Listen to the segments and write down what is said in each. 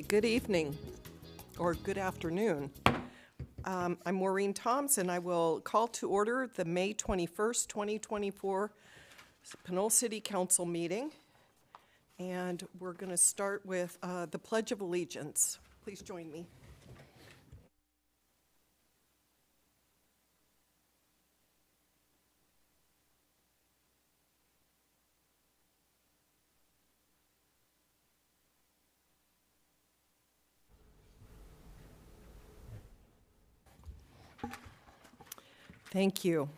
Good evening, or good afternoon. I'm Maureen Toms, and I will call to order the May 21st, 2024 Pinole City Council meeting. And we're going to start with the Pledge of Allegiance. Please join me. Thank you.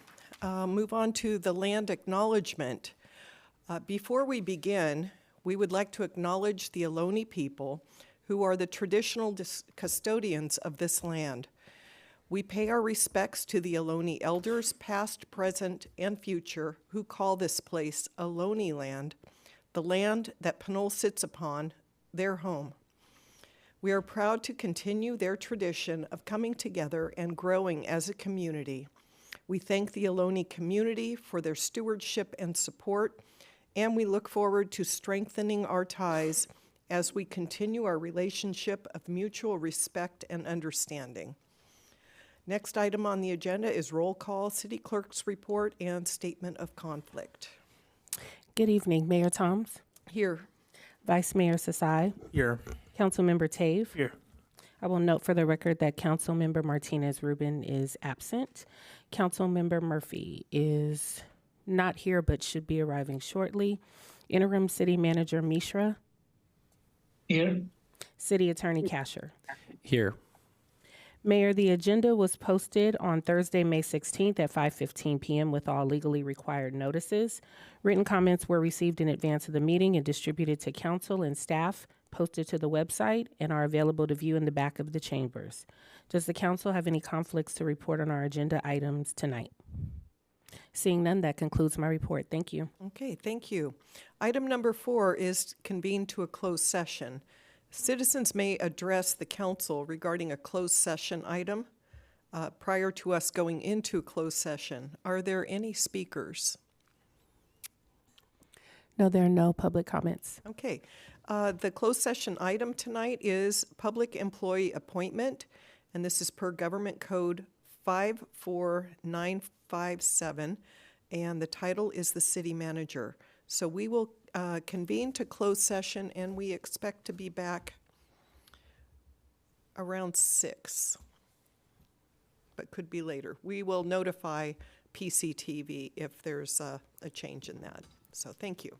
Move on to the land acknowledgement. Before we begin, we would like to acknowledge the Ohlone people, who are the traditional custodians of this land. We pay our respects to the Ohlone elders, past, present, and future, who call this place Ohlone land, the land that Pinole sits upon, their home. We are proud to continue their tradition of coming together and growing as a community. We thank the Ohlone community for their stewardship and support, and we look forward to strengthening our ties as we continue our relationship of mutual respect and understanding. Next item on the agenda is roll call, city clerk's report, and statement of conflict. Good evening, Mayor Toms. Here. Vice Mayor Sasai. Here. Councilmember Tave. Here. I will note for the record that Councilmember Martinez-Rubin is absent. Councilmember Murphy is not here but should be arriving shortly. Interim City Manager Mishra. Here. City Attorney Kasher. Here. Mayor, the agenda was posted on Thursday, May 16th at 5:15 p.m. with all legally required notices. Written comments were received in advance of the meeting and distributed to council and staff, posted to the website, and are available to view in the back of the chambers. Does the council have any conflicts to report on our agenda items tonight? Seeing none, that concludes my report. Thank you. Okay, thank you. Item number 4 is convene to a closed session. Citizens may address the council regarding a closed session item prior to us going into closed session. Are there any speakers? No, there are no public comments. Okay. The closed session item tonight is public employee appointment, and this is per Government Code 54957, and the title is the city manager. So we will convene to closed session, and we expect to be back around 6, but could be later. We will notify PCTV if there's a change in that. So thank you.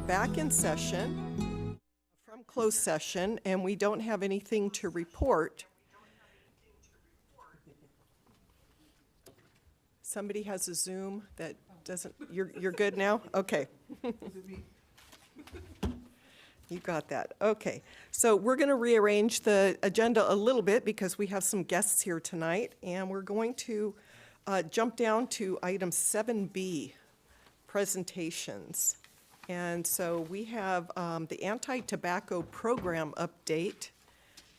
Back in session from closed session, and we don't have anything to report. Somebody has a Zoom that doesn't, you're good now? Okay. You got that. Okay. So we're going to rearrange the agenda a little bit because we have some guests here tonight, and we're going to jump down to item 7B, presentations. And so we have the anti-tobacco program update.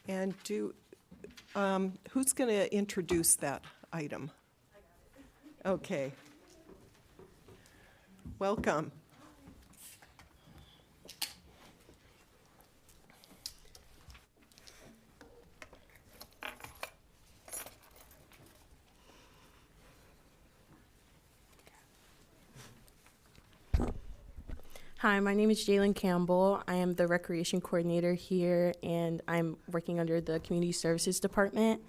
And who's going to introduce that item? Okay. Welcome. Hi, my name is Jalen Campbell. I am the recreation coordinator here, and I'm working under the Community Services Department.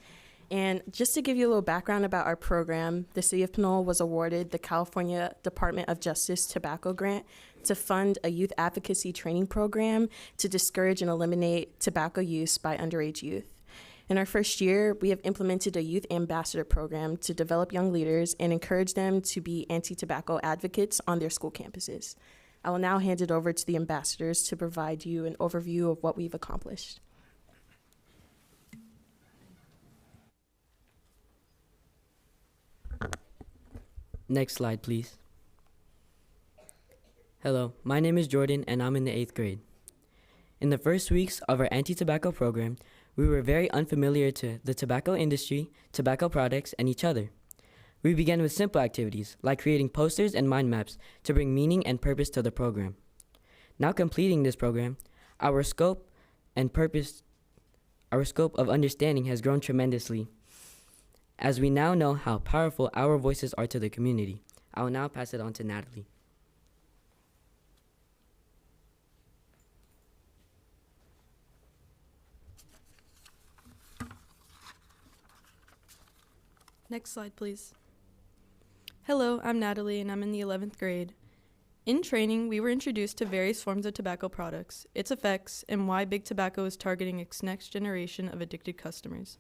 And just to give you a little background about our program, the City of Pinole was awarded the California Department of Justice Tobacco Grant to fund a youth advocacy training program to discourage and eliminate tobacco use by underage youth. In our first year, we have implemented a youth ambassador program to develop young leaders and encourage them to be anti-tobacco advocates on their school campuses. I will now hand it over to the ambassadors to provide you an overview of what we've accomplished. Next slide, please. Hello, my name is Jordan and I'm in the 8th grade. In the first weeks of our anti-tobacco program, we were very unfamiliar to the tobacco industry, tobacco products, and each other. We began with simple activities, like creating posters and mind maps to bring meaning and purpose to the program. Now completing this program, our scope of understanding has grown tremendously. as we now know how powerful our voices are to the community. I will now pass it on to Natalie. Next slide, please. Hello, I'm Natalie, and I'm in the 11th grade. In training, we were introduced to various forms of tobacco products, its effects, and why Big Tobacco is targeting its next generation of addicted customers.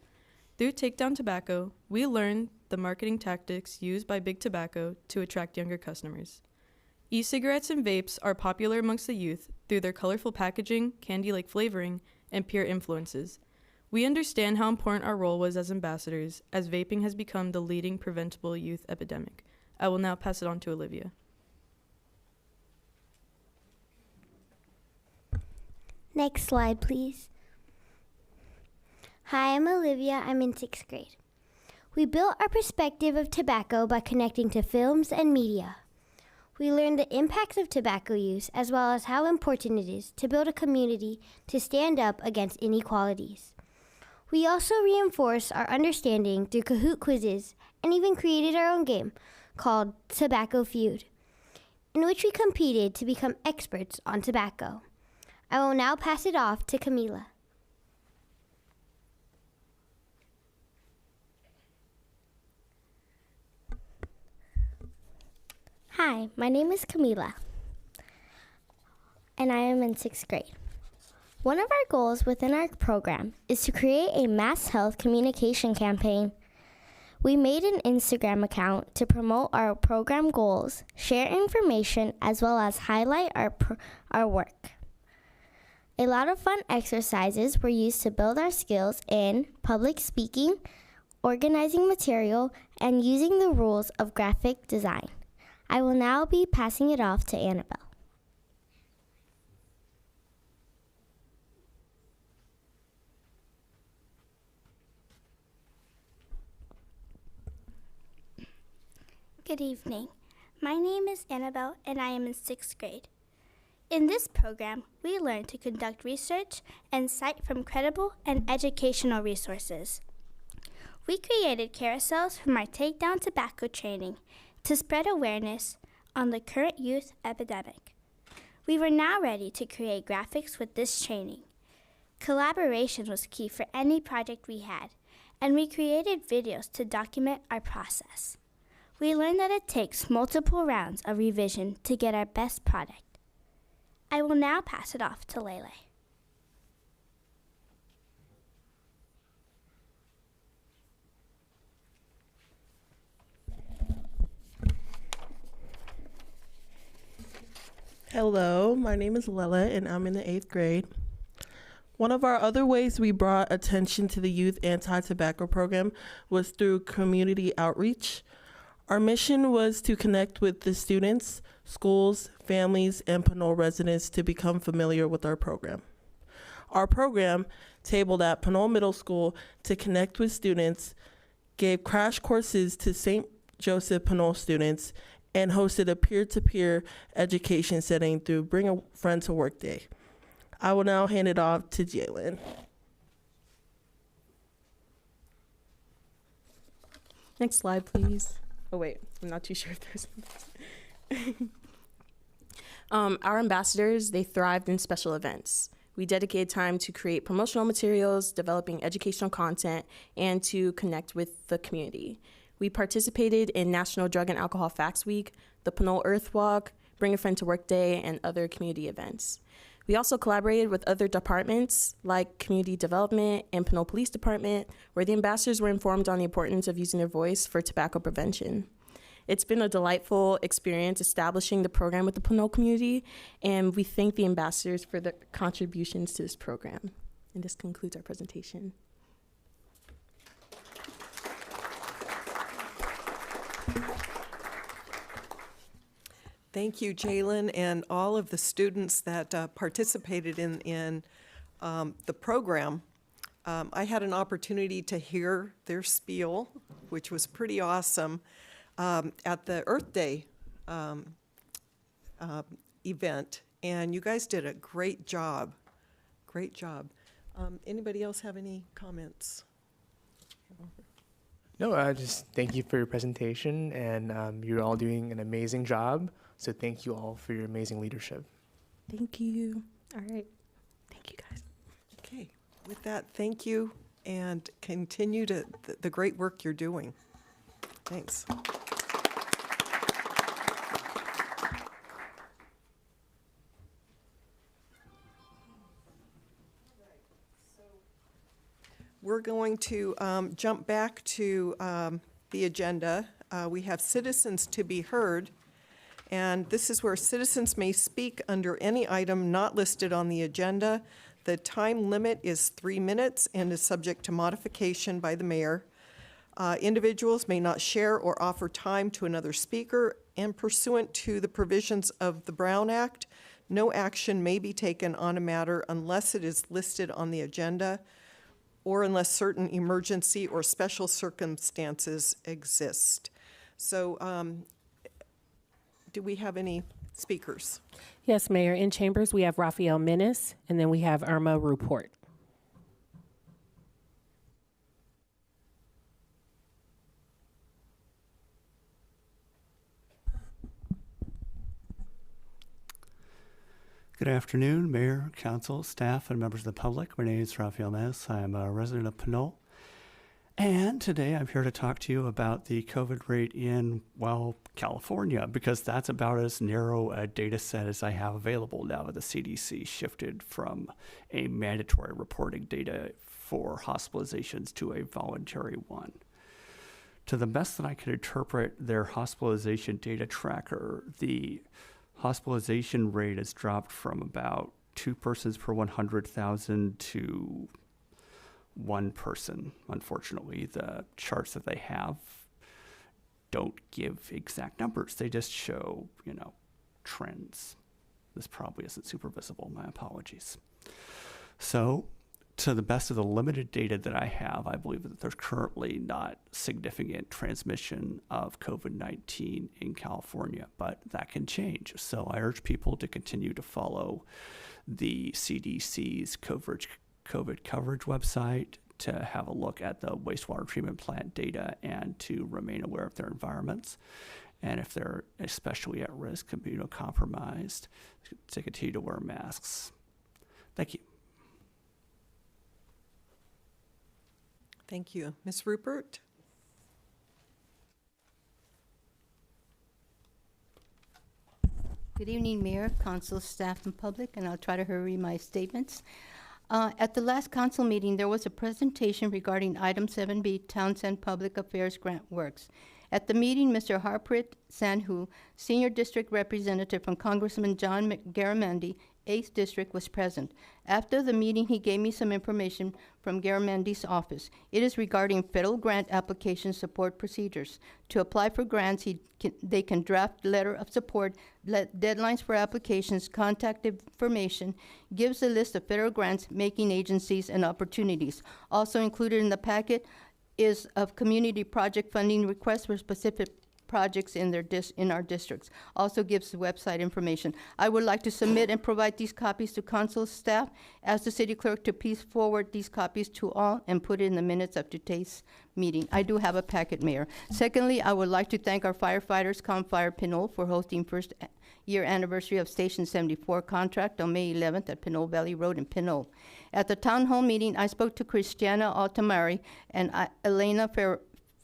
Through Takedown Tobacco, we learned the marketing tactics used by Big Tobacco to attract younger customers. E-cigarettes and vapes are popular amongst the youth through their colorful packaging, candy-like flavoring, and peer influences. We understand how important our role was as ambassadors, as vaping has become the leading preventable youth epidemic. I will now pass it on to Olivia. Next slide, please. Hi, I'm Olivia. I'm in 6th grade. We built our perspective of tobacco by connecting to films and media. We learned the impacts of tobacco use as well as how important it is to build a community to stand up against inequalities. We also reinforced our understanding through Kahoot quizzes and even created our own game called Tobacco Feud, in which we competed to become experts on tobacco. I will now pass it off to Camila. Hi, my name is Camila, and I am in 6th grade. One of our goals within our program is to create a mass health communication campaign. We made an Instagram account to promote our program goals, share information, as well as highlight our work. A lot of fun exercises were used to build our skills in public speaking, organizing material, and using the rules of graphic design. I will now be passing it off to Annabelle. Good evening. My name is Annabelle and I am in 6th grade. In this program, we learn to conduct research and cite from credible and educational resources. We created carousels from our Takedown Tobacco training to spread awareness on the current youth epidemic. We were now ready to create graphics with this training. Collaboration was key for any project we had, and we created videos to document our process. We learned that it takes multiple rounds of revision to get our best product. I will now pass it off to Lele. Hello, my name is Lela and I'm in the 8th grade. One of our other ways we brought attention to the youth anti-tobacco program was through community outreach. Our mission was to connect with the students, schools, families, and Pinole residents to become familiar with our program. Our program, tabled at Pinole Middle School to connect with students, gave crash courses to St. Joseph Pinole students, and hosted a peer-to-peer education setting through Bring a Friend to Work Day. I will now hand it off to Jalen. Next slide, please. Oh, wait, I'm not too sure if there's Our ambassadors, they thrived in special events. We dedicated time to create promotional materials, developing educational content, and to connect with the community. We participated in National Drug and Alcohol Facts Week, the Pinole Earth Walk, Bring a Friend to Work Day, and other community events. We also collaborated with other departments like Community Development and Pinole Police Department, where the ambassadors were informed on the importance of using their voice for tobacco prevention. It's been a delightful experience establishing the program with the Pinole community, and we thank the ambassadors for their contributions to this program. And this concludes our presentation. Thank you, Jalen, and all of the students that participated in the program. I had an opportunity to hear their spiel, which was pretty awesome, at the Earth Day event, and you guys did a great job. Great job. Anybody else have any comments? No, just thank you for your presentation, and you're all doing an amazing job. So thank you all for your amazing leadership. Thank you. All right. Thank you, guys. Okay, with that, thank you, and continue to the great work you're doing. Thanks. We're going to jump back to the agenda. We have citizens to be heard, and this is where citizens may speak under any item not listed on the agenda. The time limit is 3 minutes and is subject to modification by the mayor. Individuals may not share or offer time to another speaker, and pursuant to the provisions of the Brown Act, no action may be taken on a matter unless it is listed on the agenda or unless certain emergency or special circumstances exist. So, do we have any speakers? Yes, Mayor. In chambers, we have Rafael Menace, and then we have Irma Ruport. Good afternoon, Mayor, Council, staff, and members of the public. My name is Rafael Menace. I am a resident of Pinole. And today I'm here to talk to you about the COVID rate in, well, California, because that's about as narrow a data set as I have available now that the CDC shifted from a mandatory reporting data for hospitalizations to a voluntary one. To the best that I can interpret their hospitalization data tracker, the hospitalization rate has dropped from about 2 persons per 100,000 to 1 person. Unfortunately, the charts that they have don't give exact numbers. They just show, trends. This probably isn't super visible. My apologies. So, to the best of the limited data that I have, I believe that there's currently not significant transmission of COVID-19 in California, but that can change. So I urge people to continue to follow the CDC's COVID coverage website, to have a look at the wastewater treatment plant data, and to remain aware of their environments. And if they're especially at risk, immunocompromised, to continue to wear masks. Thank you. Thank you. Ms. Rupert? Good evening, Mayor, Council, staff, and public, and I'll try to hurry my statements. At the last council meeting, there was a presentation regarding item 7B, Townsend Public Affairs Grant Works. At the meeting, Mr. Harpreet Sandhu, Senior District Representative from Congressman John Garamendi, 8th District, was present. After the meeting, he gave me some information from Garamendi's office. It is regarding federal grant application support procedures. To apply for grants, they can draft letter of support, deadlines for applications, contact information, gives a list of federal grants, making agencies, and opportunities. Also included in the packet is of community project funding requests for specific projects in our districts. Also gives the website information. I would like to submit and provide these copies to council staff. Ask the city clerk to please forward these copies to all and put it in the minutes of today's meeting. I do have a packet, Mayor. Secondly, I would like to thank our firefighters, CAL FIRE Pinole, for hosting first year anniversary of Station 74 contract on May 11th at Pinole Valley Road in Pinole. At the town hall meeting, I spoke to Christiana Altamari and Elena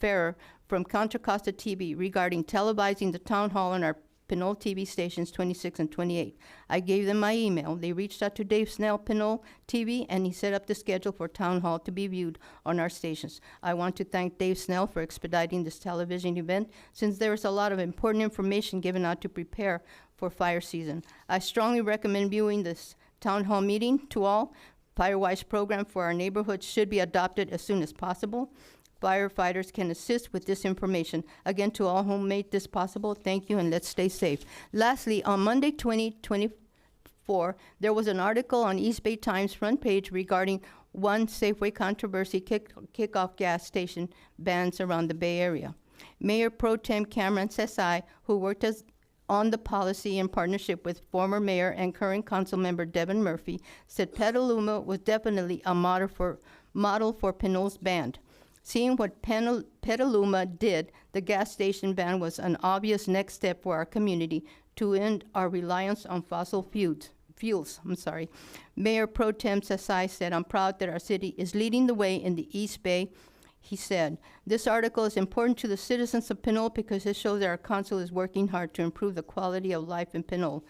Ferrer from Contra Costa TV regarding televising the town hall on our Pinole TV stations 26 and 28. I gave them my email. They reached out to Dave Snell, Pinole TV, and he set up the schedule for town hall to be viewed on our stations. I want to thank Dave Snell for expediting this television event, since there is a lot of important information given out to prepare for fire season. I strongly recommend viewing this town hall meeting to all. Firewise program for our neighborhood should be adopted as soon as possible. Firefighters can assist with this information. Again, to all who made this possible, thank you, and let's stay safe. Lastly, on Monday, 2024, there was an article on East Bay Times front page regarding one Safeway controversy kickoff gas station bans around the Bay Area. Mayor Pro Tem Cameron Sesai, who worked on the policy in partnership with former mayor and current council member Devin Murphy, said Petaluma was definitely a model for Pinole's ban. Seeing what Petaluma did, the gas station ban was an obvious next step for our community to end our reliance on fossil fuels. Mayor Pro Tem Sassai said, "I'm proud that our city is leading the way in the East Bay." He said, "This article is important to the citizens of Pinole because it shows that our council is working hard to improve the quality of life in Pinole."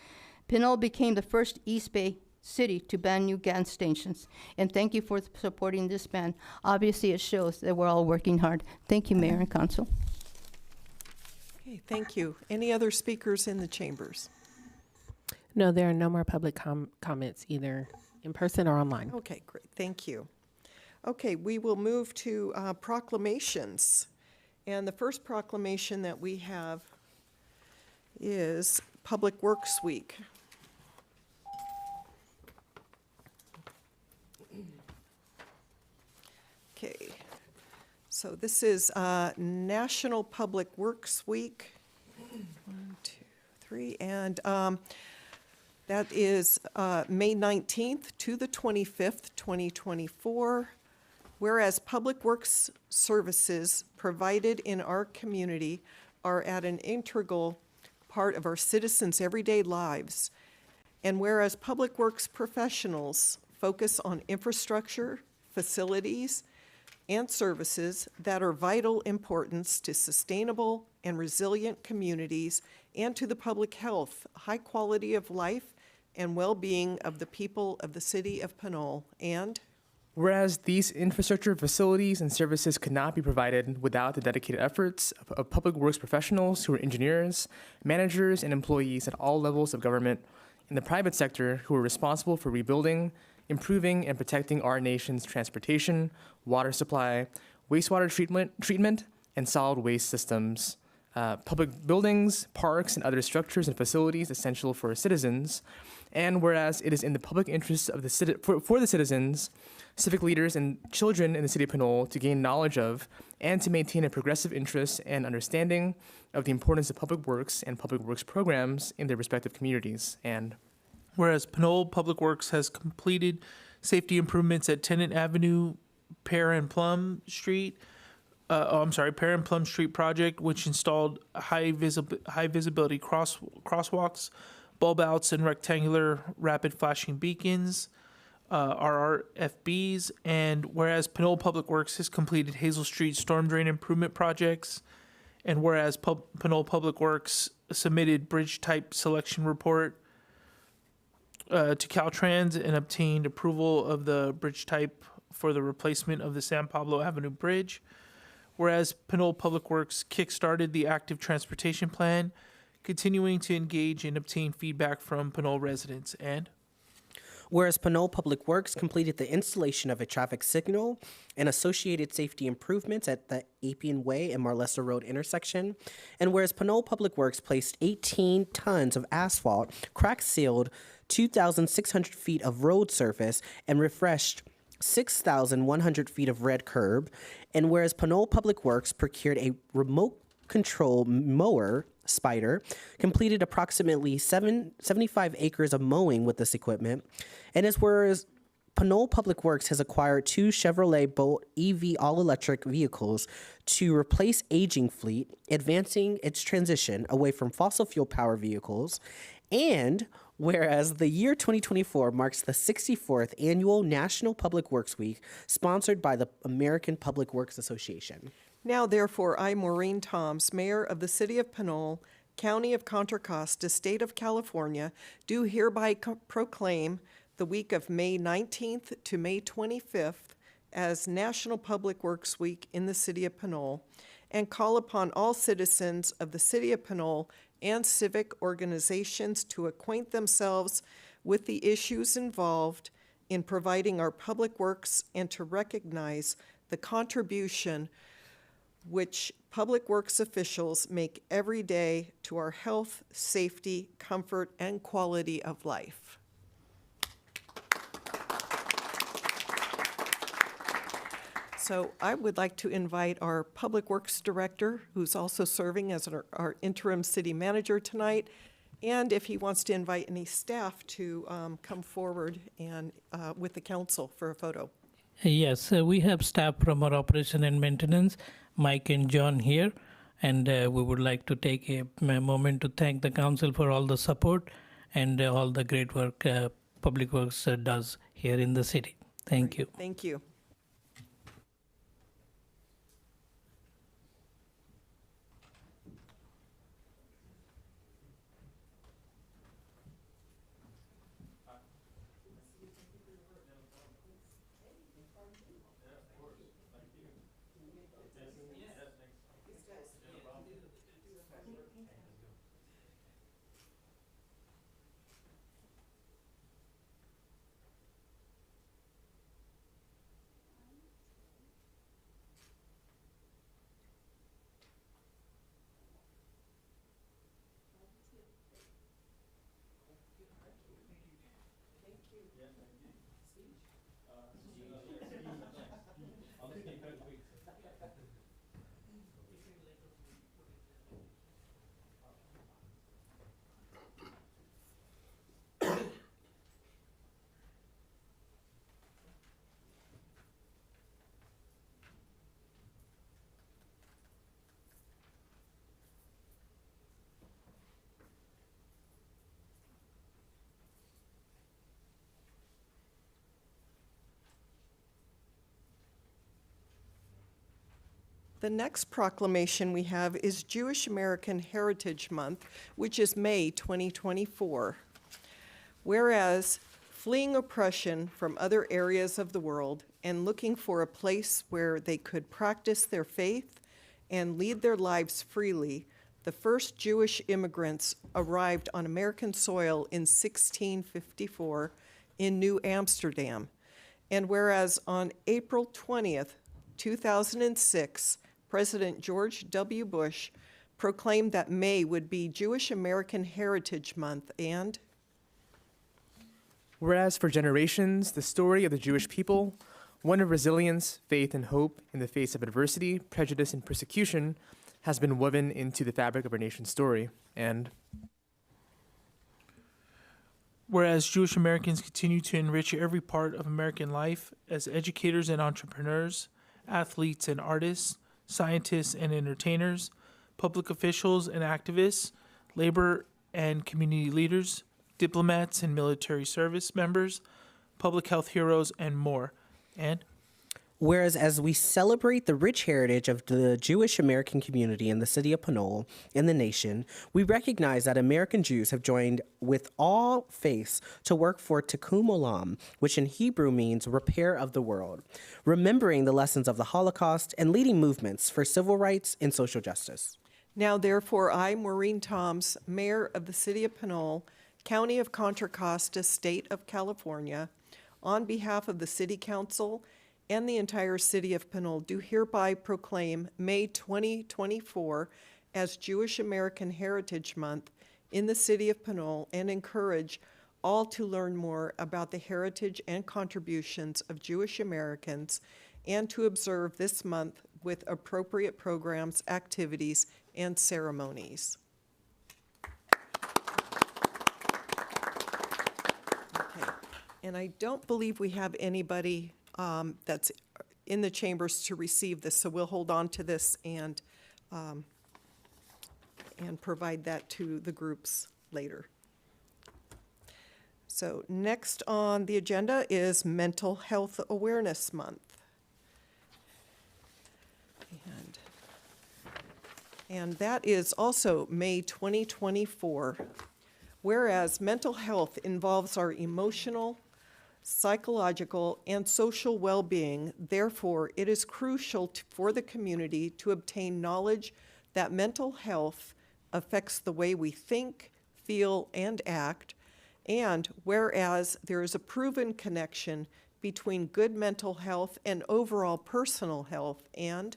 Pinole became the first East Bay city to ban new gas stations. And thank you for supporting this ban. Obviously, it shows that we're all working hard. Thank you, Mayor and Council. Okay, thank you. Any other speakers in the chambers? No, there are no more public comments, either in person or online. Okay, great. Thank you. Okay, we will move to proclamations. And the first proclamation that we have is Public Works Week. Okay, so this is National Public Works Week. 1, 2, 3, and that is May 19th to the 25th, 2024. Whereas public works services provided in our community are at an integral part of our citizens' everyday lives, and whereas public works professionals focus on infrastructure, facilities, and services that are vital importance to sustainable and resilient communities and to the public health, high quality of life, and well-being of the people of the city of Pinole. And whereas these infrastructure, facilities, and services could not be provided without the dedicated efforts of public works professionals who are engineers, managers, and employees at all levels of government in the private sector who are responsible for rebuilding, improving, and protecting our nation's transportation, water supply, wastewater treatment, and solid waste systems, public buildings, parks, and other structures and facilities essential for our citizens. And whereas it is in the public interest of for the citizens, civic leaders, and children in the city of Pinole to gain knowledge of and to maintain a progressive interest and understanding of the importance of public works and public works programs in their respective communities. And whereas Pinole Public Works has completed safety improvements at Tennant Avenue, Pear and Plum Street project, which installed high visibility crosswalks, bulb outs, and rectangular rapid flashing beacons, RRFBs, and whereas Pinole Public Works has completed Hazel Street storm drain improvement projects, and whereas Pinole Public Works submitted bridge type selection report to Caltrans and obtained approval of the bridge type for the replacement of the San Pablo Avenue Bridge, whereas Pinole Public Works kickstarted the active transportation plan, continuing to engage and obtain feedback from Pinole residents. And whereas Pinole Public Works completed the installation of a traffic signal and associated safety improvements at the Appian Way and Marlesa Road intersection, and whereas Pinole Public Works placed 18 tons of asphalt, crack-sealed 2,600 feet of road surface, and refreshed 6,100 feet of red curb, and whereas Pinole Public Works procured a remote control mower, Spider, completed approximately 75 acres of mowing with this equipment, and as whereas Pinole Public Works has acquired 2 Chevrolet Bolt EV all-electric vehicles to replace aging fleet, advancing its transition away from fossil fuel power vehicles, and whereas the year 2024 marks the 64th annual National Public Works Week, sponsored by the American Public Works Association. now therefore, I, Maureen Toms, Mayor of the City of Pinole, County of Contra Costa, State of California, do hereby proclaim the week of May 19th to May 25th as National Public Works Week in the City of Pinole, and call upon all citizens of the City of Pinole and civic organizations to acquaint themselves with the issues involved in providing our public works and to recognize the contribution which public works officials make every day to our health, safety, comfort, and quality of life. So I would like to invite our Public Works Director, who's also serving as our interim city manager tonight, and if he wants to invite any staff to come forward and with the council for a photo. Yes, we have staff from our operation and maintenance, Mike and John here, and we would like to take a moment to thank the council for all the support and all the great work Public Works does here in the city. Thank you. Thank you. The next proclamation we have is Jewish American Heritage Month, which is May 2024. Whereas, fleeing oppression from other areas of the world and looking for a place where they could practice their faith and lead their lives freely, the first Jewish immigrants arrived on American soil in 1654 in New Amsterdam. And whereas on April 20th, 2006, President George W. Bush proclaimed that May would be Jewish American Heritage Month, and Whereas for generations, the story of the Jewish people, one of resilience, faith, and hope in the face of adversity, prejudice, and persecution, has been woven into the fabric of our nation's story. And whereas Jewish Americans continue to enrich every part of American life as educators and entrepreneurs, athletes and artists, scientists and entertainers, public officials and activists, labor and community leaders, diplomats and military service members, public health heroes, and more. And whereas as we celebrate the rich heritage of the Jewish American community in the city of Pinole and the nation, we recognize that American Jews have joined with all faiths to work for Tikkun Olam, which in Hebrew means repair of the world, remembering the lessons of the Holocaust and leading movements for civil rights and social justice. now therefore I, Maureen Toms, Mayor of the City of Pinole, County of Contra Costa, State of California, on behalf of the City Council and the entire City of Pinole, do hereby proclaim May 2024 as Jewish American Heritage Month in the City of Pinole and encourage all to learn more about the heritage and contributions of Jewish Americans and to observe this month with appropriate programs, activities, and ceremonies. Okay. And I don't believe we have anybody that's in the chambers to receive this, so we'll hold on to this and provide that to the groups later. So next on the agenda is Mental Health Awareness Month. And that is also May 2024. Whereas mental health involves our emotional, psychological, and social well-being, therefore it is crucial for the community to obtain knowledge that mental health affects the way we think, feel, and act, and whereas there is a proven connection between good mental health and overall personal health, and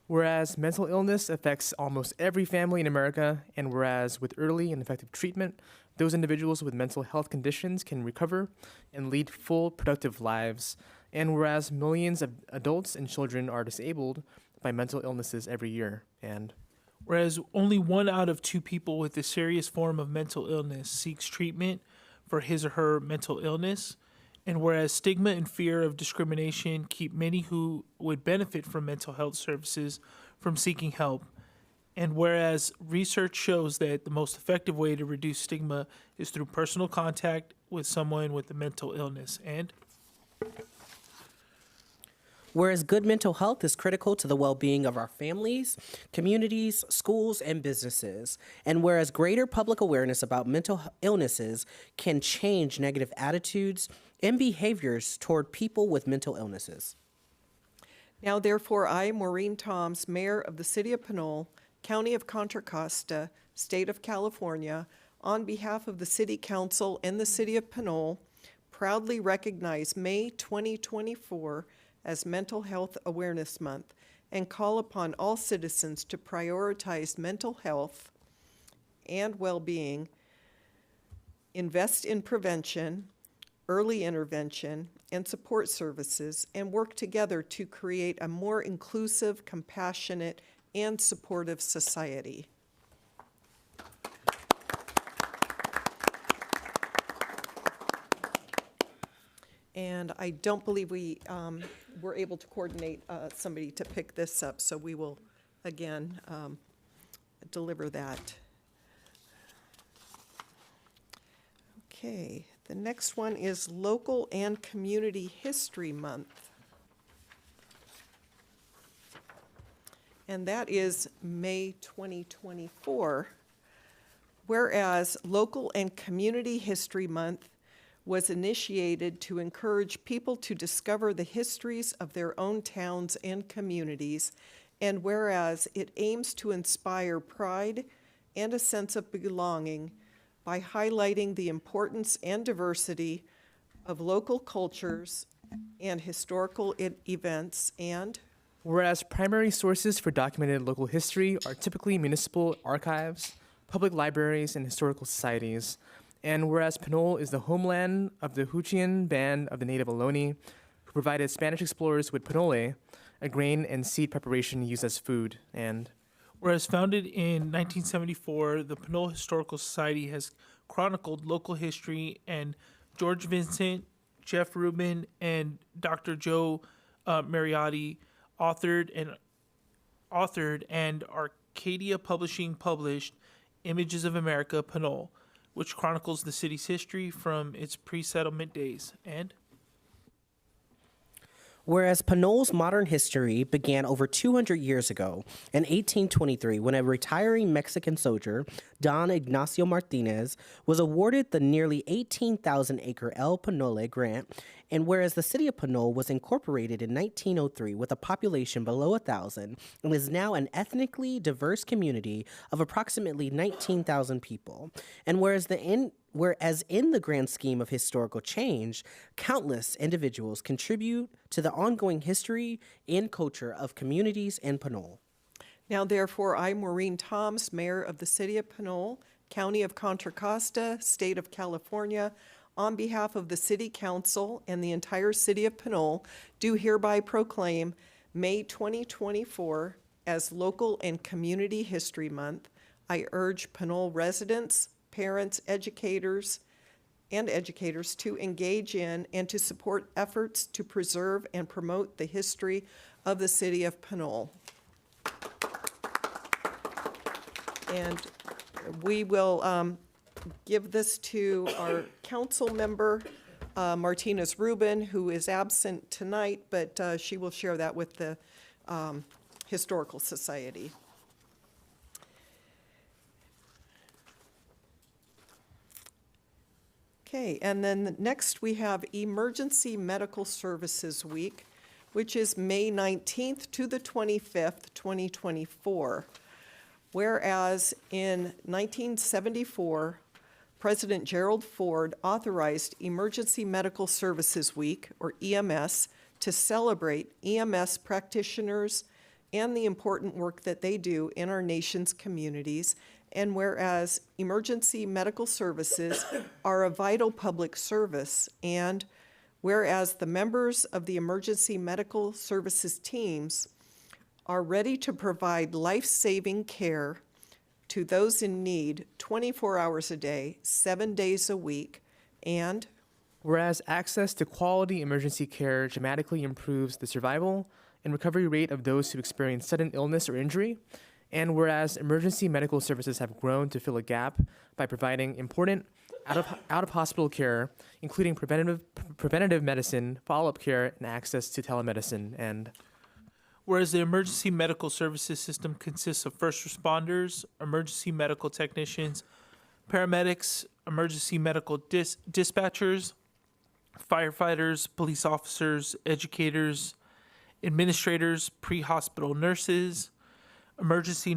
whereas mental illness affects almost every family in America, and whereas with early and effective treatment, those individuals with mental health conditions can recover and lead full, productive lives, and whereas millions of adults and children are disabled by mental illnesses every year, and whereas only 1 out of 2 people with a serious form of mental illness seeks treatment for his or her mental illness, And whereas stigma and fear of discrimination keep many who would benefit from mental health services from seeking help. And whereas research shows that the most effective way to reduce stigma is through personal contact with someone with a mental illness. And whereas good mental health is critical to the well-being of our families, communities, schools, and businesses. And whereas greater public awareness about mental illnesses can change negative attitudes and behaviors toward people with mental illnesses. Now therefore, I, Maureen Toms, Mayor of the City of Pinole, County of Contra Costa, State of California, on behalf of the City Council and the City of Pinole, proudly recognize May 2024 as Mental Health Awareness Month and call upon all citizens to prioritize mental health and well-being, invest in prevention, early intervention, and support services, and work together to create a more inclusive, compassionate, and supportive society. And I don't believe we were able to coordinate somebody to pick this up, so we will again deliver that. Okay, the next one is Local and Community History Month. And that is May 2024. Whereas Local and Community History Month was initiated to encourage people to discover the histories of their own towns and communities, and whereas it aims to inspire pride and a sense of belonging by highlighting the importance and diversity of local cultures and historical events, and whereas primary sources for documented local history are typically municipal archives, public libraries, and historical societies, and whereas Pinole is the homeland of the Huchian band of the native Ohlone, who provided Spanish explorers with pinole, a grain and seed preparation used as food, and whereas founded in 1974, the Pinole Historical Society has chronicled local history, and George Vincent, Jeff Rubin, and Dr. Joe Mariotti authored and Arcadia Publishing published Images of America, Pinole, which chronicles the city's history from its pre-settlement days. And whereas Pinole's modern history began over 200 years ago in 1823 when a retiring Mexican soldier, Don Ignacio Martinez, was awarded the nearly 18,000-acre El Pinole grant, and whereas the city of Pinole was incorporated in 1903 with a population below 1,000 and is now an ethnically diverse community of approximately 19,000 people, and whereas in the grand scheme of historical change, countless individuals contribute to the ongoing history and culture of communities in Pinole. now therefore, I, Maureen Toms, Mayor of the City of Pinole, County of Contra Costa, State of California, on behalf of the City Council and the entire City of Pinole, do hereby proclaim May 2024 as Local and Community History Month. I urge Pinole residents, parents, educators to engage in and to support efforts to preserve and promote the history of the City of Pinole. And we will give this to our council member, Martinez Rubin, who is absent tonight, but she will share that with the Historical Society. Okay, and then next we have Emergency Medical Services Week, which is May 19th to the 25th, 2024. Whereas in 1974, President Gerald Ford authorized Emergency Medical Services Week, or EMS, to celebrate EMS practitioners and the important work that they do in our nation's communities. And whereas emergency medical services are a vital public service, and whereas the members of the emergency medical services teams are ready to provide life-saving care to those in need 24 hours a day, 7 days a week, and Whereas access to quality emergency care dramatically improves the survival and recovery rate of those who experience sudden illness or injury, and whereas emergency medical services have grown to fill a gap by providing important out of hospital care, including preventative medicine, follow-up care, and access to telemedicine, and whereas the emergency medical services system consists of first responders, emergency medical technicians, paramedics, emergency medical dispatchers, firefighters, police officers, educators, administrators, pre-hospital nurses, emergency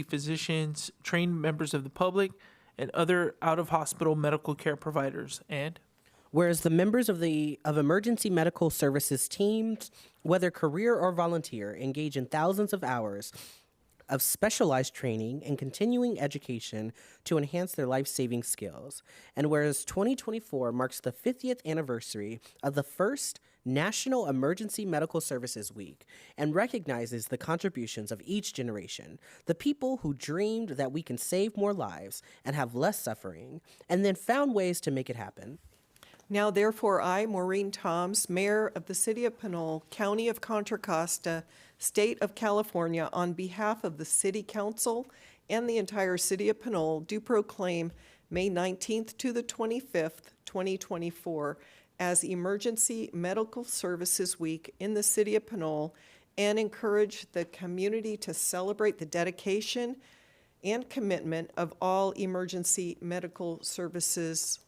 physicians, trained members of the public, and other out-of-hospital medical care providers. And whereas the members of emergency medical services teams, whether career or volunteer, engage in thousands of hours of specialized training and continuing education to enhance their life-saving skills. And whereas 2024 marks the 50th anniversary of the first National Emergency Medical Services Week and recognizes the contributions of each generation, the people who dreamed that we can save more lives and have less suffering, and then found ways to make it happen. Now therefore I, Maureen Toms, Mayor of the City of Pinole, County of Contra Costa, State of California, on behalf of the City Council and the entire City of Pinole, do proclaim May 19th to the 25th, 2024, as Emergency Medical Services Week in the City of Pinole, and encourage the community to celebrate the dedication and commitment of all emergency medical services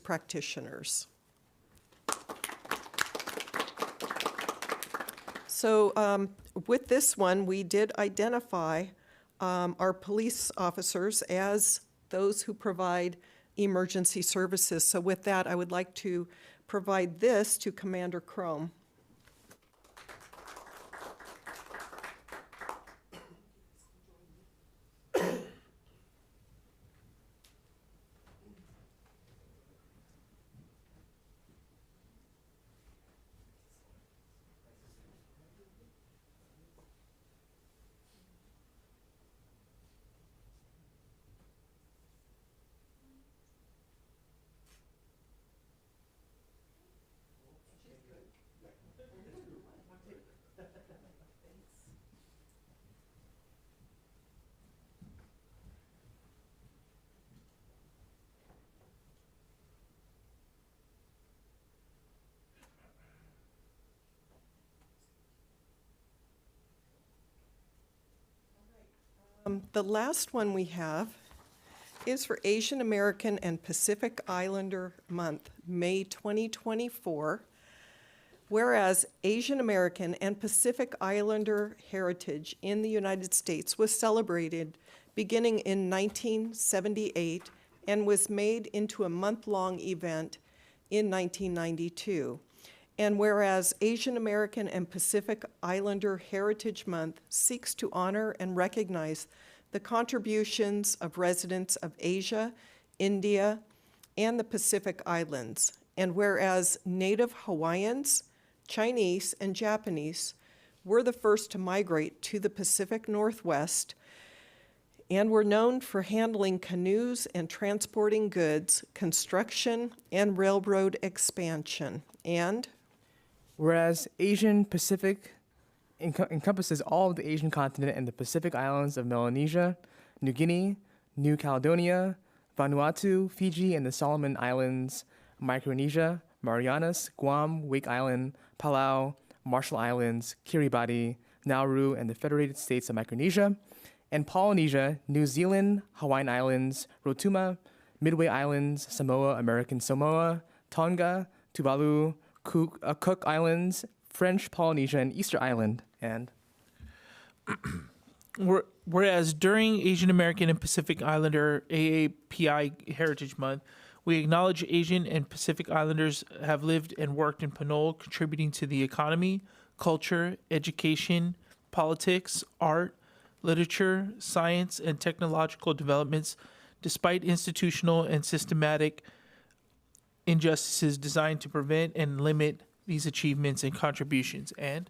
practitioners. So with this one, we did identify our police officers as those who provide emergency services. So with that, I would like to provide this to Commander Chrome. The last one we have is for Asian American and Pacific Islander Month, May 2024. Whereas Asian American and Pacific Islander heritage in the United States was celebrated beginning in 1978 and was made into a month-long event in 1992. And whereas Asian American and Pacific Islander Heritage Month seeks to honor and recognize the contributions of residents of Asia, India, and the Pacific Islands. And whereas Native Hawaiians, Chinese, and Japanese were the first to migrate to the Pacific Northwest and were known for handling canoes and transporting goods, construction, and railroad expansion. And whereas Asian Pacific encompasses all of the Asian continent and the Pacific islands of Melanesia, New Guinea, New Caledonia, Vanuatu, Fiji, and the Solomon Islands, Micronesia, Marianas, Guam, Wake Island, Palau, Marshall Islands, Kiribati, Nauru, and the Federated States of Micronesia, and Polynesia, New Zealand, Hawaiian Islands, Rotuma, Midway Islands, Samoa, American Samoa, Tonga, Tuvalu, Cook Islands, French Polynesia, and Easter Island. And whereas during Asian American and Pacific Islander AAPI Heritage Month, we acknowledge Asian and Pacific Islanders have lived and worked in Pinole, contributing to the economy, culture, education, politics, art, literature, science, and technological developments, despite institutional and systematic injustices designed to prevent and limit these achievements and contributions. And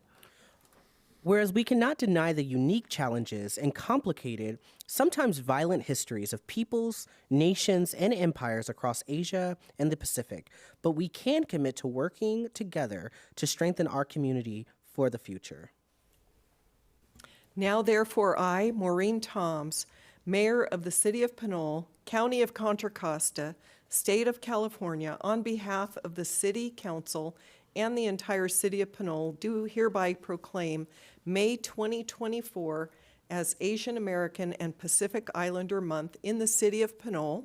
Whereas we cannot deny the unique challenges and complicated, sometimes violent histories of peoples, nations, and empires across Asia and the Pacific, but we can commit to working together to strengthen our community for the future. Now therefore I, Maureen Toms, Mayor of the City of Pinole, County of Contra Costa, State of California, on behalf of the City Council and the entire City of Pinole, do hereby proclaim May 2024 as Asian American and Pacific Islander Month in the City of Pinole,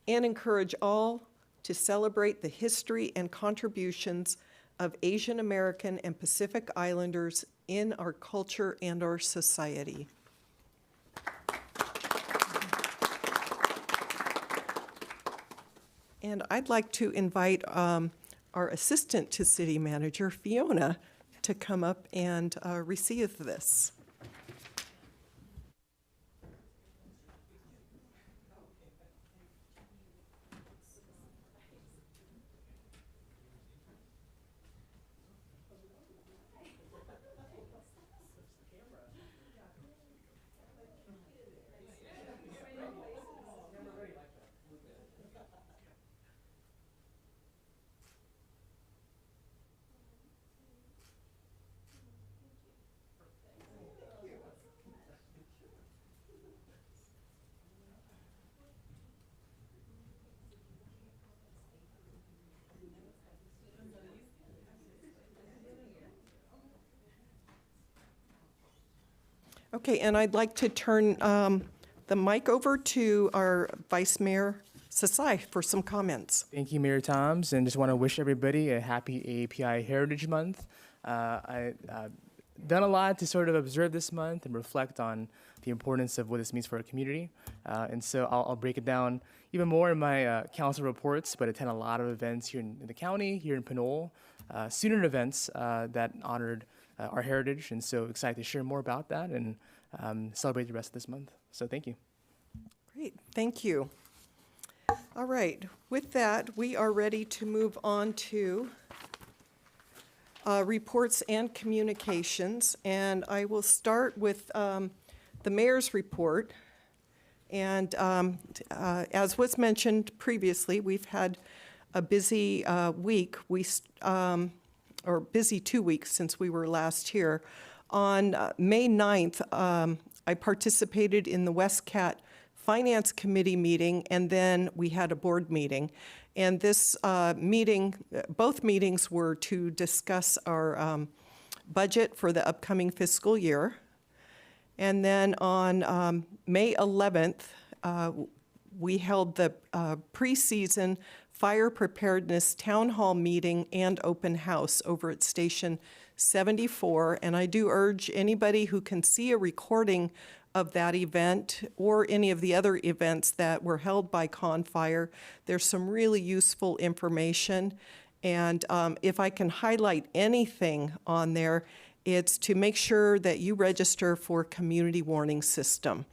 and encourage all to celebrate the history and contributions of Asian American and Pacific Islanders in our culture and our society. And I'd like to invite our assistant to city manager, Fiona, to come up and receive this. Okay, and I'd like to turn the mic over to our Vice Mayor Sasai for some comments. Thank you, Mayor Toms, and just want to wish everybody a happy API Heritage Month. I've done a lot to sort of observe this month and reflect on the importance of what this means for our community. And so I'll break it down even more in my council reports, but attend a lot of events here in the county, here in Pinole, student events that honored our heritage, and so excited to share more about that and celebrate the rest of this month. So thank you. Great, thank you. All right, with that, we are ready to move on to reports and communications, and I will start with the mayor's report. And as was mentioned previously, we've had a busy week. Or busy 2 weeks since we were last here. On May 9th, I participated in the Westcat Finance Committee meeting, and then we had a board meeting. And this meeting, both meetings were to discuss our budget for the upcoming fiscal year. And then on May 11th, we held the preseason Fire Preparedness Town Hall meeting and open house over at Station 74. And I do urge anybody who can see a recording of that event or any of the other events that were held by ConFire. There's some really useful information. And if I can highlight anything on there, it's to make sure that you register for Community Warning System.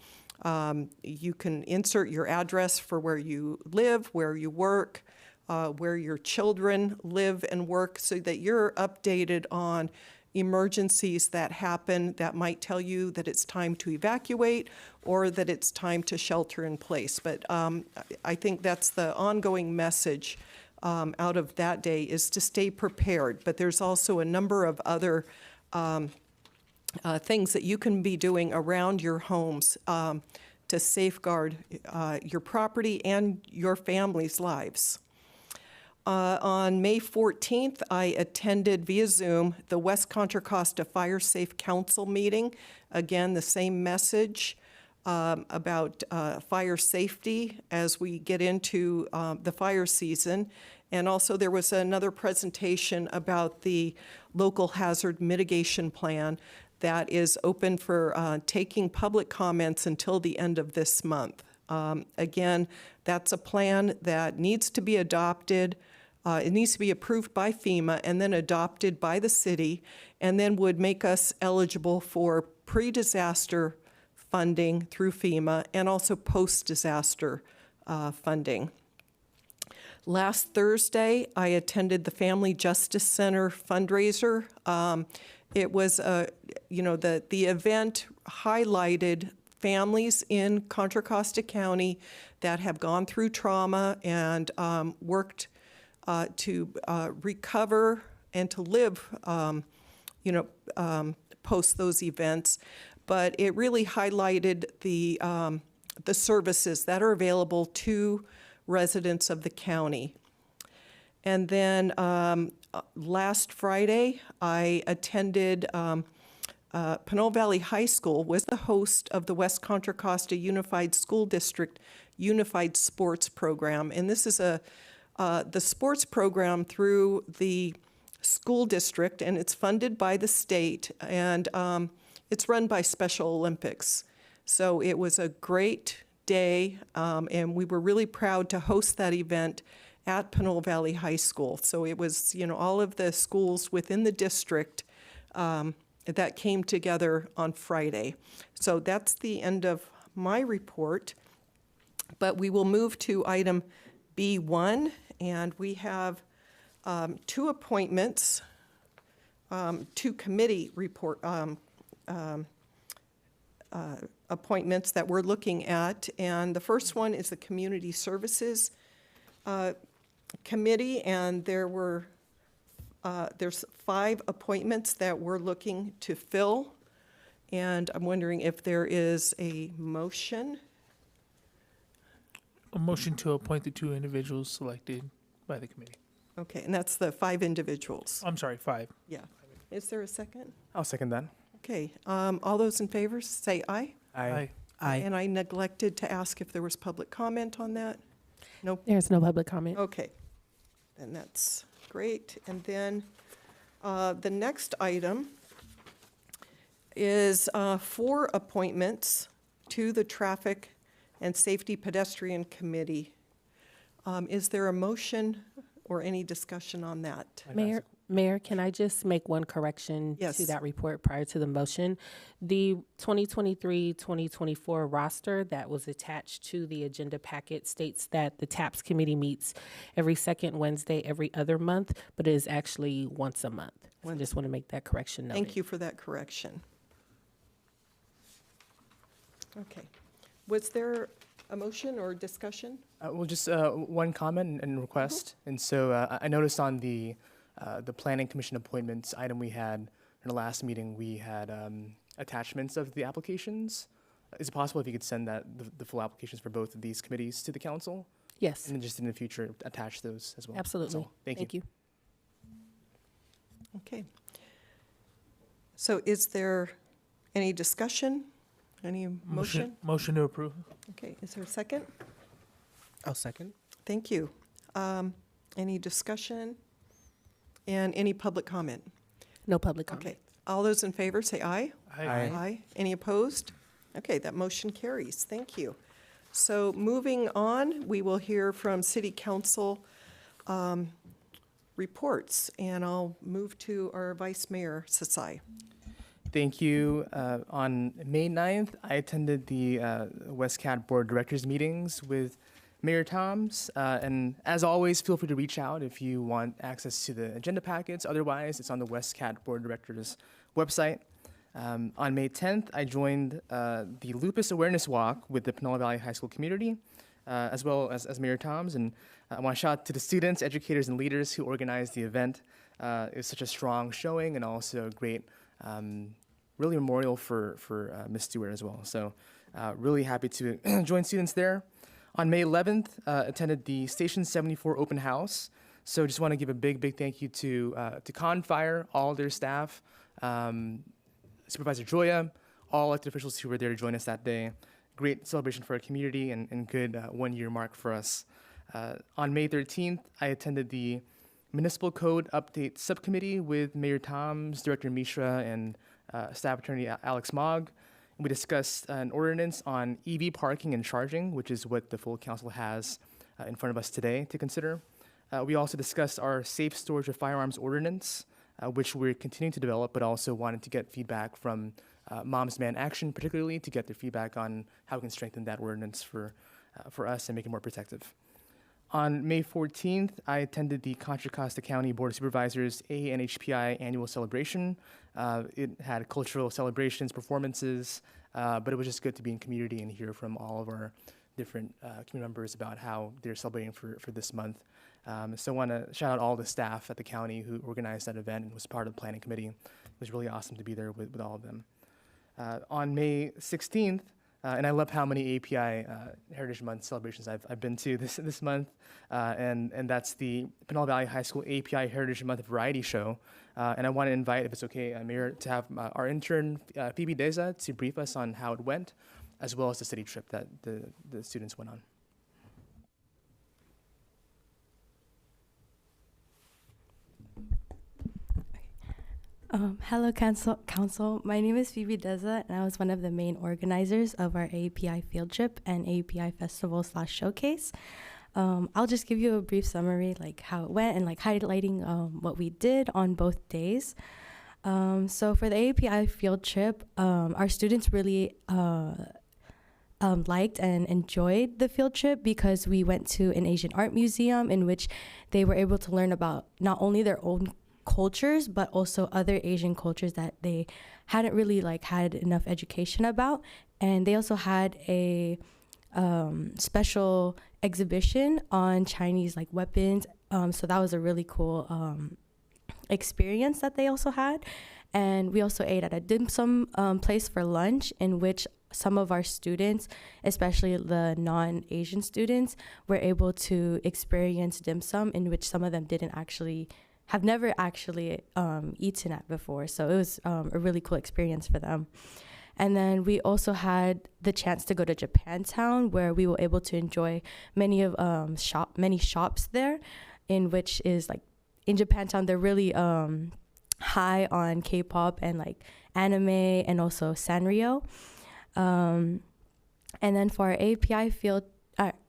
You can insert your address for where you live, where you work, where your children live and work, so that you're updated on emergencies that happen that might tell you that it's time to evacuate or that it's time to shelter in place. But I think that's the ongoing message out of that day, is to stay prepared. But there's also a number of other things that you can be doing around your homes to safeguard your property and your family's lives. On May 14th, I attended via Zoom the West Contra Costa Fire Safe Council meeting. Again, the same message about fire safety as we get into the fire season. And also there was another presentation about the local hazard mitigation plan that is open for taking public comments until the end of this month. Again, that's a plan that needs to be adopted. It needs to be approved by FEMA and then adopted by the city, and then would make us eligible for pre-disaster funding through FEMA and also post-disaster funding. Last Thursday, I attended the Family Justice Center fundraiser. it was, the event highlighted families in Contra Costa County that have gone through trauma and worked to recover and to live, post those events. But it really highlighted the services that are available to residents of the county. And then last Friday, I attended Pinole Valley High School, was the host of the West Contra Costa Unified School District Unified Sports Program. And this is the sports program through the school district, and it's funded by the state, and it's run by Special Olympics. So it was a great day, and we were really proud to host that event at Pinole Valley High School. So it was, all of the schools within the district that came together on Friday. So that's the end of my report. But we will move to item B1, and we have two appointments, two committee report appointments that we're looking at. And the first one is the Community Services Committee, and there's 5 appointments that we're looking to fill. And I'm wondering if there is a motion. A motion to appoint the 2 individuals selected by the committee. Okay, and that's the 5 individuals. I'm sorry, 5. Yeah. Is there a second? I'll second that. Okay, all those in favor say aye. Aye. And I neglected to ask if there was public comment on that. No? There's no public comment. Okay, then that's great. And then the next item is 4 appointments to the Traffic and Safety Pedestrian Committee. Is there a motion or any discussion on that? Mayor, can I just make one correction Yes. to that report prior to the motion? The 2023-2024 roster that was attached to the agenda packet states that the TAPS committee meets every second Wednesday every other month, but it is actually once a month. So I just want to make that correction noted. Thank you for that correction. Okay. Was there a motion or discussion? Well, just one comment and request. And so I noticed on the Planning Commission appointments item we had in the last meeting, we had attachments of the applications. Is it possible if you could send the full applications for both of these committees to the council? Yes. And then just in the future, attach those as well. Absolutely. That's all. Thank you. Okay. So is there any discussion? Any motion? Motion to approve. Okay, is there a second? I'll second. Thank you. Any discussion? And any public comment? No public comment. Okay. All those in favor say aye. Aye. Aye. Any opposed? Okay, that motion carries. Thank you. So moving on, we will hear from City Council reports, and I'll move to our Vice Mayor, Sasai. Thank you. On May 9th, I attended the WestCat Board of Directors meetings with Mayor Toms. And as always, feel free to reach out if you want access to the agenda packets. Otherwise, it's on the WestCat Board of Directors website. On May 10th, I joined the Lupus Awareness Walk with the Pinole Valley High School community, as well as Mayor Toms. And I want to shout out to the students, educators, and leaders who organized the event. It was such a strong showing and also a great really memorial for Miss Stewart as well. So really happy to join students there. On May 11th, attended the Station 74 open house. So just want to give a big thank you to Confire, all their staff, Supervisor Joya, all elected officials who were there to join us that day. Great celebration for our community and good 1-year mark for us. On May 13th, I attended the Municipal Code Update Subcommittee with Mayor Toms, Director Mishra, and Staff Attorney Alex Mogg. We discussed an ordinance on EV parking and charging, which is what the full council has in front of us today to consider. We also discussed our safe storage of firearms ordinance, which we're continuing to develop, but also wanted to get feedback from Moms Demand Action, particularly to get their feedback on how we can strengthen that ordinance for us and make it more protective. On May 14th, I attended the Contra Costa County Board of Supervisors ANHPI annual celebration. It had cultural celebrations, performances, but it was just good to be in community and hear from all of our different community members about how they're celebrating for this month. So I want to shout out all the staff at the county who organized that event and was part of the planning committee. It was really awesome to be there with all of them. On May 16th, and I love how many API Heritage Month celebrations I've been to this month, and that's the Pinole Valley High School API Heritage Month Variety Show. And I want to invite, if it's okay, Mayor, to have our intern Phoebe Deza to brief us on how it went, as well as the city trip that the students went on. Hello, Council. My name is Phoebe Deza, and I was one of the main organizers of our API field trip and API festival / showcase. I'll just give you a brief summary, like how it went and like highlighting what we did on both days. So for the API field trip, our students really liked and enjoyed the field trip because we went to an Asian art museum in which they were able to learn about not only their own cultures but also other Asian cultures that they hadn't really like had enough education about. And they also had a special exhibition on Chinese like weapons, so that was a really cool experience that they also had. And we also ate at a dim sum place for lunch, in which some of our students, especially the non-Asian students, were able to experience dim sum, in which some of them have never actually eaten at before. So it was a really cool experience for them. And then we also had the chance to go to Japantown, where we were able to enjoy many shops there, in which is like in Japantown they're really high on K-pop and like anime and also Sanrio. And then for our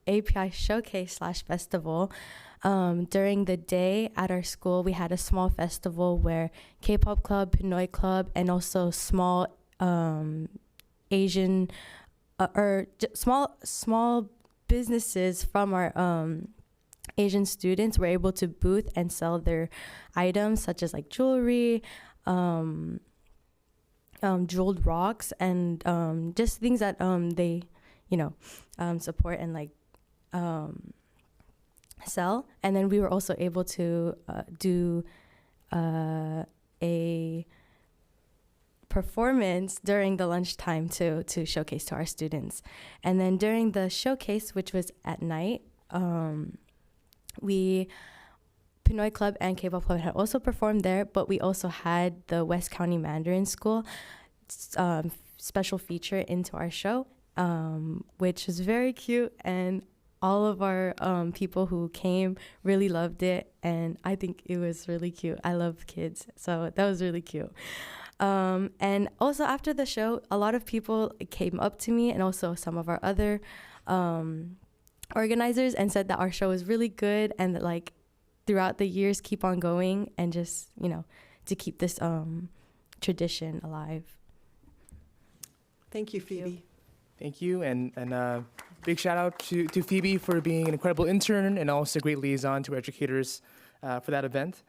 API showcase / festival, during the day at our school, we had a small festival where K-pop club, Pinole club, and also small Asian small businesses from our Asian students were able to booth and sell their items, such as like jewelry, jeweled rocks, and just things that they support and like sell. And then we were also able to do a performance during the lunchtime to showcase to our students. And then during the showcase, which was at night, Pinole Club and K-pop Club had also performed there, but we also had the West County Mandarin School special feature into our show, which was very cute, and all of our people who came really loved it, and I think it was really cute. I love kids, so that was really cute. And also after the show, a lot of people came up to me and also some of our other organizers and said that our show was really good, and that like throughout the years keep on going, and just to keep this tradition alive. Thank you, Phoebe. Thank you, and big shout out to Phoebe for being an incredible intern and also a great liaison to educators for that event.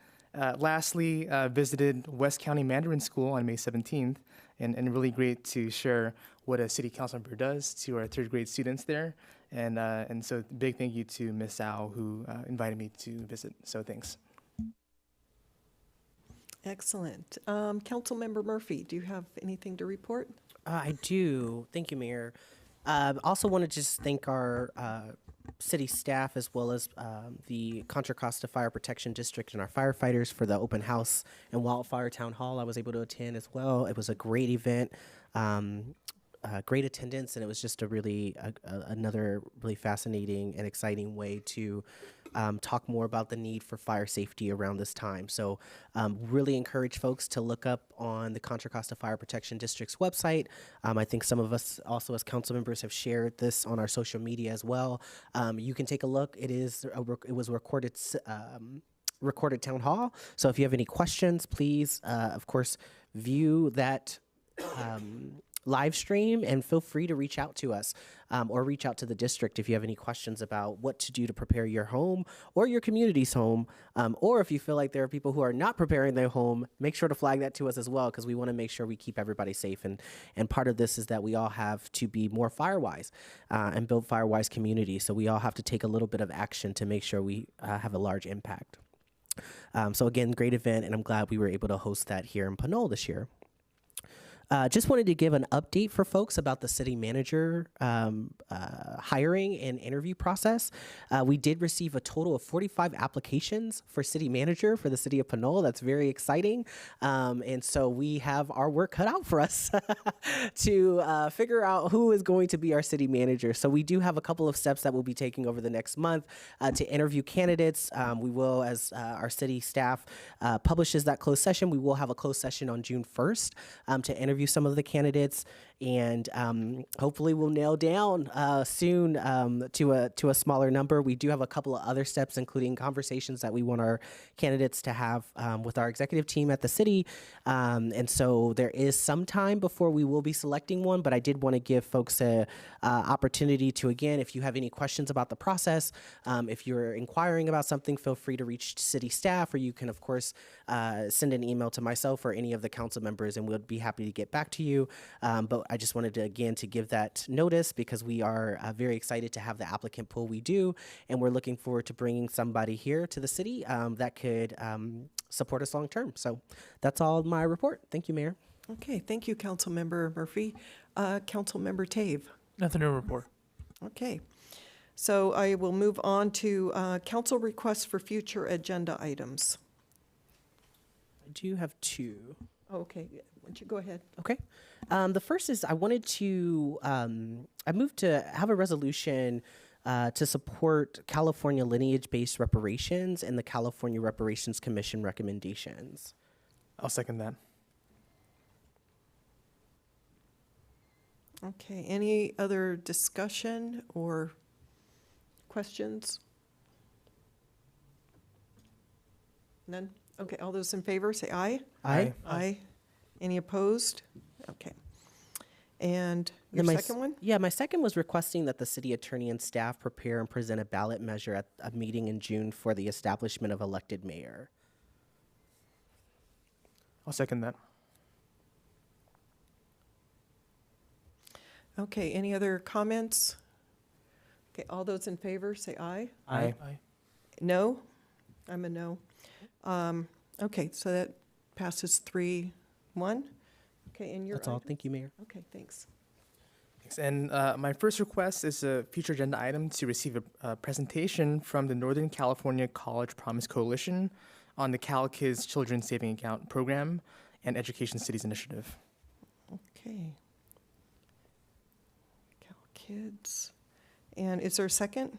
Lastly, visited West County Mandarin School on May 17th, and really great to share what a city council member does to our third grade students there. And so big thank you to Ms. Zhao, who invited me to visit. So thanks. Excellent. Councilmember Murphy, do you have anything to report? I do. Thank you, Mayor. Also want to just thank our city staff, as well as the Contra Costa Fire Protection District and our firefighters for the open house and wildfire town hall I was able to attend as well. It was a great event, great attendance, and it was just another really fascinating and exciting way to talk more about the need for fire safety around this time. So really encourage folks to look up on the Contra Costa Fire Protection District's website. I think some of us also as council members have shared this on our social media as well. You can take a look. It was recorded town hall. So if you have any questions, please, of course, view that live stream, and feel free to reach out to us or reach out to the district if you have any questions about what to do to prepare your home or your community's home. Or if you feel like there are people who are not preparing their home, make sure to flag that to us as well, because we want to make sure we keep everybody safe. And part of this is that we all have to be more firewise and build firewise communities. So we all have to take a little bit of action to make sure we have a large impact. So again, great event, and I'm glad we were able to host that here in Pinole this year. Just wanted to give an update for folks about the city manager hiring and interview process. We did receive a total of 45 applications for city manager for the city of Pinole. That's very exciting. And so we have our work cut out for us to figure out who is going to be our city manager. So we do have a couple of steps that we'll be taking over the next month to interview candidates. We will, as our city staff publishes that closed session, we will have a closed session on June 1st to interview some of the candidates, and hopefully we'll nail down soon to a smaller number. We do have a couple of other steps, including conversations that we want our candidates to have with our executive team at the city, and so there is some time before we will be selecting one, but I did want to give folks a opportunity to, again, if you have any questions about the process, if you're inquiring about something, feel free to reach city staff, or you can, of course, send an email to myself or any of the council members, and we'll be happy to get back to you. But I just wanted to, again, to give that notice, because we are very excited to have the applicant pool we do, and we're looking forward to bringing somebody here to the city that could support us long term. So that's all my report. Thank you, Mayor. Okay, thank you, Councilmember Murphy. Councilmember Tave. Nothing to report. Okay, so I will move on to council requests for future agenda items. I do have two. Okay, why don't you go ahead? Okay. The first is I wanted to, I moved to have a resolution to support California lineage-based reparations and the California Reparations Commission recommendations. I'll second that. Okay, any other discussion or questions? None? Okay, all those in favor, say aye. Aye. Aye. Any opposed? Okay. And your second one? Yeah, my second was requesting that the city attorney and staff prepare and present a ballot measure at a meeting in June for the establishment of elected mayor. I'll second that. Okay, any other comments? Okay, all those in favor, say aye. Aye. No? I'm a no. Okay, so that passes 3-1. Okay, and your That's all. item? Thank you, Mayor. Okay, thanks. Thanks. And my first request is a future agenda item to receive a presentation from the Northern California College Promise Coalition on the CalKids Children's Saving Account Program and Education Cities Initiative. Okay. CalKids. And is there a second?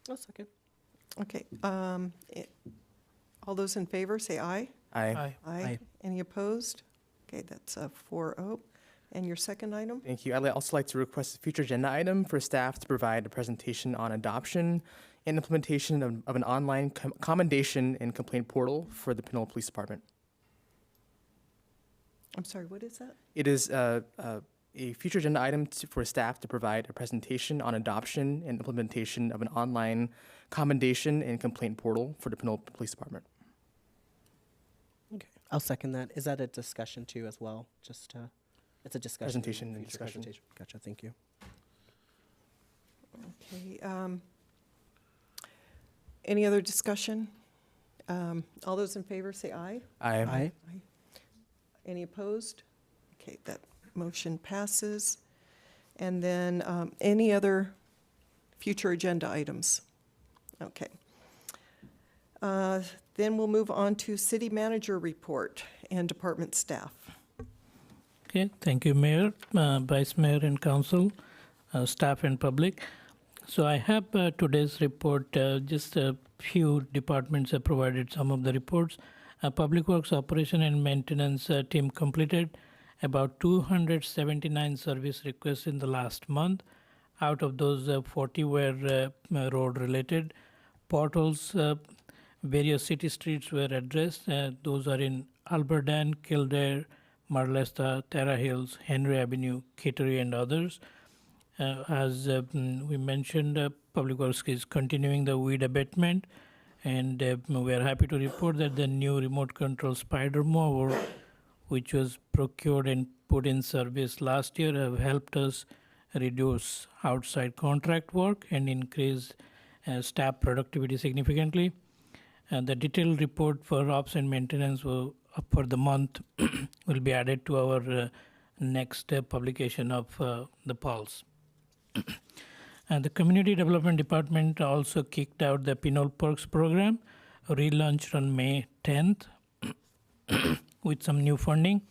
I'll second. Okay. All those in favor, say aye. Aye. Aye. Any opposed? Okay, that's a 4-0. And your second item? Thank you. I'd also like to request a future agenda item for staff to provide a presentation on adoption and implementation of an online commendation and complaint portal for the Pinole Police Department. I'm sorry, what is that? It is a future agenda item for staff to provide a presentation on adoption and implementation of an online commendation and complaint portal for the Pinole Police Department. Okay. I'll second that. Is that a discussion too as well? Just it's a discussion. Presentation and future discussion. presentation. Gotcha. Thank you. Okay. Any other discussion? All those in favor, say aye. Aye. Aye. Any opposed? Okay, that motion passes. And then any other future agenda items? Okay. Then we'll move on to city manager report and department staff. Okay, thank you, Mayor, Vice Mayor and Council, staff and public. So I have today's report, just a few departments have provided some of the reports. Public Works Operation and Maintenance team completed about 279 service requests in the last month. Out of those, 40 were road related. Portals, various city streets were addressed. Those are in Alberdan, Kildare, Marlesta, Terra Hills, Henry Avenue, Kittery, and others. As we mentioned, Public Works is continuing the weed abatement, and we are happy to report that the new remote control spider mower, which was procured and put in service last year, have helped us reduce outside contract work and increase staff productivity significantly. The detailed report for ops and maintenance for the month will be added to our next publication of the Pulse. And the Community Development Department also kicked out the Pinole Perks program, relaunched on May 10th with some new funding.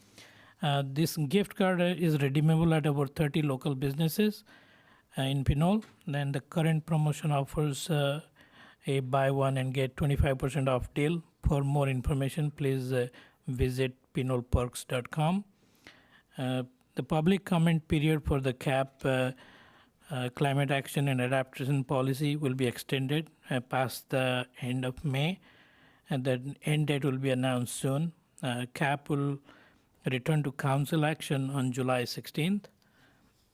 This gift card is redeemable at over 30 local businesses in Pinole. Then the current promotion offers a buy one and get 25% off deal. For more information, please visit pinoleperks.com. The public comment period for the CAP climate action and adaptation policy will be extended past the end of May, and the end date will be announced soon. CAP will return to council action on July 16th.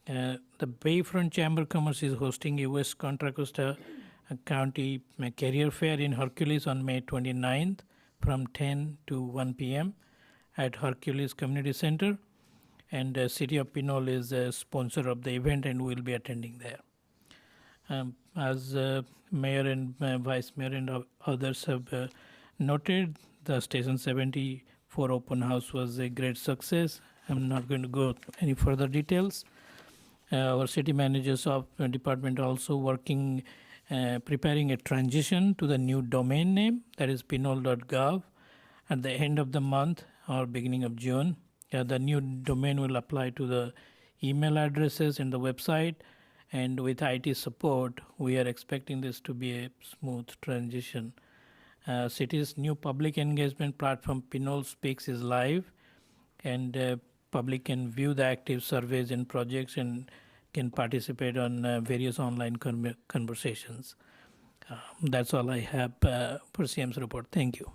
The Bayfront Chamber of Commerce is hosting a West Contra Costa County Career Fair in Hercules on May 29th from 10 to 1 p.m. at Hercules Community Center. And the City of Pinole is a sponsor of the event and will be attending there. As Mayor and Vice Mayor and others have noted, the Station 74 open house was a great success. I'm not going to go any further details. Our city managers of department also working, preparing a transition to the new domain name, that is pinole.gov, at the end of the month or beginning of June. The new domain will apply to the email addresses and the website, and with IT support, we are expecting this to be a smooth transition. City's new public engagement platform, Pinole Speaks, is live, and public can view the active surveys and projects and can participate on various online conversations. That's all I have for CM's report. Thank you.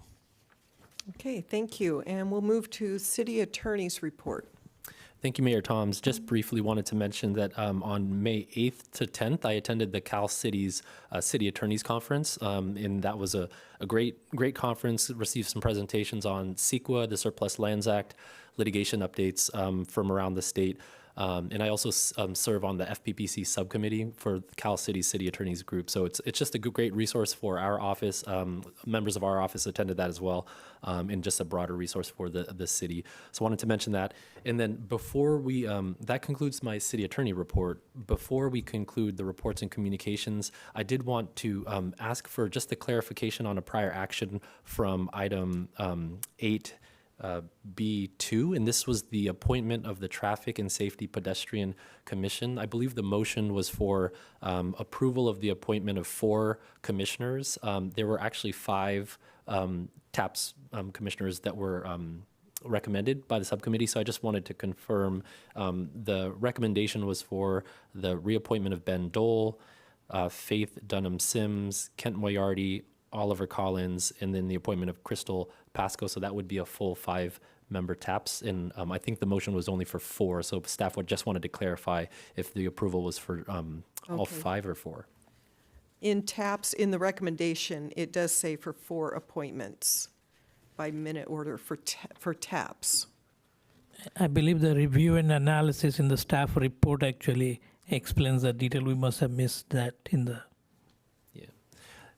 Okay, thank you. And we'll move to City Attorney's report. Thank you, Mayor Toms. Just briefly wanted to mention that on May 8th to 10th, I attended the Cal City's City Attorneys Conference, and that was a great conference. Received some presentations on CEQA, the Surplus Lands Act, litigation updates from around the state. And I also serve on the FPPC subcommittee for the Cal City City Attorneys Group. So it's just a great resource for our office. Members of our office attended that as well, and just a broader resource for the city. So I wanted to mention that. And then before we, that concludes my city attorney report. Before we conclude the reports and communications, I did want to ask for just a clarification on a prior action from item 8. B2, and this was the appointment of the Traffic and Safety Pedestrian Commission. I believe the motion was for approval of the appointment of 4 commissioners. There were actually 5 TAPS commissioners that were recommended by the subcommittee, so I just wanted to confirm the recommendation was for the reappointment of Ben Dole, Faith Dunham Sims, Kent Moriarty, Oliver Collins, and then the appointment of Crystal Pasco. So that would be a full 5-member TAPS. And I think the motion was only for 4. So staff just wanted to clarify if the approval was for all 5 or 4. In TAPS, in the recommendation, it does say for 4 appointments by minute order for TAPS. I believe the review and analysis in the staff report actually explains the detail. We must have missed that in the...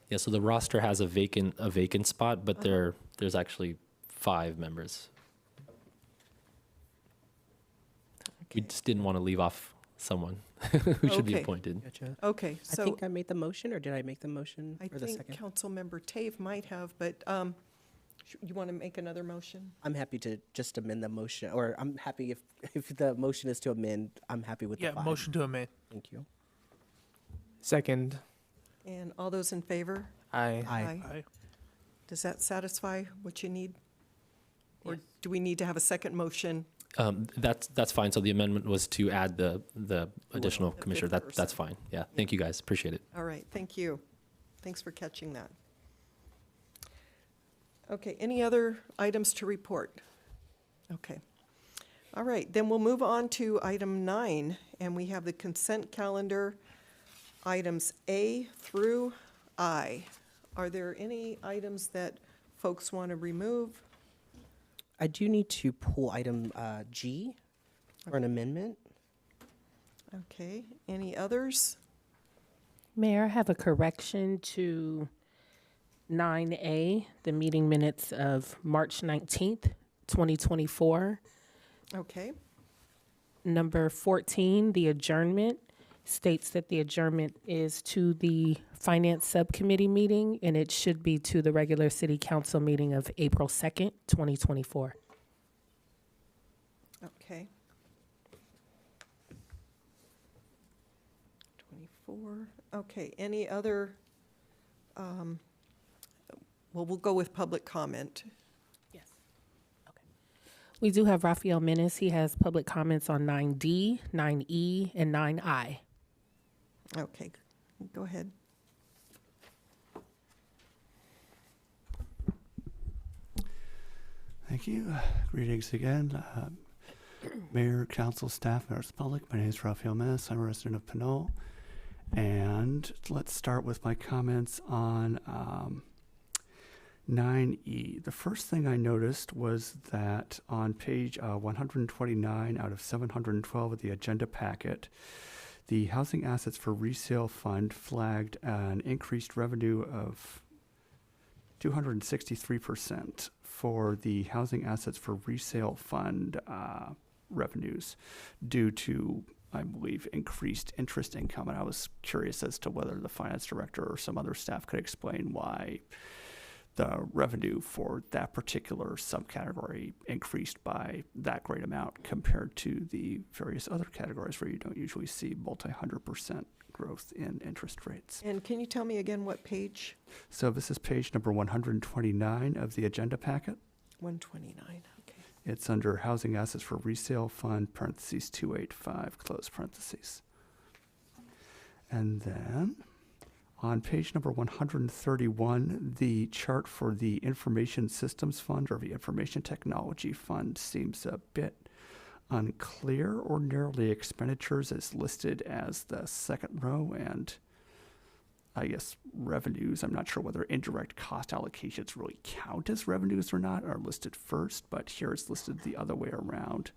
Yeah, so the roster has a vacant spot, but there's actually 5 members. We just didn't want to leave off someone who should be appointed. Gotcha. Okay, so I think I made the motion, or did I make the motion I for the think second? Councilmember Tave might have, but you want to make another motion? I'm happy to just amend the motion, or I'm happy if the motion is to amend, I'm happy with the 5. Motion to amend. Thank you. Second. And all those in favor? Aye. Aye. Does that satisfy what you need? Or do we need to have a second motion? That's fine. So the amendment was to add the additional The commissioner. fifth That's fine. Yeah. Thank you, guys. Appreciate it. All right, thank you. Thanks for catching that. Okay, any other items to report? Okay. All right, then we'll move on to item 9, and we have the consent calendar, items A through I. Are there any items that folks want to remove? I do need to pull item G for an amendment. Okay, any others? Mayor, I have a correction to 9A, the meeting minutes of March 19th, 2024. Okay, Number 14, the adjournment, states that the adjournment is to the Finance Subcommittee meeting, and it should be to the regular City Council meeting of April 2nd, 2024. okay. 24, okay, any other, well, we'll go with public comment. Yes. Okay. We do have Rafael Menace. He has public comments on 9D, 9E, and 9I. Okay, go ahead. Thank you. Greetings again. Mayor, council, staff, members of the public. My name is Rafael Menace. I'm a resident of Pinole. And let's start with my comments on 9E. The first thing I noticed was that on page 129 out of 712 of the agenda packet, the Housing Assets for Resale Fund flagged an increased revenue of 263% for the Housing Assets for Resale Fund revenues due to, I believe, increased interest income. And I was curious as to whether the finance director or some other staff could explain why the revenue for that particular subcategory increased by that great amount compared to the various other categories where you don't usually see multi-100% growth in interest rates. And can you tell me again what page? So this is page number 129 of the agenda packet. 129, okay. It's under Housing Assets for Resale Fund, parentheses 285, close parentheses. And then on page number 131, the chart for the Information Systems Fund or the Information Technology Fund seems a bit unclear. Ordinarily, expenditures is listed as the second row, and I guess revenues, I'm not sure whether indirect cost allocations really count as revenues or not, are listed first, but here it's listed the other way around.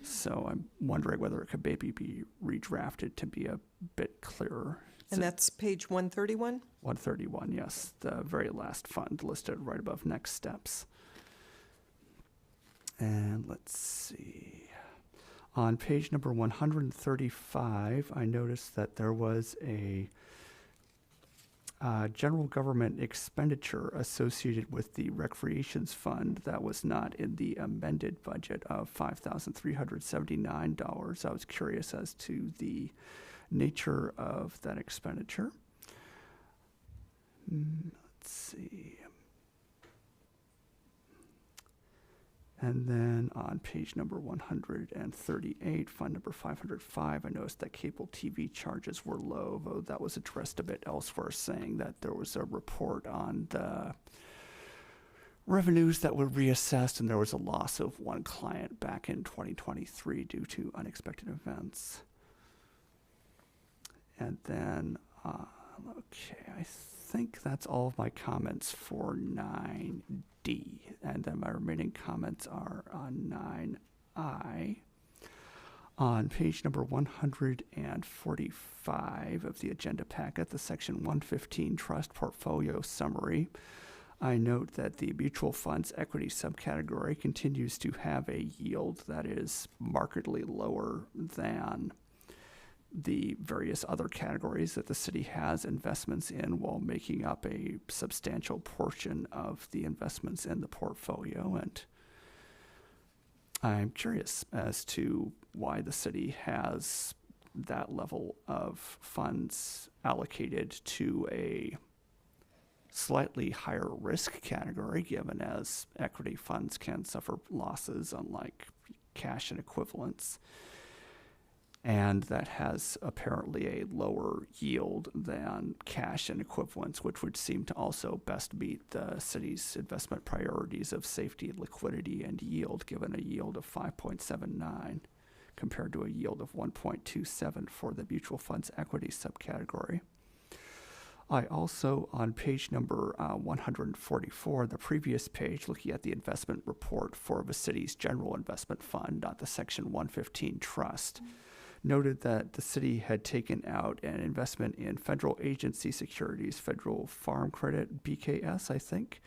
So I'm wondering whether it could maybe be redrafted to be a bit clearer. And that's page 131? 131, yes. The very last fund listed right above next steps. And let's see. On page number 135, I noticed that there was a general government expenditure associated with the Recreations Fund that was not in the amended budget of $5,379. I was curious as to the nature of that expenditure. Let's see. And then on page number 138, fund number 505, I noticed that cable TV charges were low, though that was addressed a bit elsewhere, saying that there was a report on the revenues that were reassessed, and there was a loss of one client back in 2023 due to unexpected events. And then, okay, I think that's all of my comments for 9D. And then my remaining comments are on 9I. On page number 145 of the agenda packet, the section 115 Trust Portfolio Summary, I note that the mutual funds equity subcategory continues to have a yield that is markedly lower than the various other categories that the city has investments in, while making up a substantial portion of the investments in the portfolio. And I'm curious as to why the city has that level of funds allocated to a slightly higher risk category, given as equity funds can suffer losses unlike cash and equivalents. and that has apparently a lower yield than cash and equivalents, which would seem to also best meet the city's investment priorities of safety, liquidity, and yield, given a yield of 5.79 compared to a yield of 1.27 for the mutual funds equity subcategory. I also, on page number 144, the previous page, looking at the investment report for the city's general investment fund, not the Section 115 trust, noted that the city had taken out an investment in federal agency securities, Federal Farm Credit, BKS, I think,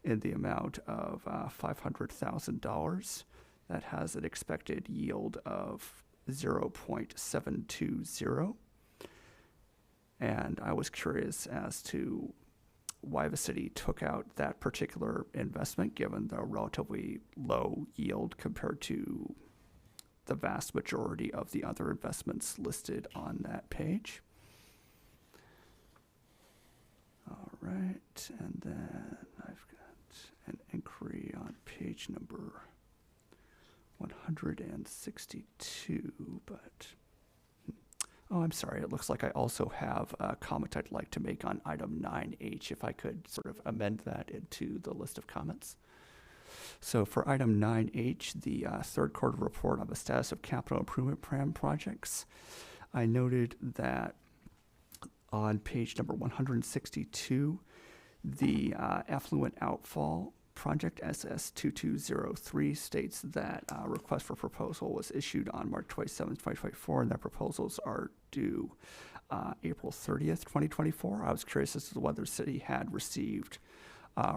in the amount of $500,000. That has an expected yield of 0.720. And I was curious as to why the city took out that particular investment, given the relatively low yield compared to the vast majority of the other investments listed on that page. All right, and then I've got an inquiry on page number 162, but oh, I'm sorry. It looks like I also have a comment I'd like to make on item 9H, if I could sort of amend that into the list of comments. So for item 9H, the third quarter report on the status of capital improvement plan projects, I noted that on page number 162, the affluent outfall project SS2203 states that request for proposal was issued on March 27, 2024, and that proposals are due April 30th, 2024. I was curious as to whether the city had received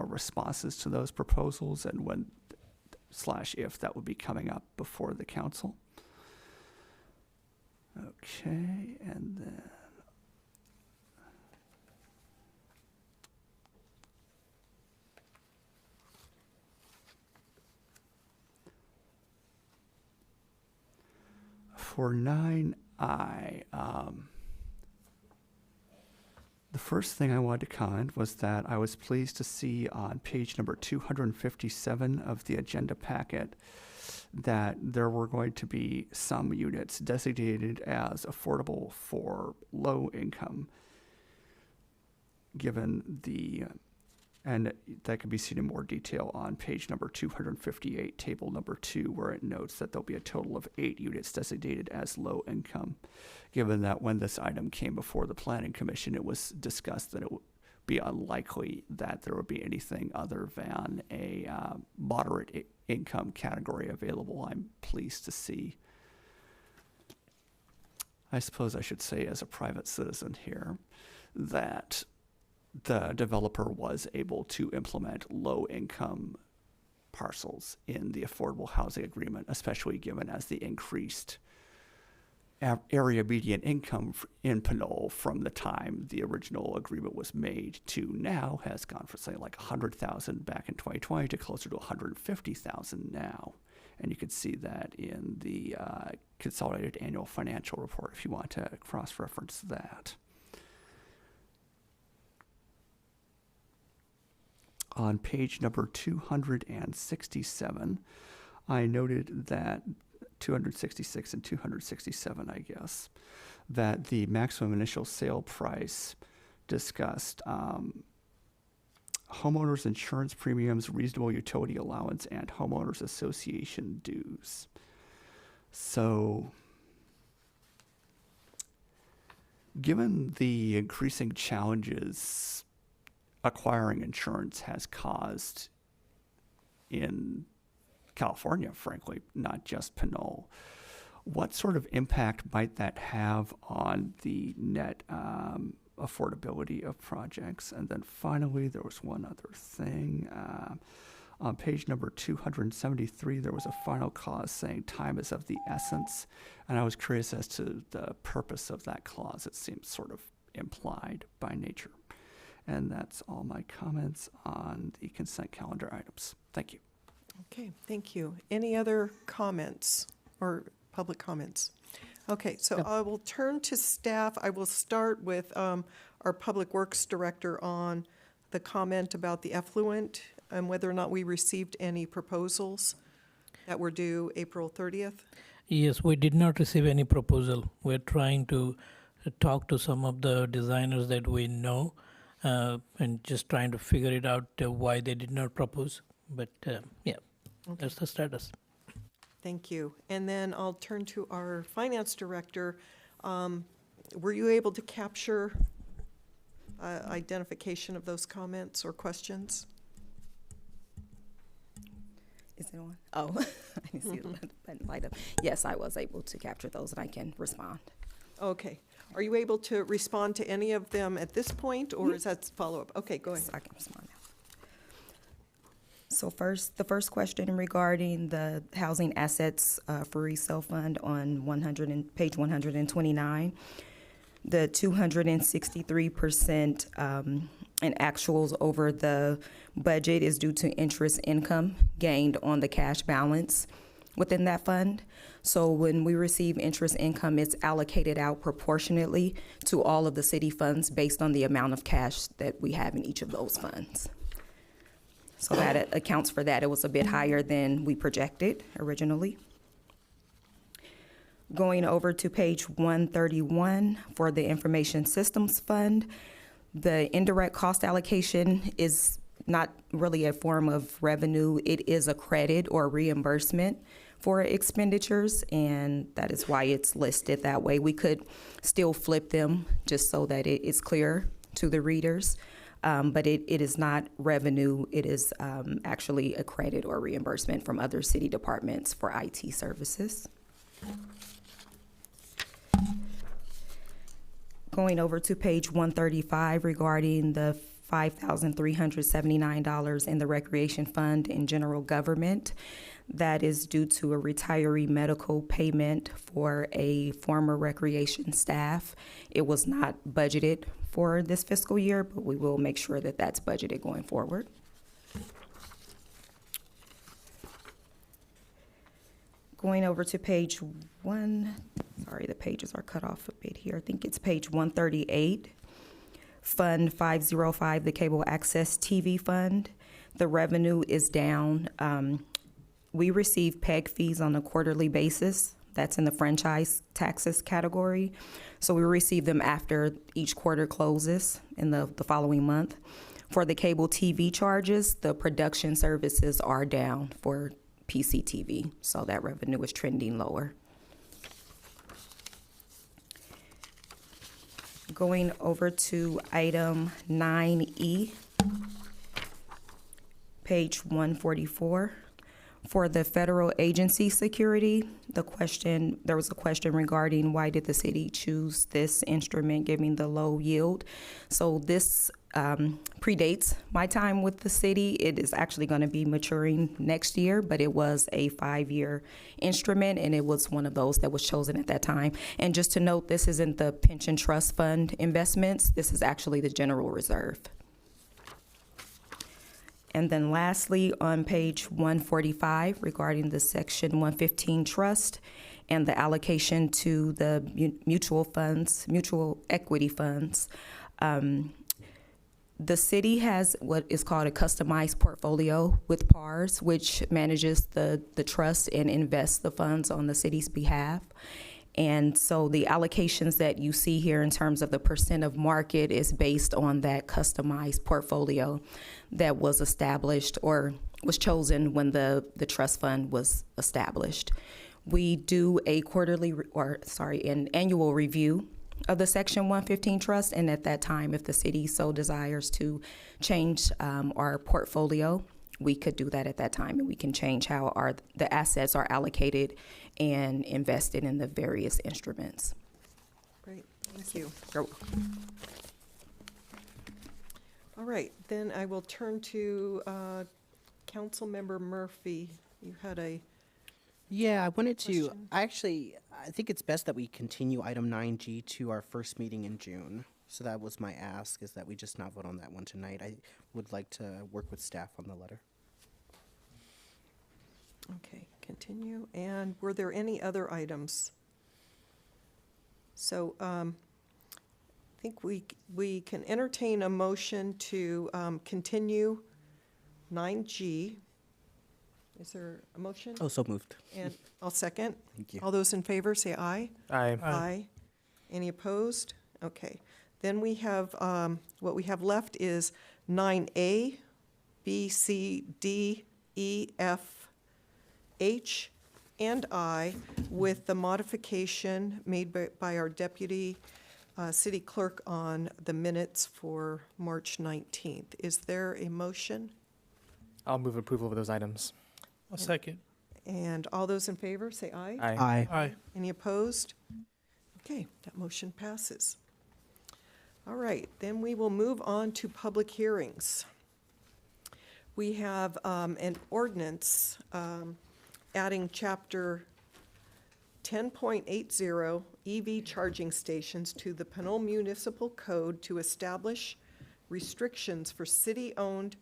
responses to those proposals and when / if that would be coming up before the council. Okay, and then for 9I, the first thing I wanted to comment was that I was pleased to see on page number 257 of the agenda packet that there were going to be some units designated as affordable for low income, given the, and that can be seen in more detail on page number 258, table number 2, where it notes that there'll be a total of 8 units designated as low income, given that when this item came before the Planning Commission, it was discussed that it would be unlikely that there would be anything other than a moderate income category available. I'm pleased to see. I suppose I should say, as a private citizen here, that the developer was able to implement low-income parcels in the affordable housing agreement, especially given as the increased area median income in Pinole from the time the original agreement was made to now has gone from something like 100,000 back in 2020 to closer to 150,000 now. And you can see that in the consolidated annual financial report if you want to cross-reference that. On page number 267, I noted that 266 and 267, I guess, that the maximum initial sale price discussed homeowners insurance premiums, reasonable utility allowance, and homeowners association dues. So, given the increasing challenges acquiring insurance has caused in California, frankly, not just Pinole, what sort of impact might that have on the net affordability of projects? And then finally, there was one other thing. On page number 273, there was a final clause saying time is of the essence. And I was curious as to the purpose of that clause. It seems sort of implied by nature. And that's all my comments on the consent calendar items. Thank you. Okay, thank you. Any other comments or public comments? Okay, so I will turn to staff. I will start with our Public Works Director on the comment about the effluent and whether or not we received any proposals that were due April 30th. Yes, we did not receive any proposal. We're trying to talk to some of the designers that we know and just trying to figure it out why they did not propose. But yeah, that's the status. Thank you. And then I'll turn to our finance director. Were you able to capture identification of those comments or questions? Is it on? Oh, I didn't see the button light up. Yes, I was able to capture those, and I can respond. Okay. Are you able to respond to any of them at this point, or is that follow-up? Okay, go ahead. Yes, I can respond now. So the first question regarding the housing assets for resale fund on page 129, the 263% in actuals over the budget is due to interest income gained on the cash balance within that fund. So when we receive interest income, it's allocated out proportionately to all of the city funds based on the amount of cash that we have in each of those funds. So that accounts for that. It was a bit higher than we projected originally. Going over to page 131 for the Information Systems Fund, the indirect cost allocation is not really a form of revenue. It is a credit or reimbursement for expenditures, and that is why it's listed that way. We could still flip them just so that it is clear to the readers, but it is not revenue. It is actually a credit or reimbursement from other city departments for IT services. Going over to page 135 regarding the $5,379 in the Recreation Fund in general government. That is due to a retiree medical payment for a former recreation staff. It was not budgeted for this fiscal year, but we will make sure that that's budgeted going forward. Going over to page sorry, the pages are cut off a bit here. I think it's page 138, Fund 505, the Cable Access TV Fund. The revenue is down. We receive PEG fees on a quarterly basis. That's in the franchise taxes category. So we receive them after each quarter closes in the following month. For the cable TV charges, the production services are down for PCTV, so that revenue is trending lower. Going over to item 9E, page 144. For the federal agency security, there was a question regarding why did the city choose this instrument given the low yield. So this predates my time with the city. It is actually going to be maturing next year, but it was a 5-year instrument, and it was one of those that was chosen at that time. And just to note, this isn't the pension trust fund investments. This is actually the general reserve. And then lastly, on page 145, regarding the Section 115 trust and the allocation to the mutual equity funds, the city has what is called a customized portfolio with PARS, which manages the trust and invests the funds on the city's behalf. And so the allocations that you see here in terms of the percent of market is based on that customized portfolio that was established or was chosen when the trust fund was established. We do an annual review of the Section 115 trust, and at that time, if the city so desires to change our portfolio, we could do that at that time, and we can change how the assets are allocated and invested in the various instruments. Great, thank you. You're welcome. All right, then I will turn to Councilmember Murphy. You had a Yeah, I wanted to, question? I think it's best that we continue item 9G to our first meeting in June. So that was my ask, is that we just not vote on that one tonight. I would like to work with staff on the letter. Okay, continue. And were there any other items? So I think we can entertain a motion to continue 9G Is there a motion? Oh, so moved. And I'll second. Thank you. All those in favor, say aye. Aye. Aye. Any opposed? Okay. Then we have, what we have left is 9A, B, C, D, E, F, H, and I, with the modification made by our deputy city clerk on the minutes for March 19th. Is there a motion? I'll move approval of those items. A second. And all those in favor, say aye. Aye. Aye. Aye. Any opposed? Okay, that motion passes. All right, then we will move on to public hearings. We have an ordinance adding Chapter 10.80 EV charging stations to the Pinole Municipal Code to establish restrictions for city-owned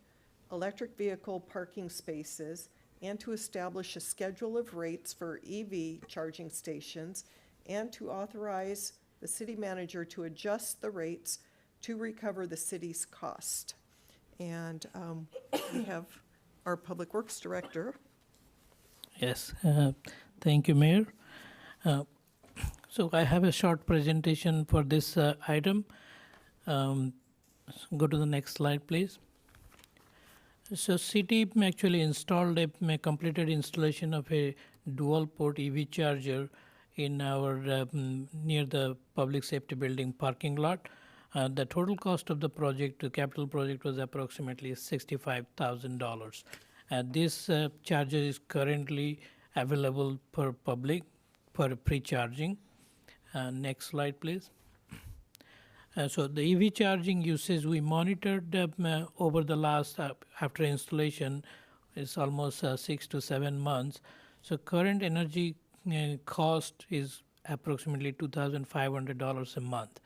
electric vehicle parking spaces and to establish a schedule of rates for EV charging stations and to authorize the city manager to adjust the rates to recover the city's cost. And we have our Public Works Director. Yes, thank you, Mayor. So I have a short presentation for this item. Go to the next slide, please. So city actually installed a completed installation of a dual port EV charger in our near the public safety building parking lot. The total cost of the project, the capital project, was approximately $65,000. This charger is currently available for public for pre-charging. Next slide, please. So the EV charging usage we monitored over the last, after installation, is almost 6 to 7 months. So current energy cost is approximately $2,500 a month.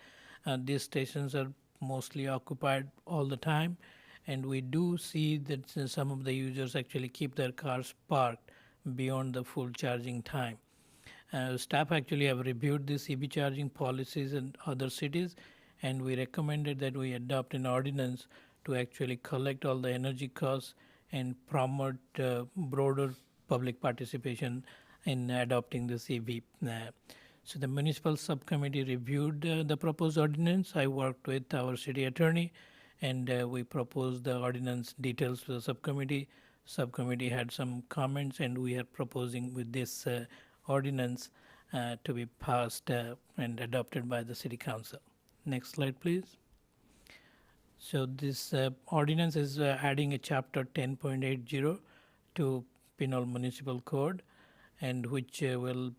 These stations are mostly occupied all the time, and we do see that some of the users actually keep their cars parked beyond the full charging time. Staff actually have reviewed these EV charging policies in other cities, and we recommended that we adopt an ordinance to actually collect all the energy costs and promote broader public participation in adopting this EV. So the municipal subcommittee reviewed the proposed ordinance. I worked with our city attorney, and we proposed the ordinance details to the subcommittee. Subcommittee had some comments, and we are proposing with this ordinance to be passed and adopted by the city council. Next slide, please. So this ordinance is adding a chapter 10.80 to Pinole Municipal Code, and which will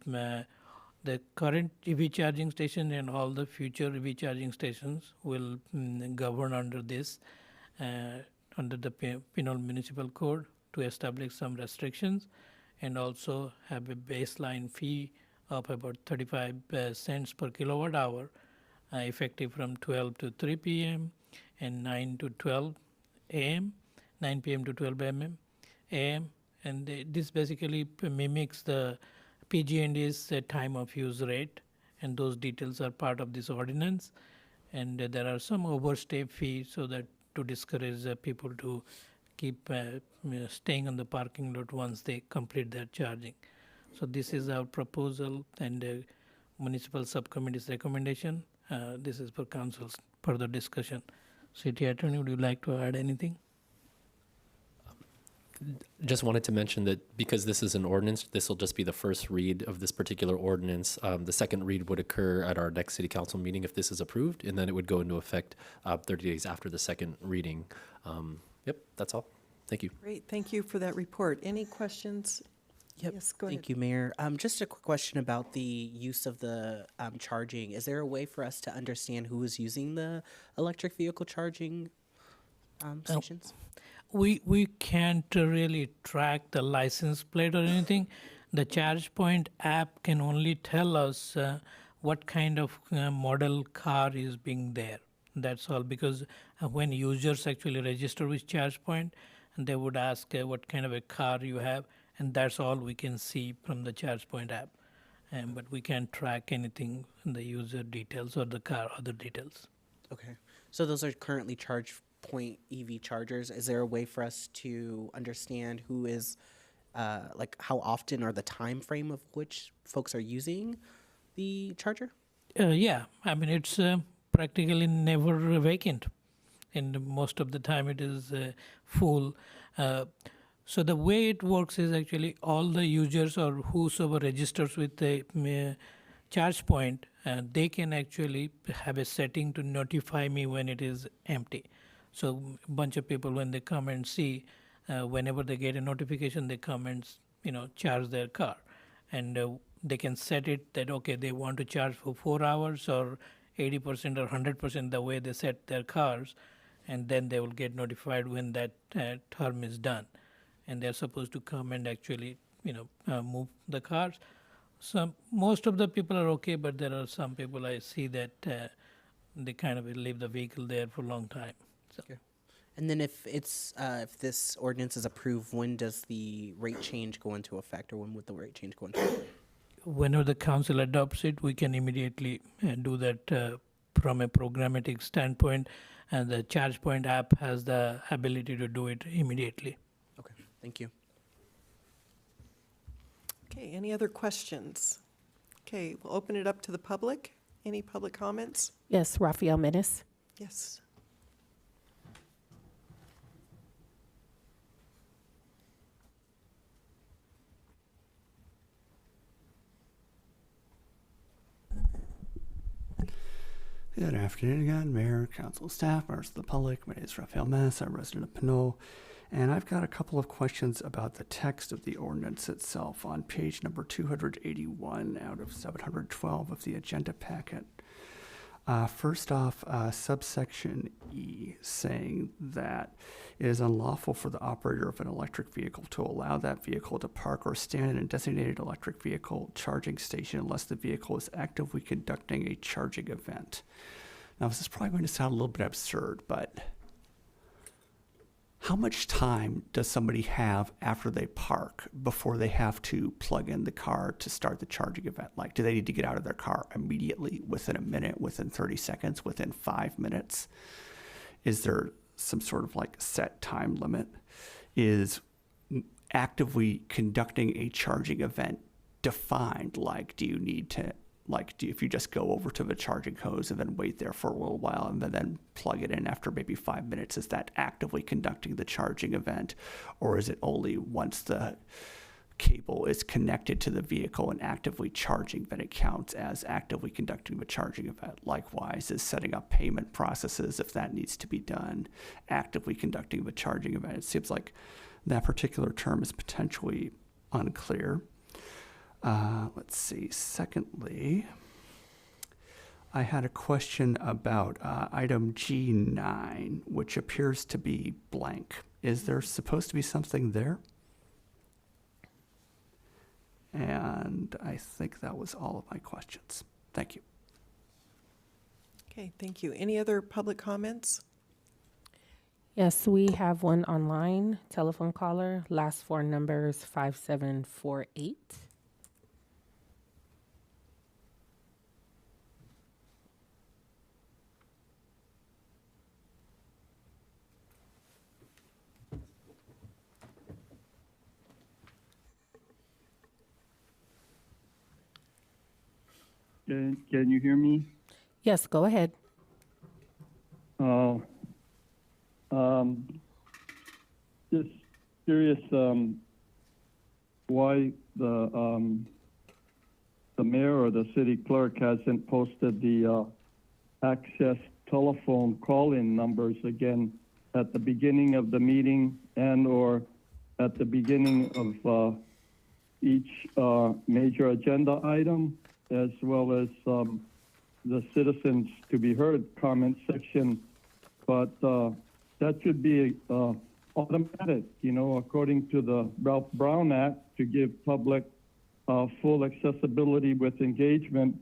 the current EV charging station and all the future EV charging stations will govern under this, under the Pinole Municipal Code, to establish some restrictions and also have a baseline fee of about 35 cents per kilowatt hour, effective from 12 to 3 p.m. and 9 to 12 a.m., 9 p.m. to 12 a.m. And this basically mimics the PG&E's time of use rate, and those details are part of this ordinance. And there are some overstay fees so that to discourage people to keep staying on the parking lot once they complete their charging. So this is our proposal and municipal subcommittee's recommendation. This is for council's further discussion. City Attorney, would you like to add anything? Just wanted to mention that because this is an ordinance, this will just be the first read of this particular ordinance. The second read would occur at our next city council meeting if this is approved, and then it would go into effect 30 days after the second reading. Yep, that's all. Thank you. Great, thank you for that report. Any questions? Yep. Yes, go ahead. Thank you, Mayor. Just a quick question about the use of the charging. Is there a way for us to understand who is using the electric vehicle charging stations? We can't really track the license plate or anything. The ChargePoint app can only tell us what kind of model car is being there. That's all, because when users actually register with ChargePoint, they would ask what kind of a car you have, and that's all we can see from the ChargePoint app. But we can't track anything in the user details or the car other details. Okay. So those are currently ChargePoint EV chargers. Is there a way for us to understand who is like how often or the time frame of which folks are using the charger? Yeah, I mean, it's practically never vacant, and most of the time it is full. So the way it works is actually all the users or whosoever registers with the charge point, they can actually have a setting to notify me when it is empty. So a bunch of people, when they come and see, whenever they get a notification, they come and charge their car, and they can set it that okay, they want to charge for 4 hours or 80% or 100% the way they set their cars, and then they will get notified when that term is done, and they're supposed to come and actually move the cars. So most of the people are okay, but there are some people I see that they kind of leave the vehicle there for a long time. So. Okay. And then if this ordinance is approved, when does the rate change go into effect, or when would the rate change go into effect? Whenever the council adopts it, we can immediately do that from a programmatic standpoint, and the ChargePoint app has the ability to do it immediately. Okay, thank you. Okay, any other questions? Okay, we'll open it up to the public. Any public comments? Yes, Raphael Menace. Yes. Good afternoon again, Mayor, Council, staff, members of the public. My name is Raphael Mess. I'm a resident of Pinole, and I've got a couple of questions about the text of the ordinance itself on page number 281 out of 712 of the agenda packet. First off, subsection E, saying that it is unlawful for the operator of an electric vehicle to allow that vehicle to park or stand in a designated electric vehicle charging station unless the vehicle is actively conducting a charging event. Now, this is probably going to sound a little bit absurd, but how much time does somebody have after they park before they have to plug in the car to start the charging event? Like, do they need to get out of their car immediately, within a minute, within 30 seconds, within 5 minutes? Is there some sort of like set time limit? Is actively conducting a charging event defined? Like, do you need to, if you just go over to the charging hose and then wait there for a little while and then plug it in after maybe 5 minutes, is that actively conducting the charging event? Or is it only once the cable is connected to the vehicle and actively charging that it counts as actively conducting the charging event? Likewise, is setting up payment processes, if that needs to be done, actively conducting the charging event? It seems like that particular term is potentially unclear. Let's see. Secondly, I had a question about item G9, which appears to be blank. Is there supposed to be something there? And I think that was all of my questions. Thank you. Okay, thank you. Any other public comments? Yes, we have one online telephone caller. Last four numbers 5748. Can you hear me? Yes, go ahead. Just curious why the mayor or the city clerk hasn't posted the access telephone call-in numbers again at the beginning of the meeting and or at the beginning of each major agenda item, as well as the citizens to be heard comment section. But that should be automatic, according to the Ralph Brown Act, to give public full accessibility with engagement.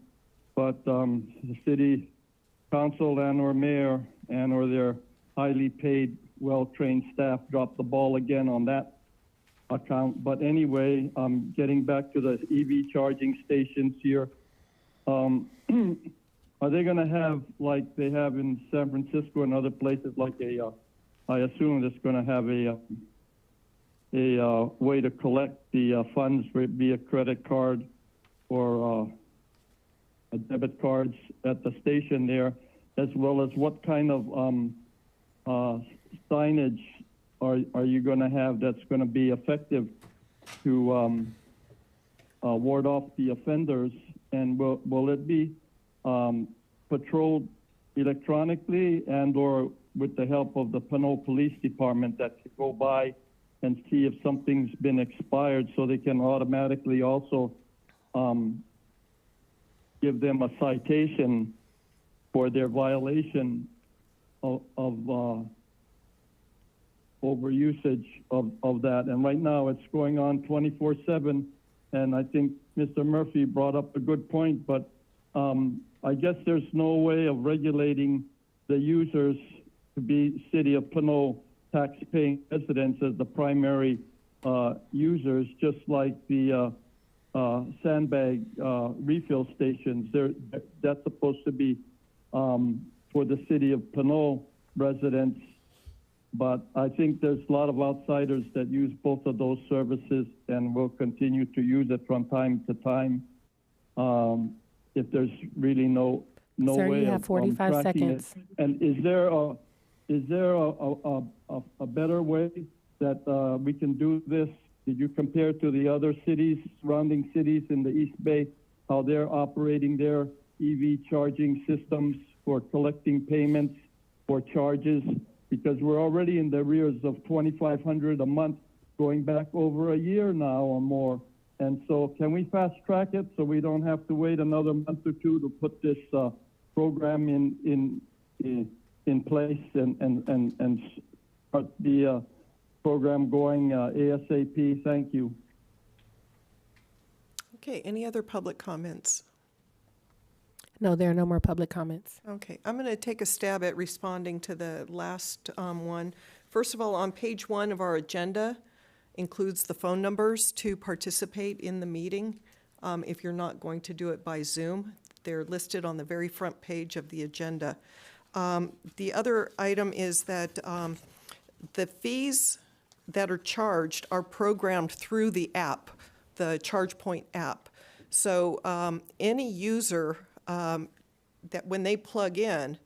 But the city council and or mayor and or their highly paid, well-trained staff dropped the ball again on that account. But anyway, getting back to the EV charging stations here, are they going to have, like they have in San Francisco and other places, like I assume it's going to have a way to collect the funds via credit card or debit cards at the station there, as well as what kind of signage are you going to have that's going to be effective to ward off the offenders, and will it be patrolled electronically and or with the help of the Pinole Police Department that can go by and see if something's been expired so they can automatically also give them a citation for their violation of overusage of that. And right now it's going on 24/7. And I think Mr. Murphy brought up a good point, but I guess there's no way of regulating the users to be City of Pinole tax-paying residents as the primary users, just like the sandbag refill stations. That's supposed to be for the City of Pinole residents, but I think there's a lot of outsiders that use both of those services and will continue to use it from time to time. If there's really no Sir, way you have of 45 tracking it. seconds. And is there a better way that we can do this? Did you compare to the other cities, surrounding cities in the East Bay, how they're operating their EV charging systems for collecting payments for charges? Because we're already in the arrears of $2,500 a month, going back over a year now or more. And so can we fast track it so we don't have to wait another month or two to put this program in place and start the program going ASAP? Thank you. Okay, any other public comments? No, there are no more public comments. Okay, I'm going to take a stab at responding to the last one. First of all, on page 1 of our agenda includes the phone numbers to participate in the meeting. If you're not going to do it by Zoom, they're listed on the very front page of the agenda. The other item is that the fees that are charged are programmed through the app, the ChargePoint app. So any user that when they plug in,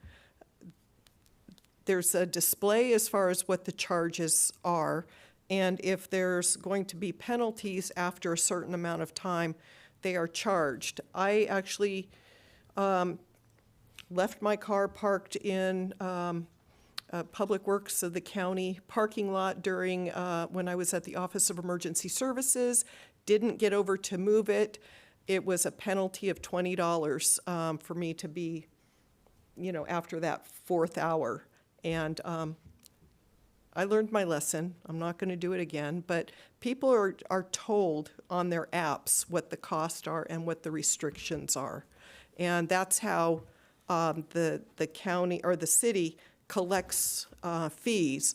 there's a display as far as what the charges are, and if there's going to be penalties after a certain amount of time, they are charged. I actually left my car parked in Public Works of the county parking lot during when I was at the Office of Emergency Services, didn't get over to move it. It was a penalty of $20 for me to be, after that 4th hour. And I learned my lesson. I'm not going to do it again. But people are told on their apps what the costs are and what the restrictions are. And that's how the county or the city collects fees.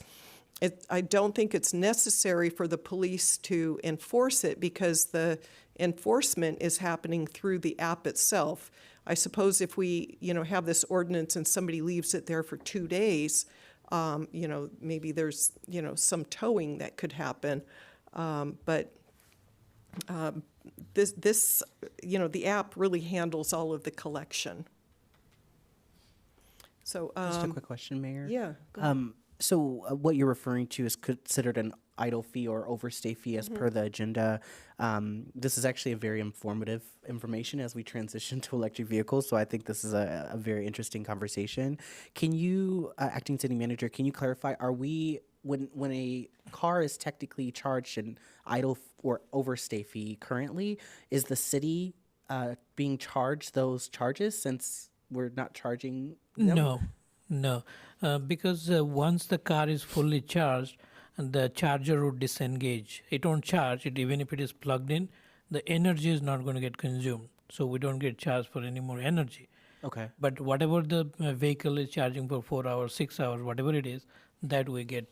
I don't think it's necessary for the police to enforce it because the enforcement is happening through the app itself. I suppose if we, have this ordinance and somebody leaves it there for 2 days, maybe there's, some towing that could happen. But this, the app really handles all of the collection. So, just a quick question, Mayor. Yeah. Go ahead. So what you're referring to is considered an idle fee or overstay fee as per the agenda. This is actually a very informative information as we transition to electric vehicles, so I think this is a very interesting conversation. Can you, Acting City Manager, can you clarify, are we, when a car is technically charged an idle or overstay fee currently, is the city being charged those charges since we're not charging them? No, because once the car is fully charged, the charger would disengage. It won't charge it even if it is plugged in. The energy is not going to get consumed, so we don't get charged for any more energy. Okay. But whatever the vehicle is charging for 4 hours, 6 hours, whatever it is, that we get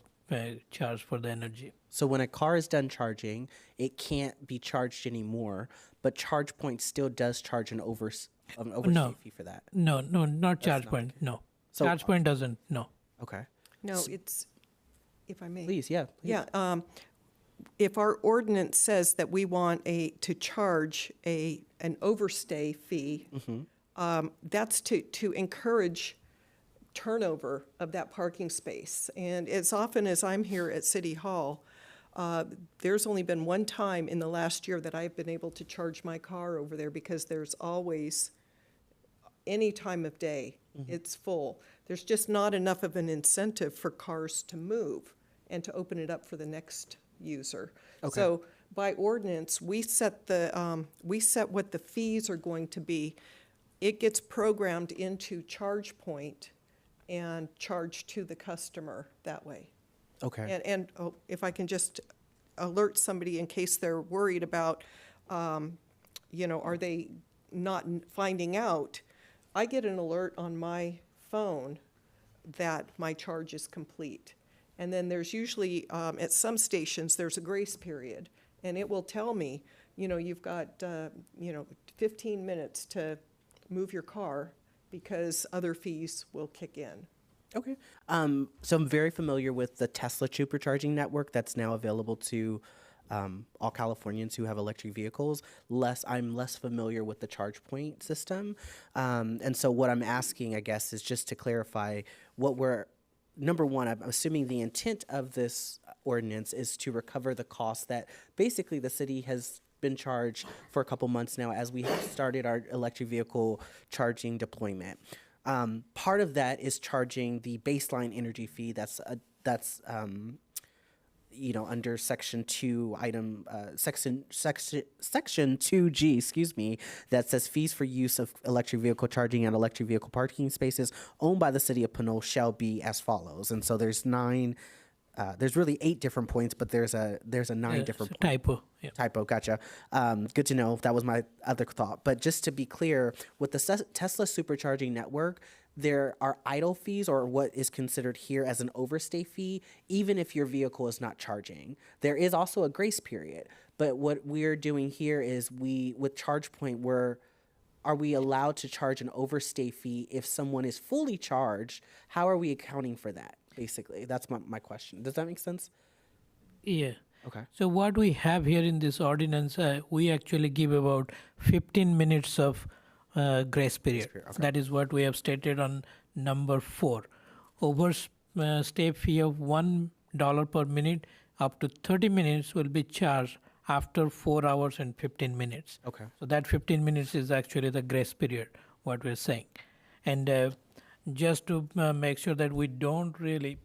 charged for the energy. So when a car is done charging, it can't be charged anymore, but ChargePoint still does charge an overstay fee for that. No, not ChargePoint. No. So, ChargePoint doesn't. No. Okay. No, it's, if I may. Please, yeah. Yeah. if our ordinance says that we want to charge an overstay fee, that's to encourage turnover of that parking space. And as often as I'm here at City Hall, there's only been one time in the last year that I've been able to charge my car over there, because there's always, any time of day, it's full. There's just not enough of an incentive for cars to move and to open it up for the next user. Okay. So by ordinance, we set what the fees are going to be. It gets programmed into ChargePoint and charged to the customer that way. Okay. And if I can just alert somebody in case they're worried about, are they not finding out? I get an alert on my phone that my charge is complete. And then there's usually, at some stations, there's a grace period. And it will tell me, you've got, 15 minutes to move your car, because other fees will kick in. Okay. So I'm very familiar with the Tesla supercharging network that's now available to all Californians who have electric vehicles. I'm less familiar with the ChargePoint system. And so what I'm asking, I guess, is just to clarify number one, I'm assuming the intent of this ordinance is to recover the cost that basically the city has been charged for a couple months now as we have started our electric vehicle charging deployment. Part of that is charging the baseline energy fee that's under section 2 section 2G, that says fees for use of electric vehicle charging and electric vehicle parking spaces owned by the city of Pinole shall be as follows. And so there's there's really 8 different points, but there's a 9 different points. Typo. Yeah. Typo, gotcha. Good to know. That was my other thought. But just to be clear, with the Tesla supercharging network, there are idle fees, or what is considered here as an overstay fee, even if your vehicle is not charging. There is also a grace period. But what we're doing here is with ChargePoint, are we allowed to charge an overstay fee if someone is fully charged? How are we accounting for that, basically? That's my question. Does that make sense? Yeah. Okay. So what we have here in this ordinance, we actually give about 15 minutes of grace period. Okay. That is what we have stated on number 4. Overstay fee of $1 per minute up to 30 minutes will be charged after 4 hours and 15 minutes. Okay. So that 15 minutes is actually the grace period, what we're saying. And just to make sure that we don't really,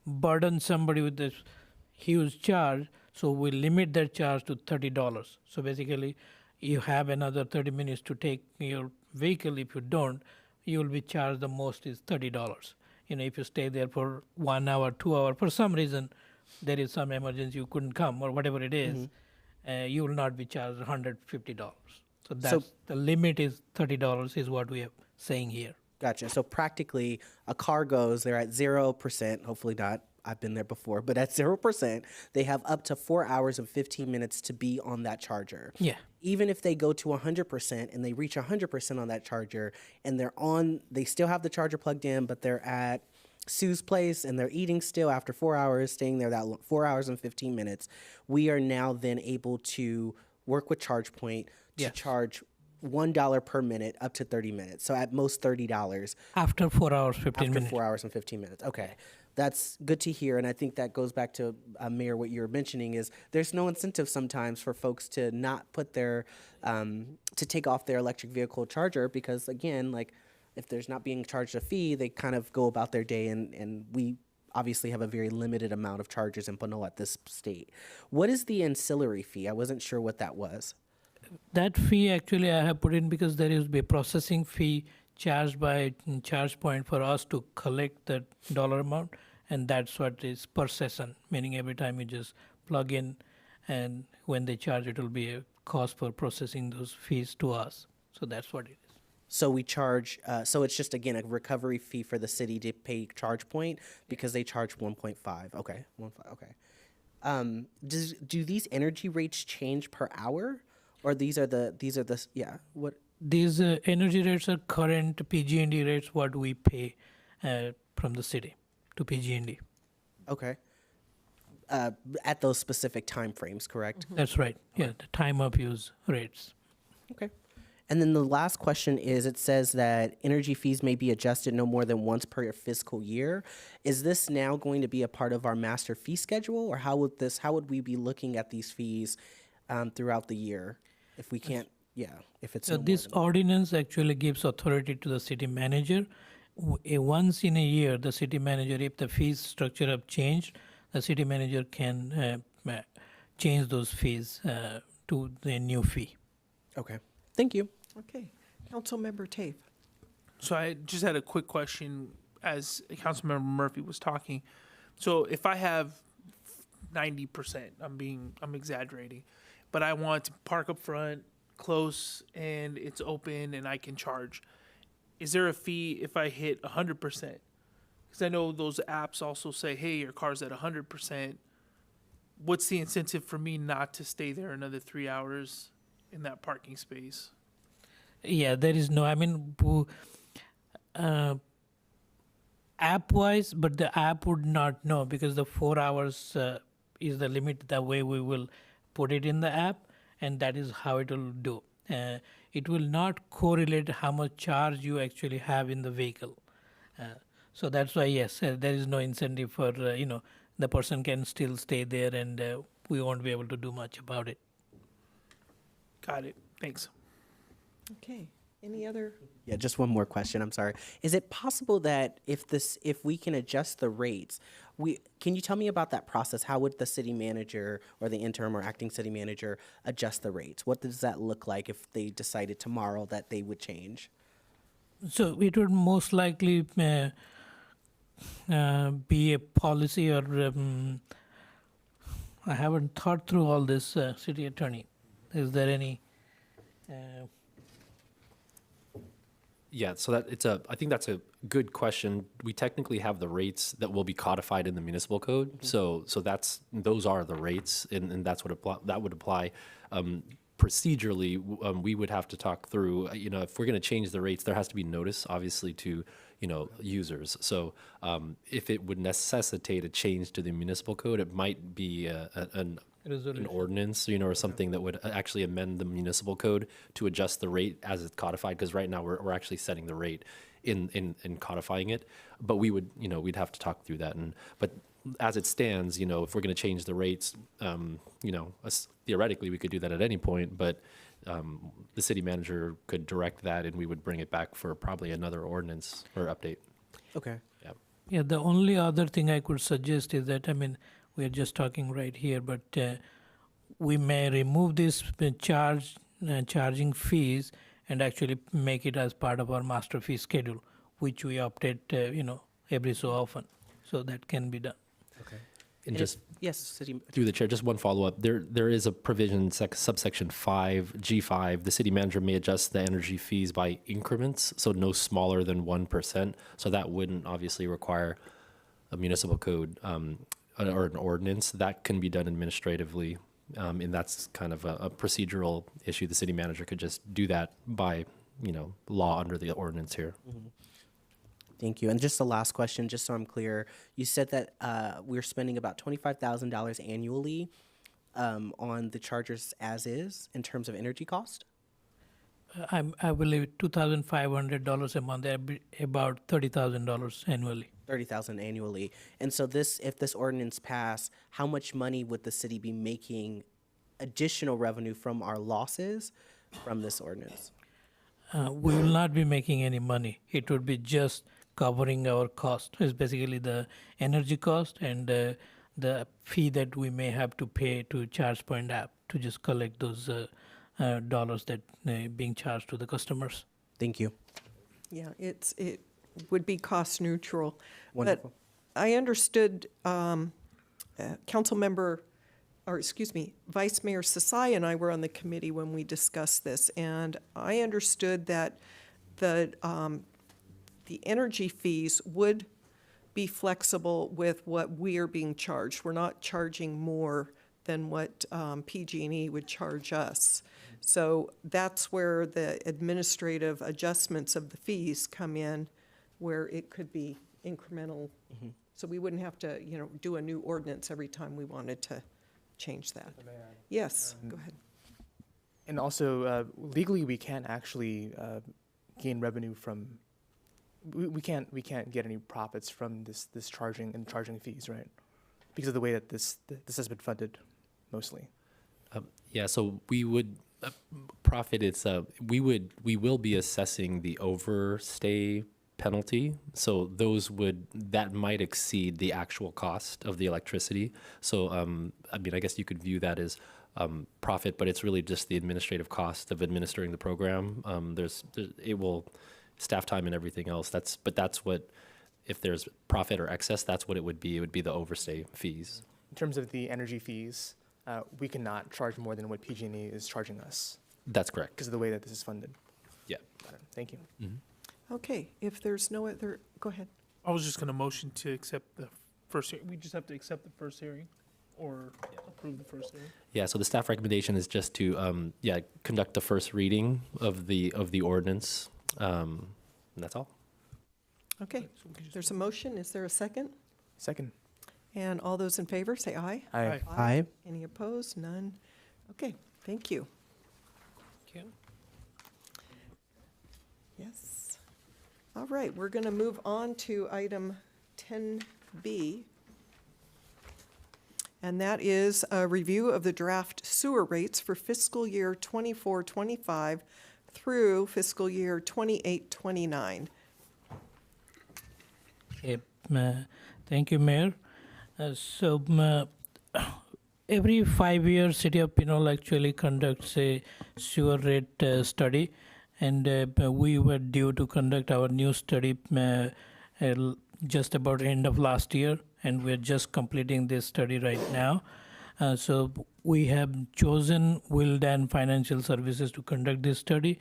burden somebody with this huge charge, so we limit that charge to $30. So basically, you have another 30 minutes to take your vehicle. If you don't, you will be charged the most is $30. If you stay there for 1 hour, 2 hours, for some reason, there is some emergency, you couldn't come or whatever it is, you will not be charged $150. So that's the limit is $30 is what we are saying here. Gotcha. So practically, a car goes, they're at 0%, hopefully not, I've been there before, but at 0%, they have up to 4 hours and 15 minutes to be on that charger. Yeah. Even if they go to 100% and they reach 100% on that charger and they still have the charger plugged in, but they're at Sue's place and they're eating still after 4 hours, staying there that 4 hours and 15 minutes, we are now then able to work with ChargePoint to charge $1 per minute up to 30 minutes. So at most $30. After 4 hours, 15 minutes. After 4 hours and 15 minutes. Okay. That's good to hear. And I think that goes back to, Mayor, what you were mentioning is there's no incentive sometimes for folks to not put to take off their electric vehicle charger because, again, if there's not being charged a fee, they kind of go about their day, and we obviously have a very limited amount of chargers in Pinole at this state. What is the ancillary fee? I wasn't sure what that was. That fee actually I have put in because there is a processing fee charged by ChargePoint for us to collect that dollar amount, and that's what is per session, meaning every time you just plug in, and when they charge, it will be a cost for processing those fees to us. So that's what it is. So we charge, so it's just, again, a recovery fee for the city to pay ChargePoint because they charge 1.5. Okay, 1.5, okay. Do these energy rates change per hour? Or these are the what? These energy rates are current PG&E rates, what we pay from the city to PG&E. Okay. at those specific time frames, correct? That's right. Yeah, the time of use rates. Okay. And then the last question is, it says that energy fees may be adjusted no more than once per fiscal year. Is this now going to be a part of our master fee schedule, or how would we be looking at these fees throughout the year if we can't, if it's So no more this than- ordinance actually gives authority to the city manager. Once in a year, the city manager, if the fees structure have changed, the city manager can change those fees to the new fee. Okay. Thank you. Okay. Councilmember Tafe. So I just had a quick question as Councilmember Murphy was talking. So if I have 90%, I'm exaggerating, but I want to park up front, close, and it's open and I can charge. Is there a fee if I hit 100%? Because I know those apps also say, hey, your car's at 100%. What's the incentive for me not to stay there another 3 hours in that parking space? Yeah, there is no, app-wise, but the app would not know because the 4 hours is the limit, the way we will put it in the app, and that is how it will do. It will not correlate how much charge you actually have in the vehicle. So that's why, yes, there is no incentive for, the person can still stay there and we won't be able to do much about it. Got it. Thanks. Okay. Any other? Yeah, just one more question. I'm sorry. Is it possible that if we can adjust the rates, can you tell me about that process? How would the city manager or the interim or acting city manager adjust the rates? What does that look like if they decided tomorrow that they would change? So it would most likely be a policy, or I haven't thought through all this, city attorney. Is there any? Yeah, so I think that's a good question. We technically have the rates that will be codified in the municipal code. So those are the rates, and that's what that would apply. Procedurally, we would have to talk through, if we're going to change the rates, there has to be notice, obviously, to, users. So if it would necessitate a change to the municipal code, it might be an ordinance, or something that would actually amend the municipal code to adjust the rate as it's codified. Because right now we're actually setting the rate in codifying it. But we would, we'd have to talk through that. But as it stands, if we're going to change the rates, theoretically we could do that at any point. But the city manager could direct that, and we would bring it back for probably another ordinance or update. Okay. Yeah. Yeah, the only other thing I could suggest is that, we're just talking right here, but we may remove this charging fees and actually make it as part of our master fee schedule, which we update, every so often. So that can be done. Okay. And just yes, city through the chair, just one follow-up. There is a provision, subsection 5, G5. The city manager may adjust the energy fees by increments, so no smaller than 1%. So that wouldn't obviously require a municipal code or an ordinance. That can be done administratively, and that's kind of a procedural issue. The city manager could just do that by, law under the ordinance here. Mm-hmm. Thank you. And just the last question, just so I'm clear, you said that we're spending about $25,000 annually on the chargers as is in terms of energy cost? I believe $2,500 a month, about $30,000 annually. $30,000 annually. And so if this ordinance passed, how much money would the city be making additional revenue from our losses from this ordinance? We will not be making any money. It would be just covering our cost. It's basically the energy cost and the fee that we may have to pay to ChargePoint app to just collect those dollars that being charged to the customers. Thank you. Yeah, it would be cost neutral. Wonderful. But I understood Vice Mayor Sasai and I were on the committee when we discussed this, and I understood that the energy fees would be flexible with what we are being charged. We're not charging more than what PG&E would charge us. So that's where the administrative adjustments of the fees come in, where it could be incremental, so we wouldn't have to, do a new ordinance every time we wanted to change that. Yes, go ahead. And also, legally, we can't actually gain revenue from. We can't get any profits from this charging and charging fees, right? Because of the way that this has been funded, mostly. Yeah, so we would profit. We will be assessing the overstay penalty. So that might exceed the actual cost of the electricity. So I guess you could view that as profit, but it's really just the administrative cost of administering the program. It will staff time and everything else. That's what, if there's profit or excess, that's what it would be. It would be the overstay fees. In terms of the energy fees, we cannot charge more than what PG&E is charging us. That's correct. Because of the way that this is funded. Yeah. Got it. Thank you. Okay, if there's no other, go ahead. I was just going to motion to accept the first hearing. We just have to accept the first hearing or approve the first hearing? Yeah, so the staff recommendation is just to, conduct the first reading of the ordinance. And that's all. Okay, there's a motion. Is there a second? Second. And all those in favor, say aye. Aye. Aye. Any opposed? None. Okay, thank you. Okay. Yes. All right, we're going to move on to item 10B. And that is a review of the draft sewer rates for fiscal year 24-25 through fiscal year 28-29. Thank you, Mayor. Every 5 years, City of Pinole actually conducts a sewer rate study, and we were due to conduct our new study just about end of last year, and we're just completing this study right now. So we have chosen Wildan Financial Services to conduct this study.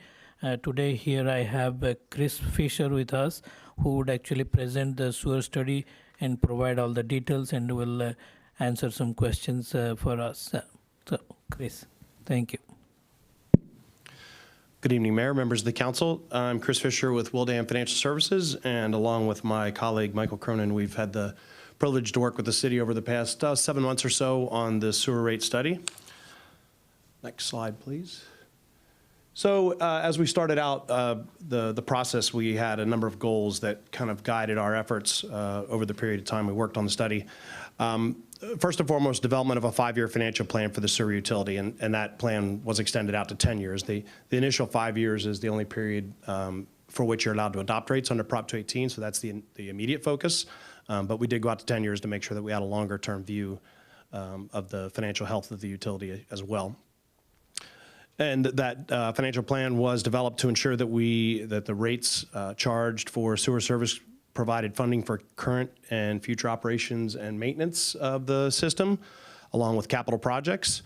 Today here I have Chris Fisher with us, who would actually present the sewer study and provide all the details, and will answer some questions for us. So Chris, thank you. Good evening, Mayor, members of the council. I'm Chris Fisher with Wildan Financial Services, and along with my colleague Michael Cronin, we've had the privilege to work with the city over the past 7 months or so on the sewer rate study. Next slide, please. So as we started out the process, we had a number of goals that kind of guided our efforts over the period of time we worked on the study. First and foremost, development of a 5-year financial plan for the sewer utility, and that plan was extended out to 10 years. The initial 5 years is the only period for which you're allowed to adopt rates under Prop 218, so that's the immediate focus. But we did go out to 10 years to make sure that we had a longer-term view of the financial health of the utility as well. And that financial plan was developed to ensure that the rates charged for sewer service provided funding for current and future operations and maintenance of the system, along with capital projects.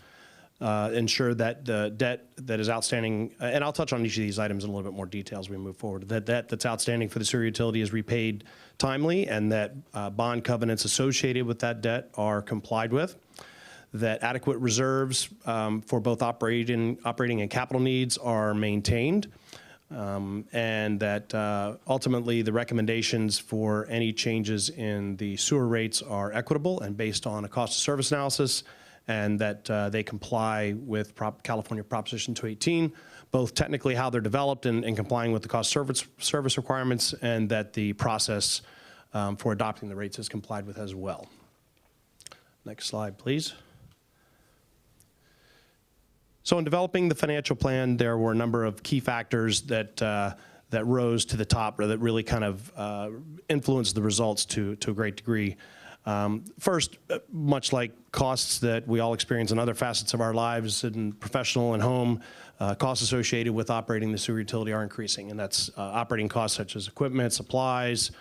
Ensure that the debt that is outstanding, and I'll touch on each of these items in a little bit more detail as we move forward, that debt that's outstanding for the sewer utility is repaid timely, and that bond covenants associated with that debt are complied with. That adequate reserves for both operating and capital needs are maintained, and that ultimately the recommendations for any changes in the sewer rates are equitable and based on a cost of service analysis, and that they comply with California Proposition 218, both technically how they're developed and complying with the cost service requirements, and that the process for adopting the rates is complied with as well. Next slide, please. So in developing the financial plan, there were a number of key factors that rose to the top, or that really kind of influenced the results to a great degree. First, much like costs that we all experience in other facets of our lives, in professional and home, costs associated with operating the sewer utility are increasing, and that's operating costs such as equipment, supplies,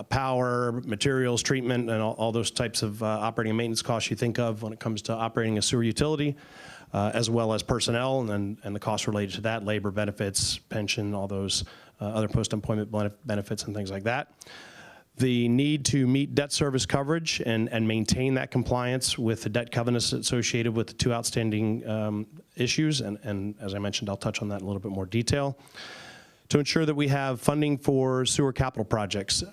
power, materials, treatment, and all those types of operating and maintenance costs you think of when it comes to operating a sewer utility. As well as personnel and the costs related to that, labor benefits, pension, all those other post-employment benefits and things like that. The need to meet debt service coverage and maintain that compliance with the debt covenants associated with the 2 outstanding issues, and as I mentioned, I'll touch on that in a little bit more detail. to ensure that we have funding for sewer capital projects.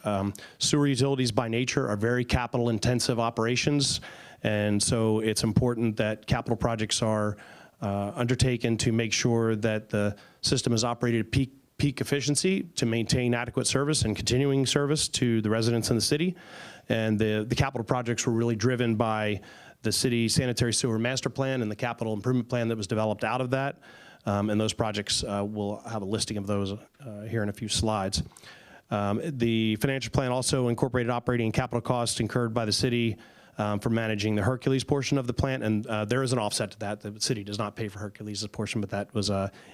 Sewer utilities by nature are very capital intensive operations, and so it's important that capital projects are undertaken to make sure that the system is operated at peak efficiency to maintain adequate service and continuing service to the residents in the city. And the capital projects were really driven by the city sanitary sewer master plan and the capital improvement plan that was developed out of that. And those projects, we'll have a listing of those here in a few slides. The financial plan also incorporated operating and capital costs incurred by the city for managing the Hercules portion of the plant, and there is an offset to that. The city does not pay for Hercules' portion, but that was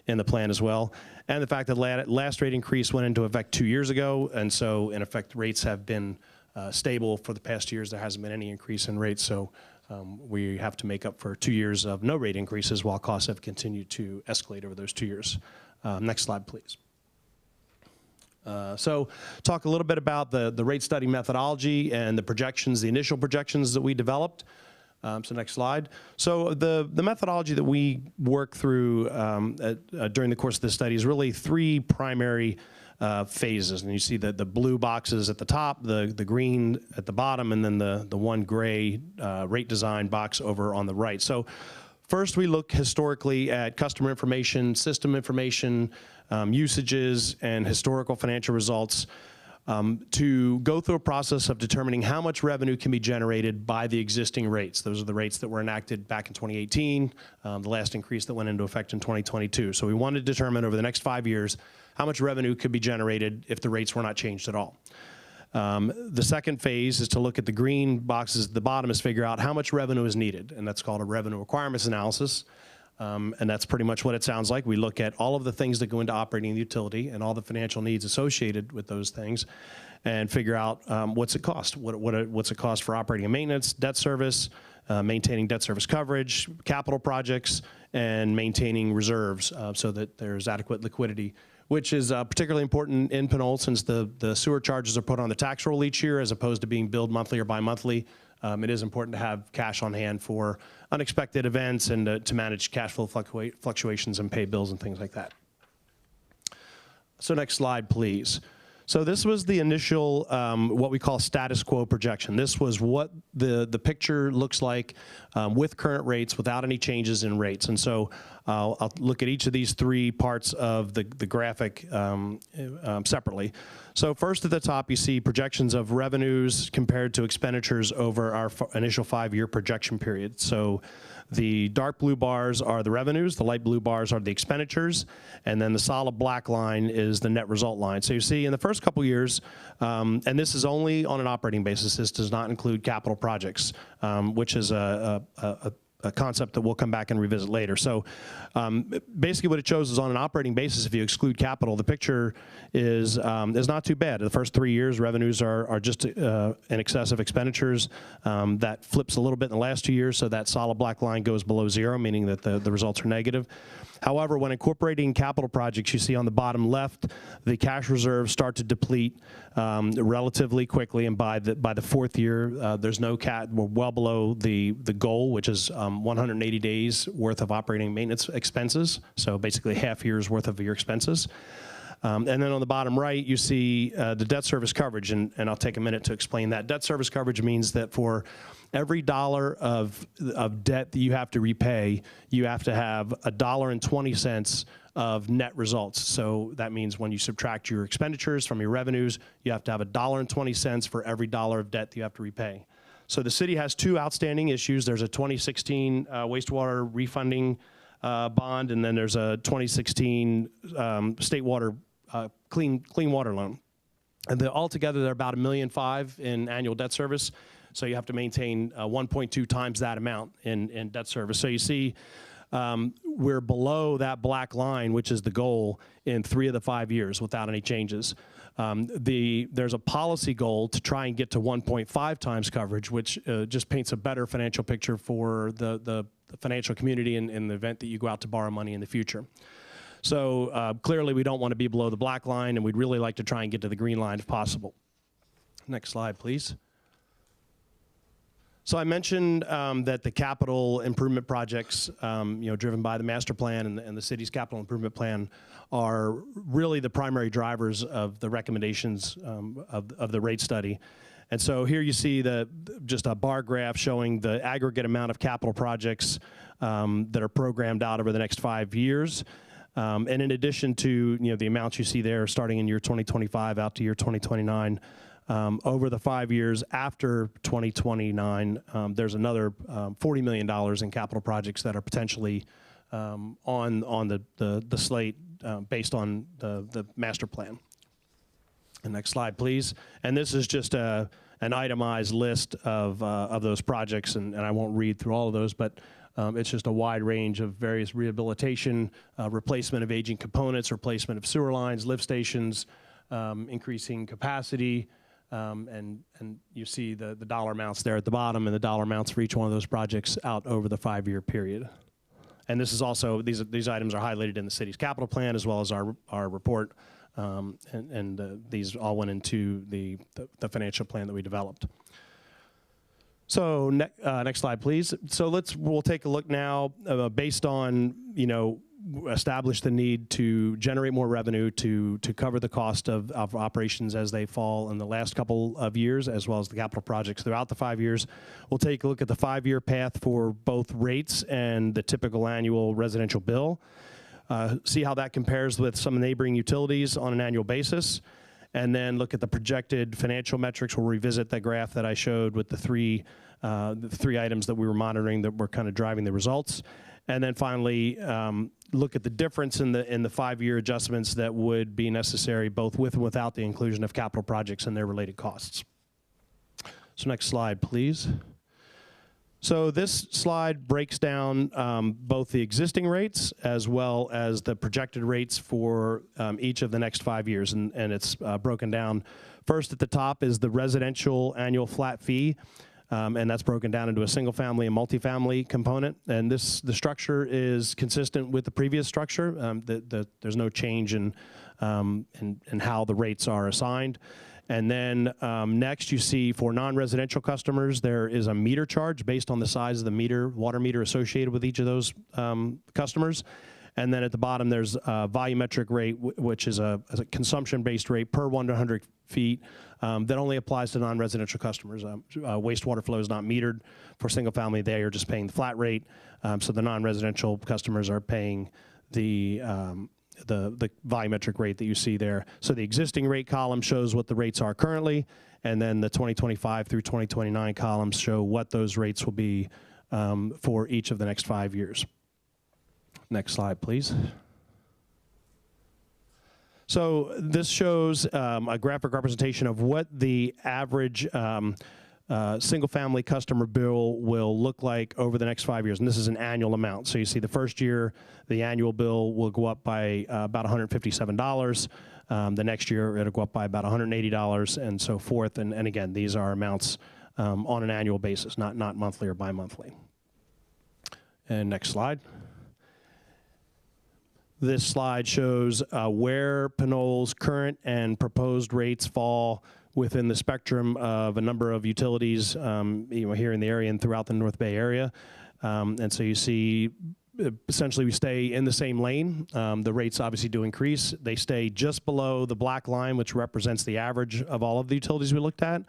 in the plan as well. And the fact that last rate increase went into effect 2 years ago, and so in effect rates have been stable for the past years. There hasn't been any increase in rates, so we have to make up for 2 years of no rate increases while costs have continued to escalate over those 2 years. Next slide, please. So talk a little bit about the rate study methodology and the projections, the initial projections that we developed. So next slide. So the methodology that we work through during the course of this study is really 3 primary phases. And you see the blue boxes at the top, the green at the bottom, and then the one gray rate design box over on the right. So first we look historically at customer information, system information, usages, and historical financial results to go through a process of determining how much revenue can be generated by the existing rates. Those are the rates that were enacted back in 2018, the last increase that went into effect in 2022. So we want to determine over the next 5 years how much revenue could be generated if the rates were not changed at all. The second phase is to look at the green boxes at the bottom is figure out how much revenue is needed, and that's called a revenue requirements analysis. And that's pretty much what it sounds like. We look at all of the things that go into operating the utility and all the financial needs associated with those things and figure out what's it cost. What's it cost for operating and maintenance, debt service, maintaining debt service coverage, capital projects, and maintaining reserves so that there's adequate liquidity, which is particularly important in Pinole since the sewer charges are put on the tax roll each year as opposed to being billed monthly or bi-monthly. It is important to have cash on hand for unexpected events and to manage cash flow fluctuations and pay bills and things like that. So next slide, please. So this was the initial, what we call status quo projection. This was what the picture looks like with current rates without any changes in rates. And so I'll look at each of these 3 parts of the graphic separately. So first at the top, you see projections of revenues compared to expenditures over our initial 5-year projection period. So the dark blue bars are the revenues, the light blue bars are the expenditures, and then the solid black line is the net result line. So you see in the first couple years, and this is only on an operating basis, this does not include capital projects, which is a concept that we'll come back and revisit later. So basically what it shows is on an operating basis, if you exclude capital, the picture is not too bad. The first 3 years, revenues are just in excess of expenditures. That flips a little bit in the last 2 years, so that solid black line goes below 0, meaning that the results are negative. However, when incorporating capital projects, you see on the bottom left, the cash reserves start to deplete relatively quickly, and by the 4th year, there's no we're well below the goal, which is 180 days worth of operating maintenance expenses, so basically half year's worth of your expenses. And then on the bottom right, you see the debt service coverage, and I'll take a minute to explain that. Debt service coverage means that for every dollar of debt that you have to repay, you have to have $1.20 of net results. So that means when you subtract your expenditures from your revenues, you have to have $1.20 for every dollar of debt that you have to repay. So the city has 2 outstanding issues. There's a 2016 wastewater refunding bond, and then there's a 2016 state water clean water loan. And altogether, they're about $1.5 million in annual debt service. So you have to maintain 1.2 times that amount in debt service. So you see we're below that black line, which is the goal, in 3 of the 5 years without any changes. There's a policy goal to try and get to 1.5 times coverage, which just paints a better financial picture for the financial community in the event that you go out to borrow money in the future. So clearly we don't want to be below the black line, and we'd really like to try and get to the green line if possible. Next slide, please. So I mentioned that the capital improvement projects, driven by the master plan and the city's capital improvement plan, are really the primary drivers of the recommendations of the rate study. And so here you see just a bar graph showing the aggregate amount of capital projects that are programmed out over the next 5 years. And in addition to the amounts you see there starting in year 2025 out to year 2029, over the 5 years after 2029, there's another $40 million in capital projects that are potentially on the slate based on the master plan. The next slide, please. And this is just an itemized list of those projects, and I won't read through all of those, but it's just a wide range of various rehabilitation, replacement of aging components, replacement of sewer lines, lift stations, increasing capacity, and you see the dollar amounts there at the bottom and the dollar amounts for each one of those projects out over the 5-year period. And this is also, these items are highlighted in the city's capital plan as well as our report, and these all went into the financial plan that we developed. So next slide, please. So we'll take a look now based on, establish the need to generate more revenue to cover the cost of operations as they fall in the last couple of years, as well as the capital projects throughout the 5 years. We'll take a look at the 5-year path for both rates and the typical annual residential bill. See how that compares with some neighboring utilities on an annual basis, and then look at the projected financial metrics. We'll revisit that graph that I showed with the three items that we were monitoring that were kind of driving the results. And then finally, look at the difference in the 5-year adjustments that would be necessary both with and without the inclusion of capital projects and their related costs. So next slide, please. So this slide breaks down both the existing rates as well as the projected rates for each of the next 5 years, and it's broken down. First at the top is the residential annual flat fee, and that's broken down into a single family and multifamily component. And the structure is consistent with the previous structure. There's no change in how the rates are assigned. And then next you see for non-residential customers, there is a meter charge based on the size of the meter, water meter associated with each of those customers. And then at the bottom, there's a volumetric rate, which is a consumption-based rate per 100 feet that only applies to non-residential customers. Wastewater flow is not metered for single family. They are just paying the flat rate. So the non-residential customers are paying the volumetric rate that you see there. So the existing rate column shows what the rates are currently, and then the 2025 through 2029 columns show what those rates will be for each of the next 5 years. Next slide, please. So this shows a graphic representation of what the average single-family customer bill will look like over the next 5 years, and this is an annual amount. So you see the first year, the annual bill will go up by about $157. The next year, it'll go up by about $180 and so forth. And again, these are amounts on an annual basis, not monthly or bi-monthly. And next slide. This slide shows where Pinole's current and proposed rates fall within the spectrum of a number of utilities here in the area and throughout the North Bay area. And so you see, essentially we stay in the same lane. The rates obviously do increase. They stay just below the black line, which represents the average of all of the utilities we looked at.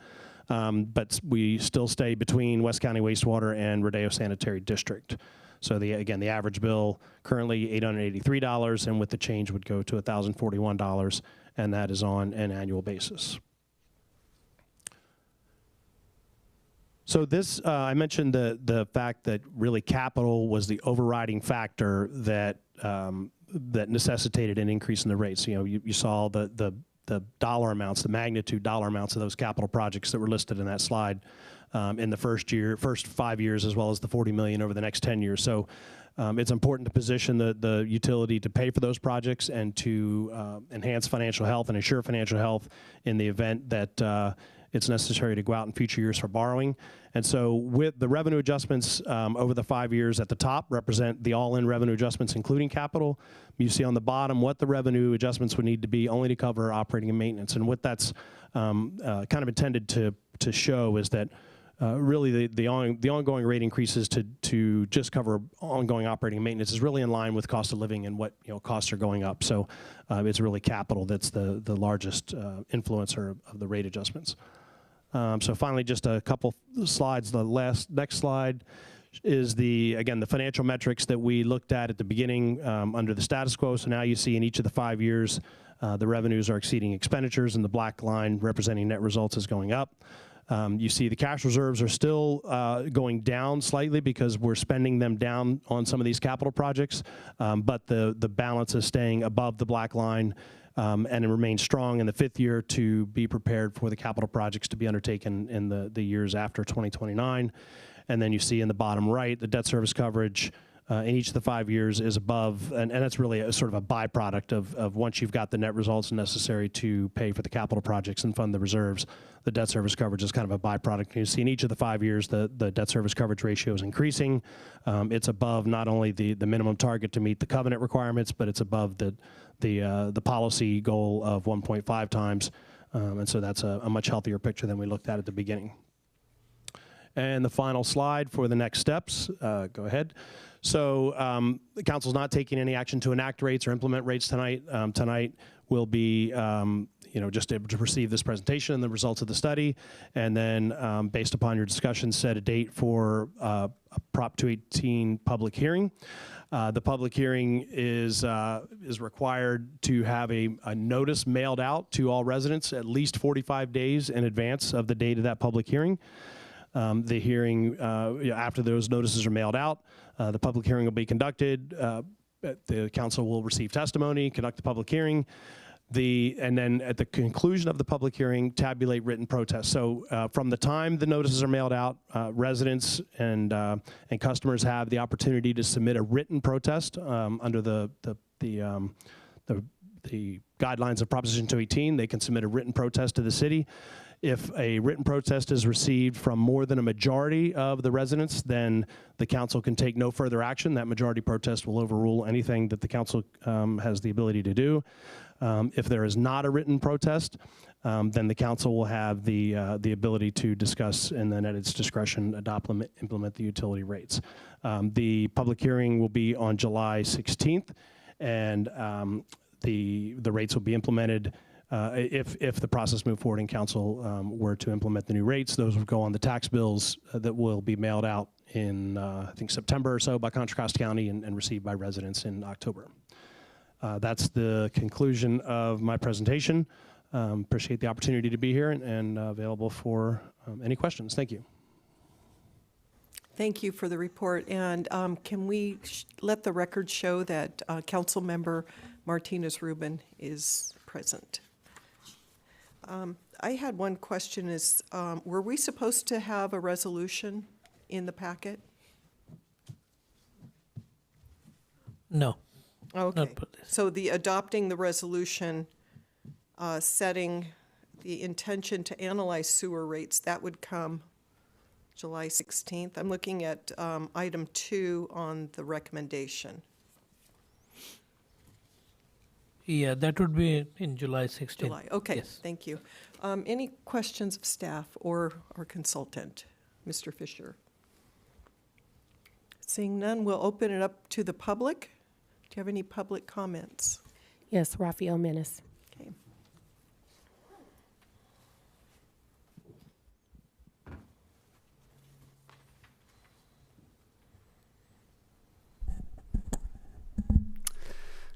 But we still stay between West County Wastewater and Rodeo Sanitary District. So again, the average bill currently $883, and with the change would go to $1,041, and that is on an annual basis. So this, I mentioned the fact that really capital was the overriding factor that necessitated an increase in the rates. You saw the dollar amounts, the magnitude dollar amounts of those capital projects that were listed in that slide. In the first 5 years, as well as the $40 million over the next 10 years. So it's important to position the utility to pay for those projects and to enhance financial health and ensure financial health in the event that it's necessary to go out in future years for borrowing. And so with the revenue adjustments over the 5 years at the top represent the all-in revenue adjustments, including capital. You see on the bottom what the revenue adjustments would need to be only to cover operating and maintenance. And what that's kind of intended to show is that really the ongoing rate increases to just cover ongoing operating and maintenance is really in line with cost of living and what costs are going up. So it's really capital that's the largest influencer of the rate adjustments. So finally, just a couple slides. The next slide is again the financial metrics that we looked at the beginning under the status quo. So now you see in each of the 5 years the revenues are exceeding expenditures, and the black line representing net results is going up. You see the cash reserves are still going down slightly because we're spending them down on some of these capital projects, but the balance is staying above the black line, and it remains strong in the 5th year to be prepared for the capital projects to be undertaken in the years after 2029. And then you see in the bottom right, the debt service coverage in each of the 5 years is above, and that's really a sort of a byproduct of once you've got the net results necessary to pay for the capital projects and fund the reserves, the debt service coverage is kind of a byproduct. You see in each of the 5 years, the debt service coverage ratio is increasing. It's above not only the minimum target to meet the covenant requirements, but it's above the policy goal of 1.5 times. And so that's a much healthier picture than we looked at the beginning. And the final slide for the next steps, go ahead. So the council's not taking any action to enact rates or implement rates tonight. Tonight will be just to receive this presentation and the results of the study, and then based upon your discussion, set a date for a Prop 218 public hearing. The public hearing is required to have a notice mailed out to all residents at least 45 days in advance of the date of that public hearing. The hearing, after those notices are mailed out, the public hearing will be conducted. The council will receive testimony, conduct the public hearing, and then at the conclusion of the public hearing, tabulate written protests. So from the time the notices are mailed out, residents and customers have the opportunity to submit a written protest under the guidelines of Proposition 218. They can submit a written protest to the city. If a written protest is received from more than a majority of the residents, then the council can take no further action. That majority protest will overrule anything that the council has the ability to do. If there is not a written protest, then the council will have the ability to discuss and then at its discretion implement the utility rates. The public hearing will be on July 16th, and the rates will be implemented. If the process moved forward and council were to implement the new rates, those would go on the tax bills that will be mailed out in, I think, September or so by Contra Costa County and received by residents in October. That's the conclusion of my presentation. Appreciate the opportunity to be here and available for any questions. Thank you. Thank you for the report. And can we let the record show that Council Member Martinez-Rubin is present? I had one question is, were we supposed to have a resolution in the packet? No. Okay. So the adopting the resolution setting the intention to analyze sewer rates, that would come July 16th. I'm looking at item 2 on the recommendation. Yeah, that would be in July 16th. July, okay, Yes. thank you. Any questions of staff or our consultant, Mr. Fisher? Seeing none, we'll open it up to the public. Do you have any public comments? Yes, Raphael Menace. Okay.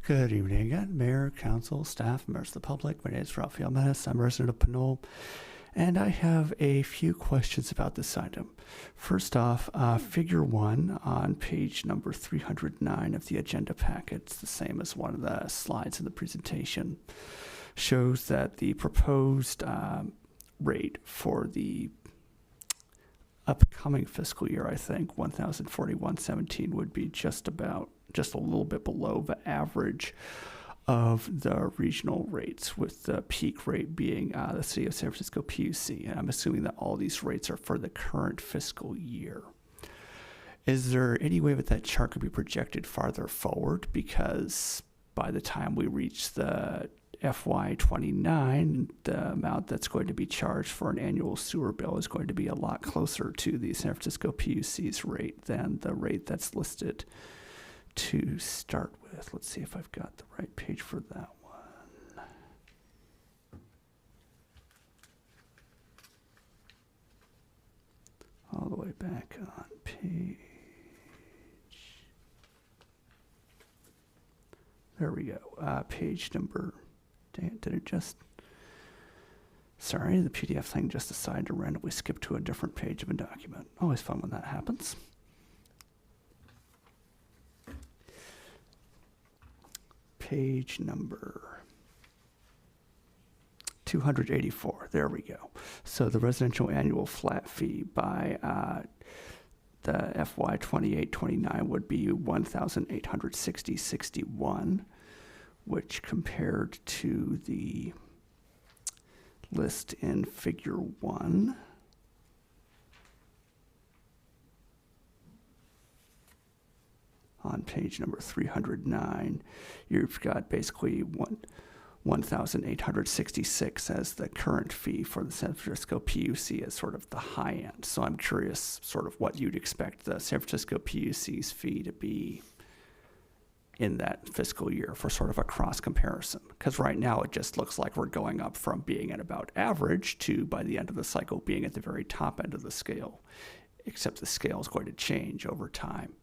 Good evening again, Mayor, Council, staff, members of the public. My name is Raphael Menace. I'm a resident of Pinole, and I have a few questions about this item. First off, Figure 1 on page number 309 of the agenda packet, it's the same as one of the slides in the presentation, shows that the proposed rate for the upcoming fiscal year, I think, 1,041.17 would be just a little bit below the average of the regional rates, with the peak rate being the City of San Francisco PUC. And I'm assuming that all these rates are for the current fiscal year. Is there any way that chart could be projected farther forward? Because by the time we reach the FY29, the amount that's going to be charged for an annual sewer bill is going to be a lot closer to the San Francisco PUC's rate than the rate that's listed to start with. Let's see if I've got the right page for that one. All the way back on page. There we go. Page number. Did it just? Sorry, the PDF thing just decided to randomly skip to a different page of a document. Always fun when that happens. Page number 284. There we go. So the residential annual flat fee by the FY 28-29 would be $1,860.61, which compared to the list in Figure 1 on page number 309, you've got basically $1,866 as the current fee for the San Francisco PUC as sort of the high end. So I'm curious sort of what you'd expect the San Francisco PUC's fee to be in that fiscal year for sort of a cross comparison. Because right now it just looks like we're going up from being at about average to, by the end of the cycle, being at the very top end of the scale, except the scale is going to change over time.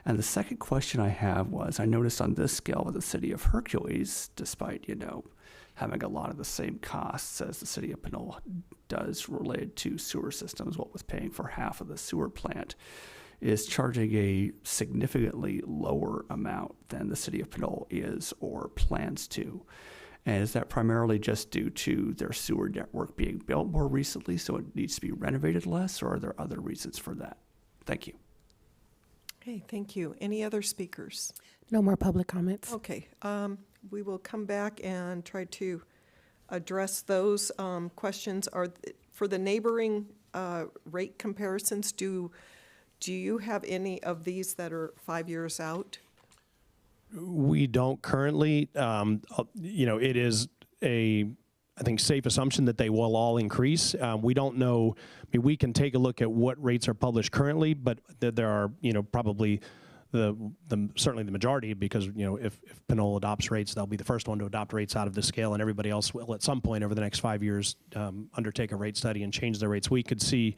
And the second question I have was, I noticed on this scale with the city of Hercules, despite, having a lot of the same costs as the city of Pinole does related to sewer systems, what with paying for half of the sewer plant, is charging a significantly lower amount than the city of Pinole is or plans to. And is that primarily just due to their sewer network being built more recently, so it needs to be renovated less, or are there other reasons for that? Thank you. Okay, thank you. Any other speakers? No more public comments. Okay, we will come back and try to address those questions. For the neighboring rate comparisons, do you have any of these that are 5 years out? We don't currently. It is I think, safe assumption that they will all increase. We don't know. I mean, we can take a look at what rates are published currently, but there are, probably certainly the majority, because, if Pinole adopts rates, they'll be the first one to adopt rates out of the scale, and everybody else will at some point over the next 5 years undertake a rate study and change their rates. We could see.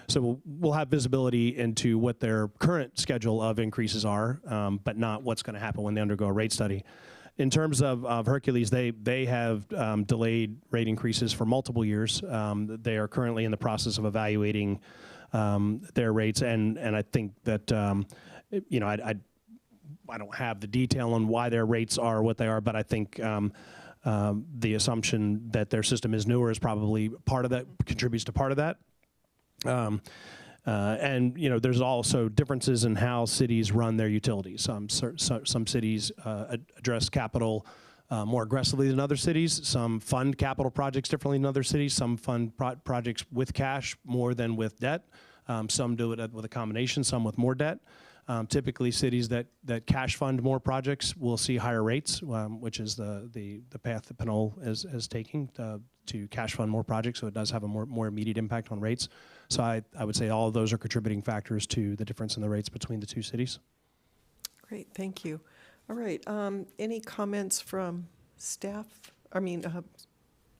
So we'll have visibility into what their current schedule of increases are, but not what's going to happen when they undergo a rate study. In terms of Hercules, they have delayed rate increases for multiple years. They are currently in the process of evaluating their rates, and I think that I don't have the detail on why their rates are what they are, but I think the assumption that their system is newer is probably part of that, contributes to part of that. And there's also differences in how cities run their utilities. Some cities address capital more aggressively than other cities. Some fund capital projects differently than other cities. Some fund projects with cash more than with debt. Some do it with a combination. Some with more debt. Typically, cities that cash fund more projects will see higher rates, which is the path that Pinole is taking to cash fund more projects. So it does have a more immediate impact on rates. So I would say all of those are contributing factors to the difference in the rates between the two cities. Great, thank you. All right, any comments from staff?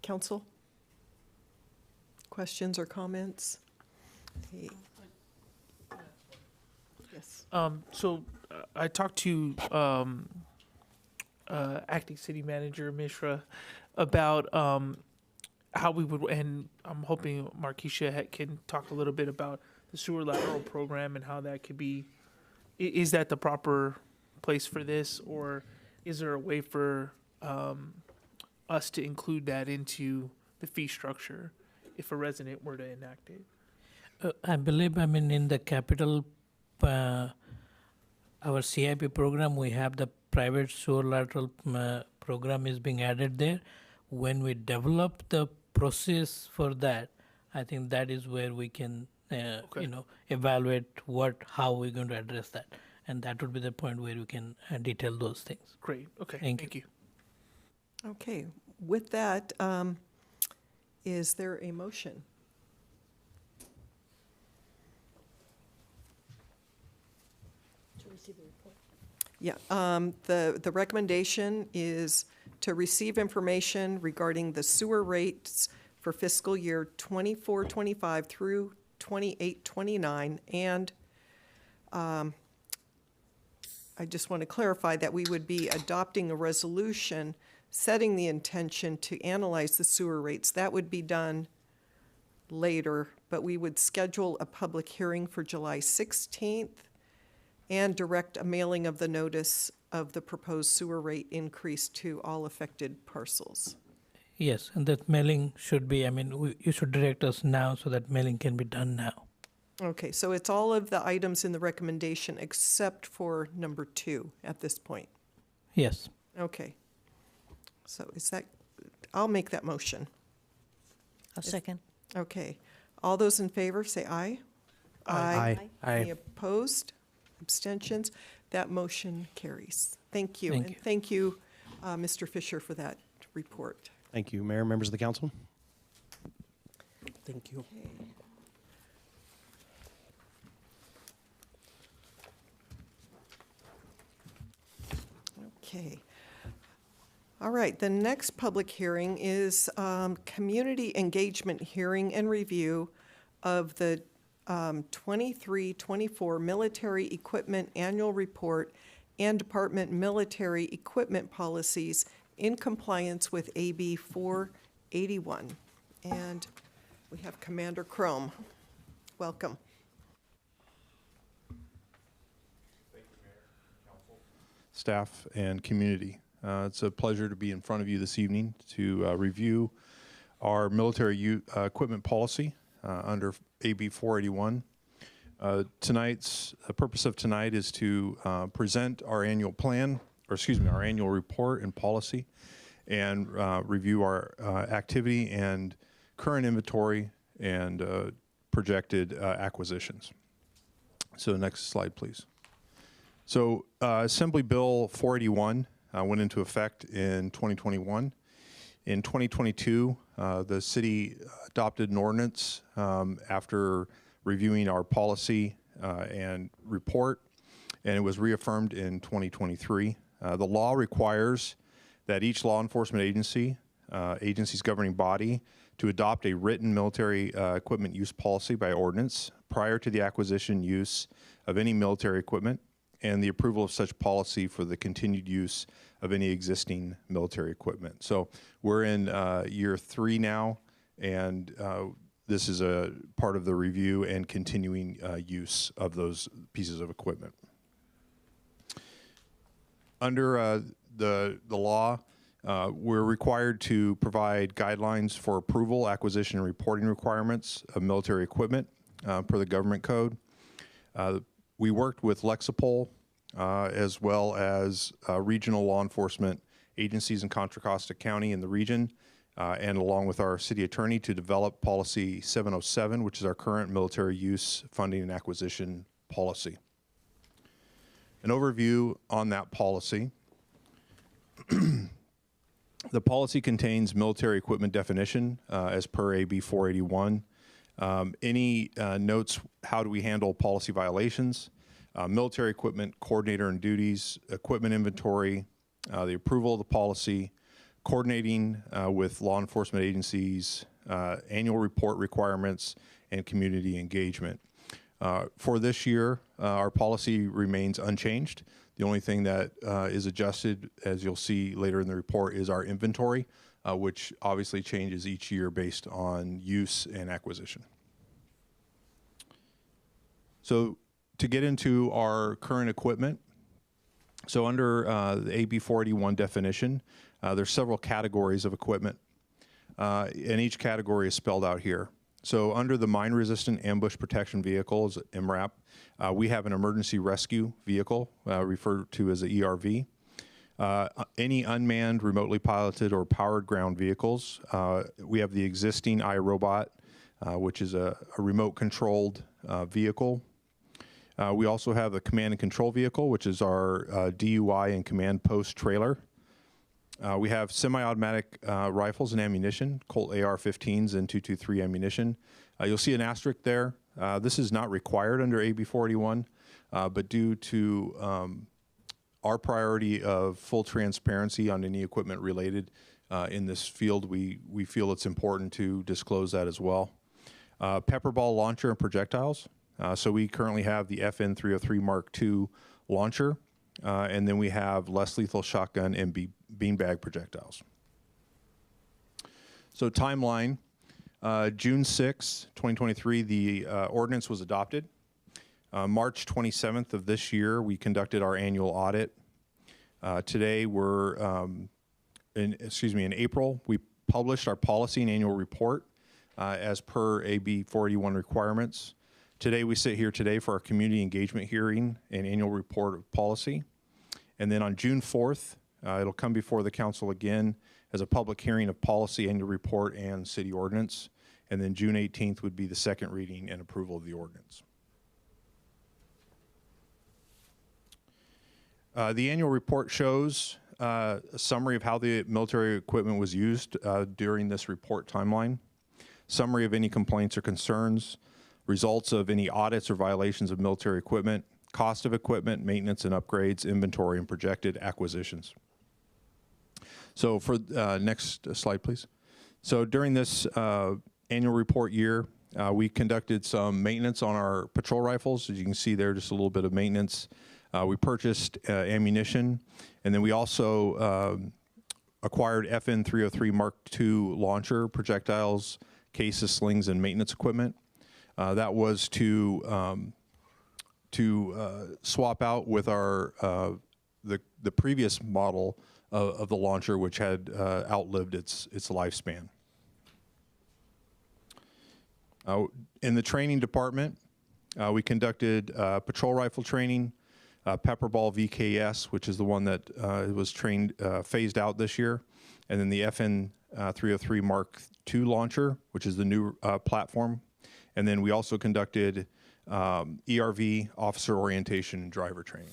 Council? Questions or comments? Hey. Yes. So I talked to acting city manager Mishra about how we would, and I'm hoping Markeisha can talk a little bit about the sewer lateral program and how that could be. Is that the proper place for this, or is there a way for us to include that into the fee structure if a resident were to enact it? I believe, in the capital, our CIP program, we have the private sewer lateral program is being added there. When we develop the process for that, I think that is where we can, evaluate how we're going to address that. And that would be the point where we can detail those things. Great. Okay. Thank you. Okay. With that, is there a motion? Yeah, the recommendation is to receive information regarding the sewer rates for fiscal year 24-25 through 28-29, and I just want to clarify that we would be adopting a resolution setting the intention to analyze the sewer rates. That would be done later, but we would schedule a public hearing for July 16th and direct a mailing of the notice of the proposed sewer rate increase to all affected parcels. Yes, and that mailing should be, you should direct us now so that mailing can be done now. Okay, so it's all of the items in the recommendation except for number 2 at this point. Yes. Okay. So is that, I'll make that motion. I'll second. Okay. All those in favor, say aye. Aye. Aye. Any opposed? Abstentions? That motion carries. Thank you. Thank And you. thank you, Mr. Fisher, for that report. Thank you, Mayor, members of the council. Thank you. Okay. All right, the next public hearing is community engagement hearing and review of the 23-24 Military Equipment Annual Report and Department Military Equipment Policies in compliance with AB 481. And we have Commander Chrome. Welcome. Staff and community. It's a pleasure to be in front of you this evening to review our military equipment policy under AB 481. The purpose of tonight is to present our annual plan, or excuse me, our annual report and policy, and review our activity and current inventory and projected acquisitions. So next slide, please. So Assembly Bill 481 went into effect in 2021. In 2022, the city adopted an ordinance after reviewing our policy and report, and it was reaffirmed in 2023. The law requires that each law enforcement agency's governing body, to adopt a written military equipment use policy by ordinance prior to the acquisition use of any military equipment, and the approval of such policy for the continued use of any existing military equipment. So we're in year 3 now, and this is a part of the review and continuing use of those pieces of equipment. Under the law, we're required to provide guidelines for approval, acquisition, and reporting requirements of military equipment per the government code. We worked with Lexipol as well as regional law enforcement agencies in Contra Costa County in the region, and along with our city attorney to develop policy 707, which is our current military use funding and acquisition policy. An overview on that policy. The policy contains military equipment definition as per AB 481. Any notes, how do we handle policy violations, military equipment coordinator and duties, equipment inventory, the approval of the policy, coordinating with law enforcement agencies, annual report requirements, and community engagement. For this year, our policy remains unchanged. The only thing that is adjusted, as you'll see later in the report, is our inventory, which obviously changes each year based on use and acquisition. So to get into our current equipment, so under the AB 481 definition, there's several categories of equipment, and each category is spelled out here. So under the mine-resistant ambush protection vehicles, MRAP, we have an emergency rescue vehicle, referred to as a ERV. Any unmanned, remotely piloted, or powered ground vehicles, we have the existing iRobot, which is a remote-controlled vehicle. We also have the command and control vehicle, which is our DUI and command post trailer. We have semi-automatic rifles and ammunition, Colt AR-15s and .223 ammunition. You'll see an asterisk there. This is not required under AB 481, but due to our priority of full transparency on any equipment related in this field, we feel it's important to disclose that as well. Pepper ball launcher and projectiles. So we currently have the FN 303 Mark II launcher, and then we have less lethal shotgun and beanbag projectiles. So timeline, June 6, 2023, the ordinance was adopted. March 27th of this year, we conducted our annual audit. Today, in April, we published our policy and annual report as per AB 481 requirements. Today, we sit here today for our community engagement hearing and annual report of policy. And then on June 4th, it'll come before the council again as a public hearing of policy, annual report, and city ordinance. And then June 18th would be the second reading and approval of the ordinance. The annual report shows a summary of how the military equipment was used during this report timeline, summary of any complaints or concerns, results of any audits or violations of military equipment, cost of equipment, maintenance and upgrades, inventory, and projected acquisitions. So for next slide, please. So during this annual report year, we conducted some maintenance on our patrol rifles. As you can see there, just a little bit of maintenance. We purchased ammunition, and then we also acquired FN 303 Mark II launcher, projectiles, cases, slings, and maintenance equipment. That was to swap out with our the previous model of the launcher, which had outlived its lifespan. In the training department, we conducted patrol rifle training, pepper ball VKS, which is the one that was phased out this year, and then the FN 303 Mark II launcher, which is the new platform. And then we also conducted ERV, officer orientation, and driver training.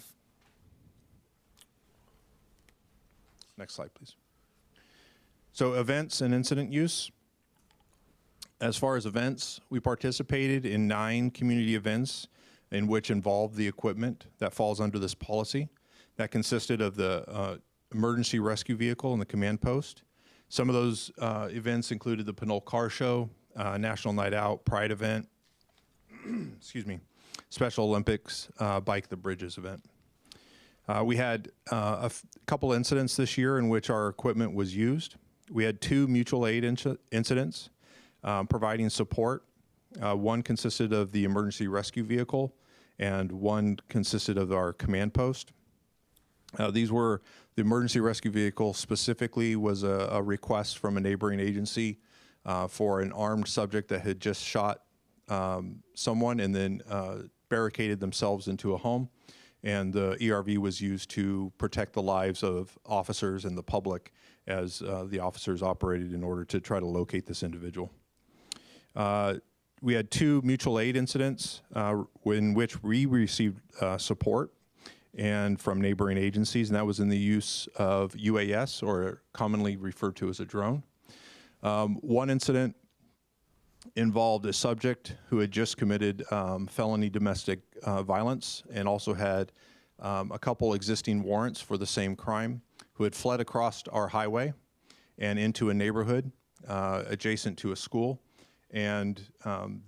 Next slide, please. So events and incident use. As far as events, we participated in 9 community events in which involved the equipment that falls under this policy. That consisted of the emergency rescue vehicle and the command post. Some of those events included the Pinole Car Show, National Night Out, Pride event, excuse me, Special Olympics, Bike the Bridges event. We had a couple incidents this year in which our equipment was used. We had 2 mutual aid incidents providing support. One consisted of the emergency rescue vehicle, and one consisted of our command post. These were, the emergency rescue vehicle specifically was a request from a neighboring agency for an armed subject that had just shot someone and then barricaded themselves into a home. And the ERV was used to protect the lives of officers and the public as the officers operated in order to try to locate this individual. We had 2 mutual aid incidents in which we received support and from neighboring agencies, and that was in the use of UAS, or commonly referred to as a drone. One incident involved a subject who had just committed felony domestic violence and also had a couple existing warrants for the same crime, who had fled across our highway and into a neighborhood adjacent to a school. And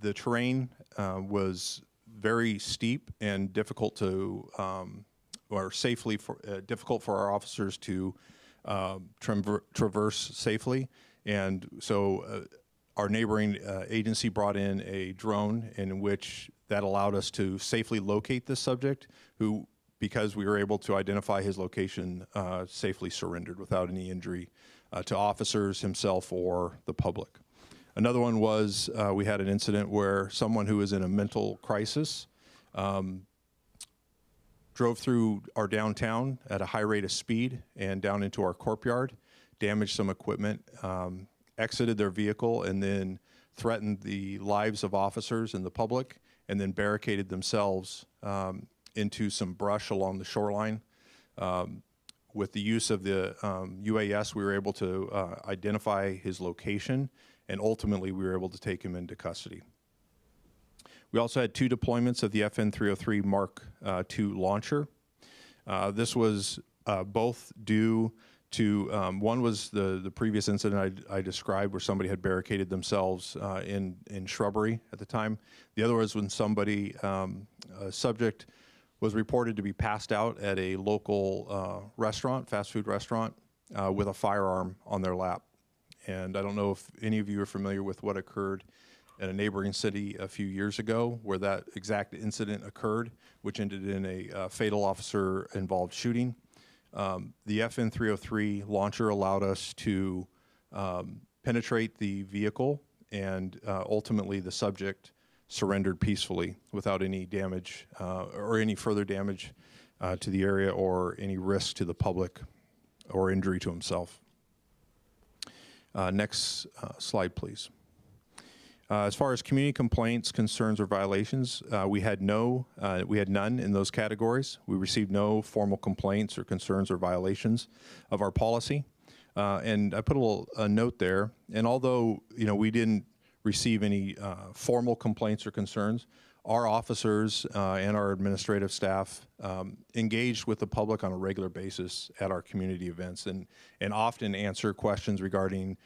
the terrain was very steep and difficult to, difficult for our officers to traverse safely. And so our neighboring agency brought in a drone in which that allowed us to safely locate this subject, who, because we were able to identify his location, safely surrendered without any injury to officers, himself, or the public. Another one was we had an incident where someone who was in a mental crisis drove through our downtown at a high rate of speed and down into our courtyard, damaged some equipment, exited their vehicle, and then threatened the lives of officers and the public, and then barricaded themselves into some brush along the shoreline. with the use of the UAS, we were able to identify his location, and ultimately we were able to take him into custody. We also had 2 deployments of the FN 303 Mark II launcher. This was both due to, one was the previous incident I described where somebody had barricaded themselves in shrubbery at the time. The other was when somebody, a subject was reported to be passed out at a local restaurant, fast food restaurant, with a firearm on their lap. And I don't know if any of you are familiar with what occurred in a neighboring city a few years ago where that exact incident occurred, which ended in a fatal officer-involved shooting. The FN 303 launcher allowed us to penetrate the vehicle, and ultimately the subject surrendered peacefully without any damage or any further damage to the area or any risk to the public or injury to himself. Next slide, please. As far as community complaints, concerns, or violations, we had none in those categories. We received no formal complaints or concerns or violations of our policy. And I put a note there, and although we didn't receive any formal complaints or concerns, our officers and our administrative staff engaged with the public on a regular basis at our community events and often answer questions regarding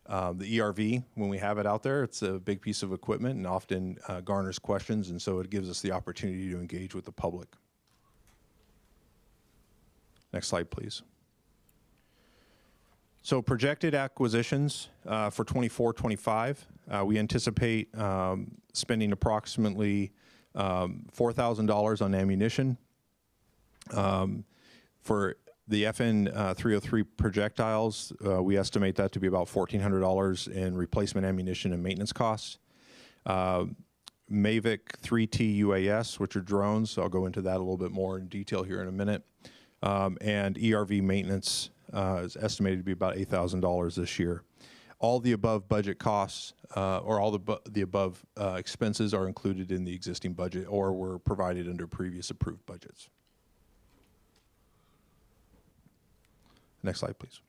the ERV when we have it out there. It's a big piece of equipment and often garners questions, and so it gives us the opportunity to engage with the public. Next slide, please. So projected acquisitions for 24-25, we anticipate spending approximately $4,000 on ammunition. For the FN 303 projectiles, we estimate that to be about $1,400 in replacement ammunition and maintenance costs. Mavic 3T UAS, which are drones, I'll go into that a little bit more in detail here in a minute. And ERV maintenance is estimated to be about $8,000 this year. All the above budget costs or all the above expenses are included in the existing budget or were provided under previous approved budgets. Next slide, please.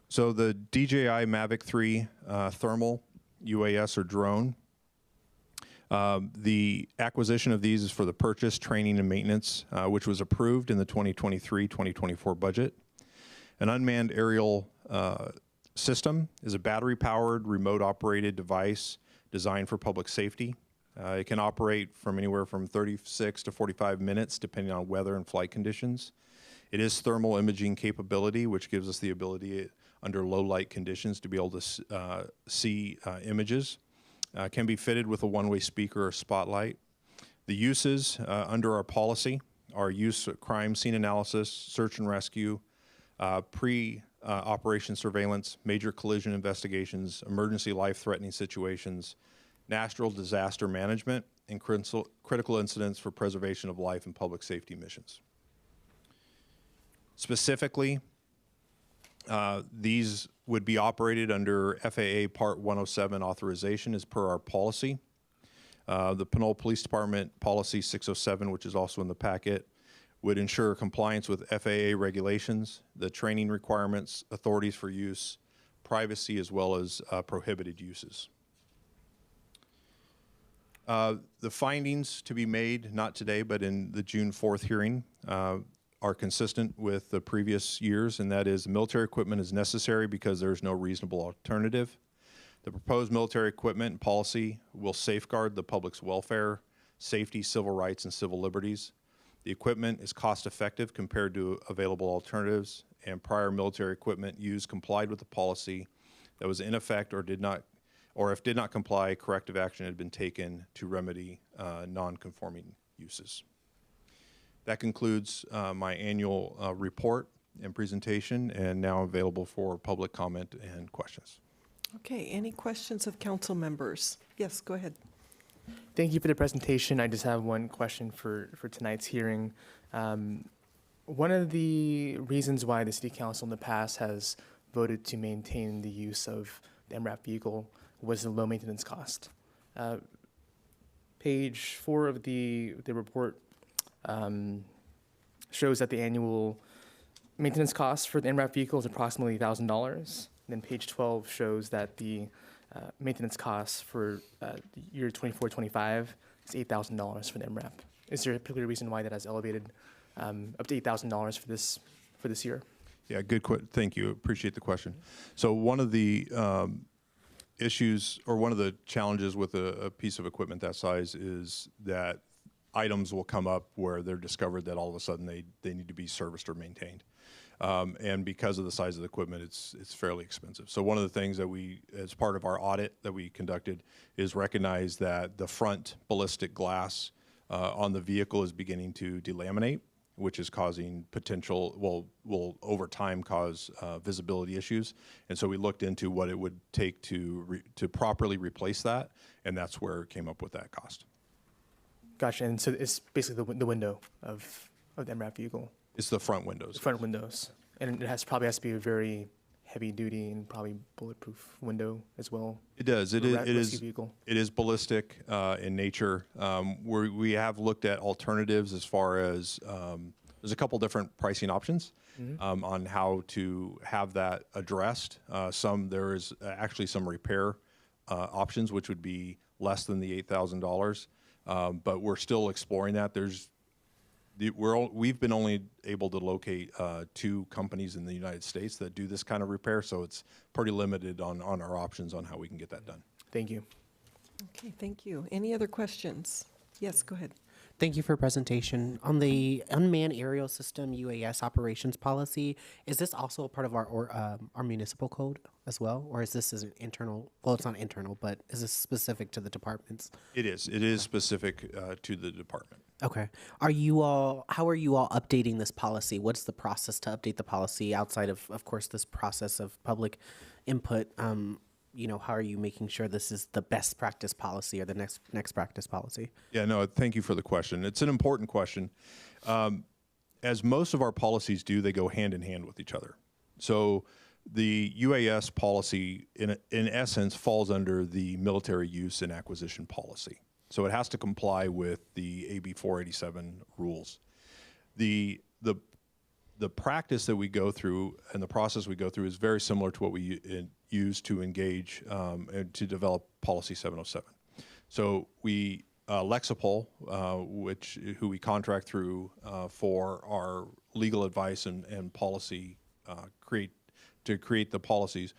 So the DJI Mavic 3 thermal UAS or drone, the acquisition of these is for the purchase, training, and maintenance, which was approved in the 2023-2024 budget. An unmanned aerial system is a battery-powered, remote-operated device designed for public safety. It can operate from anywhere from 36 to 45 minutes, depending on weather and flight conditions. It is thermal imaging capability, which gives us the ability under low light conditions to be able to see images. Can be fitted with a one-way speaker or spotlight. The uses under our policy are use of crime scene analysis, search and rescue, pre-operation surveillance, major collision investigations, emergency life-threatening situations, natural disaster management, and critical incidents for preservation of life and public safety missions. Specifically, these would be operated under FAA Part 107 authorization as per our policy. The Pinole Police Department Policy 607, which is also in the packet, would ensure compliance with FAA regulations, the training requirements, authorities for use, privacy, as well as prohibited uses. The findings to be made, not today, but in the June 4th hearing, are consistent with the previous years, and that is military equipment is necessary because there is no reasonable alternative. The proposed military equipment and policy will safeguard the public's welfare, safety, civil rights, and civil liberties. The equipment is cost-effective compared to available alternatives, and prior military equipment used complied with the policy that was in effect or if did not comply, corrective action had been taken to remedy non-conforming uses. That concludes my annual report and presentation, and now available for public comment and questions. Okay, any questions of council members? Yes, go ahead. Thank you for the presentation. I just have one question for tonight's hearing. One of the reasons why the City Council in the past has voted to maintain the use of the MRAP vehicle was the low maintenance cost. Page 4 of the report shows that the annual maintenance cost for the MRAP vehicle is approximately $1,000. Then page 12 shows that the maintenance costs for the year 24-25 is $8,000 for the MRAP. Is there a particular reason why that has elevated up to $8,000 for this year? Yeah, thank you. Appreciate the question. So one of the issues or one of the challenges with a piece of equipment that size is that items will come up where they're discovered that all of a sudden they need to be serviced or maintained. And because of the size of the equipment, it's fairly expensive. So one of the things that we, as part of our audit that we conducted, is recognize that the front ballistic glass on the vehicle is beginning to delaminate, which is causing will over time cause visibility issues. And so we looked into what it would take to properly replace that, and that's where it came up with that cost. Gotcha. And so it's basically the window of the MRAP vehicle. It's the front windows. The front windows, and it probably has to be a very heavy duty and probably bulletproof window as well. It does. It vehicle. is ballistic in nature. We have looked at alternatives as far as there's a couple different pricing options on how to have that addressed. There is actually some repair options which would be less than the $8,000, but we're still exploring that. We've been only able to locate 2 companies in the United States that do this kind of repair, so it's pretty limited on our options on how we can get that done. Thank you. Okay, thank you. Any other questions? Yes, go ahead. Thank you for your presentation. On the unmanned aerial system UAS operations policy, is this also a part of our municipal code as well? Or is this an internal, well, it's not internal, but is this specific to the departments? It is. It is specific to the department. Okay. How are you all updating this policy? What's the process to update the policy outside of course, this process of public input? How are you making sure this is the best practice policy or the next practice policy? Yeah, no, thank you for the question. It's an important question. As most of our policies do, they go hand in hand with each other. So the UAS policy, in essence, falls under the military use and acquisition policy. So it has to comply with the AB 487 rules. The practice that we go through and the process we go through is very similar to what we use to engage and to develop Policy 707. So we, Lexipol, who we contract through for our legal advice and policy, to create the policies,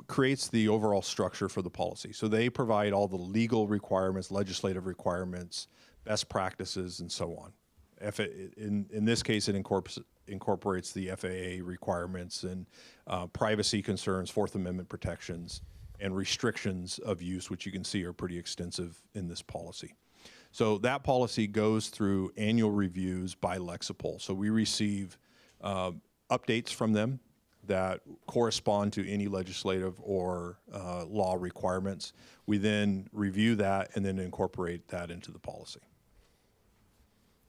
creates the overall structure for the policy. So they provide all the legal requirements, legislative requirements, best practices, and so on. In this case, it incorporates the FAA requirements and privacy concerns, Fourth Amendment protections, and restrictions of use, which you can see are pretty extensive in this policy. So that policy goes through annual reviews by Lexipol. So we receive updates from them that correspond to any legislative or law requirements. We then review that and then incorporate that into the policy.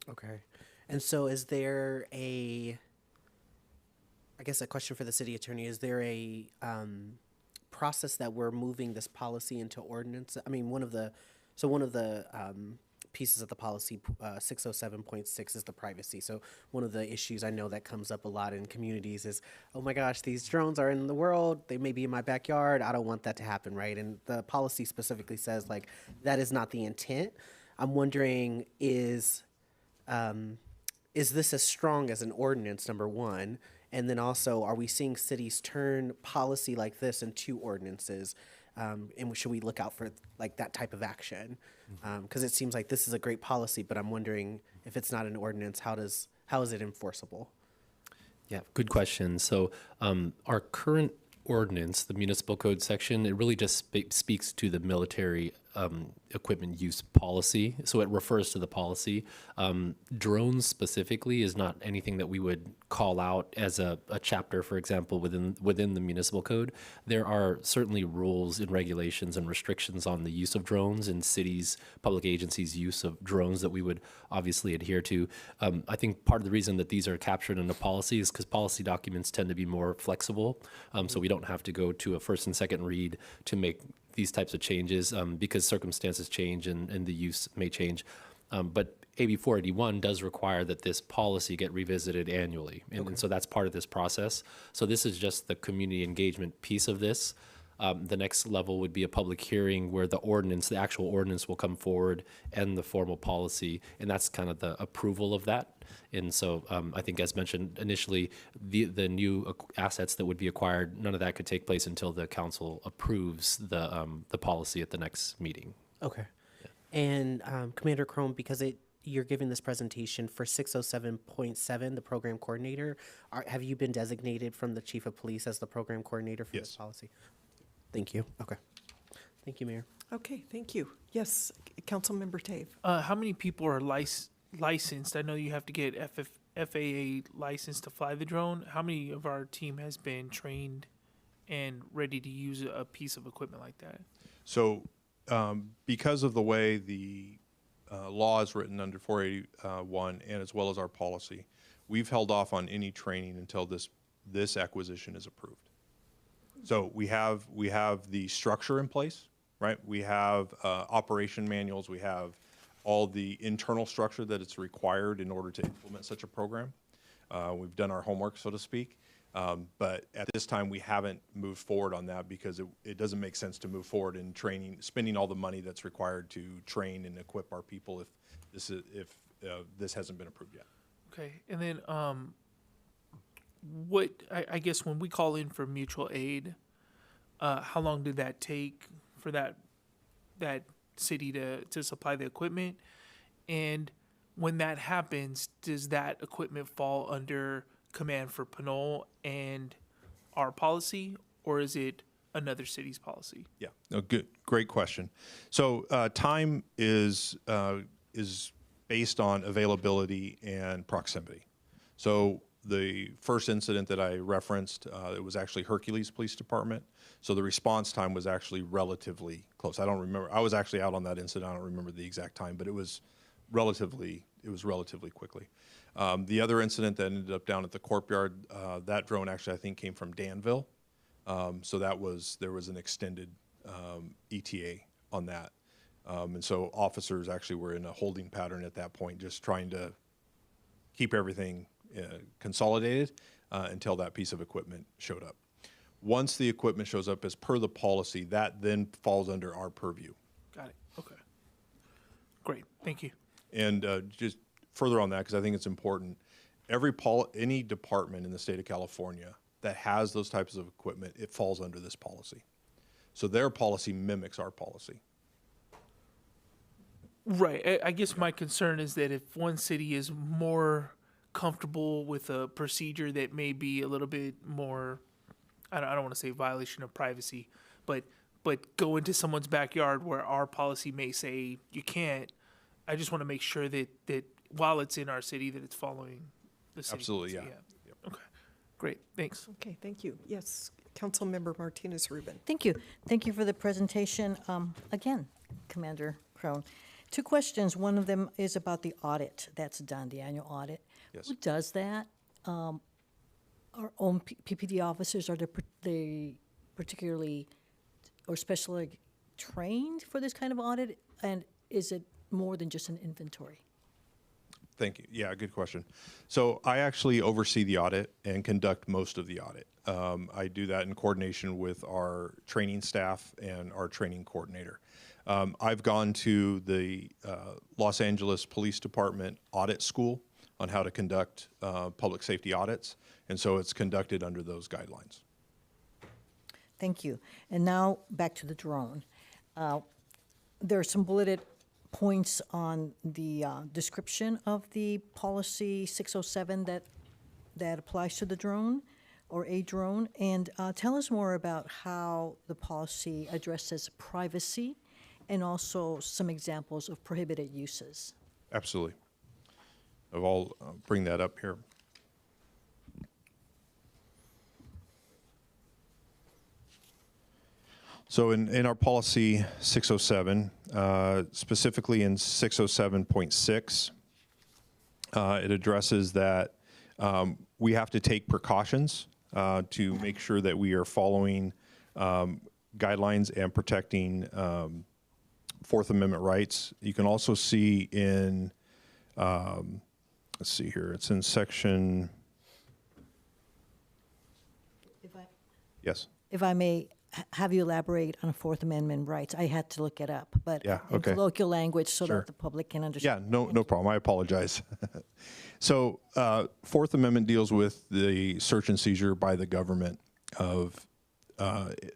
Okay. And so is there a question for the city attorney, is there a process that we're moving this policy into ordinance? I mean, one of the pieces of the policy, 607.6 is the privacy. So one of the issues I know that comes up a lot in communities is, oh my gosh, these drones are in the world, they may be in my backyard, I don't want that to happen, right? And the policy specifically says that is not the intent. I'm wondering, is this as strong as an ordinance, number one? And then also, are we seeing cities turn policy like this into ordinances? And should we look out for that type of action? Because it seems like this is a great policy, but I'm wondering if it's not an ordinance, how is it enforceable? Yeah, good question. So our current ordinance, the municipal code section, it really just speaks to the military equipment use policy. So it refers to the policy. Drones specifically is not anything that we would call out as a chapter, for example, within the municipal code. There are certainly rules and regulations and restrictions on the use of drones and cities, public agencies' use of drones that we would obviously adhere to. I think part of the reason that these are captured in a policy is because policy documents tend to be more flexible. So we don't have to go to a first and second read to make these types of changes because circumstances change and the use may change. But AB 481 does require that this policy get revisited annually. And so that's part of this process. So this is just the community engagement piece of this. The next level would be a public hearing where the actual ordinance will come forward and the formal policy, and that's kind of the approval of that. And so I think, as mentioned initially, the new assets that would be acquired, none of that could take place until the council approves the policy at the next meeting. Okay. And Commander Crone, because you're giving this presentation for 607.7, the program coordinator, have you been designated from the chief of police as the program coordinator for this policy? Thank you. Okay. Thank you, Mayor. Okay, thank you. Yes, Councilmember Tave. How many people are licensed? I know you have to get FAA license to fly the drone. How many of our team has been trained and ready to use a piece of equipment like that? So because of the way the law is written under 481 and as well as our policy, we've held off on any training until this acquisition is approved. So we have the structure in place, right? We have operation manuals. We have all the internal structure that it's required in order to implement such a program. We've done our homework, so to speak. But at this time, we haven't moved forward on that because it doesn't make sense to move forward in training, spending all the money that's required to train and equip our people if this hasn't been approved yet. Okay, and then I guess when we call in for mutual aid, how long did that take for that city to supply the equipment? And when that happens, does that equipment fall under command for Pinole and our policy, or is it another city's policy? Yeah, no, great question. So time is based on availability and proximity. So the first incident that I referenced, it was actually Hercules Police Department. So the response time was actually relatively close. I don't remember. I was actually out on that incident. I don't remember the exact time, but it was relatively quickly. The other incident that ended up down at the courtyard, that drone actually I think came from Danville. So there was an extended ETA on that. And so officers actually were in a holding pattern at that point, just trying to keep everything consolidated until that piece of equipment showed up. Once the equipment shows up as per the policy, that then falls under our purview. Got it. Okay. Great. Thank you. And just further on that, because I think it's important, any department in the state of California that has those types of equipment, it falls under this policy. So their policy mimics our policy. Right. I guess my concern is that if one city is more comfortable with a procedure that may be a little bit more, I don't want to say violation of privacy, but go into someone's backyard where our policy may say you can't, I just want to make sure that while it's in our city that it's following the city. Absolutely, yeah. Yep. Okay. Great. Thanks. Okay, thank you. Yes, Councilmember Martinez-Rubin. Thank you. Thank you for the presentation. Again, Commander Crone. 2 questions. One of them is about the audit that's done, the annual audit. Yes. Who does that? Our own PPD officers, are they particularly or specially trained for this kind of audit? And is it more than just an inventory? Thank you. Yeah, good question. So I actually oversee the audit and conduct most of the audit. I do that in coordination with our training staff and our training coordinator. I've gone to the Los Angeles Police Department audit school on how to conduct public safety audits, and so it's conducted under those guidelines. Thank you. And now back to the drone. There are some bulleted points on the description of the policy 607 that applies to the drone or a drone. And tell us more about how the policy addresses privacy and also some examples of prohibited uses. Absolutely. I'll bring that up here. So in our policy 607, specifically in 607.6, it addresses that we have to take precautions to make sure that we are following guidelines and protecting Fourth Amendment rights. You can also see in let's see here. It's in section. Yes. If I may have you elaborate on Fourth Amendment rights, I had to look it up, but Yeah, in okay. colloquial language so Sure. that the public can understand. Yeah, no problem. I apologize. So, Fourth Amendment deals with the search and seizure by the government of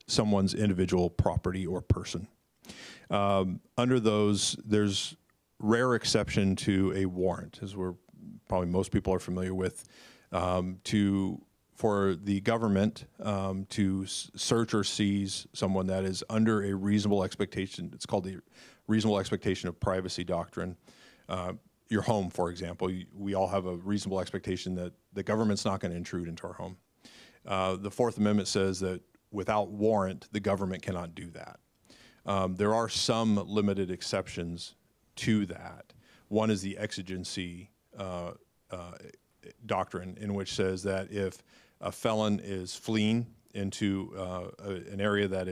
someone's individual property or person. Under those, there's rare exception to a warrant, as probably most people are familiar with, for the government to search or seize someone that is under a reasonable expectation. It's called the reasonable expectation of privacy doctrine. Your home, for example, we all have a reasonable expectation that the government's not going to intrude into our home. The Fourth Amendment says that without warrant, the government cannot do that. There are some limited exceptions to that. One is the exigency doctrine, in which says that if a felon is fleeing into an area that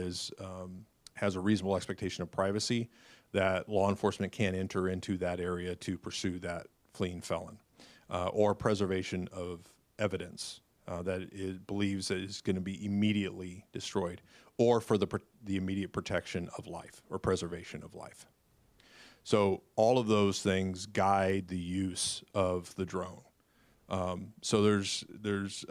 has a reasonable expectation of privacy, that law enforcement can enter into that area to pursue that fleeing felon, or preservation of evidence that it believes that is going to be immediately destroyed, or for the immediate protection of life or preservation of life. So all of those things guide the use of the drone. So there's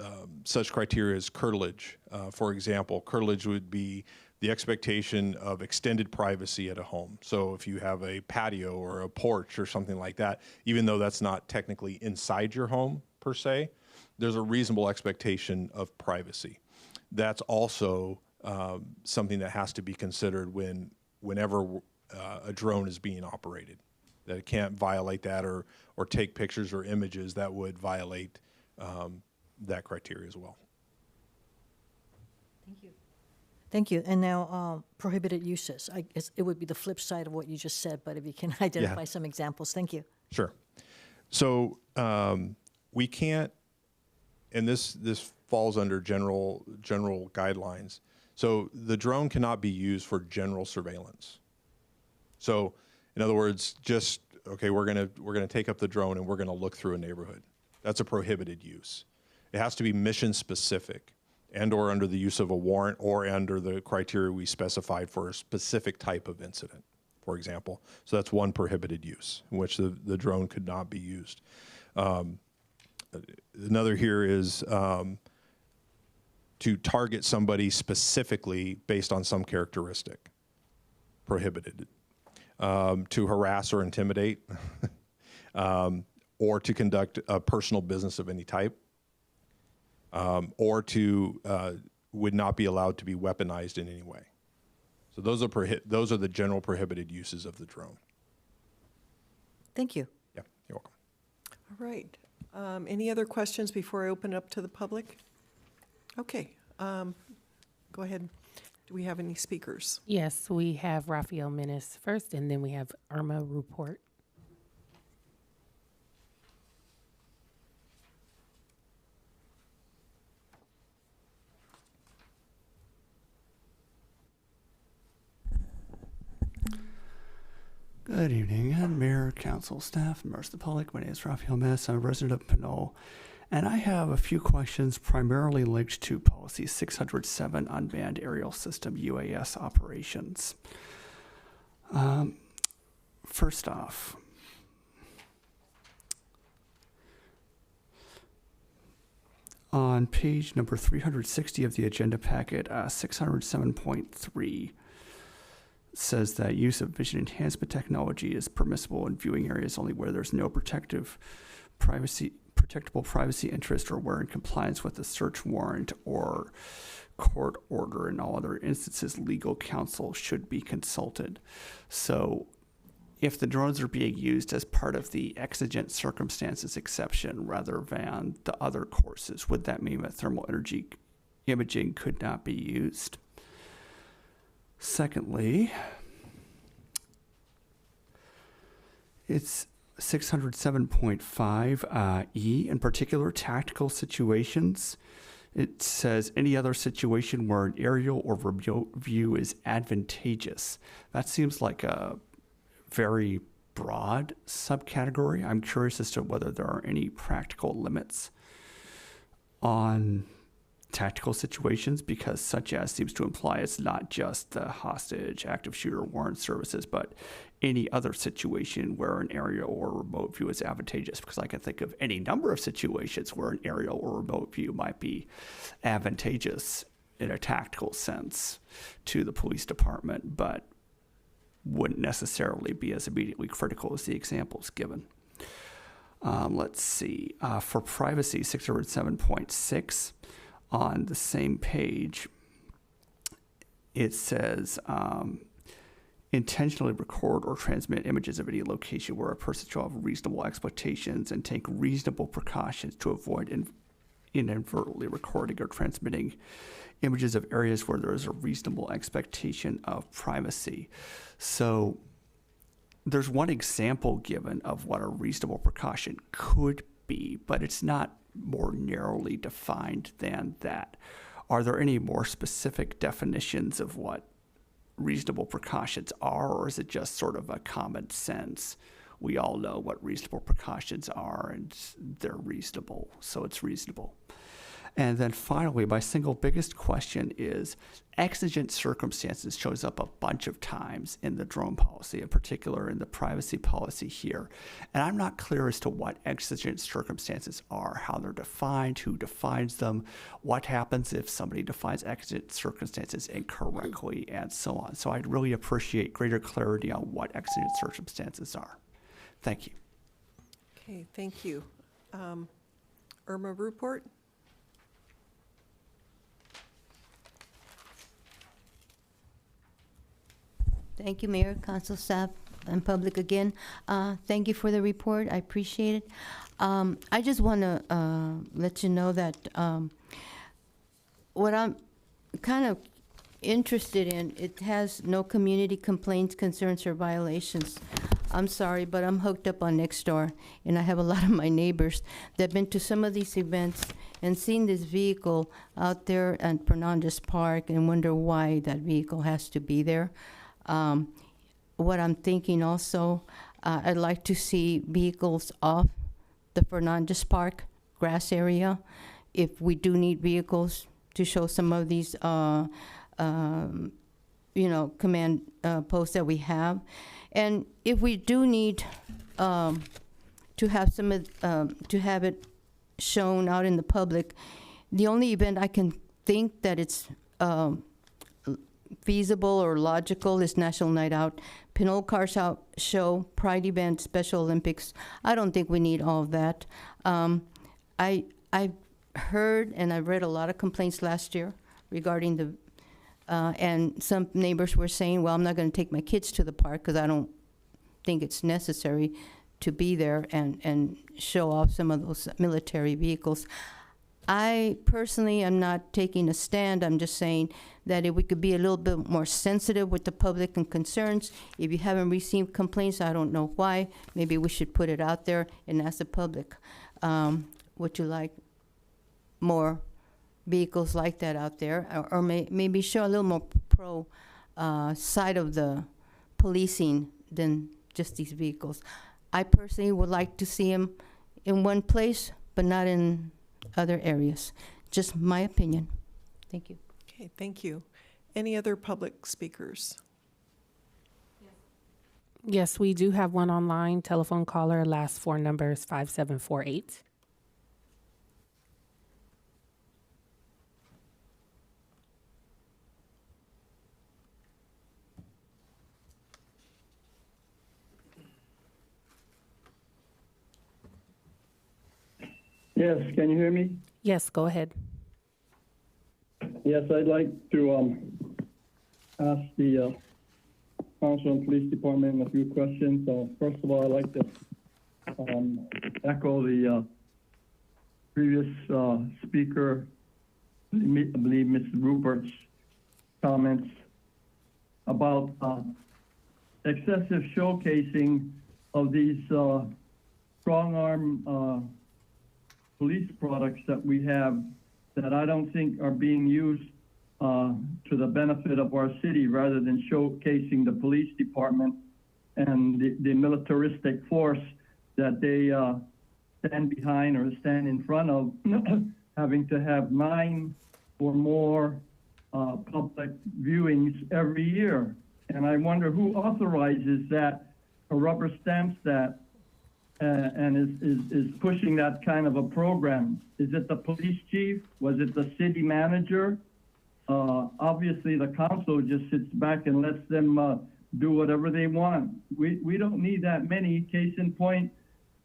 such criteria as curtilage. For example, curtilage would be the expectation of extended privacy at a home. So if you have a patio or a porch or something like that, even though that's not technically inside your home per se, there's a reasonable expectation of privacy. That's also something that has to be considered whenever a drone is being operated, that it can't violate that or take pictures or images that would violate that criteria as well. Thank you. Thank you. And now prohibited uses. I guess it would be the flip side of what you just said, but if you can identify some examples. Thank you. Sure. So we can't, and this falls under general guidelines. So the drone cannot be used for general surveillance. So in other words, we're gonna take up the drone and we're gonna look through a neighborhood. That's a prohibited use. It has to be mission specific, and or under the use of a warrant, or under the criteria we specified for a specific type of incident, for example. So that's one prohibited use in which the drone could not be used. Another here is to target somebody specifically based on some characteristic, prohibited. To harass or intimidate, or to conduct a personal business of any type, or would not be allowed to be weaponized in any way. So those are the general prohibited uses of the drone. Thank you. Yeah, you're welcome. All right. Any other questions before I open it up to the public? Okay. Go ahead. Do we have any speakers? Yes, we have Rafael Menace first, and then we have Irma Ruport. Good evening, and Mayor, Council, staff, members of the public. My name is Rafael Menace. I'm a resident of Pinole. And I have a few questions primarily linked to Policy 607, Unmanned Aerial System UAS operations. First off, on page number 360 of the agenda packet, 607.3 says that use of vision enhancement technology is permissible in viewing areas only where there's no protectable privacy interest, or where in compliance with a search warrant or court order. In all other instances, legal counsel should be consulted. So if the drones are being used as part of the exigent circumstances exception rather than the other courses, would that mean that thermal energy imaging could not be used? Secondly, it's 607.5 E, in particular, tactical situations. It says any other situation where an aerial or remote view is advantageous. That seems like a very broad subcategory. I'm curious as to whether there are any practical limits on tactical situations, because such as seems to imply it's not just the hostage, active shooter, warrant services, but any other situation where an aerial or remote view is advantageous, because I can think of any number of situations where an aerial or remote view might be advantageous in a tactical sense to the police department, but wouldn't necessarily be as immediately critical as the examples given. Let's see. For privacy, 607.6, on the same page, it says intentionally record or transmit images of any location where a person shall have reasonable expectations and take reasonable precautions to avoid inadvertently recording or transmitting images of areas where there is a reasonable expectation of privacy. So there's one example given of what a reasonable precaution could be, but it's not more narrowly defined than that. Are there any more specific definitions of what reasonable precautions are, or is it just sort of a common sense? We all know what reasonable precautions are, and they're reasonable, so it's reasonable. And then finally, my single biggest question is exigent circumstances shows up a bunch of times in the drone policy, in particular in the privacy policy here. And I'm not clear as to what exigent circumstances are, how they're defined, who defines them, what happens if somebody defines exigent circumstances incorrectly, and so on. So I'd really appreciate greater clarity on what exigent circumstances are. Thank you. Okay, thank you. Irma Ruport? Thank you, Mayor, Council staff, and public again. Thank you for the report. I appreciate it. I just want to let you know that what I'm kind of interested in, it has no community complaints, concerns, or violations. I'm sorry, but I'm hooked up on Nextdoor, and I have a lot of my neighbors that have been to some of these events and seen this vehicle out there at Fernandez Park and wonder why that vehicle has to be there. What I'm thinking also, I'd like to see vehicles off the Fernandez Park grass area if we do need vehicles to show some of these, command posts that we have. And if we do need to have some to have it shown out in the public, the only event I can think that it's feasible or logical is National Night Out, Pinole Car Show, Pride Event, Special Olympics. I don't think we need all of that. I've heard and I've read a lot of complaints last year regarding the, and some neighbors were saying, well, I'm not going to take my kids to the park because I don't think it's necessary to be there and show off some of those military vehicles. I personally am not taking a stand. I'm just saying that if we could be a little bit more sensitive with the public and concerns. If you haven't received complaints, I don't know why. Maybe we should put it out there and ask the public, would you like more vehicles like that out there? Or maybe show a little more pro side of the policing than just these vehicles. I personally would like to see them in one place, but not in other areas. Just my opinion. Thank you. Okay, thank you. Any other public speakers? Yes, we do have one online. Telephone caller, last four numbers 5748. Yes, can you hear me? Yes, go ahead. Yes, I'd like to ask the Council and Police Department a few questions. First of all, I'd like to echo the previous speaker, I believe Mr. Rupert's comments about excessive showcasing of these strong arm police products that we have that I don't think are being used to the benefit of our city, rather than showcasing the police department and the militaristic force that they stand behind or stand in front of, having to have 9 or more public viewings every year. And I wonder who authorizes that or rubber stamps that and is pushing that kind of a program. Is it the police chief? Was it the city manager? Obviously, the council just sits back and lets them do whatever they want. We don't need that many. Case in point,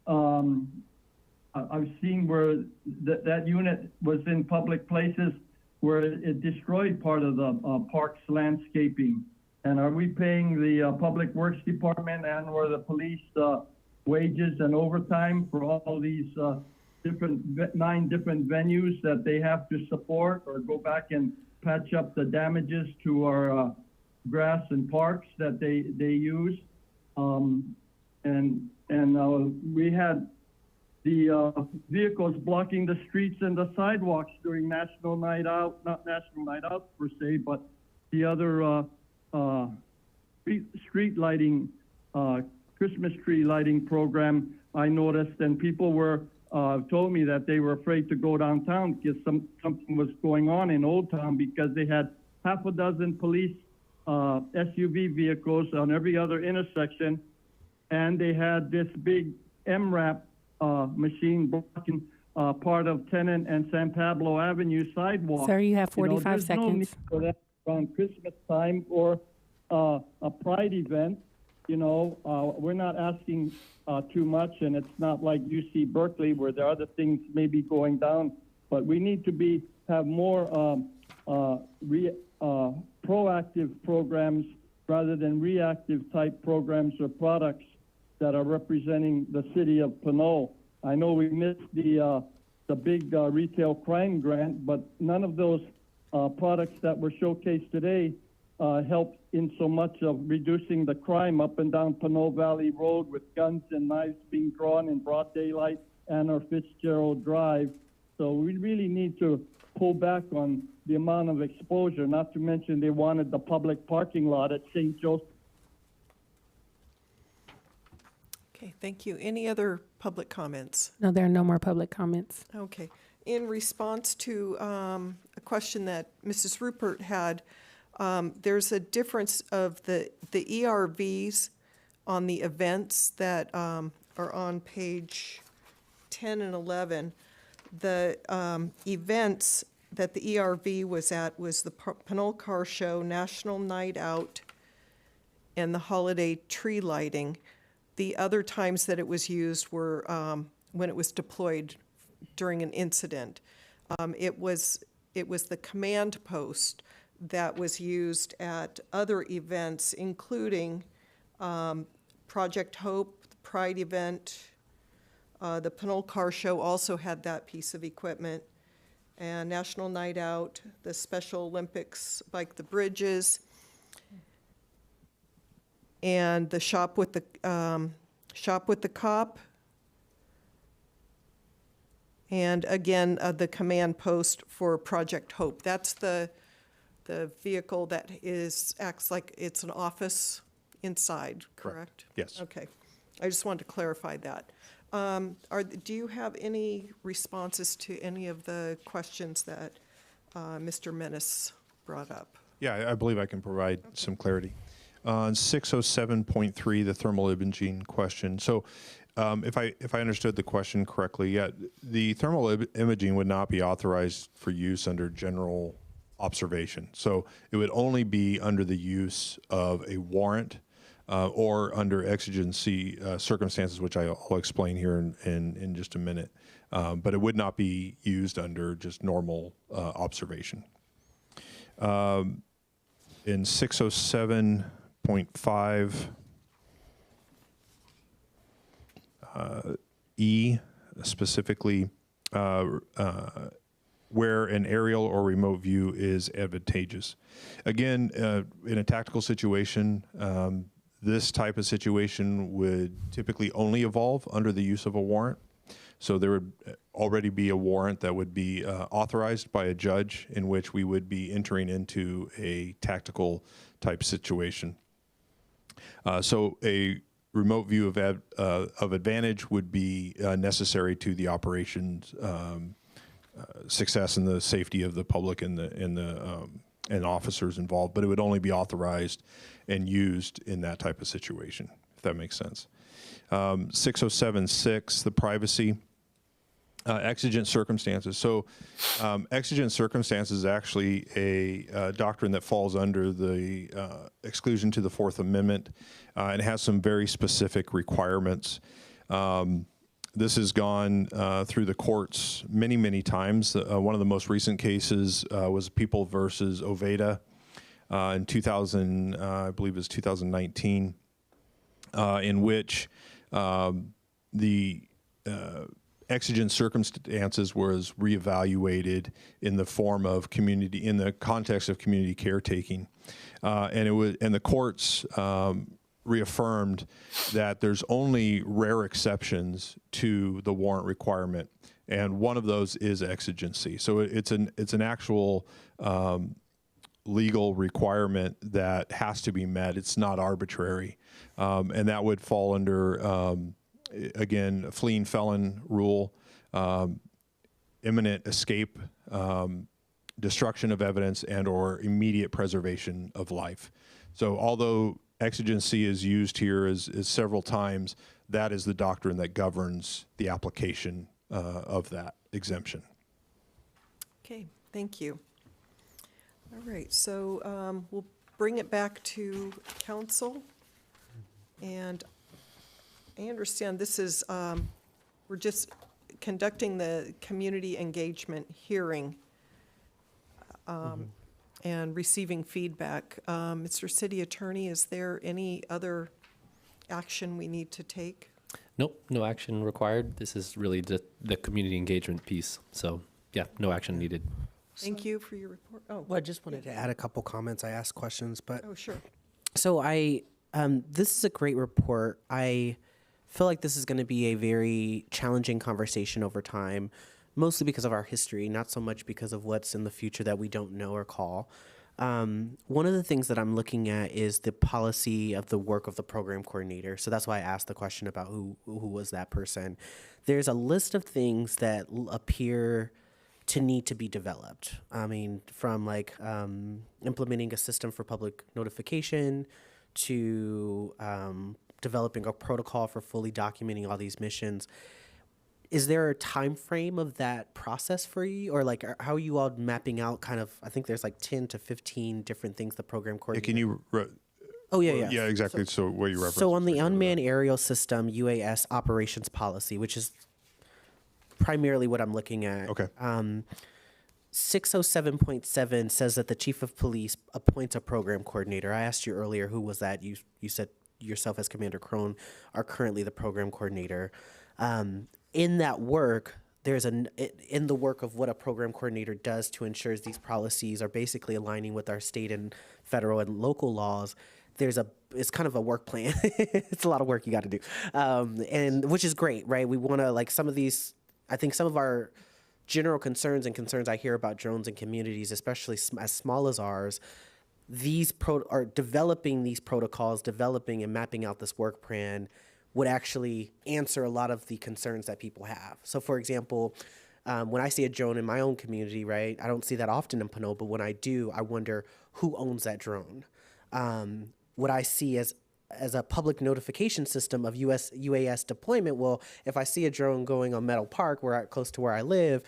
I've seen where that unit was in public places where it destroyed part of the park's landscaping. And are we paying the Public Works Department and or the police wages and overtime for all these 9 different venues that they have to support or go back and patch up the damages to our grass and parks that they use? We had the vehicles blocking the streets and the sidewalks during National Night Out, not National Night Out per se, but the other street lighting, Christmas tree lighting program I noticed, and people were told me that they were afraid to go downtown because something was going on in Old Town because they had half a dozen police SUV vehicles on every other intersection, and they had this big MRAP machine blocking part of Tennant and San Pablo Avenue sidewalk. Sir, you have 45 there's seconds. No need for that around Christmas time or a Pride event. We're not asking too much, and it's not like UC Berkeley where there are other things maybe going down, but we need to have more proactive programs rather than reactive type programs or products that are representing the city of Pinole. I know we missed the big retail crime grant, but none of those products that were showcased today helped in so much of reducing the crime up and down Pinole Valley Road with guns and knives being drawn in broad daylight and our Fitzgerald Drive. So we really need to pull back on the amount of exposure, not to mention they wanted the public parking lot at St. Joseph. Okay, thank you. Any other public comments? No, there are no more public comments. Okay. In response to a question that Mrs. Rupert had, there's a difference of the ERVs on the events that are on page 10 and 11. The events that the ERV was at was the Pinole Car Show, National Night Out, and the holiday tree lighting. The other times that it was used were when it was deployed during an incident. It was the command post that was used at other events, including Project Hope, the Pride event. The Pinole Car Show also had that piece of equipment. And National Night Out, the Special Olympics, like the bridges, and the Shop with the Cop, and again the command post for Project Hope. That's the vehicle that acts like it's an office inside, correct? Yes. Okay, I just wanted to clarify that. Do you have any responses to any of the questions that Mr. Menace brought up? Yeah, I believe I can provide some clarity. On 607.3, the thermal imaging question. So if I understood the question correctly, yeah, the thermal imaging would not be authorized for use under general observation. So it would only be under the use of a warrant or under exigency circumstances, which I'll explain here in just a minute. But it would not be used under just normal observation. In 607.5 E, specifically, where an aerial or remote view is advantageous. Again, in a tactical situation, this type of situation would typically only evolve under the use of a warrant. So there would already be a warrant that would be authorized by a judge in which we would be entering into a tactical type situation. So a remote view of advantage would be necessary to the operations success and the safety of the public and officers involved, but it would only be authorized and used in that type of situation, if that makes sense. 6076, the privacy. Exigent circumstances. So exigent circumstances is actually a doctrine that falls under the exclusion to the Fourth Amendment and has some very specific requirements. This has gone through the courts many, many times. One of the most recent cases was People versus Oveda in 2000, I believe it was 2019, in which the exigent circumstances was reevaluated in the form of community, in the context of community caretaking, and the courts reaffirmed that there's only rare exceptions to the warrant requirement, and one of those is exigency. So it's an actual legal requirement that has to be met. It's not arbitrary, and that would fall under again, a fleeing felon rule, imminent escape, destruction of evidence, and or immediate preservation of life. So although exigency is used here is several times, that is the doctrine that governs the application of that exemption. Okay, thank you. All right, so we'll bring it back to council. And I understand this is, we're just conducting the community engagement hearing and receiving feedback. Mr. City Attorney, is there any other action we need to take? Nope, no action required. This is really the community engagement piece. So yeah, no action needed. Thank you for your report. Oh, Well, I just wanted to add a couple comments. I asked questions, but oh, sure. so this is a great report. I feel like this is going to be a very challenging conversation over time, mostly because of our history, not so much because of what's in the future that we don't know or call. One of the things that I'm looking at is the policy of the work of the program coordinator. So that's why I asked the question about who was that person. There's a list of things that appear to need to be developed. I mean, from like implementing a system for public notification to developing a protocol for fully documenting all these missions. Is there a time frame of that process for you, or like how are you all mapping out kind of, I think there's like 10 to 15 different things the program coordinator. Can you Oh, yeah. Yeah, exactly. So what you referenced. So on the unmanned aerial system UAS operations policy, which is primarily what I'm looking at. Okay. 607.7 says that the chief of police appoints a program coordinator. I asked you earlier who was that. You said yourself as Commander Crone are currently the program coordinator. In that work, in the work of what a program coordinator does to ensure these policies are basically aligning with our state and federal and local laws, it's kind of a work plan. It's a lot of work you got to do, and which is great, right? We want to, like, some of these, I think some of our general concerns and concerns I hear about drones in communities, especially as small as ours, are developing these protocols, developing and mapping out this work plan would actually answer a lot of the concerns that people have. So for example, when I see a drone in my own community, right, I don't see that often in Pinole, but when I do, I wonder who owns that drone. What I see as a public notification system of UAS deployment, well, if I see a drone going on Meadow Park, close to where I live,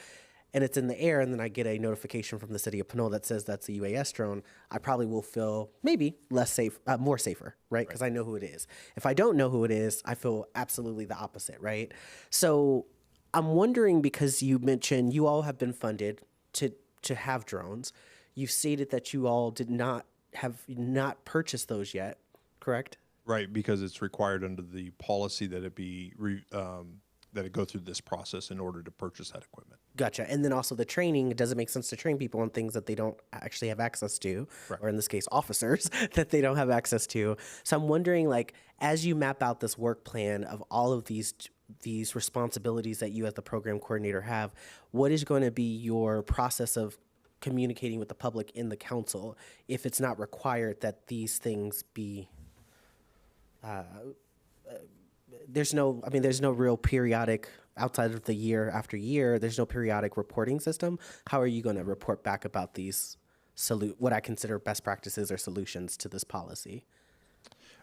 and it's in the air, and then I get a notification from the city of Pinole that says that's a UAS drone, I probably will feel maybe less safe, more safer, right? Because I know who it is. If I don't know who it is, I feel absolutely the opposite, right? So I'm wondering, because you all have been funded to have drones. You've stated that you all have not purchased those yet, correct? Right, because it's required under the policy that that it go through this process in order to purchase that equipment. Gotcha. And then also the training, it doesn't make sense to train people on things that they don't actually have access to, or in this case, officers that they don't have access to. So I'm wondering, like, as you map out this work plan of all of these responsibilities that you as the program coordinator have, what is going to be your process of communicating with the public in the council if it's not required that these things be there's no, I mean, there's no real periodic, outside of the year after year, there's no periodic reporting system. How are you going to report back about these, what I consider best practices or solutions to this policy?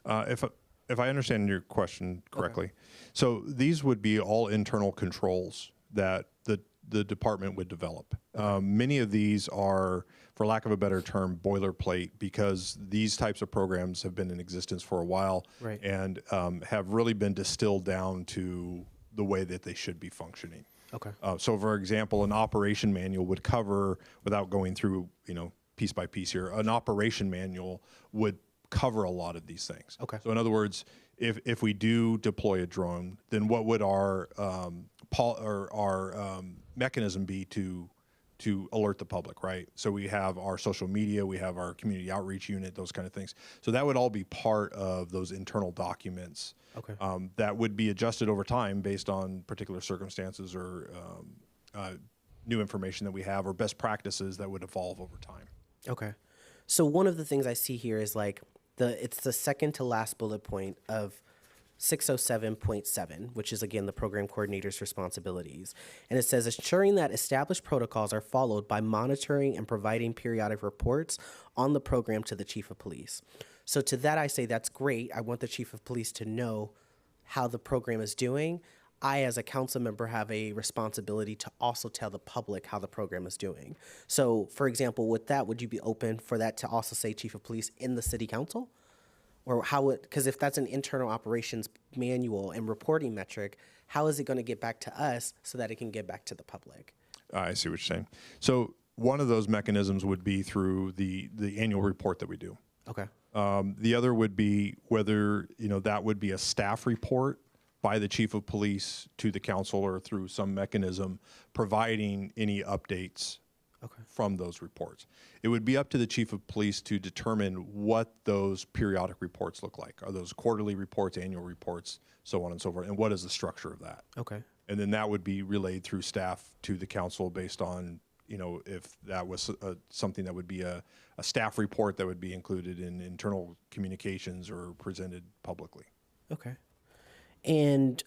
If I understand your question correctly, so these would be all internal controls that the department would develop. Many of these are, for lack of a better term, boilerplate, because these types of programs have been in existence for a while, Right. and have really been distilled down to the way that they should be functioning. Okay. So, for example, an operation manual would cover, without going through, piece by piece here, an operation manual would cover a lot of these things. Okay. So, in other words, if we do deploy a drone, then what would our mechanism be to alert the public, right? So we have our social media, we have our community outreach unit, those kind of things. So that would all be part of those internal documents. Okay. That would be adjusted over time based on particular circumstances or new information that we have, or best practices that would evolve over time. Okay. So one of the things I see here is like it's the second to last bullet point of 607.7, which is again the program coordinator's responsibilities. And it says ensuring that established protocols are followed by monitoring and providing periodic reports on the program to the chief of police. So to that I say that's great. I want the chief of police to know how the program is doing. I, as a council member, have a responsibility to also tell the public how the program is doing. So, for example, with that, would you be open for that to also say chief of police in the city council? Or how it, because if that's an internal operations manual and reporting metric, how is it going to get back to us so that it can get back to the public? I see what you're saying. So one of those mechanisms would be through the annual report that we do. Okay. The other would be whether, that would be a staff report by the chief of police to the council or through some mechanism providing any updates from those reports. It would be up to the chief of police to determine what those periodic reports look like. Are those quarterly reports, annual reports, so on and so forth, and what is the structure of that? Okay. And then that would be relayed through staff to the council based on, if that was something that would be a staff report that would be included in internal communications or presented publicly. Okay. And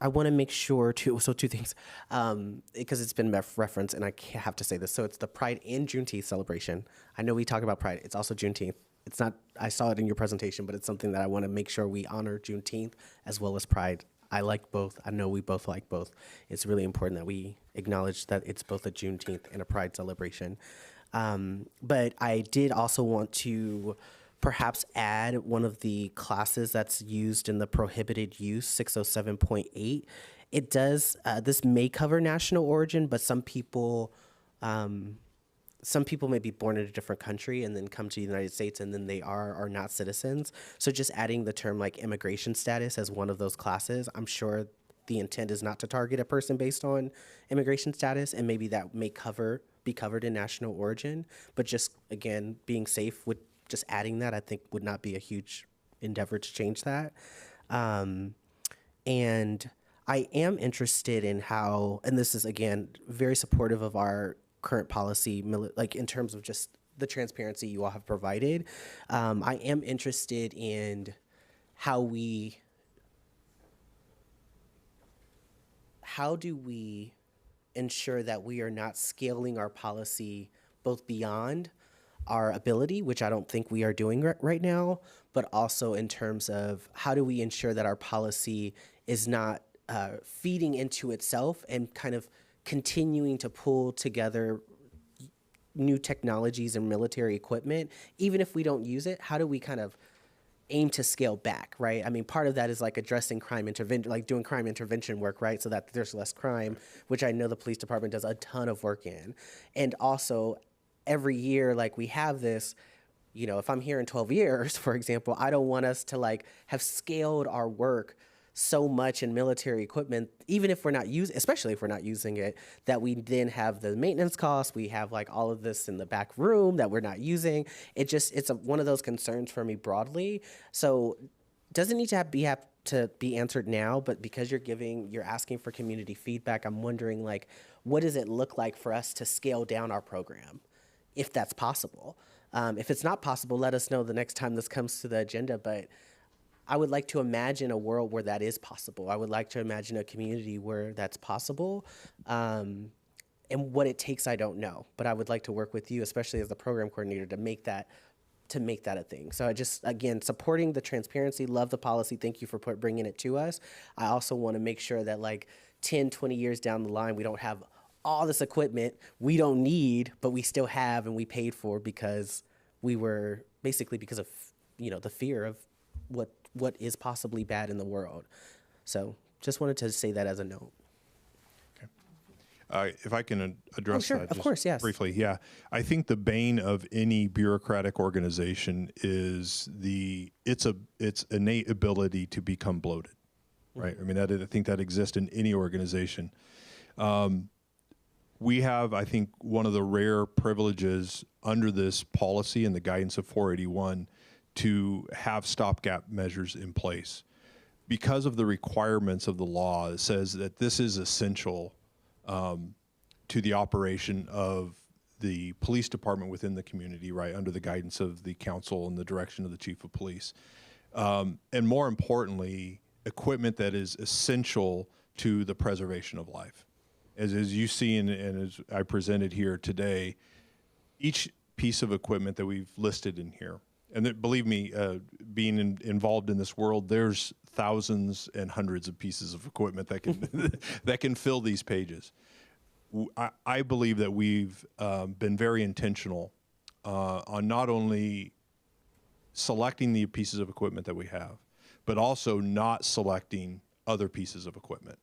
I want to make sure two things, because it's been referenced and I have to say this. So it's the Pride and Juneteenth celebration. I know we talk about Pride. It's also Juneteenth. It's not, I saw it in your presentation, but it's something that I want to make sure we honor Juneteenth as well as Pride. I like both. I know we both like both. It's really important that we acknowledge that it's both a Juneteenth and a Pride celebration. But I did also want to perhaps add one of the classes that's used in the prohibited use, 607.8. It does, this may cover national origin, but some people may be born in a different country and then come to the United States and then they are not citizens. So just adding the term like immigration status as one of those classes, I'm sure the intent is not to target a person based on immigration status, and maybe that may be covered in national origin, but just again, being safe with just adding that, I think, would not be a huge endeavor to change that. And I am interested in how, and this is, again, very supportive of our current policy, like in terms of just the transparency you all have provided. I am interested in how do we ensure that we are not scaling our policy both beyond our ability, which I don't think we are doing right now, but also in terms of how do we ensure that our policy is not feeding into itself and kind of continuing to pull together new technologies and military equipment, even if we don't use it. How do we kind of aim to scale back, right? I mean, part of that is like addressing crime intervention, like doing crime intervention work, right? So that there's less crime, which I know the police department does a ton of work in. And also, every year, like we have this, if I'm here in 12 years, for example, I don't want us to like have scaled our work so much in military equipment, even if we're not especially if we're not using it, that we then have the maintenance costs. We have like all of this in the back room that we're not using. It's one of those concerns for me broadly. So doesn't need to be answered now, but because you're asking for community feedback, I'm wondering like, what does it look like for us to scale down our program, if that's possible? If it's not possible, let us know the next time this comes to the agenda. But I would like to imagine a world where that is possible. I would like to imagine a community where that's possible. And what it takes, I don't know. But I would like to work with you, especially as the program coordinator, to make that a thing. So I just, again, supporting the transparency, love the policy. Thank you for bringing it to us. I also want to make sure that like 10, 20 years down the line, we don't have all this equipment we don't need, but we still have and we paid for because because of, the fear of what is possibly bad in the world. So just wanted to say that as a note. If I can address sure. that Of just course, yes. briefly. Yeah. I think the bane of any bureaucratic organization is its innate ability to become bloated, right? I mean, I think that exists in any organization. We have, I think, one of the rare privileges under this policy and the guidance of 481 to have stopgap measures in place. Because of the requirements of the law, it says that this is essential to the operation of the police department within the community, right, under the guidance of the council and the direction of the chief of police. And more importantly, equipment that is essential to the preservation of life. As you see and as I presented here today, each piece of equipment that we've listed in here, and that, believe me, being involved in this world, there's thousands and hundreds of pieces of equipment that can that can fill these pages. I believe that we've been very intentional on not only selecting the pieces of equipment that we have, but also not selecting other pieces of equipment.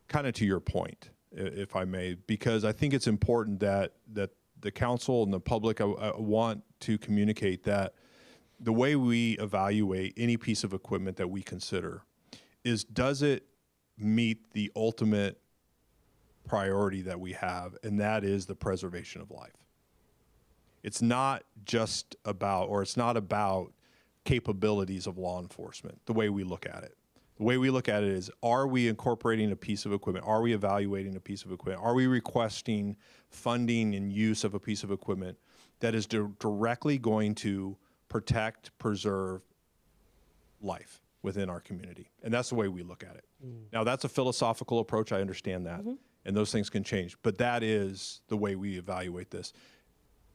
Kind of to your point, if I may, because I think it's important that the council and the public, I want to communicate that the way we evaluate any piece of equipment that we consider is, does it meet the ultimate priority that we have, and that is the preservation of life. It's not just about, or it's not about capabilities of law enforcement, the way we look at it. The way we look at it is, are we incorporating a piece of equipment? Are we evaluating a piece of equipment? Are we requesting funding and use of a piece of equipment that is directly going to protect, preserve life within our community? And that's the way we look at it. Now, that's a philosophical approach. I understand that. And those things can change. But that is the way we evaluate this.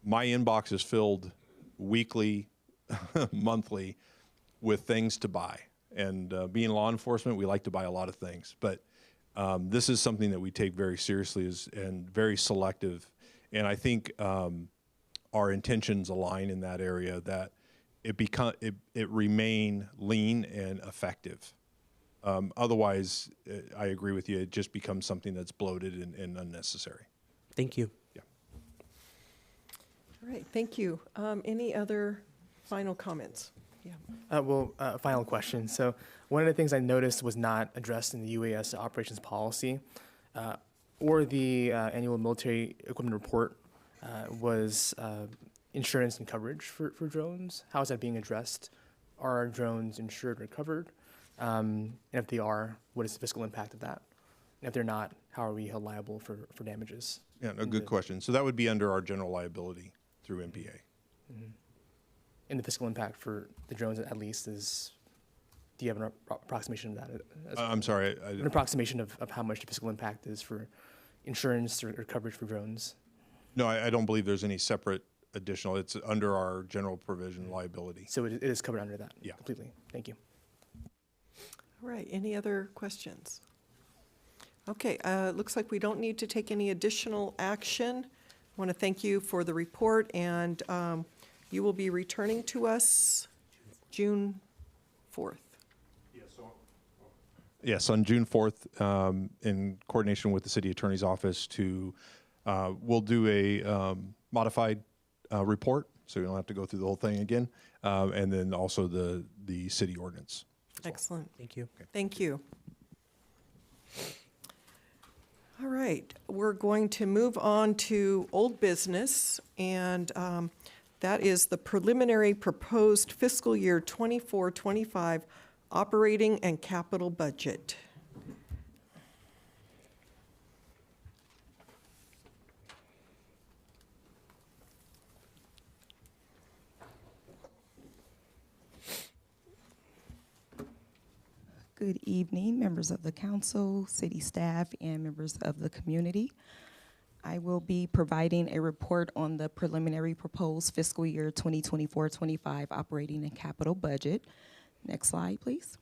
My inbox is filled weekly, monthly, with things to buy. And being law enforcement, we like to buy a lot of things. But this is something that we take very seriously and very selective. And I think our intentions align in that area, that it remain lean and effective. Otherwise, I agree with you, it just becomes something that's bloated and unnecessary. Thank you. Yeah. All right, thank you. Any other final comments? Yeah. Final question. So one of the things I noticed was not addressed in the UAS operations policy or the annual military equipment report was insurance and coverage for drones. How is that being addressed? Are our drones insured or covered? And if they are, what is the fiscal impact of that? And if they're not, how are we held liable for damages? Yeah, a good question. So that would be under our general liability through MPA. Mm-hmm. And the fiscal impact for the drones, at least, is, do you have an approximation of that? I'm sorry. An approximation of how much the fiscal impact is for insurance or coverage for drones? No, I don't believe there's any separate additional. It's under our general provision liability. So it is covered under that? Yeah. Completely. Thank you. All right, any other questions? Okay, looks like we don't need to take any additional action. I want to thank you for the report, and you will be returning to us June 4th. Yes, on June 4th, in coordination with the city attorney's office, we'll do a modified report, so you don't have to go through the whole thing again, and then also the city ordinance. Excellent. Thank you. Okay. Thank you. All right, we're going to move on to old business, and that is the preliminary proposed fiscal year 24-25 operating and capital budget. Good evening, members of the council, city staff, and members of the community. I will be providing a report on the preliminary proposed fiscal year 2024-25 operating and capital budget. Next slide, please.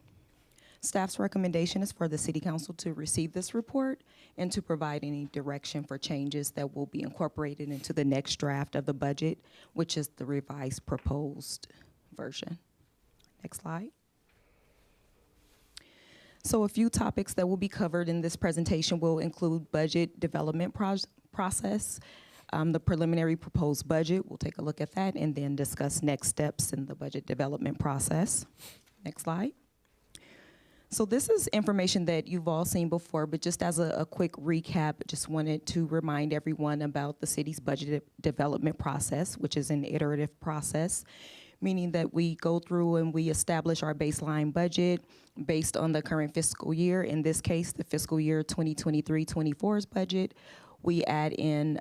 Staff's recommendation is for the City Council to receive this report and to provide any direction for changes that will be incorporated into the next draft of the budget, which is the revised proposed version. Next slide. So a few topics that will be covered in this presentation will include budget development process, the preliminary proposed budget. We'll take a look at that and then discuss next steps in the budget development process. Next slide. So this is information that you've all seen before, but just as a quick recap, just wanted to remind everyone about the city's budget development process, which is an iterative process, meaning that we go through and we establish our baseline budget based on the current fiscal year. In this case, the fiscal year 2023-24's budget. We add in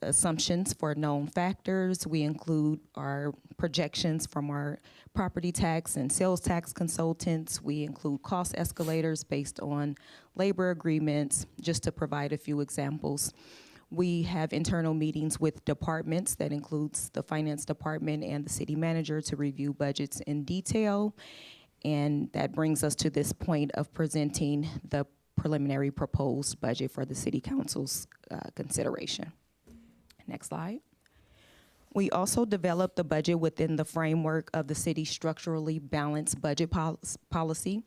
assumptions for known factors. We include our projections from our property tax and sales tax consultants. We include cost escalators based on labor agreements, just to provide a few examples. We have internal meetings with departments that includes the finance department and the city manager to review budgets in detail. And that brings us to this point of presenting the preliminary proposed budget for the city council's consideration. Next slide. We also developed the budget within the framework of the city's structurally balanced budget policy.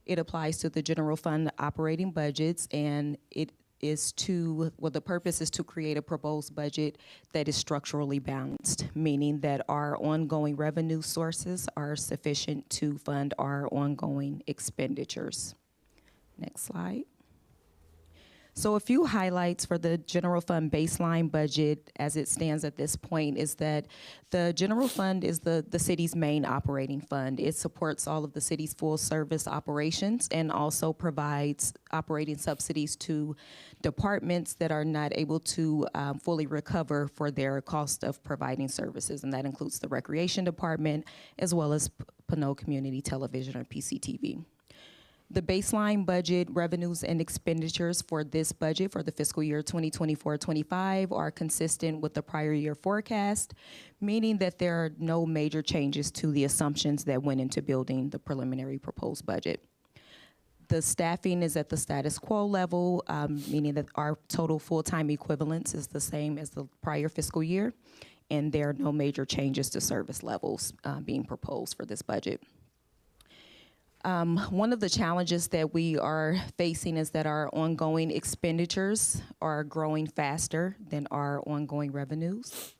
It applies to the general fund operating budgets, and it is the purpose is to create a proposed budget that is structurally balanced, meaning that our ongoing revenue sources are sufficient to fund our ongoing expenditures. Next slide. So a few highlights for the general fund baseline budget as it stands at this point is that the general fund is the city's main operating fund. It supports all of the city's full service operations and also provides operating subsidies to departments that are not able to fully recover for their cost of providing services. And that includes the recreation department as well as Pinole Community Television, or PCTV. The baseline budget revenues and expenditures for this budget for the fiscal year 2024-25 are consistent with the prior year forecast, meaning that there are no major changes to the assumptions that went into building the preliminary proposed budget. The staffing is at the status quo level, meaning that our total full-time equivalents is the same as the prior fiscal year, and there are no major changes to service levels being proposed for this budget. One of the challenges that we are facing is that our ongoing expenditures are growing faster than our ongoing revenues.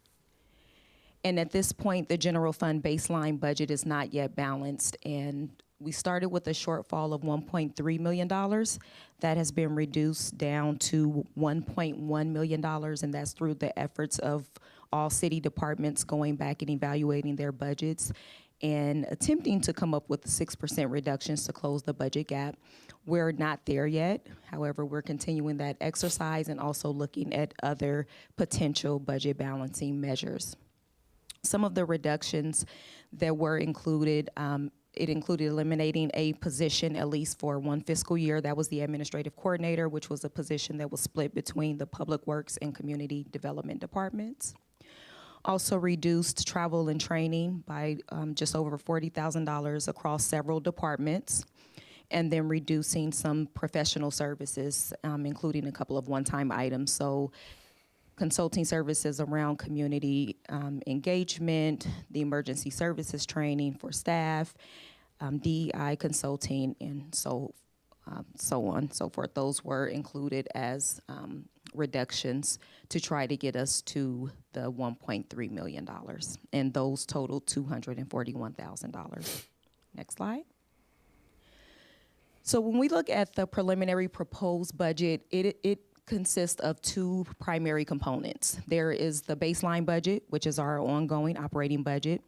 And at this point, the general fund baseline budget is not yet balanced. And we started with a shortfall of $1.3 million. That has been reduced down to $1.1 million, and that's through the efforts of all city departments going back and evaluating their budgets and attempting to come up with 6% reductions to close the budget gap. We're not there yet. However, we're continuing that exercise and also looking at other potential budget balancing measures. Some of the reductions that were included, it included eliminating a position at least for one fiscal year. That was the administrative coordinator, which was a position that was split between the public works and community development departments. Also reduced travel and training by just over $40,000 across several departments, and then reducing some professional services, including a couple of one-time items. So consulting services around community engagement, the emergency services training for staff, DEI consulting, and so on and so forth. Those were included as reductions to try to get us to the $1.3 million. And those total $241,000. Next slide. So when we look at the preliminary proposed budget, it consists of two primary components. There is the baseline budget, which is our ongoing operating budget.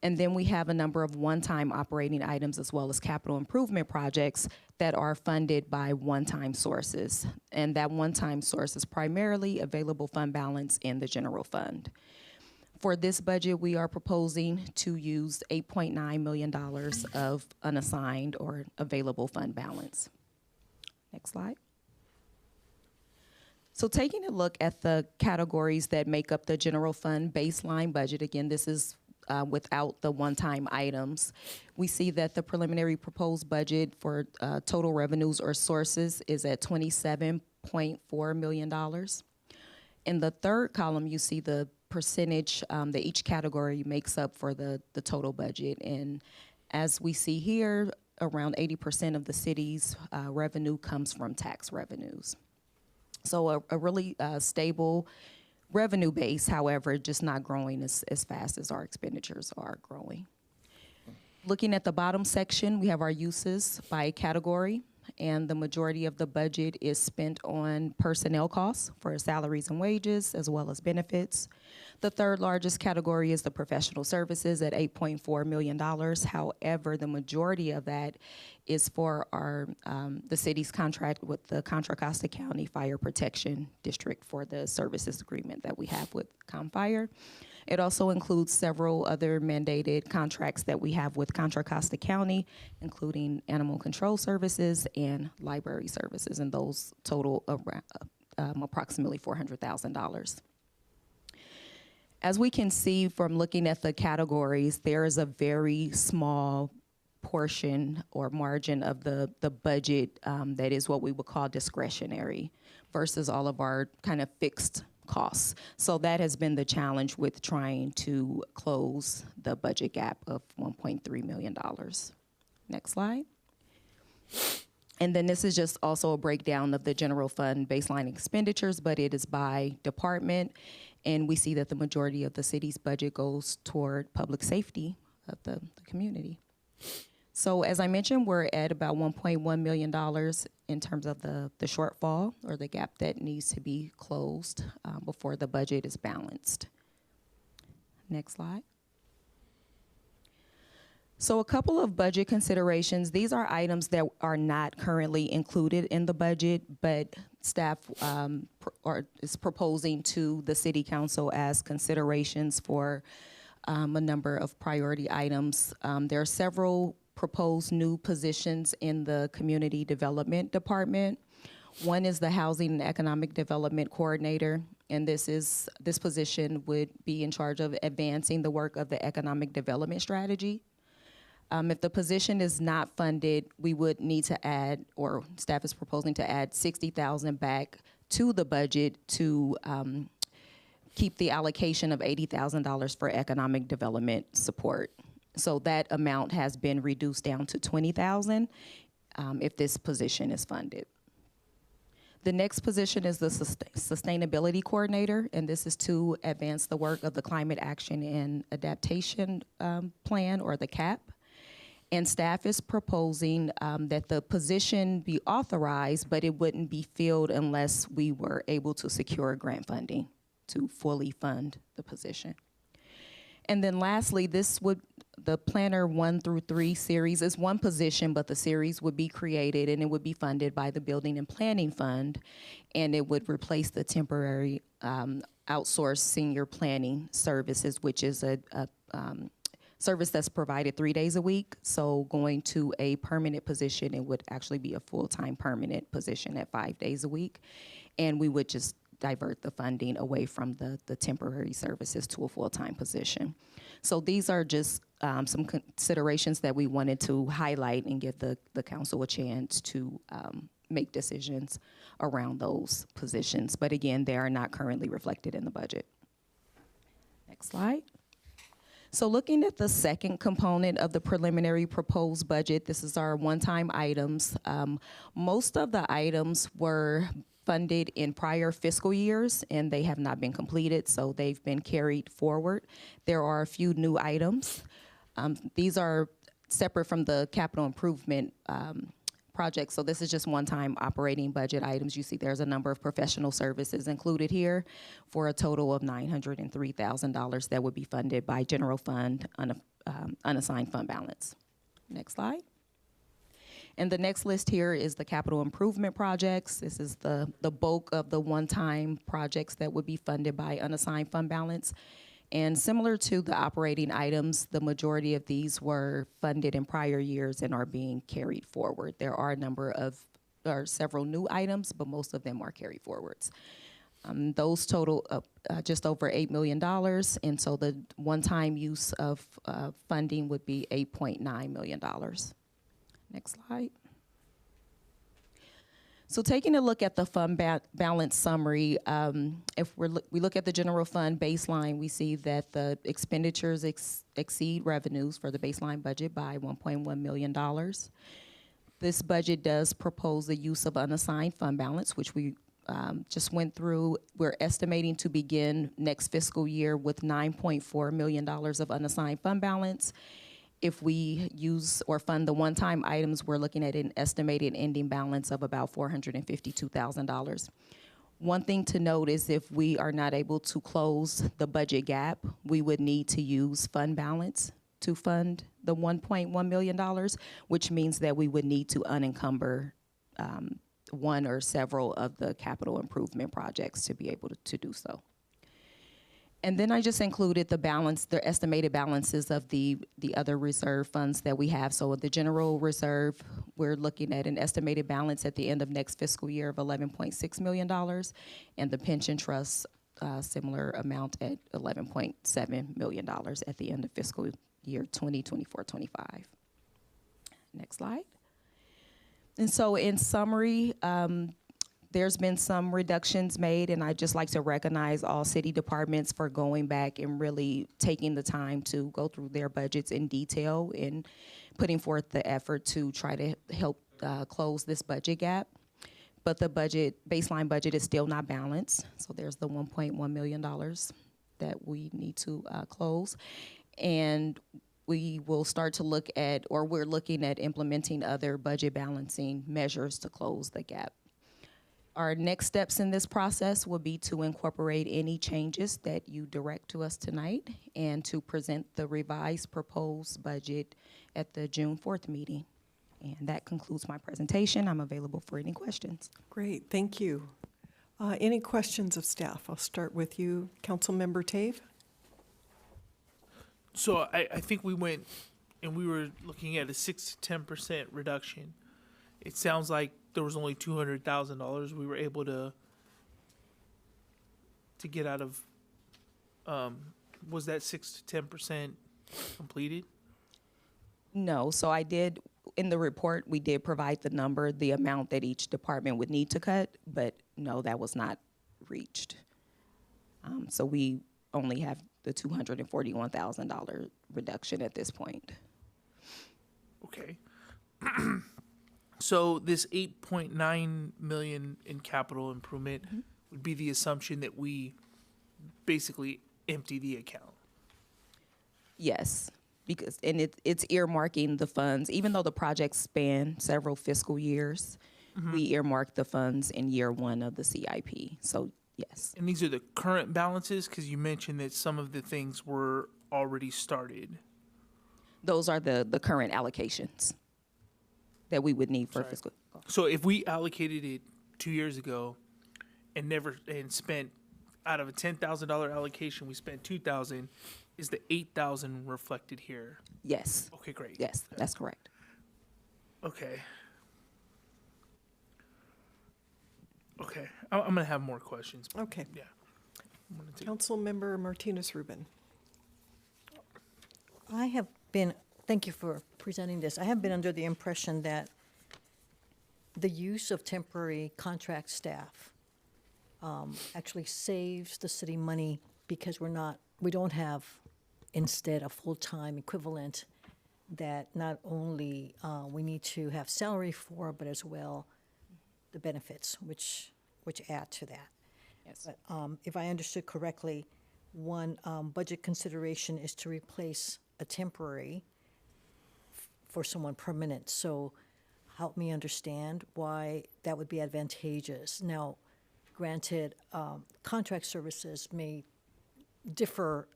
And then we have a number of one-time operating items as well as capital improvement projects that are funded by one-time sources. And that one-time source is primarily available fund balance in the general fund. For this budget, we are proposing to use $8.9 million of unassigned or available fund balance. Next slide. So taking a look at the categories that make up the general fund baseline budget, again, this is without the one-time items, we see that the preliminary proposed budget for total revenues or sources is at $27.4 million. In the third column, you see the percentage that each category makes up for the total budget. And as we see here, around 80% of the city's revenue comes from tax revenues. So a really stable revenue base, however, just not growing as fast as our expenditures are growing. Looking at the bottom section, we have our uses by category, and the majority of the budget is spent on personnel costs for salaries and wages, as well as benefits. The third largest category is the professional services at $8.4 million. However, the majority of that is for our the city's contract with the Contra Costa County Fire Protection District for the services agreement that we have with ComFire. It also includes several other mandated contracts that we have with Contra Costa County, including animal control services and library services, and those total around, approximately $400,000. As we can see from looking at the categories, there is a very small portion or margin of the budget that is what we would call discretionary versus all of our kind of fixed costs. So that has been the challenge with trying to close the budget gap of $1.3 million. Next slide. And then this is just also a breakdown of the general fund baseline expenditures, but it is by department. And we see that the majority of the city's budget goes toward public safety of the community. So as I mentioned, we're at about $1.1 million in terms of the shortfall or the gap that needs to be closed before the budget is balanced. Next slide. So a couple of budget considerations. These are items that are not currently included in the budget, but staff is proposing to the City Council as considerations for a number of priority items. There are several proposed new positions in the Community Development Department. One is the Housing and Economic Development Coordinator, and this position would be in charge of advancing the work of the Economic Development Strategy. If the position is not funded, we would need to add, or staff is proposing to add $60,000 back to the budget to keep the allocation of $80,000 for economic development support. So that amount has been reduced down to $20,000 if this position is funded. The next position is the Sustainability Coordinator, and this is to advance the work of the Climate Action and Adaptation Plan, or the CAP. And staff is proposing that the position be authorized, but it wouldn't be filled unless we were able to secure grant funding to fully fund the position. And then lastly, the Planner 1 through 3 series is one position, but the series would be created and it would be funded by the Building and Planning Fund, and it would replace the temporary outsourced senior planning services, which is a service that's provided 3 days a week. So going to a permanent position, it would actually be a full-time permanent position at 5 days a week. And we would just divert the funding away from the temporary services to a full-time position. So these are just some considerations that we wanted to highlight and give the council a chance to make decisions around those positions. But again, they are not currently reflected in the budget. Next slide. So looking at the second component of the preliminary proposed budget, this is our one-time items. Most of the items were funded in prior fiscal years, and they have not been completed, so they've been carried forward. There are a few new items. These are separate from the capital improvement project, so this is just one-time operating budget items. You see there's a number of professional services included here for a total of $903,000 that would be funded by general fund unassigned fund balance. Next slide. And the next list here is the capital improvement projects. This is the bulk of the one-time projects that would be funded by unassigned fund balance. And similar to the operating items, the majority of these were funded in prior years and are being carried forward. There are several new items, but most of them are carried forwards. Those total just over $8 million, and so the one-time use of funding would be $8.9 million. Next slide. So taking a look at the fund balance summary, if we look at the general fund baseline, we see that the expenditures exceed revenues for the baseline budget by $1.1 million. This budget does propose the use of unassigned fund balance, which we just went through. We're estimating to begin next fiscal year with $9.4 million of unassigned fund balance. If we use or fund the one-time items, we're looking at an estimated ending balance of about $452,000. One thing to note is if we are not able to close the budget gap, we would need to use fund balance to fund the $1.1 million, which means that we would need to unencumber one or several of the capital improvement projects to be able to do so. And then I just included the estimated balances of the other reserve funds that we have. So the general reserve, we're looking at an estimated balance at the end of next fiscal year of $11.6 million, and the pension trust, similar amount at $11.7 million at the end of fiscal year 2024-25. Next slide. And so in summary, there's been some reductions made, and I'd just like to recognize all city departments for going back and really taking the time to go through their budgets in detail and putting forth the effort to try to help close this budget gap. But the baseline budget is still not balanced, so there's the $1.1 million that we need to close. And we will start to look at, or we're looking at implementing other budget balancing measures to close the gap. Our next steps in this process will be to incorporate any changes that you direct to us tonight and to present the revised proposed budget at the June 4th meeting. And that concludes my presentation. I'm available for any questions. Great, thank you. Any questions of staff? I'll start with you, Councilmember Tave. So I think we went and we were looking at a 6 to 10% reduction. It sounds like there was only $200,000 we were able to get out of. Was that 6 to 10% completed? No, so I did, in the report, we did provide the amount that each department would need to cut, but no, that was not reached. So we only have the $241,000 reduction at this point. Okay. So this 8.9 million in capital improvement would be the assumption that we basically empty the account. Yes, because it's earmarking the funds, even though the projects span several fiscal years. We earmark the funds in year one of the CIP. So yes. And these are the current balances, because you mentioned that some of the things were already started. Those are the current allocations that we would need for fiscal. So if we allocated it 2 years ago and spent out of a $10,000 allocation, we spent $2,000, is the $8,000 reflected here? Yes. Okay, great. Yes, that's correct. Okay. Okay, I'm gonna have more questions. Okay. Yeah. Councilmember Martinez-Rubin. Thank you for presenting this. I have been under the impression that the use of temporary contract staff actually saves the city money because we don't have instead a full-time equivalent that not only we need to have salary for, but as well the benefits, which add to that. Yes. But if I understood correctly, one budget consideration is to replace a temporary for someone permanent. So help me understand why that would be advantageous. Now, granted, contract services may differ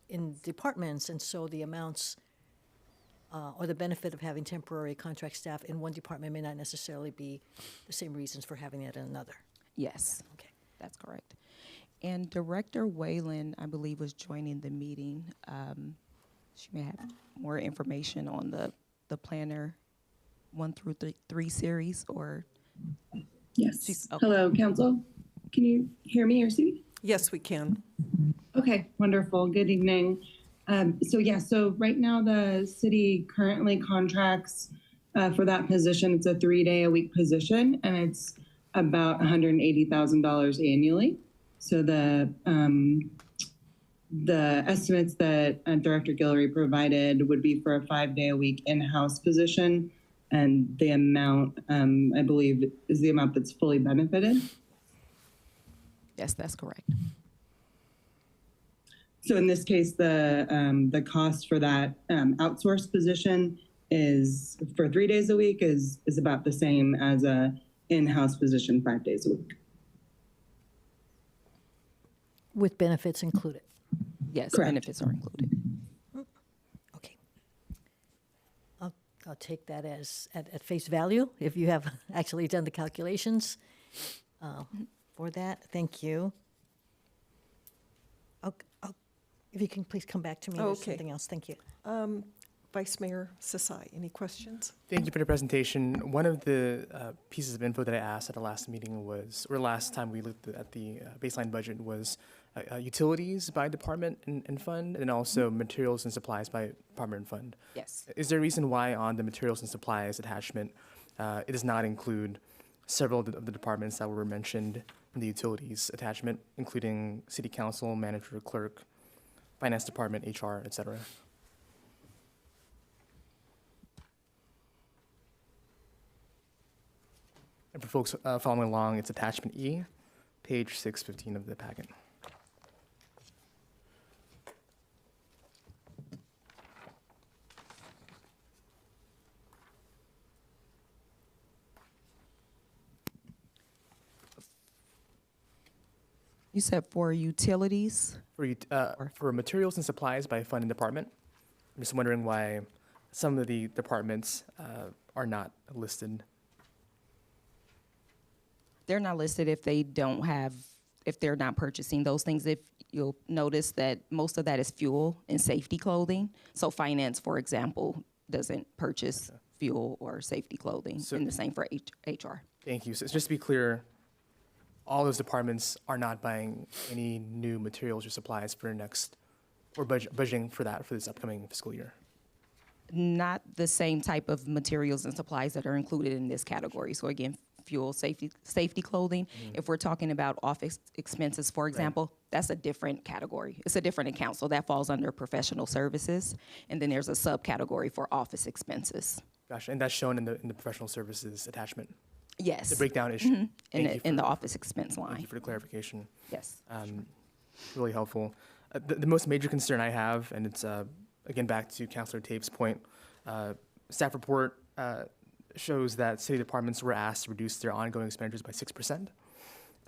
in departments, and so the amounts or the benefit of having temporary contract staff in one department may not necessarily be the same reasons for having it in another. Yes. Okay. That's correct. And Director Whalen, I believe, was joining the meeting. She may have more information on the planner 1 through 3 series, or Yes. okay. Hello, Council. Can you hear me or see me? Yes, we can. Okay, wonderful. Good evening. So right now the city currently contracts for that position. It's a 3-day-a-week position, and it's about $180,000 annually. So the estimates that Director Guillory provided would be for a 5-day-a-week in-house position, and the amount, I believe, is the amount that's fully benefited. Yes, that's correct. So in this case, the cost for that outsourced position is for 3 days a week is about the same as a in-house position 5 days a week. With benefits included. Yes, Correct. benefits are included. Okay. I'll take that as at face value if you have actually done the calculations for that. Thank you. If you can please come back to me with Okay. something else. Thank you. Vice Mayor Sasai, any questions? Thank you for the presentation. One of the pieces of info that I asked at the last meeting was, or last time we looked at the baseline budget was utilities by department and fund, and also materials and supplies by department and fund. Yes. Is there a reason why on the materials and supplies attachment, it does not include several of the departments that were mentioned in the utilities attachment, including city council, manager, clerk, finance department, HR, et cetera? And for folks following along, it's attachment E, page 615 of the packet. You said for utilities? For materials and supplies by fund and department. I'm just wondering why some of the departments are not listed. They're not listed if they don't have, if they're not purchasing those things. If you'll notice that most of that is fuel and safety clothing. So finance, for example, doesn't purchase fuel or safety clothing, and the same for HR. Thank you. So just to be clear, all those departments are not buying any new materials or supplies for next, or budgeting for that for this upcoming fiscal year. Not the same type of materials and supplies that are included in this category. So again, fuel, safety clothing. If we're talking about office expenses, for example, that's a different category. It's a different account, so that falls under professional services. And then there's a subcategory for office expenses. Gotcha, and that's shown in the professional services attachment? Yes. The breakdown issue? In the office expense line. Thank you for the clarification. Yes. Really helpful. The most major concern I have, and it's, again, back to Councilor Tape's point, staff report shows that city departments were asked to reduce their ongoing expenditures by 6%.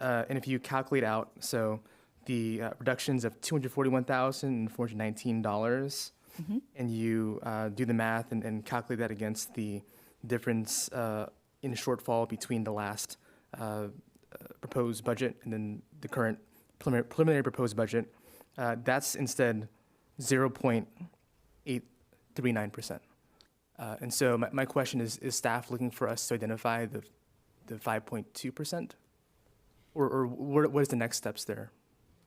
And if you calculate out, so the reductions of $241,419, and you do the math and calculate that against the difference in shortfall between the last proposed budget and then the current preliminary proposed budget, that's instead 0.839%. And so my question is staff looking for us to identify the 5.2%? Or what is the next steps there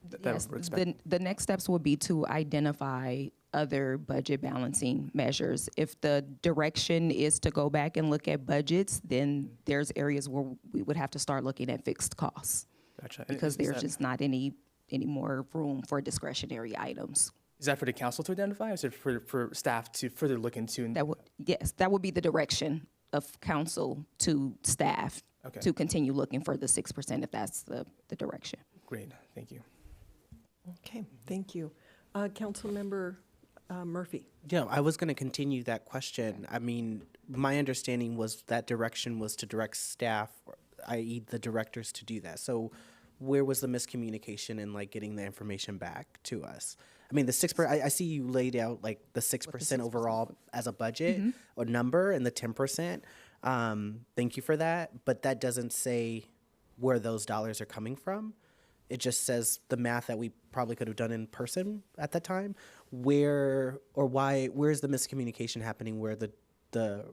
that we're expecting? The next steps will be to identify other budget balancing measures. If the direction is to go back and look at budgets, then there's areas where we would have to start looking at fixed costs. Gotcha. Because there's just not any more room for discretionary items. Is that for the council to identify, or is it for staff to further look into? Yes, that would be the direction of council to staff to continue looking for the 6% if that's the direction. Great, thank you. Okay, thank you. Councilmember Murphy. Yeah, I was going to continue that question. I mean, my understanding was that direction was to direct staff, i.e. the directors, to do that. So where was the miscommunication in like getting the information back to us? I mean, the 6%, I see you laid out like the 6% overall as a budget or number and the 10%. Thank you for that. But that doesn't say where those dollars are coming from. it just says the math that we probably could have done in person at that time. Where's the miscommunication happening where the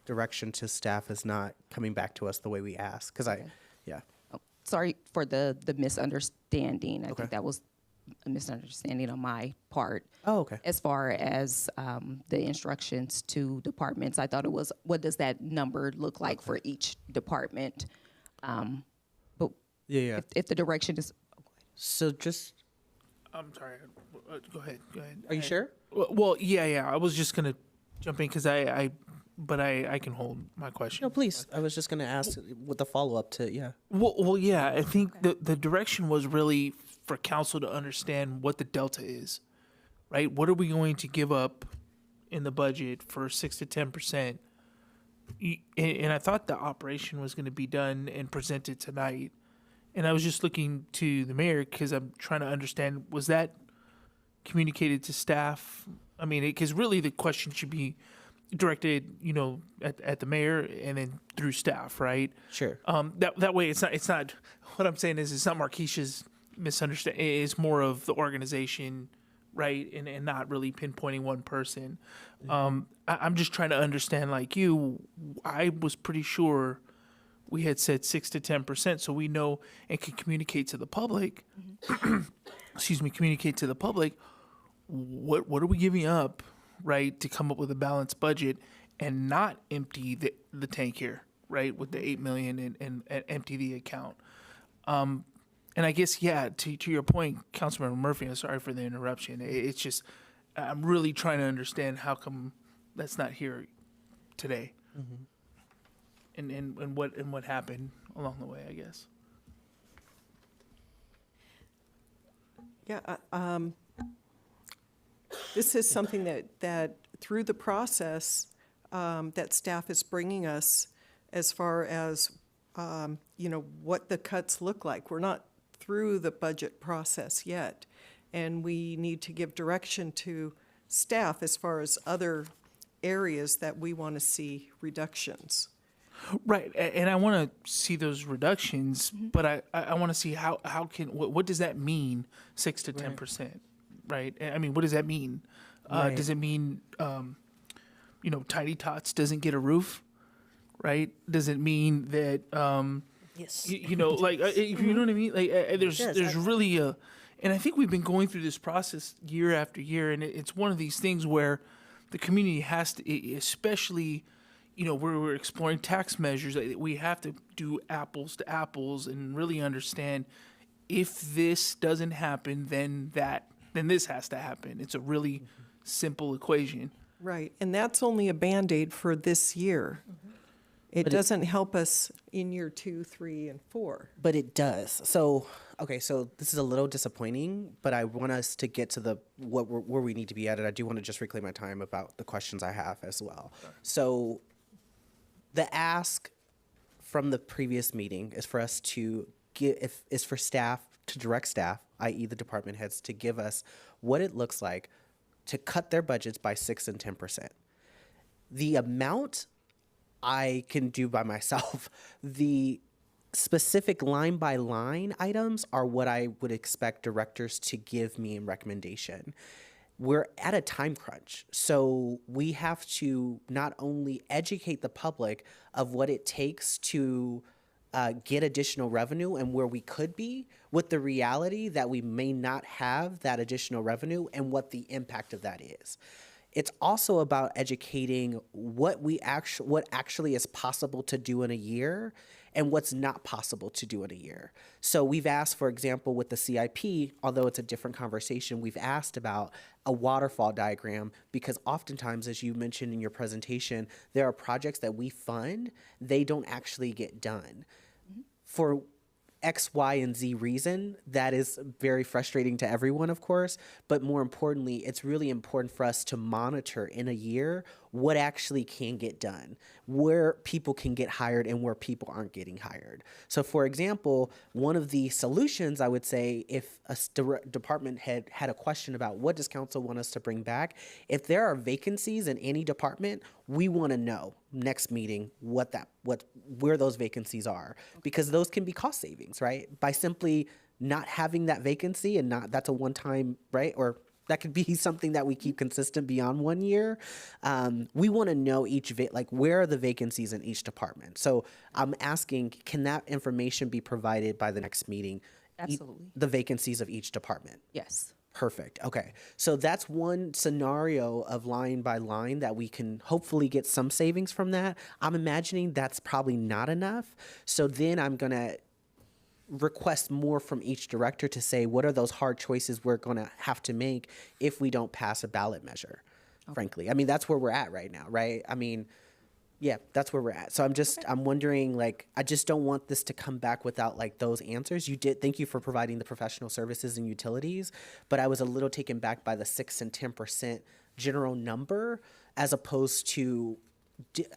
direction to staff is not coming back to us the way we asked? Because Sorry for the misunderstanding. I think that was a misunderstanding on my part. Oh, okay. As far as the instructions to departments, I thought it was, what does that number look like for each department? But if the direction is, so just. I'm sorry. Go ahead. Are you sure? Well, yeah. I was just gonna jump in because I can hold my question. No, please. I was just gonna ask with the follow up to yeah. Well, yeah. I think the direction was really for council to understand what the delta is, right? What are we going to give up in the budget for 6 to 10%? And I thought the operation was going to be done and presented tonight. And I was just looking to the mayor because I'm trying to understand, was that communicated to staff? I mean, because really the question should be directed, at the mayor and then through staff, right? Sure. That way it's not, what I'm saying is it's not Marquisha's misunderstanding. It's more of the organization, right? And not really pinpointing one person. I'm just trying to understand, like you, I was pretty sure we had said 6 to 10%, so we know and can communicate to the public. Communicate to the public. What are we giving up, right, to come up with a balanced budget and not empty the tank here, right, with the $8 million and empty the account. And I guess, to your point, Councilmember Murphy, I'm sorry for the interruption. It's just, I'm really trying to understand how come that's not here today. And what happened along the way, I guess. Yeah, this is something that through the process that staff is bringing us as far as, what the cuts look like. We're not through the budget process yet, and we need to give direction to staff as far as other areas that we want to see reductions. Right, and I want to see those reductions, but I want to see what does that mean, 6 to 10%, right? I mean, what does that mean? Right. Does it mean, Tiny Tots doesn't get a roof, right? Does it mean that, yes, you know what I mean? Like, there's really and I think we've been going through this process year after year, and it's one of these things where the community has to, especially, where we're exploring tax measures, we have to do apples to apples and really understand if this doesn't happen, then this has to happen. It's a really simple equation. Right, and that's only a Band-Aid for this year. It doesn't help us in year 2, 3, and 4. But it does. So this is a little disappointing, but I want us to get to where we need to be at, and I do want to just reclaim my time about the questions I have as well. So the ask from the previous meeting is for us to for staff to direct staff, i.e. the department heads, to give us what it looks like to cut their budgets by 6 and 10%. The amount I can do by myself. The specific line by line items are what I would expect directors to give me in recommendation. We're at a time crunch, so we have to not only educate the public of what it takes to get additional revenue and where we could be, with the reality that we may not have that additional revenue and what the impact of that is. It's also about educating what actually is possible to do in a year and what's not possible to do in a year. So we've asked, for example, with the CIP, although it's a different conversation, we've asked about a waterfall diagram because oftentimes, as you mentioned in your presentation, there are projects that we fund, they don't actually get done. For X, Y, and Z reason, that is very frustrating to everyone, of course, but more importantly, it's really important for us to monitor in a year what actually can get done, where people can get hired and where people aren't getting hired. So for example, one of the solutions, I would say, if a department head had a question about what does council want us to bring back, if there are vacancies in any department, we want to know next meeting where those vacancies are, because those can be cost savings, right? By simply not having that vacancy and not that's a one time, right? Or that could be something that we keep consistent beyond 1 year. We want to know like where are the vacancies in each department. So I'm asking, can that information be provided by the next meeting? Absolutely. The vacancies of each department. Yes. Perfect. Okay. So that's one scenario of line by line that we can hopefully get some savings from that. I'm imagining that's probably not enough. So then I'm going to request more from each director to say, what are those hard choices we're going to have to make if we don't pass a ballot measure, frankly. I mean, that's where we're at right now, right? I mean, yeah, that's where we're at. So I'm wondering, like, I just don't want this to come back without like those answers. Thank you for providing the professional services and utilities, but I was a little taken back by the 6 and 10% general number as opposed to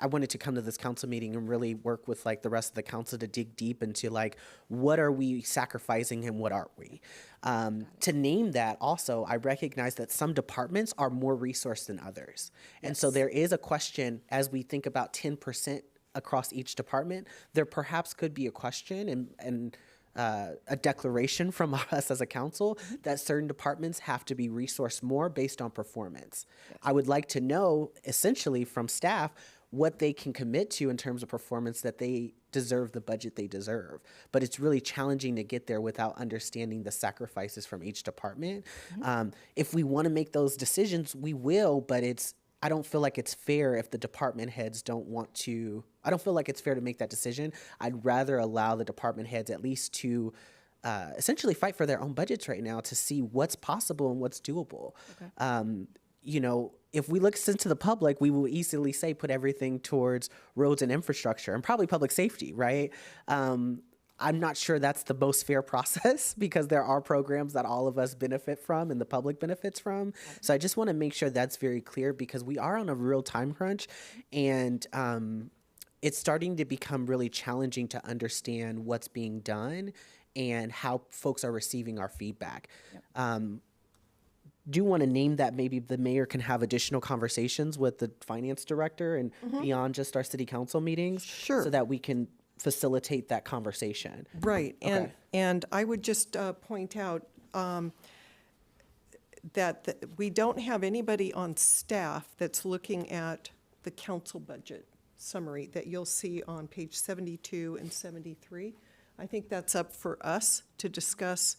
I wanted to come to this council meeting and really work with like the rest of the council to dig deep into like, what are we sacrificing and what aren't we? To name that also, I recognize that some departments are more resourced than others. And so there is a question as we think about 10% across each department, there perhaps could be a question and a declaration from us as a council that certain departments have to be resourced more based on performance. I would like to know essentially from staff what they can commit to in terms of performance that they deserve the budget they deserve. But it's really challenging to get there without understanding the sacrifices from each department. If we want to make those decisions, we will, but I don't feel like it's fair if the department heads don't want to. I don't feel like it's fair to make that decision. I'd rather allow the department heads at least to essentially fight for their own budgets right now to see what's possible and what's doable. You know, if we look into the public, we will easily say put everything towards roads and infrastructure and probably public safety, right? I'm not sure that's the most fair process because there are programs that all of us benefit from and the public benefits from. So I just want to make sure that's very clear because we are on a real time crunch and it's starting to become really challenging to understand what's being done and how folks are receiving our feedback. Do want to name that maybe the mayor can have additional conversations with the finance director and beyond just our city council meetings. Sure. So that we can facilitate that conversation. Right, Okay. and I would just point out that we don't have anybody on staff that's looking at the council budget summary that you'll see on page 72 and 73. I think that's up for us to discuss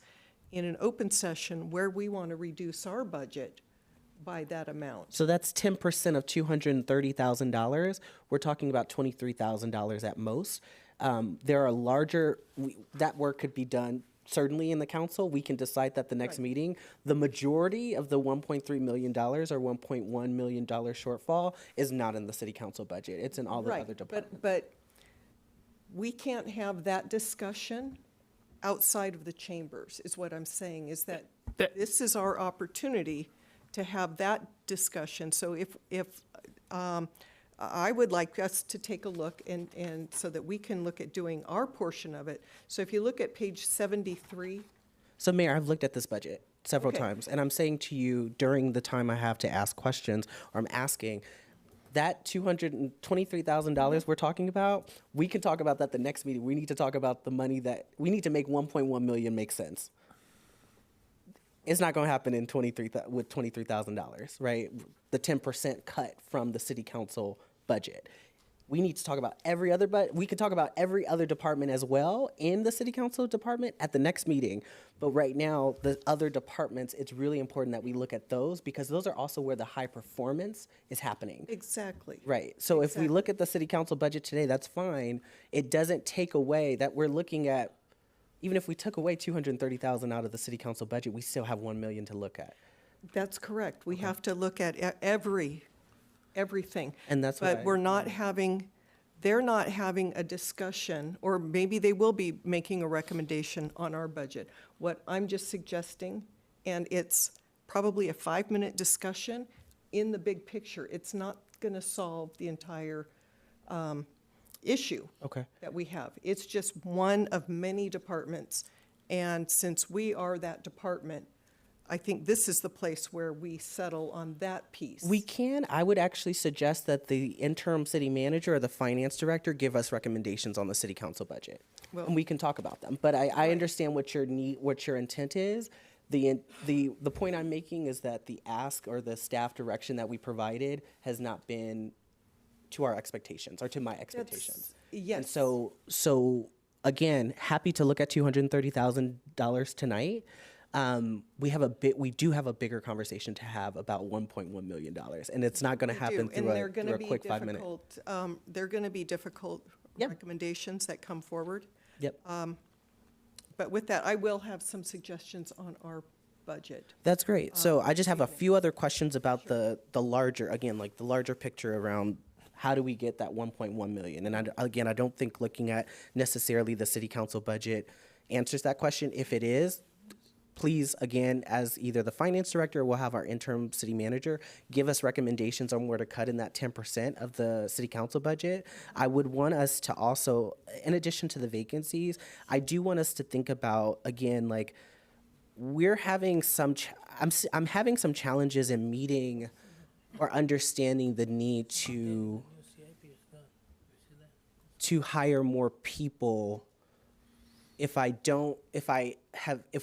in an open session where we want to reduce our budget by that amount. So that's 10% of $230,000. We're talking about $23,000 at most. There are larger, that work could be done certainly in the council. We can decide that the next meeting. The majority of the $1.3 million or $1.1 million shortfall is not in the city council budget. It's in all the other departments. But we can't have that discussion outside of the chambers, is what I'm saying, is that this is our opportunity to have that discussion. So if I would like us to take a look and so that we can look at doing our portion of it. So if you look at page 73. So Mayor, I've looked at this budget several times and I'm saying to you during the time I have to ask questions or I'm asking, that $223,000 we're talking about, we can talk about that the next meeting. We need to talk about the money that, we need to make 1.1 million make sense. It's not going to happen in with $23,000, right? The 10% cut from the city council budget. We need to talk about every other, but we could talk about every other department as well in the city council department at the next meeting. But right now, the other departments, it's really important that we look at those because those are also where the high performance is happening. Exactly. Right. So if we look at the city council budget today, that's fine. It doesn't take away that we're looking at, even if we took away $230,000 out of the city council budget, we still have 1 million to look at. That's correct. We have to look at everything. And that's but why we're not having, they're not having a discussion, or maybe they will be making a recommendation on our budget. What I'm just suggesting, and it's probably a 5-minute discussion in the big picture. It's not going to solve the entire issue that we have. It's just one of many departments, and since we are that department, I think this is the place where we settle on that piece. We can. I would actually suggest that the interim city manager or the finance director give us recommendations on the city council budget, and we can talk about them. But I understand what your intent is. The point I'm making is that the ask or the staff direction that we provided has not been to our expectations or to my expectations. Yes. And so again, happy to look at $230,000 tonight. We do have a bigger conversation to have about $1.1 million, and it's not going to happen through a quick 5 minute. They're going to be difficult recommendations that come forward. Yep. But with that, I will have some suggestions on our budget. That's great. So I just have a few other questions about the larger, again, like the larger picture around how do we get that 1.1 million? And I don't think looking at necessarily the city council budget answers that question. If it is, please, again, as either the finance director or we'll have our interim city manager, give us recommendations on where to cut in that 10% of the city council budget. I would want us to also, in addition to the vacancies, I do want us to think about, again, like we're having I'm having some challenges in meeting or understanding the need to hire more people if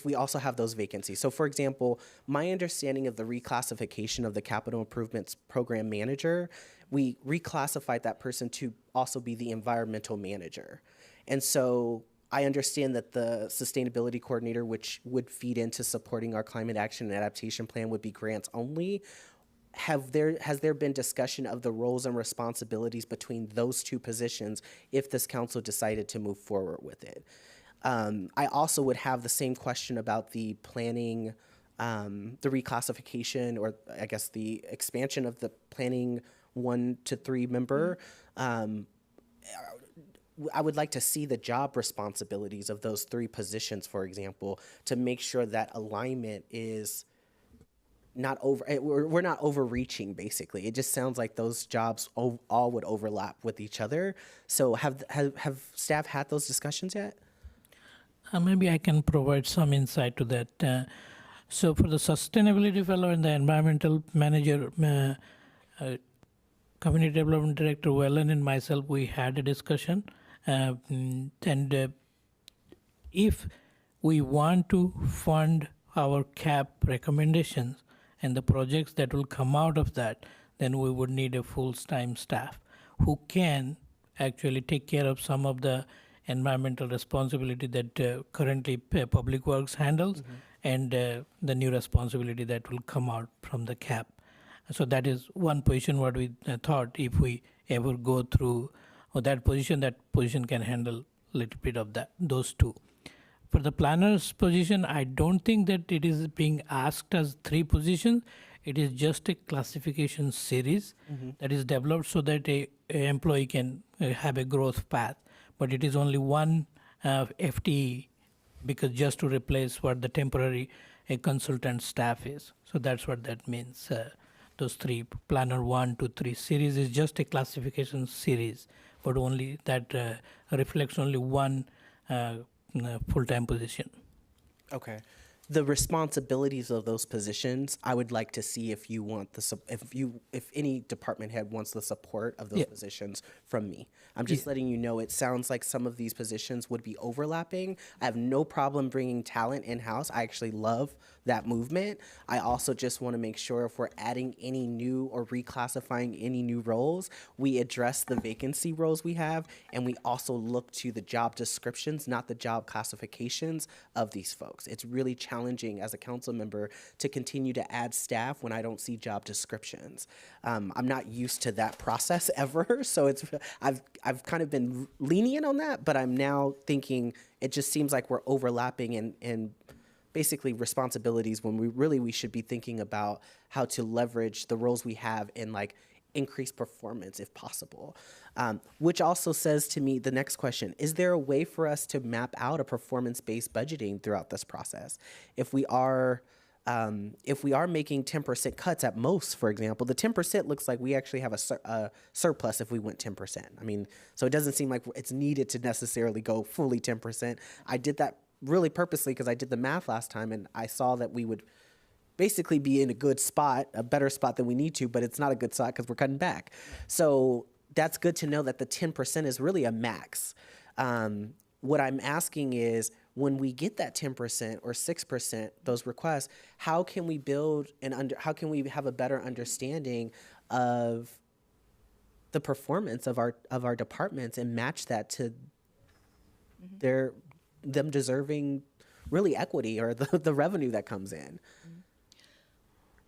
we also have those vacancies. So for example, my understanding of the reclassification of the capital improvements program manager, we reclassified that person to also be the environmental manager. And so I understand that the sustainability coordinator, which would feed into supporting our climate action and adaptation plan, would be grants only. Has there been discussion of the roles and responsibilities between those two positions if this council decided to move forward with it? I also would have the same question about the planning, the reclassification, or I guess the expansion of the planning 1 to 3 member. I would like to see the job responsibilities of those 3 positions, for example, to make sure that alignment is we're not overreaching, basically. It just sounds like those jobs all would overlap with each other. So have staff had those discussions yet? Maybe I can provide some insight to that. So for the sustainability fellow and the environmental manager, community development director Wellen and myself, we had a discussion. If we want to fund our CAP recommendations and the projects that will come out of that, then we would need a full-time staff who can actually take care of some of the environmental responsibility that currently Public Works handles, and the new responsibility that will come out from the CAP. So that is one position what we thought if we ever go through that position can handle a little bit of those 2. For the planner's position, I don't think that it is being asked as 3 positions. It is just a classification series that is developed so that a employee can have a growth path. But it is only 1 FTE, because just to replace what the temporary consultant staff is. So that's what that means. Those 3, planner 1 to 3 series is just a classification series, but only that reflects only 1 full-time position. Okay. The responsibilities of those positions, I would like to see if you want if any department head wants the support of those positions from me. I'm just letting you know it sounds like some of these positions would be overlapping. I have no problem bringing talent in-house. I actually love that movement. I also just want to make sure if we're adding any new or reclassifying any new roles, we address the vacancy roles we have, and we also look to the job descriptions, not the job classifications of these folks. It's really challenging as a council member to continue to add staff when I don't see job descriptions. I'm not used to that process ever, so I've kind of been lenient on that, but I'm now thinking it just seems like we're overlapping in basically responsibilities when we should be thinking about how to leverage the roles we have and like increase performance if possible. Which also says to me, the next question, is there a way for us to map out a performance-based budgeting throughout this process? If we are making 10% cuts at most, for example, the 10% looks like we actually have a surplus if we went 10%. I mean, so it doesn't seem like it's needed to necessarily go fully 10%. I did that really purposely because I did the math last time and I saw that we would basically be in a good spot, a better spot than we need to, but it's not a good spot because we're cutting back. So that's good to know that the 10% is really a max. What I'm asking is, when we get that 10% or 6%, those requests, how can we build how can we have a better understanding of the performance of our departments and match that to them deserving really equity or the revenue that comes in?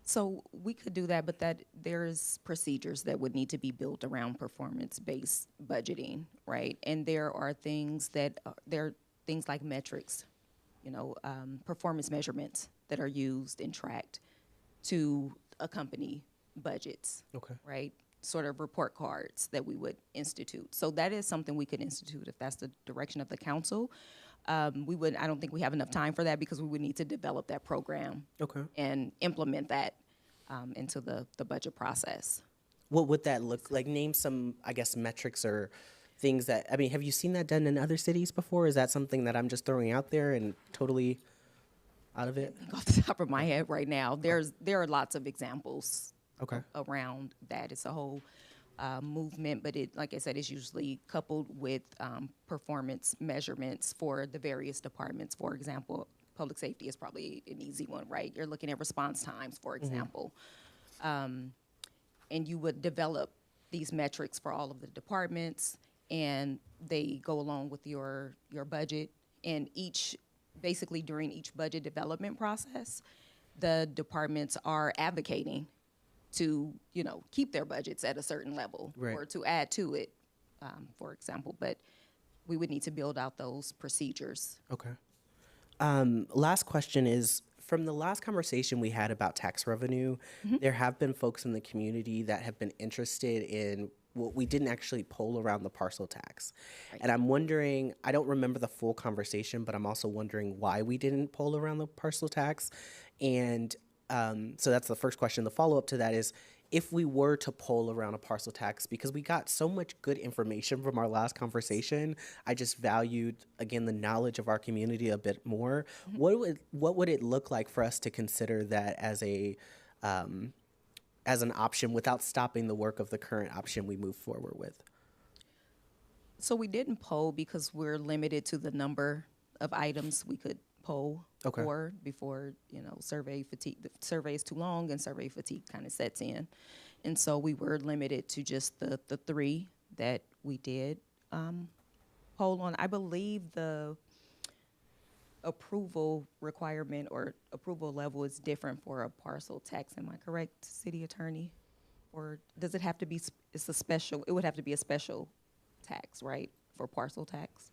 So we could do that, but there's procedures that would need to be built around performance-based budgeting, right? And there are things like metrics, performance measurements that are used and tracked to accompany budgets. Okay. Right? Sort of report cards that we would institute. So that is something we could institute if that's the direction of the council. I don't think we have enough time for that because we would need to develop that program. Okay. And implement that into the budget process. What would that look like? Name some, I guess, metrics or things that, have you seen that done in other cities before? Is that something that I'm just throwing out there and totally out of it? Off the top of my head right now, there are lots of examples around that. It's a whole movement, but like I said, it's usually coupled with performance measurements for the various departments. For example, public safety is probably an easy one, right? You're looking at response times, for example. And you would develop these metrics for all of the departments, and they go along with your budget. And basically during each budget development process, the departments are advocating to, keep their budgets at a certain level, right, or to add to it, for example. But we would need to build out those procedures. Okay. Last question is, from the last conversation we had about tax revenue, there have been folks in the community that have been interested in what we didn't actually poll around the parcel tax. Right. And I'm wondering, I don't remember the full conversation, but I'm also wondering why we didn't poll around the parcel tax. And so that's the first question. The follow-up to that is, if we were to poll around a parcel tax, because we got so much good information from our last conversation, I just valued, again, the knowledge of our community a bit more. What would it look like for us to consider that as an option without stopping the work of the current option we move forward with? So we didn't poll because we're limited to the number of items we could poll for before, survey fatigue. The survey is too long and survey fatigue kind of sets in. And so we were limited to just the 3 that we did poll on. I believe the approval requirement or approval level is different for a parcel tax. Am I correct, City Attorney? Or does it have to be, it would have to be a special tax, right, for parcel tax?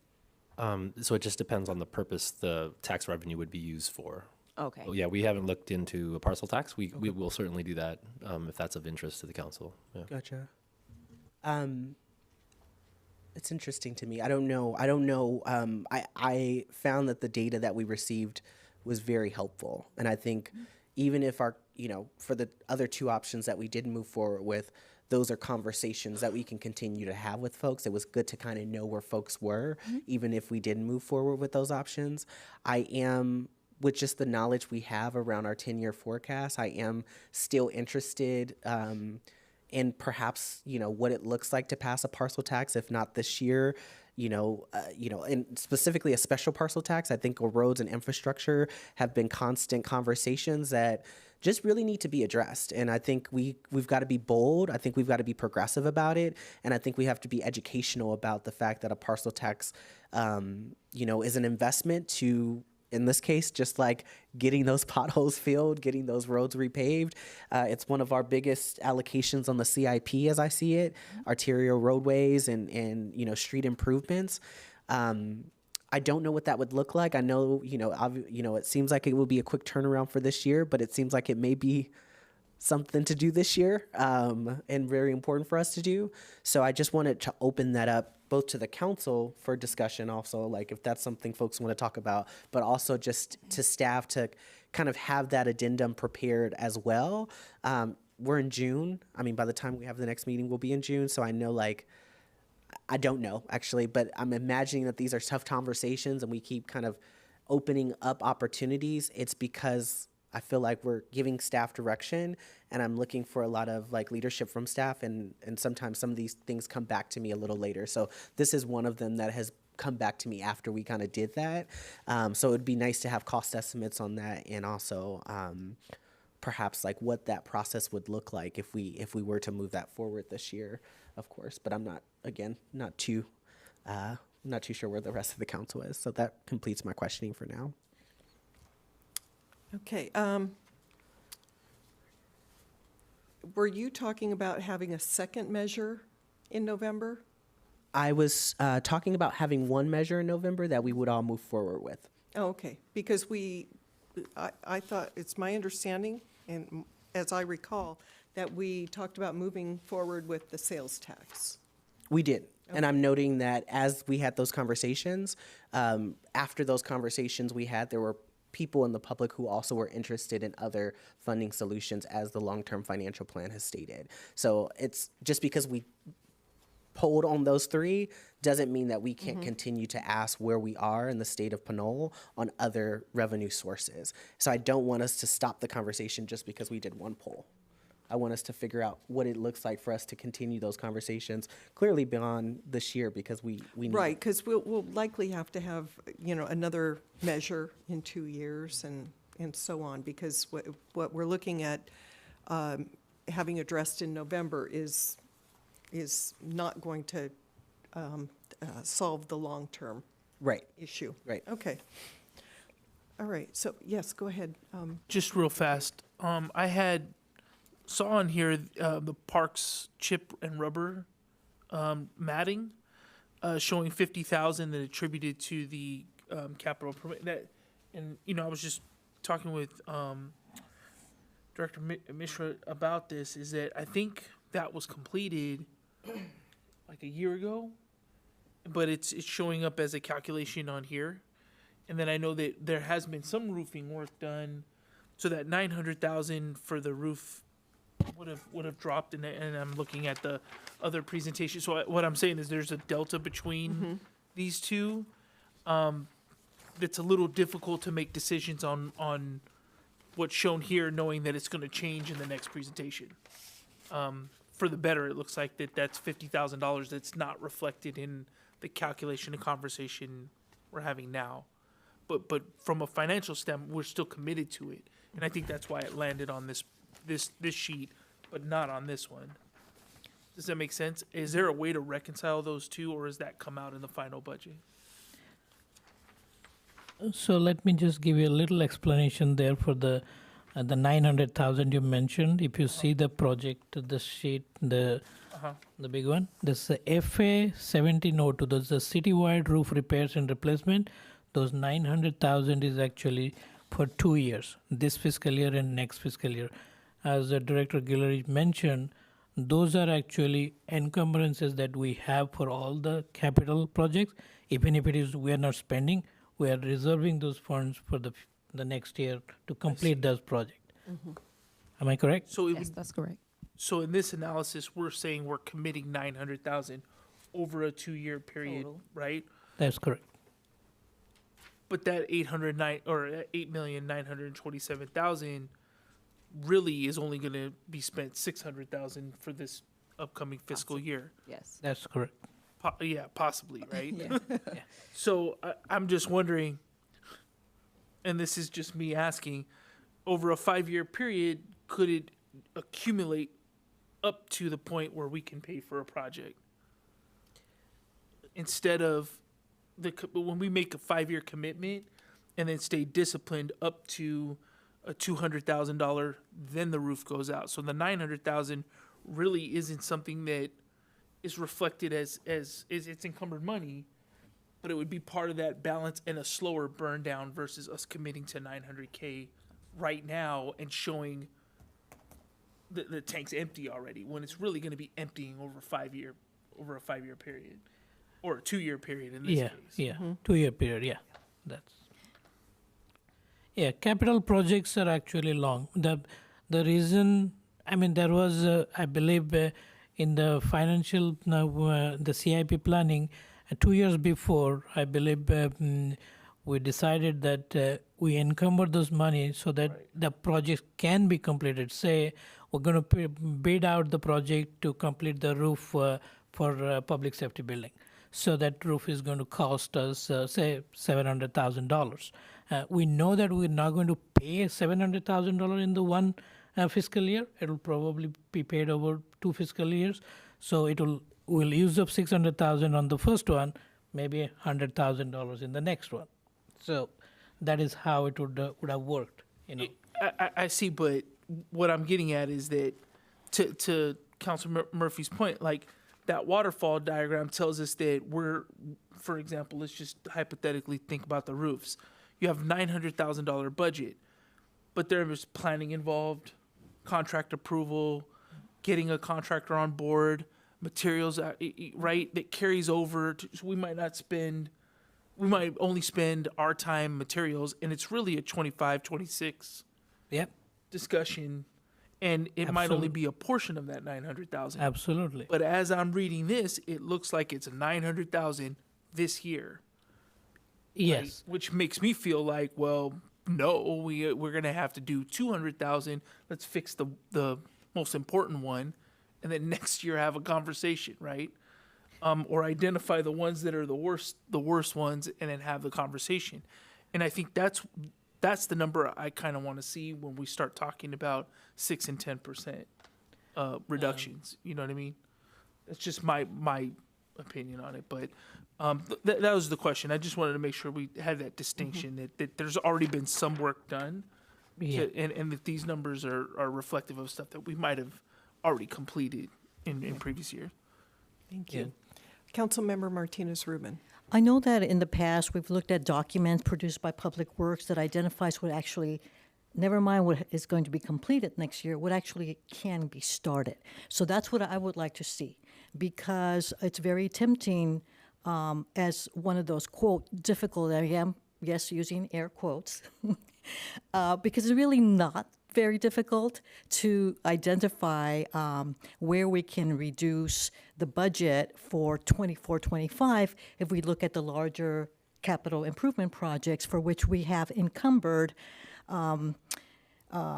So it just depends on the purpose the tax revenue would be used for. Okay. So yeah, we haven't looked into a parcel tax. We will certainly do that if that's of interest to the council. Yeah. Gotcha. It's interesting to me. I don't know. I found that the data that we received was very helpful, and I think even if for the other 2 options that we didn't move forward with, those are conversations that we can continue to have with folks. It was good to kind of know where folks were, even if we didn't move forward with those options. I am, with just the knowledge we have around our 10-year forecast, I am still interested in perhaps, what it looks like to pass a parcel tax, if not this year, and specifically a special parcel tax. I think roads and infrastructure have been constant conversations that just really need to be addressed. And I think we've got to be bold. I think we've got to be progressive about it. And I think we have to be educational about the fact that a parcel tax, is an investment to, in this case, just like getting those potholes filled, getting those roads repaved. It's one of our biggest allocations on the CIP as I see it, arterial roadways and street improvements. I don't know what that would look like. I know, it seems like it will be a quick turnaround for this year, but it seems like it may be something to do this year and very important for us to do. So I just wanted to open that up both to the council for discussion also, like if that's something folks want to talk about, but also just to staff to kind of have that addendum prepared as well. We're in June. By the time we have the next meeting, we'll be in June. So I know I don't know actually, but I'm imagining that these are tough conversations and we keep kind of opening up opportunities. It's because I feel like we're giving staff direction, and I'm looking for a lot of like leadership from staff, and sometimes some of these things come back to me a little later. So this is one of them that has come back to me after we kind of did that. So it'd be nice to have cost estimates on that, and also perhaps like what that process would look like if we were to move that forward this year, of course. But I'm not too sure where the rest of the council is. So that completes my questioning for now. Okay. Were you talking about having a second measure in November? I was talking about having one measure in November that we would all move forward with. Oh, okay. Because I thought, it's my understanding, and as I recall, that we talked about moving forward with the sales tax. We did. And I'm noting that as we had those conversations, after those conversations we had, there were people in the public who also were interested in other funding solutions, as the long-term financial plan has stated. So it's just because we polled on those three doesn't mean that we can't continue to ask where we are in the state of Pinole on other revenue sources. So I don't want us to stop the conversation just because we did one poll. I want us to figure out what it looks like for us to continue those conversations clearly beyond this year, because we need Right, because we'll likely have to have, another measure in 2 years and so on, because what we're looking at having addressed in November is not going to solve the long-term issue. Right. Okay. All right, so yes, go ahead. Just real fast, I saw on here the parks chip and rubber matting showing 50,000 that attributed to the capital permit. I was just talking with Director Mishra about this. Is that I think that was completed like a year ago, but it's showing up as a calculation on here. And then I know that there has been some roofing work done, so that 900,000 for the roof would have dropped, and I'm looking at the other presentation. So what I'm saying is there's a delta between these two. It's a little difficult to make decisions on what's shown here, knowing that it's going to change in the next presentation. For the better, it looks like that's $50,000 that's not reflected in the calculation and conversation we're having now. But from a financial standpoint, we're still committed to it, and I think that's why it landed on this sheet, but not on this one. Does that make sense? Is there a way to reconcile those two, or does that come out in the final budget? So let me just give you a little explanation there for the 900,000 you mentioned. If you see the project, the sheet, the big one, this is FA 1702. That's the citywide roof repairs and replacement. Those 900,000 is actually for 2 years, this fiscal year and next fiscal year. As the Director Guillory mentioned, those are actually encumbrances that we have for all the capital projects. Even if it is we are not spending, we are reserving those funds for the next year to complete those projects. Am I correct? So Yes, that's correct. So in this analysis, we're saying we're committing 900,000 over a 2-year period, right? That's correct. But that 8,927,000 really is only going to be spent 600,000 for this upcoming fiscal year. Yes. That's correct. Possibly, right? Yeah. So I'm just wondering, and this is just me asking, over a 5-year period, could it accumulate up to the point where we can pay for a project? Instead of when we make a 5-year commitment and then stay disciplined up to a $200,000, then the roof goes out. So the 900,000 really isn't something that is reflected as it's encumbered money, but it would be part of that balance and a slower burn down versus us committing to 900K right now and showing the tank's empty already, when it's really going to be emptying over a 5-year period, or a 2-year period in this case. Yeah, 2-year period. Capital projects are actually long. The reason, there was I believe in the financial the CIP planning 2 years before, I believe we decided that we encumber those money so that the project can be completed. Say we're going to bid out the project to complete the roof for public safety building. So that roof is going to cost us, say, $700,000. We know that we're not going to pay $700,000 in the one fiscal year. It will probably be paid over 2 fiscal years. So we'll use up $600,000 on the first one, maybe $100,000 in the next one. So that is how it would have worked. I see, but what I'm getting at is that to Councilor Murphy's point, like that waterfall diagram tells us that for example, let's just hypothetically think about the roofs. You have $900,000 budget, but there is planning involved, contract approval, getting a contractor on board, materials, right, that carries over. So we might only spend our time materials, and it's really a 25, 26 discussion, and it might only be a portion of that 900,000. Absolutely. But as I'm reading this, it looks like it's 900,000 this year. Yes. Right? Which makes me feel like, well, no, we're going to have to do 200,000. Let's fix the most important one, and then next year have a conversation, right? Or identify the ones that are the worst ones, and then have the conversation. And I think that's the number I kind of want to see when we start talking about 6 and 10% reductions. You know what I mean? That's just my opinion on it. But that was the question. I just wanted to make sure we had that distinction that there's already been some work done, and that these numbers are reflective of stuff that we might have already completed in previous years. Thank you. Councilmember Martinez-Rubin. I know that in the past, we've looked at documents produced by Public Works that identifies what actually, never mind what is going to be completed next year, what actually can be started. So that's what I would like to see, because it's very tempting as one of those, quote, difficult, I am, yes, using air quotes, because it's really not very difficult to identify where we can reduce the budget for 24-25 if we look at the larger capital improvement projects for which we have encumbered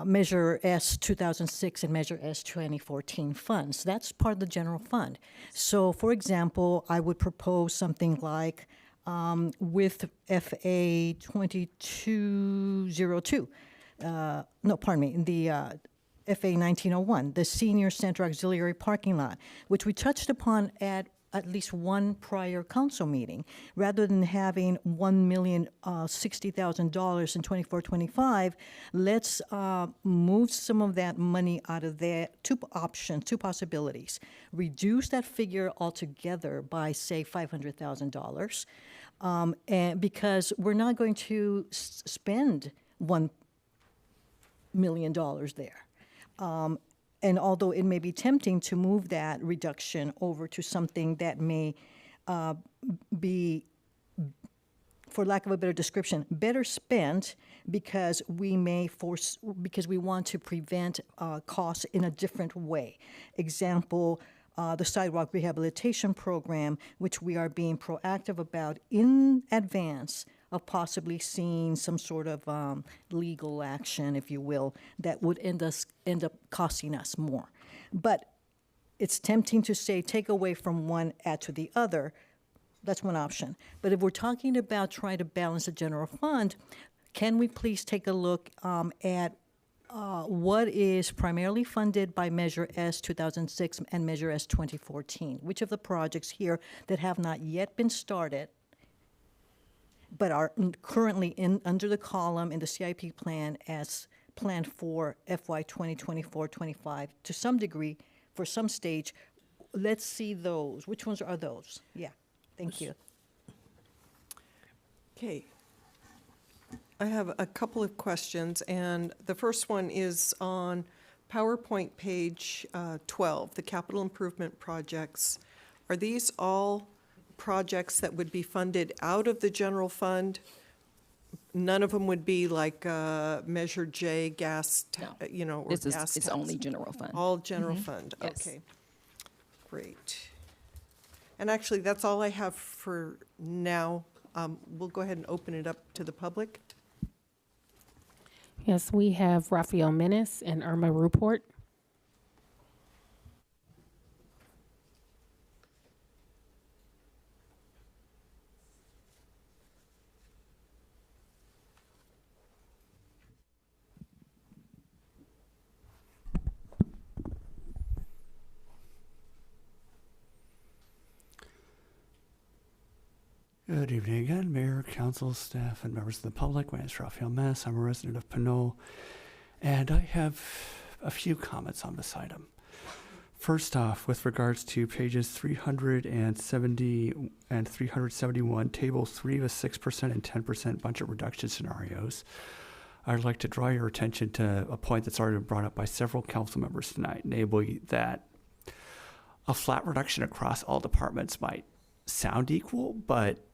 Measure S 2006 and Measure S 2014 funds. That's part of the general fund. So, for example, I would propose something like with FA 2202, the FA 1901, the Senior Center Auxiliary Parking Lot, which we touched upon at least one prior council meeting. Rather than having $1,060,000 in 24-25, let's move some of that money out of there. Two possibilities. Reduce that figure altogether by, say, $500,000, and because we're not going to spend $1 million there. And although it may be tempting to move that reduction over to something that may be, for lack of a better description, better spent because we want to prevent costs in a different way. Example, the sidewalk rehabilitation program, which we are being proactive about in advance of possibly seeing some sort of legal action, if you will, that would end up costing us more. But it's tempting to say take away from one, add to the other. That's one option. But if we're talking about trying to balance the general fund, can we please take a look at what is primarily funded by Measure S 2006 and Measure S 2014? Which of the projects here that have not yet been started but are currently under the column in the CIP plan as planned for FY 2024-25 to some degree, for some stage. Let's see those. Which ones are those? Yeah, thank you. Okay. I have a couple of questions, and the first one is on PowerPoint page 12, the capital improvement projects. Are these all projects that would be funded out of the general fund? None of them would be like Measure J, gas, or It's gas tax. only general fund. All general fund, Yes. okay. Great. And actually, that's all I have for now. We'll go ahead and open it up to the public. Yes, we have Rafael Menace and Irma Ruport. Good evening again, Mayor, Council, staff, and members of the public. My name is Rafael Mess. I'm a resident of Pinole, and I have a few comments on this item. First off, with regards to pages 370 and 371, Table 3 of 6% and 10% budget reduction scenarios, I'd like to draw your attention to a point that's already been brought up by several council members tonight, namely that a flat reduction across all departments might sound equal, but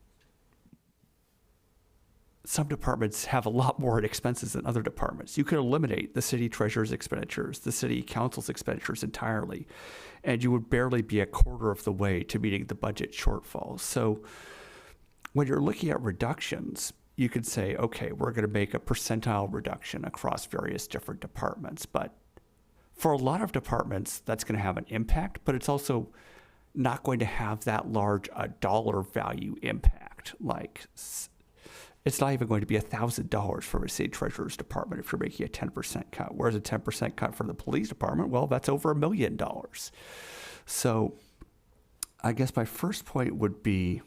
some departments have a lot more expenses than other departments. You could eliminate the city treasurer's expenditures, the city council's expenditures entirely, and you would barely be a quarter of the way to meeting the budget shortfall. So when you're looking at reductions, you could say, okay, we're going to make a percentile reduction across various different departments. But for a lot of departments, that's going to have an impact, but it's also not going to have that large a dollar value impact. Like, it's not even going to be $1,000 for a city treasurer's department if you're making a 10% cut. Whereas a 10% cut for the police department, well, that's over $1 million. So I guess my first point would be,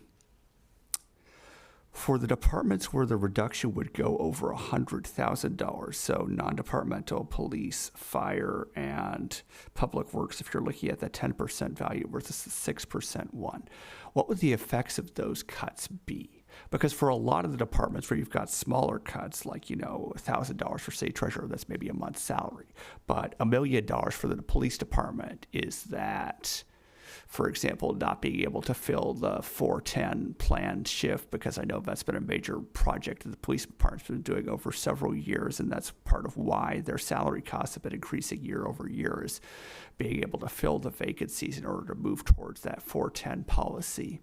for the departments where the reduction would go over $100,000, so non-departmental, police, fire, and public works, if you're looking at the 10% value versus the 6% one, what would the effects of those cuts be? Because for a lot of the departments where you've got smaller cuts, like, $1,000 for city treasurer, that's maybe a month's salary. But $1 million for the police department is that, for example, not being able to fill the 410 planned shift, because I know that's been a major project that the police department's been doing over several years, and that's part of why their salary costs have been increasing year over year, is being able to fill the vacancies in order to move towards that 410 policy.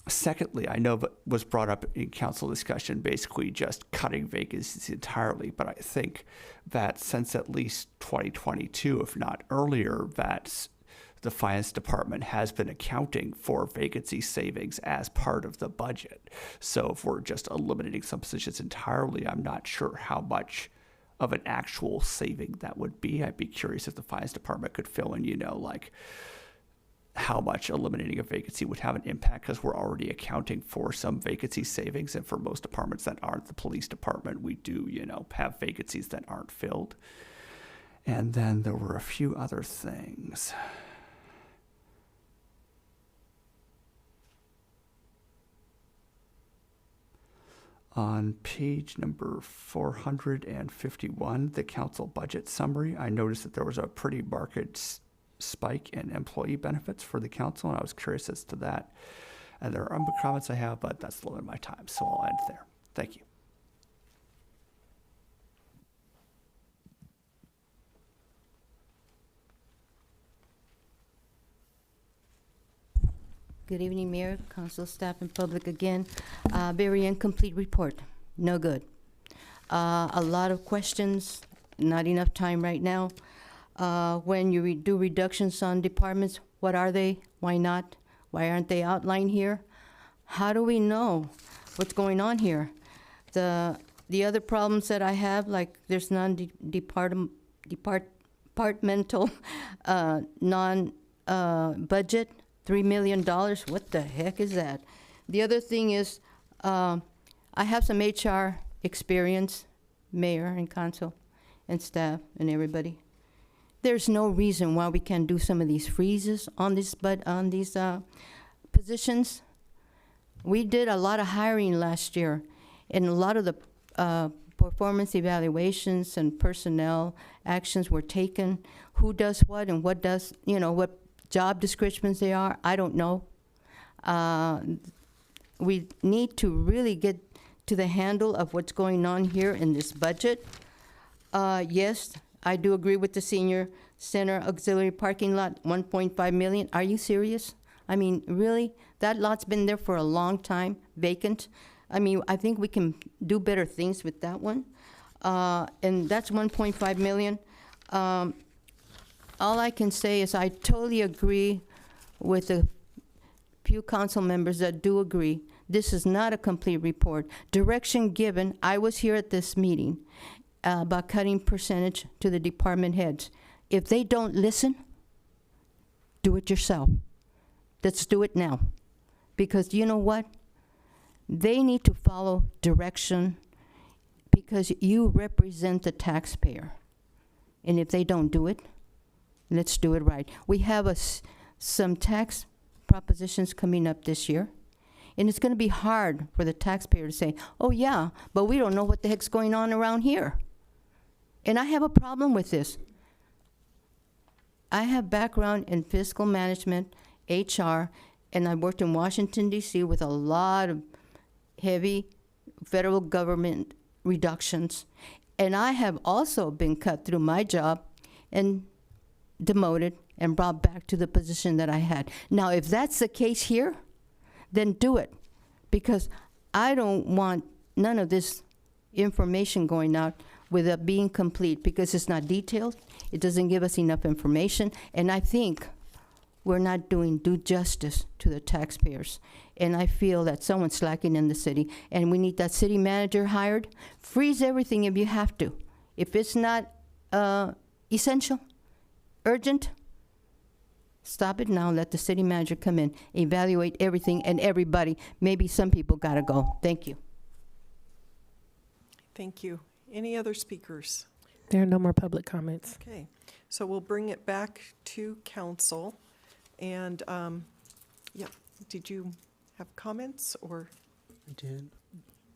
Secondly, I know that was brought up in council discussion, basically just cutting vacancies entirely, but I think that since at least 2022, if not earlier, that the finance department has been accounting for vacancy savings as part of the budget. So if we're just eliminating some positions entirely, I'm not sure how much of an actual saving that would be. I'd be curious if the finance department could fill in, like how much eliminating a vacancy would have an impact, because we're already accounting for some vacancy savings. And for most departments that aren't the police department, we do, have vacancies that aren't filled. And then there were a few other things. On page number 451, the council budget summary, I noticed that there was a pretty marked spike in employee benefits for the council, and I was curious as to that. And there are other comments I have, but that's the limit of my time, so I'll end there. Thank you. Good evening, Mayor, Council, staff, and public again. Very incomplete report, no good. A lot of questions, not enough time right now. When you do reductions on departments, what are they? Why not? Why aren't they outlined here? How do we know what's going on here? The other problems that I have, like there's non-departmental non-budget, $3 million. What the heck is that? The other thing is, I have some HR experience, mayor and council and staff and everybody. There's no reason why we can't do some of these freezes on these positions. We did a lot of hiring last year, and a lot of the performance evaluations and personnel actions were taken. Who does what and what does, what job descriptions they are, I don't know. We need to really get to the handle of what's going on here in this budget. Yes, I do agree with the senior center auxiliary parking lot, 1.5 million. Are you serious? I mean, really, that lot's been there for a long time, vacant. I mean, I think we can do better things with that one. And that's 1.5 million. All I can say is I totally agree with the few council members that do agree. This is not a complete report. Direction given, I was here at this meeting about cutting percentage to the department heads. If they don't listen, do it yourself. Let's do it now. Because you know what? They need to follow direction because you represent the taxpayer. And if they don't do it, let's do it right. We have some tax propositions coming up this year. And it's going to be hard for the taxpayer to say, oh yeah, but we don't know what the heck's going on around here. And I have a problem with this. I have background in fiscal management, HR, and I worked in Washington, D.C. with a lot of heavy federal government reductions. And I have also been cut through my job and demoted and brought back to the position that I had. Now, if that's the case here, then do it. Because I don't want none of this information going out without being complete, because it's not detailed, it doesn't give us enough information, and I think we're not doing due justice to the taxpayers. And I feel that someone's slacking in the city, and we need that city manager hired. Freeze everything if you have to. If it's not essential, urgent, stop it now, let the city manager come in, evaluate everything and everybody. Maybe some people gotta go. Thank you. Thank you. Any other speakers? There are no more public comments. Okay, so we'll bring it back to council. And, yeah, did you have comments or? I did.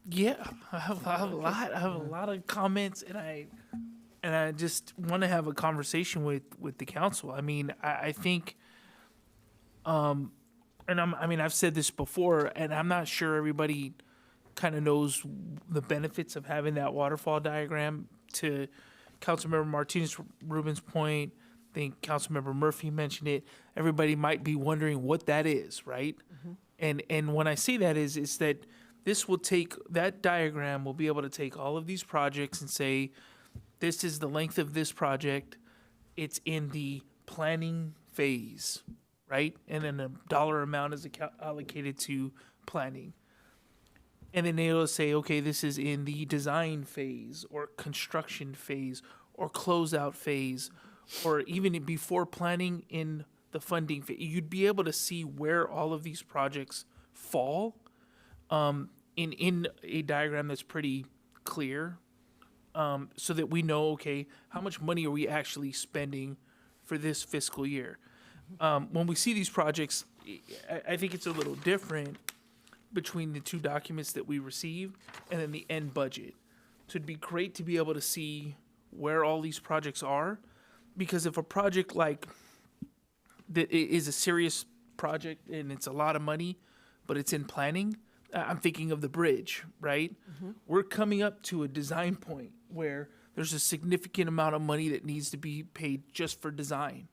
Yeah, I have a lot of comments, and I just want to have a conversation with the council. I mean, I think, and I've said this before, and I'm not sure everybody kind of knows the benefits of having that waterfall diagram. To Councilmember Martinez Rubin's point, I think Councilmember Murphy mentioned it. Everybody might be wondering what that is, right? Mm-hmm. And when I say that is that this will take, that diagram will be able to take all of these projects and say, this is the length of this project. It's in the planning phase, right? And then a dollar amount is allocated to planning. And then they'll say, okay, this is in the design phase or construction phase or closeout phase, or even before planning in the funding phase. You'd be able to see where all of these projects fall in a diagram that's pretty clear, so that we know, okay, how much money are we actually spending for this fiscal year? When we see these projects, I think it's a little different between the two documents that we receive and then the end budget. So it'd be great to be able to see where all these projects are, because if a project like that is a serious project and it's a lot of money, but it's in planning, I'm thinking of the bridge, right? Mm-hmm. We're coming up to a design point where there's a significant amount of money that needs to be paid just for design.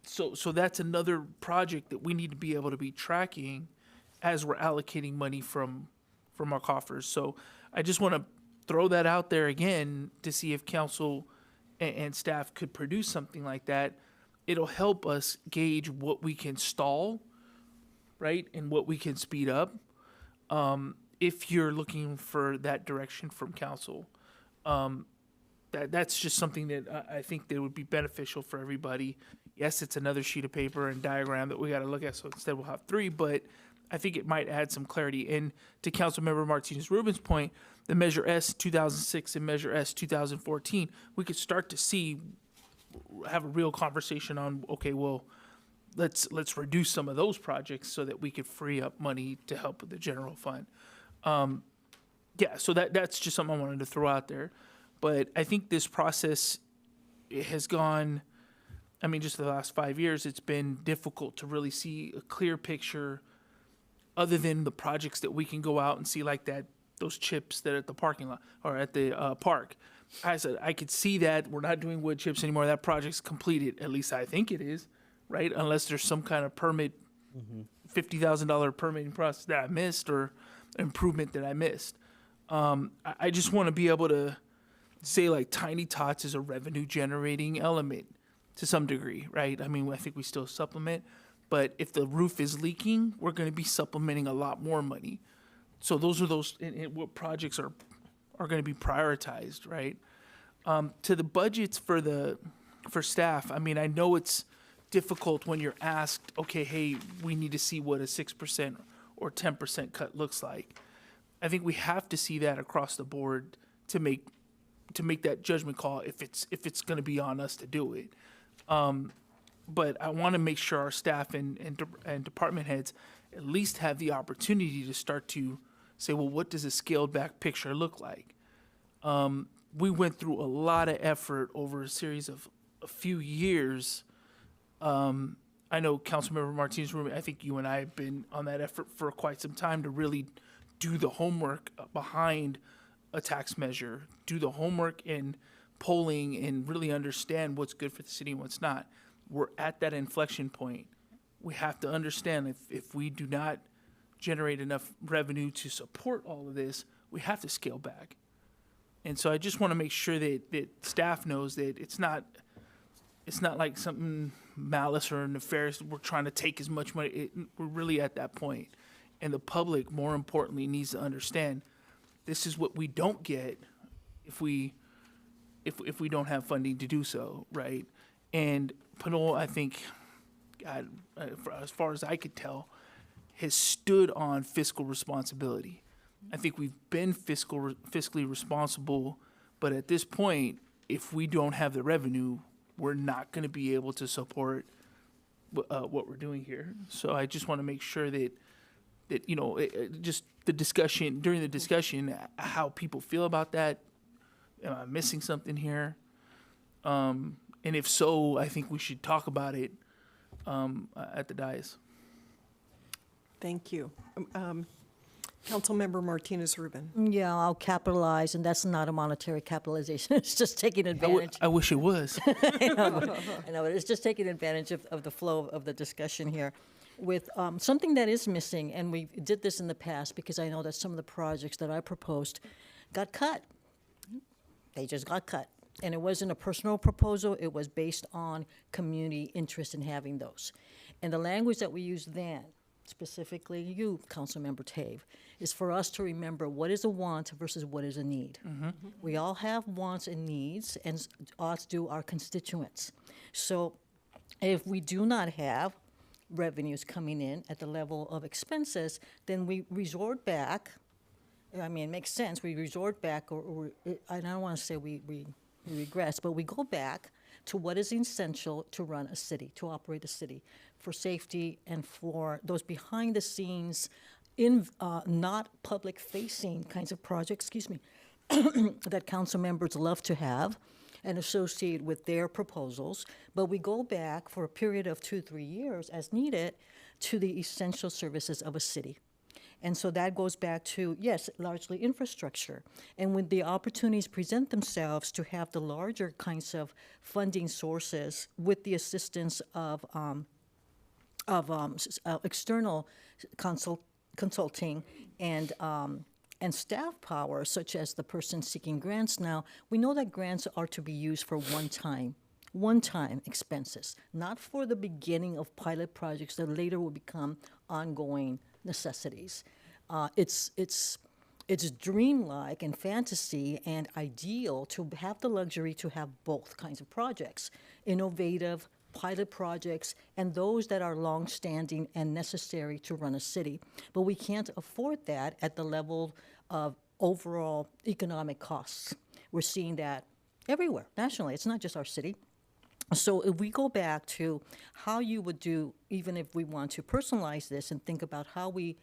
So that's another project that we need to be able to be tracking as we're allocating money from our coffers. So I just want to throw that out there again to see if council and staff could produce something like that. It'll help us gauge what we can stall, right, and what we can speed up, if you're looking for that direction from council. That's just something that I think that would be beneficial for everybody. Yes, it's another sheet of paper and diagram that we got to look at, so instead we'll have three, but I think it might add some clarity. And to Councilmember Martinez Rubin's point, the Measure S 2006 and Measure S 2014, we could start to have a real conversation on, okay, well, let's reduce some of those projects so that we could free up money to help with the general fund. Yeah, so that's just something I wanted to throw out there. But I think this process has gone, I mean, just the last 5 years, it's been difficult to really see a clear picture other than the projects that we can go out and see, like those chips that are at the parking lot or at the park. I said, I could see that we're not doing wood chips anymore. That project's completed. At least I think it is, right? Unless there's some kind of permit, $50,000 permitting process that I missed or improvement that I missed. I just want to be able to say like Tiny Tots is a revenue generating element to some degree, right? I mean, I think we still supplement, but if the roof is leaking, we're going to be supplementing a lot more money. So those are what projects are going to be prioritized, right? To the budgets for staff, I mean, I know it's difficult when you're asked, okay, hey, we need to see what a 6% or 10% cut looks like. I think we have to see that across the board to make that judgment call if it's going to be on us to do it. But I want to make sure our staff and department heads at least have the opportunity to start to say, well, what does a scaled back picture look like? We went through a lot of effort over a series of a few years. I know Councilmember Martinez, I think you and I have been on that effort for quite some time to really do the homework behind a tax measure, do the homework in polling and really understand what's good for the city and what's not. We're at that inflection point. We have to understand if we do not generate enough revenue to support all of this, we have to scale back. And so I just want to make sure that staff knows that it's not like something malice or nefarious. We're trying to take as much money. We're really at that point. And the public, more importantly, needs to understand this is what we don't get if we don't have funding to do so, right? And Pinole, I think, God, as far as I could tell, has stood on fiscal responsibility. I think we've been fiscally responsible, but at this point, if we don't have the revenue, we're not going to be able to support what we're doing here. So I just want to make sure that just the discussion, during the discussion, how people feel about that. Am I missing something here? And if so, I think we should talk about it at the dais. Thank you. Councilmember Martinez-Rubin. Yeah, I'll capitalize, and that's not a monetary capitalization. It's just taking advantage. I wish it was. I know, but it's just taking advantage of the flow of the discussion here. With something that is missing, and we did this in the past because I know that some of the projects that I proposed got cut. They just got cut. And it wasn't a personal proposal, it was based on community interest in having those. And the language that we used then, specifically you, Councilmember Tave, is for us to remember what is a want versus what is a need. We all have wants and needs, and as do our constituents. So if we do not have revenues coming in at the level of expenses, then we resort back. I mean, it makes sense. We resort back, or I don't want to say we regress, but we go back to what is essential to run a city, to operate a city, for safety and for those behind the scenes, not public facing kinds of projects, that council members love to have and associate with their proposals. But we go back for a period of 2-3 years as needed to the essential services of a city. And so that goes back to, yes, largely infrastructure. And when the opportunities present themselves to have the larger kinds of funding sources with the assistance of external consulting and staff power, such as the person seeking grants now, we know that grants are to be used for one-time expenses, not for the beginning of pilot projects that later will become ongoing necessities. It's dreamlike and fantasy and ideal to have the luxury to have both kinds of projects, innovative pilot projects and those that are long-standing and necessary to run a city. But we can't afford that at the level of overall economic costs. We're seeing that everywhere, nationally. It's not just our city. So if we go back to how you would do, even if we want to personalize this and think about how we,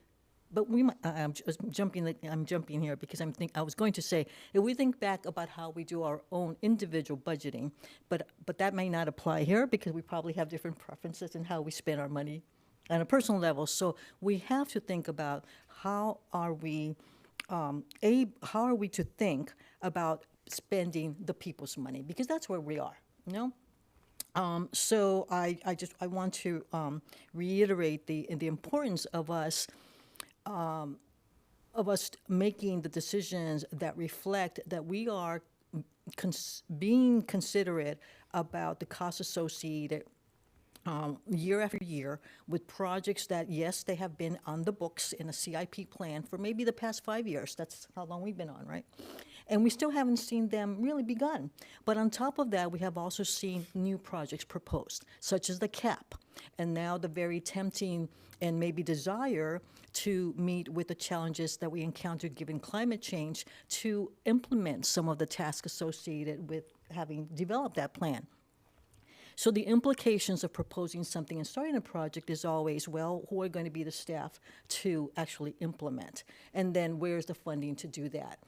but we might, I'm jumping here because I was going to say, if we think back about how we do our own individual budgeting, but that may not apply here because we probably have different preferences in how we spend our money on a personal level. So we have to think about how are we to think about spending the people's money, because that's where we are, you know? So I want to reiterate the importance of us making the decisions that reflect that we are being considerate about the costs associated year after year with projects that, yes, they have been on the books in a CIP plan for maybe the past 5 years. That's how long we've been on, right? And we still haven't seen them really begun. But on top of that, we have also seen new projects proposed, such as the CAP, and now the very tempting and maybe desire to meet with the challenges that we encounter given climate change to implement some of the tasks associated with having developed that plan. So the implications of proposing something and starting a project is always, well, who are going to be the staff to actually implement? And then where's the funding to do that?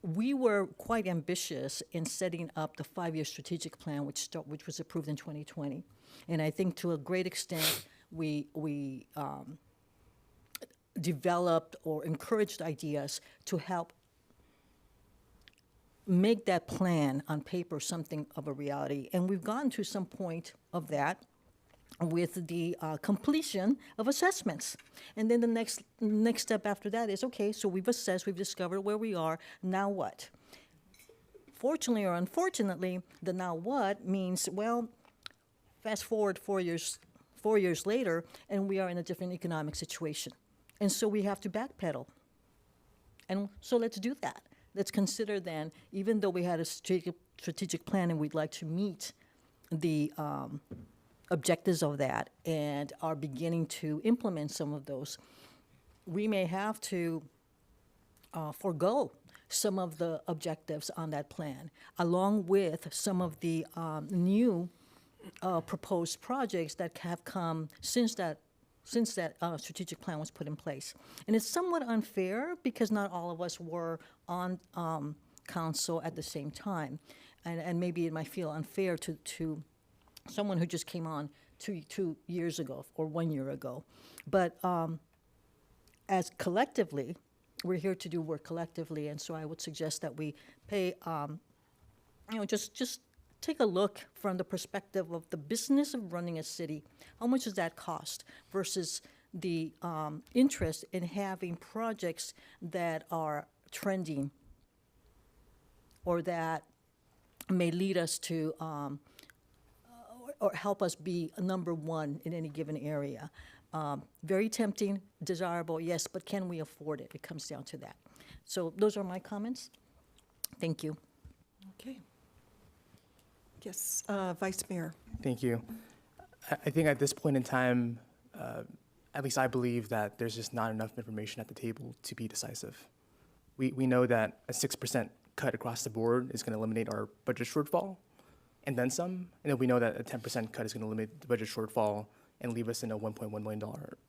We were quite ambitious in setting up the 5-year strategic plan, which was approved in 2020. And I think to a great extent, we developed or encouraged ideas to help make that plan on paper something of a reality. And we've gotten to some point of that with the completion of assessments. And then the next step after that is, okay, so we've assessed, we've discovered where we are, now what? Fortunately or unfortunately, the now what means, well, fast forward 4 years later, and we are in a different economic situation. And so we have to backpedal. And so let's do that. Let's consider then, even though we had a strategic plan and we'd like to meet the objectives of that and are beginning to implement some of those, we may have to forego some of the objectives on that plan, along with some of the new proposed projects that have come since that strategic plan was put in place. And it's somewhat unfair because not all of us were on council at the same time. And maybe it might feel unfair to someone who just came on two years ago or 1 year ago. But as collectively, we're here to do work collectively. And so I would suggest that we pay, just take a look from the perspective of the business of running a city. How much does that cost versus the interest in having projects that are trending or that may lead us to or help us be number one in any given area. Very tempting, desirable, yes, but can we afford it? It comes down to that. So those are my comments. Thank you. Okay. Yes, Vice Mayor. Thank you. I think at this point in time, at least I believe that there's just not enough information at the table to be decisive. We know that a 6% cut across the board is going to eliminate our budget shortfall, and then some. And then we know that a 10% cut is going to limit the budget shortfall and leave us in a $1.1 million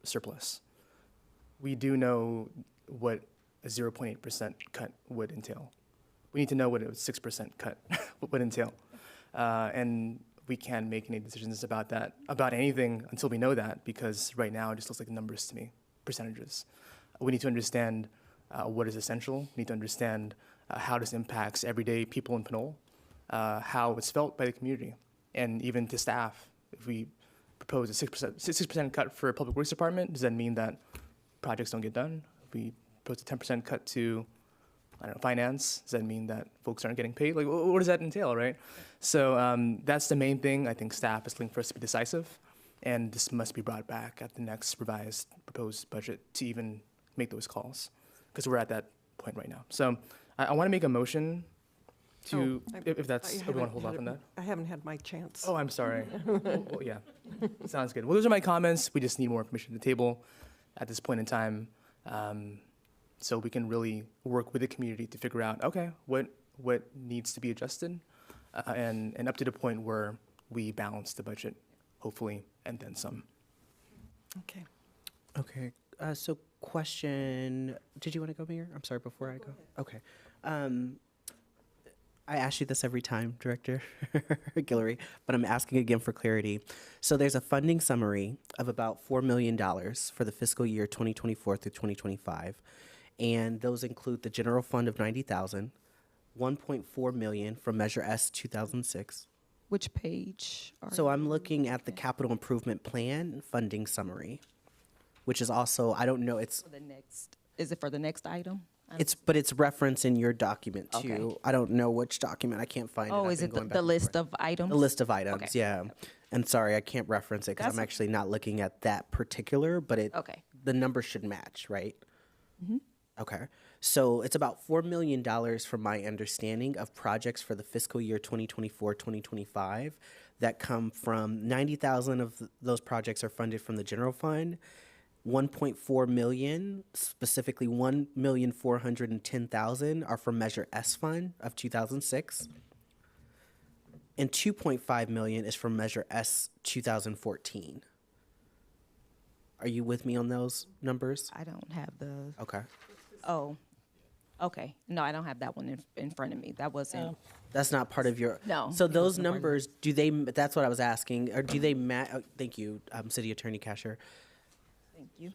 surplus. We do know what a 0.8% cut would entail. We need to know what a 6% cut would entail. And we can't make any decisions about that, about anything until we know that, because right now it just looks like numbers to me, percentages. We need to understand what is essential. We need to understand how this impacts everyday people in Pinole, how it's felt by the community, and even to staff. If we propose a 6% cut for a public works department, does that mean that projects don't get done? If we propose a 10% cut to, I don't know, finance, does that mean that folks aren't getting paid? Like, what does that entail, right? So that's the main thing. I think staff is looking for us to be decisive, and this must be brought back at the next revised proposed budget to even make those calls, because we're at that point right now. So I want to make a motion to, if that's, we want to hold off on that. I haven't had my chance. Oh, I'm sorry. Well, yeah, sounds good. Well, those are my comments. We just need more information at the table at this point in time. So we can really work with the community to figure out, okay, what needs to be adjusted, and up to the point where we balance the budget, hopefully, and then some. Okay. Okay. So question, did you want to go, Mayor? I'm sorry, before I go. Okay. I ask you this every time, Director Guillory, but I'm asking again for clarity. So there's a funding summary of about $4 million for the fiscal year 2024 through 2025. And those include the general fund of $90,000, $1.4 million from Measure S 2006, Which page? So I'm looking at the capital improvement plan funding summary, which is also, I don't know, it's, For the next, is it for the next item? but it's referenced in your document Okay. too. I don't know which document, I can't find it. Oh, I've is been it going back the and list forth. of items? The list of items, Okay. yeah. And sorry, I can't reference it because That's I'm actually not looking at that particular, but Okay. the numbers should match, right? Mhm. Okay. So it's about $4 million from my understanding of projects for the fiscal year 2024-2025 that come from 90,000 of those projects are funded from the general fund. 1.4 million, specifically 1,410,000 are from Measure S fund of 2006. And 2.5 million is from Measure S 2014. Are you with me on those numbers? I don't have the, Okay. oh, okay. No, I don't have that one in front of me. That wasn't, That's not part of your. No, So it those wasn't a part of numbers, do they? That's what I was asking. Or do they match? Thank you, City Attorney Casher. thank you.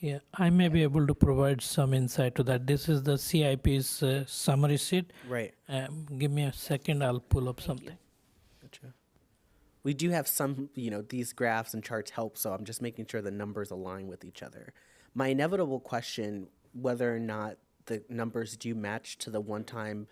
Yeah, I may be able to provide some insight to that. This is the CIP's summary sheet. Right. Give me a second, I'll pull up something. Gotcha. We do have some, these graphs and charts help, so I'm just making sure the numbers align with each other. My inevitable question, whether or not the numbers do match to the one-time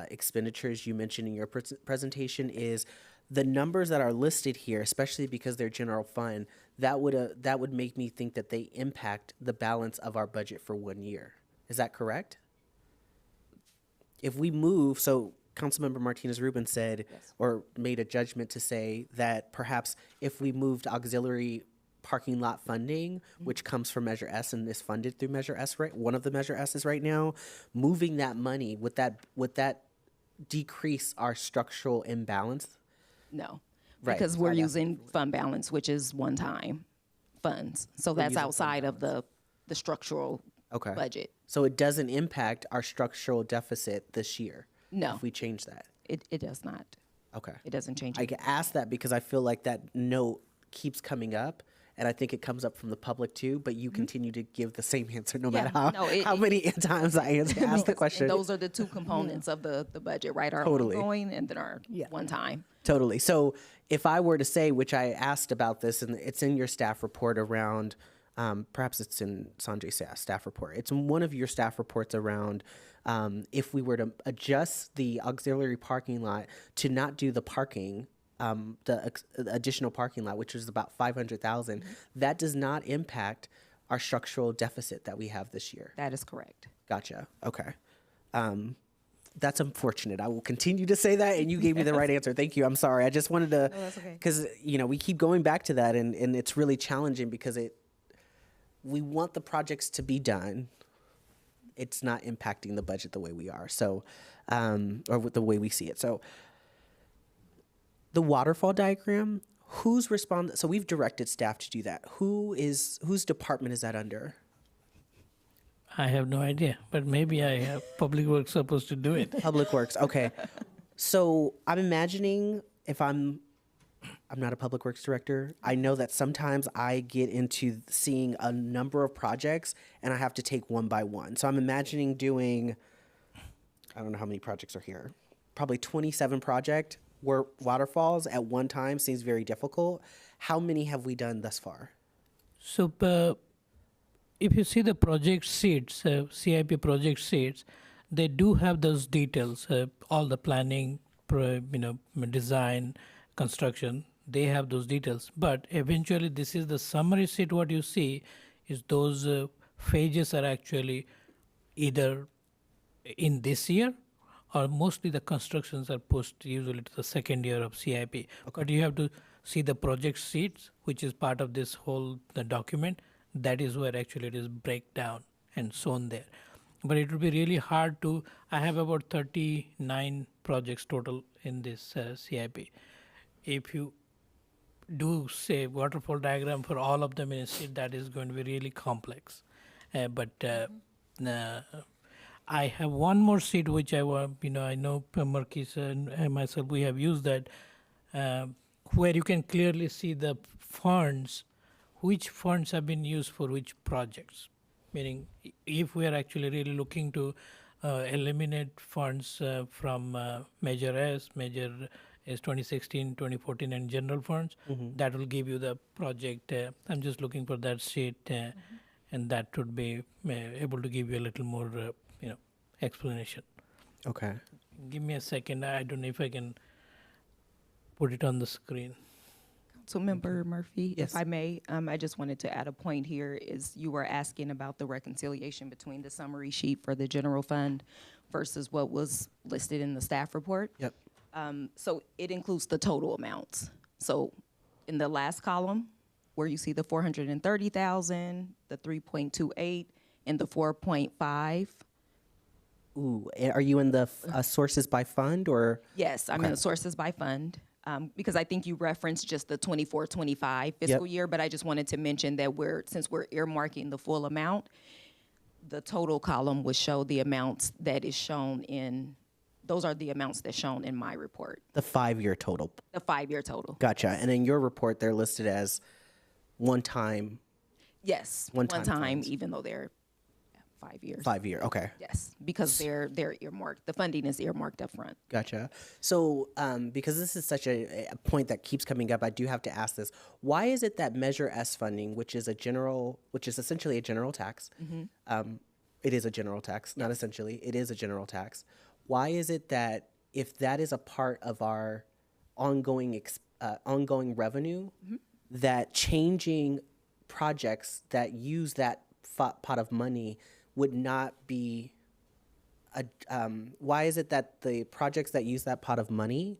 expenditures you mentioned in your presentation, is the numbers that are listed here, especially because they're general fund, that would make me think that they impact the balance of our budget for 1 year. Is that correct? If we move, so Councilmember Martinez Rubin said, or made a judgment to say that perhaps if we moved auxiliary parking lot funding, which comes from Measure S and is funded through Measure S, right? One of the Measure S's right now, moving that money, would that decrease our structural imbalance? No, Right. because we're using fund balance, which is one-time funds. So that's using fund outside of the structural Okay. budget. So it doesn't impact our structural deficit this year? No. If we change that? It does not. Okay. It doesn't change. I ask that because I feel like that note keeps coming up, and I think it comes up from the public too, but you continue to give the same answer no matter how many times I ask the question. And those are the two components of the budget, right? Our Totally. ongoing and then our one-time. Totally. So if I were to say, which I asked about this, and it's in your staff report around, perhaps it's in Sanjay's staff report. It's in one of your staff reports around if we were to adjust the auxiliary parking lot to not do the parking, the additional parking lot, which is about 500,000, that does not impact our structural deficit that we have this year. That is correct. Gotcha. Okay. That's unfortunate. I will continue to say that, and you gave me the right answer. Thank you. I'm sorry. I just wanted to, because we keep going back to that, and it's really challenging because we want the projects to be done. It's not impacting the budget the way we are, so or the way we see it. So the waterfall diagram, who's responded? So we've directed staff to do that. Whose department is that under? I have no idea, but maybe I have Public Works supposed to do it. Public Works, okay. So I'm imagining if I'm not a Public Works director, I know that sometimes I get into seeing a number of projects and I have to take one by one. So I'm imagining doing, I don't know how many projects are here, probably 27 project waterfalls at one time seems very difficult. How many have we done thus far? So if you see the project sheets, CIP project sheets, they do have those details, all the planning, design, construction, they have those details. But eventually this is the summary sheet. What you see is those phases are actually either in this year or mostly the constructions are pushed usually to the second year of CIP. Okay. But you have to see the project sheets, which is part of this whole the document. That is where actually it is breakdown and shown there. But it would be really hard to, I have about 39 projects total in this CIP. If you do say waterfall diagram for all of them in a sheet, that is going to be really complex. But I have one more sheet which I know Marquis and myself, we have used that, where you can clearly see the funds, which funds have been used for which projects. Meaning, if we are actually really looking to eliminate funds from Measure S, Measure is 2016, 2014, and general funds. That will give you the project. I'm just looking for that sheet, and that would be able to give you a little more, explanation. Okay. Give me a second. I don't know if I can put it on the screen. Councilmember Murphy, Yes. if I may, I just wanted to add a point here is you were asking about the reconciliation between the summary sheet for the general fund versus what was listed in the staff report. Yep. So it includes the total amounts. So in the last column, where you see the 430,000, the 3.28, and the 4.5. Ooh, are you in the sources by fund or? Yes, I'm in the sources by fund. Because I think you referenced just the 24-25 fiscal year, but I just wanted to mention that since we're earmarking the full amount, the total column would show the amounts that is shown in, those are the amounts that's shown in my report, The 5-year total. the 5-year total. Gotcha. And in your report, they're listed as one time. Yes, One-time funds. even though they're 5 years. 5-year, okay. Yes, because they're earmarked, the funding is earmarked up front. Gotcha. So, because this is such a point that keeps coming up, I do have to ask this. Why is it that Measure S funding, which is essentially a general tax, it is a general tax, not essentially, it is a general tax. Why is it that if that is a part of our ongoing revenue, that changing projects that use that pot of money would not be why is it that the projects that use that pot of money,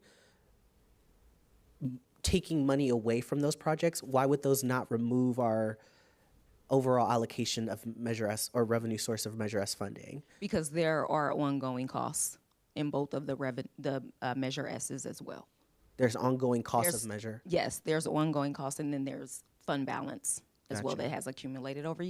taking money away from those projects, why would those not remove our overall allocation of Measure S or revenue source of Measure S funding? Because there are ongoing costs in both of the Measure S's as well. There's ongoing costs There's- of Measure. Yes, there's ongoing costs, and then there's fund balance as well Gotcha. that has accumulated over the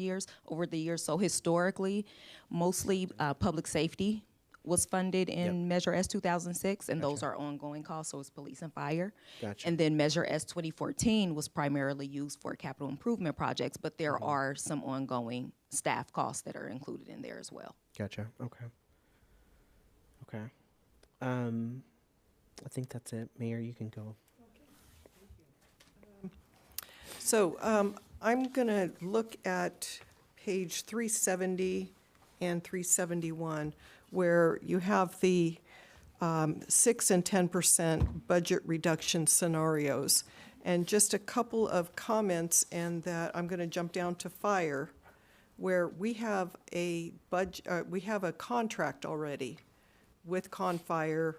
years. So historically, mostly public safety was funded in Measure S 2006, and those are ongoing costs, so it's police and fire. Gotcha. And then Measure S 2014 was primarily used for capital improvement projects, but there are some ongoing staff costs that are included in there as well. Gotcha. Okay. Okay. I think that's it. Mayor, you can go. So I'm going to look at page 370 and 371, where you have the 6 and 10% budget reduction scenarios. And just a couple of comments, and that I'm going to jump down to fire, where we have a contract already with Confire.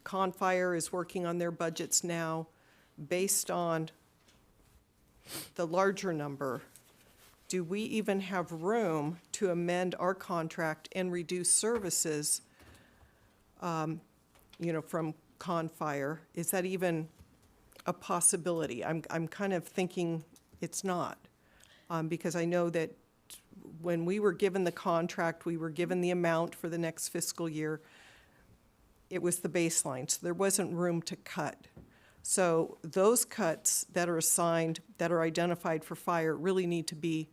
Confire is working on their budgets now based on the larger number. Do we even have room to amend our contract and reduce services, from Confire? Is that even a possibility? I'm kind of thinking it's not, because I know that when we were given the contract, we were given the amount for the next fiscal year. It was the baseline, so there wasn't room to cut. So those cuts that are assigned, that are identified for fire, really need to be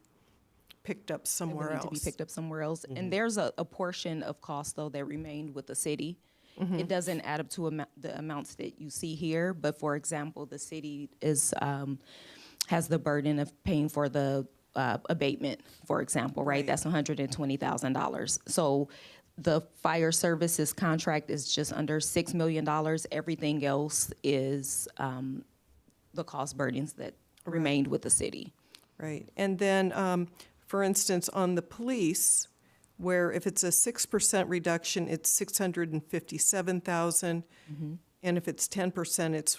picked up somewhere They else. need to be picked up somewhere else. And there's a portion of cost, though, that remained with the city. It doesn't add up to the amounts that you see here, but for example, the city has the burden of paying for the abatement, for example, right? That's $120,000. So the fire services contract is just under $6 million. Everything else is the cost burdens that remained with the city. Right. And then, for instance, on the police, where if it's a 6% reduction, it's 657,000. And if it's 10%, it's,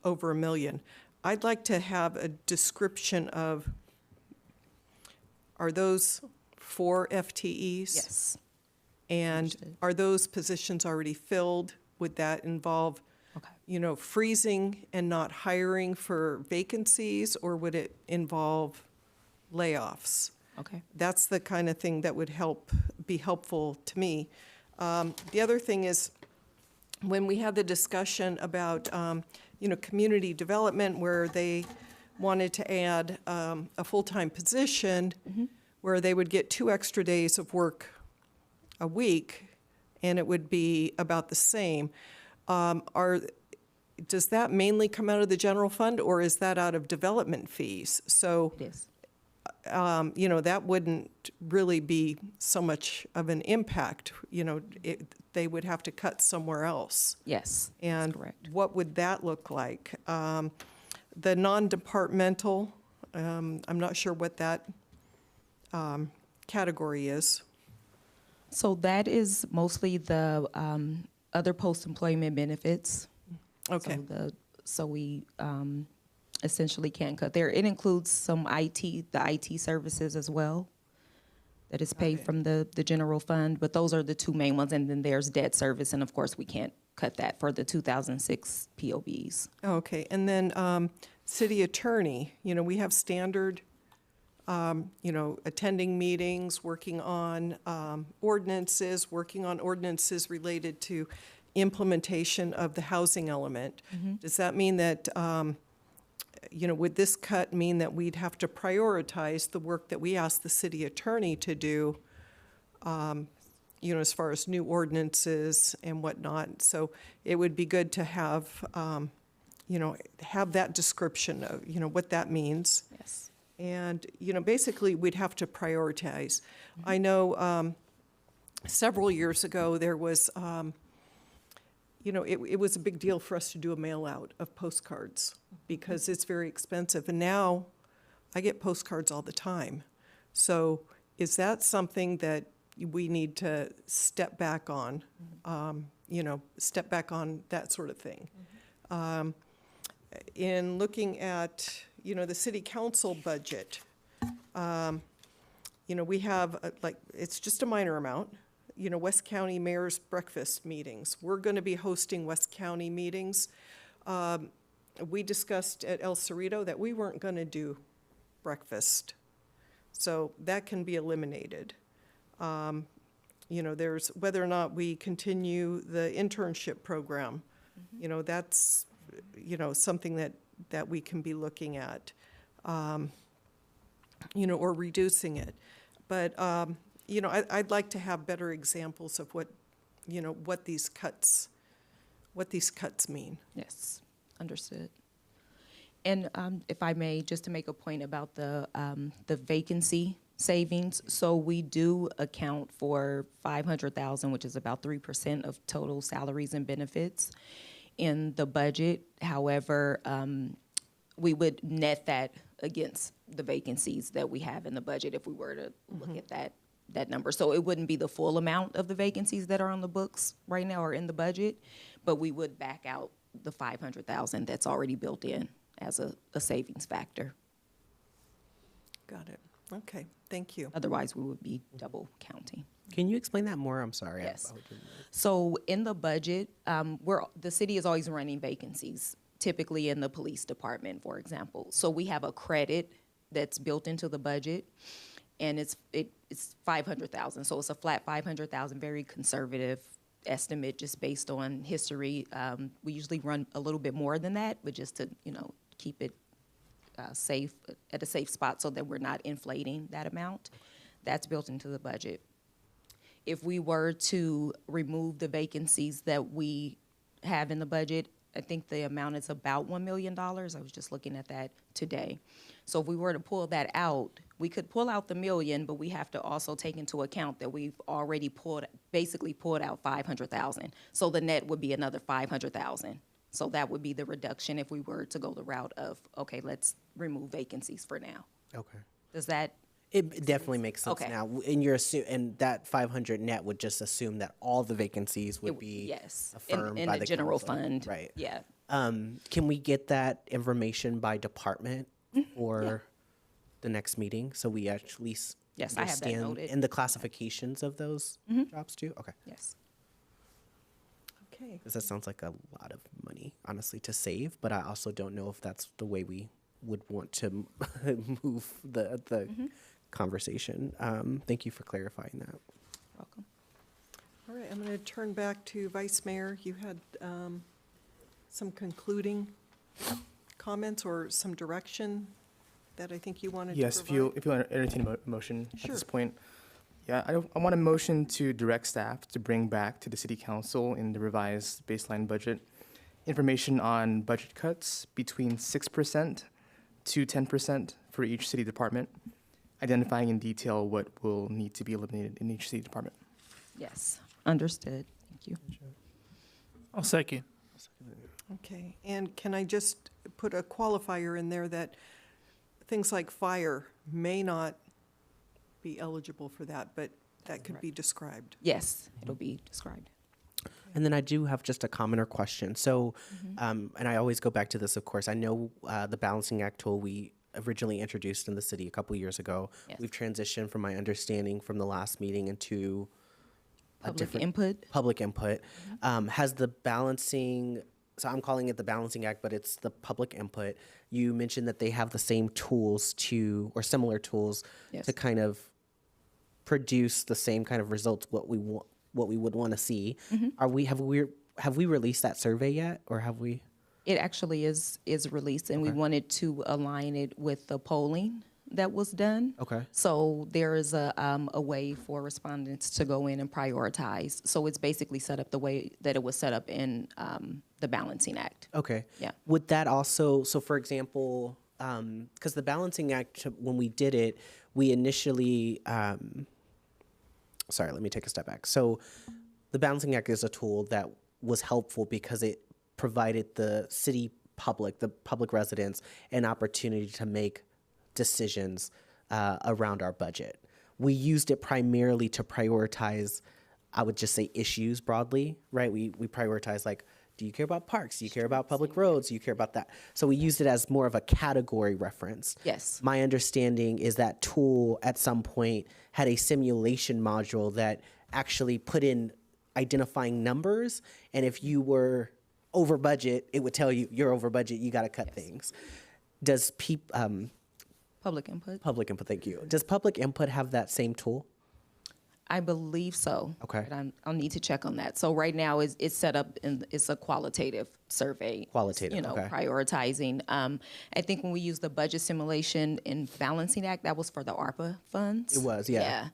over $1 million. I'd like to have a description of, are those 4 FTEs? Yes. And are those positions already filled? Would that involve, freezing and not hiring for vacancies, or would it involve layoffs? Okay. That's the kind of thing that would be helpful to me. The other thing is, when we had the discussion about, community development, where they wanted to add a full-time position, where they would get 2 extra days of work a week, and it would be about the same. Does that mainly come out of the general fund, or is that out of development fees? So, It is. that wouldn't really be so much of an impact. They would have to cut somewhere else. Yes, And that's correct. what would that look like? The non-departmental, I'm not sure what that category is. So that is mostly the other post-employment benefits. Okay. So we essentially can't cut there. It includes some the IT services as well that is paid from the general fund, but those are the two main ones. And then there's debt service, and of course, we can't cut that for the 2006 POBs. Okay, and then city attorney, we have standard, attending meetings, working on ordinances related to implementation of the housing element. Does that mean that, would this cut mean that we'd have to prioritize the work that we asked the city attorney to do, as far as new ordinances and whatnot? So it would be good to have, have that description of, what that means. Yes. And, basically, we'd have to prioritize. I know several years ago, there was, it was a big deal for us to do a mail-out of postcards because it's very expensive. And now I get postcards all the time. So is that something that we need to step back on, step back on that sort of thing? In looking at, the city council budget, we have, it's just a minor amount. West County Mayor's Breakfast meetings. We're going to be hosting West County meetings. We discussed at El Cerrito that we weren't going to do breakfast. So that can be eliminated. There's whether or not we continue the internship program. That's, something that we can be looking at, or reducing it. But, I'd like to have better examples of what these cuts mean. Yes, understood. And if I may, just to make a point about the vacancy savings, so we do account for $500,000, which is about 3% of total salaries and benefits in the budget. However, we would net that against the vacancies that we have in the budget if we were to look at that number. So it wouldn't be the full amount of the vacancies that are on the books right now or in the budget, but we would back out the $500,000 that's already built in as a savings factor. Got it. Okay, thank you. Otherwise, we would be double counting. Can you explain that more? I'm sorry. Yes. So in the budget, the city is always running vacancies, typically in the police department, for example. So we have a credit that's built into the budget, and it's $500,000. So it's a flat $500,000, very conservative estimate just based on history. We usually run a little bit more than that, but just to keep it safe, at a safe spot so that we're not inflating that amount. That's built into the budget. If we were to remove the vacancies that we have in the budget, I think the amount is about $1 million. I was just looking at that today. So if we were to pull that out, we could pull out the $1 million, but we have to also take into account that we've already basically pulled out $500,000. So the net would be another $500,000. So that would be the reduction if we were to go the route of, okay, let's remove vacancies for now. Okay. Does that? It definitely makes sense Okay. now. And that 500 net would just assume that all the vacancies would be affirmed in by the the general council. fund. Right. Yeah. Can we get that information by department or the next meeting so we actually Yes, I have that understand noted. and the classifications of those jobs too? Okay. Yes. Okay. Because that sounds like a lot of money, honestly, to save. But I also don't know if that's the way we would want to move the conversation. Thank you for clarifying that. Welcome. All right, I'm going to turn back to Vice Mayor. You had some concluding comments or some direction that I think you wanted Yes, to if provide? you want to entertain a motion Sure. at this point. Yeah, I want a motion to direct staff to bring back to the City Council in the revised baseline budget information on budget cuts between 6% to 10% for each city department, identifying in detail what will need to be eliminated in each city department. Yes, understood. Thank you. I'll second. Okay, and can I just put a qualifier in there that things like fire may not be eligible for that, but that could be described? Yes, it'll be described. And then I do have just a comment or question. So, and I always go back to this, of course. I know the Balancing Act tool we originally introduced in the city a couple years ago. Yes. We've transitioned from my understanding from the last meeting into Public input. Public input. Has the balancing, so I'm calling it the Balancing Act, but it's the public input. You mentioned that they have the same tools to, or similar tools Yes. to kind of produce the same kind of results, what we want, what we would want to see. Have we released that survey yet, or have we? It actually is released, and we wanted to align it with the polling that was done. Okay. So there is a way for respondents to go in and prioritize. So it's basically set up the way that it was set up in the Balancing Act. Okay. Yeah. Would that also, so for example, because the Balancing Act, when we did it, we initially, sorry, let me take a step back. So the Balancing Act is a tool that was helpful because it provided the city public, the public residents, an opportunity to make decisions around our budget. We used it primarily to prioritize, I would just say, issues broadly, right? We prioritize, like, do you care about parks? Do you care about public roads? Do you care about that? So we used it as more of a category reference. Yes. My understanding is that tool at some point had a simulation module that actually put in identifying numbers, and if you were over budget, it would tell you you're over budget, you got to cut things. Does Public input? Public input, thank you. Does public input have that same tool? I believe so. Okay. But I'll need to check on that. So right now it's set up and it's a qualitative survey. Qualitative, okay. Prioritizing. I think when we used the budget simulation in Balancing Act, that was for the ARPA funds. It was, yeah.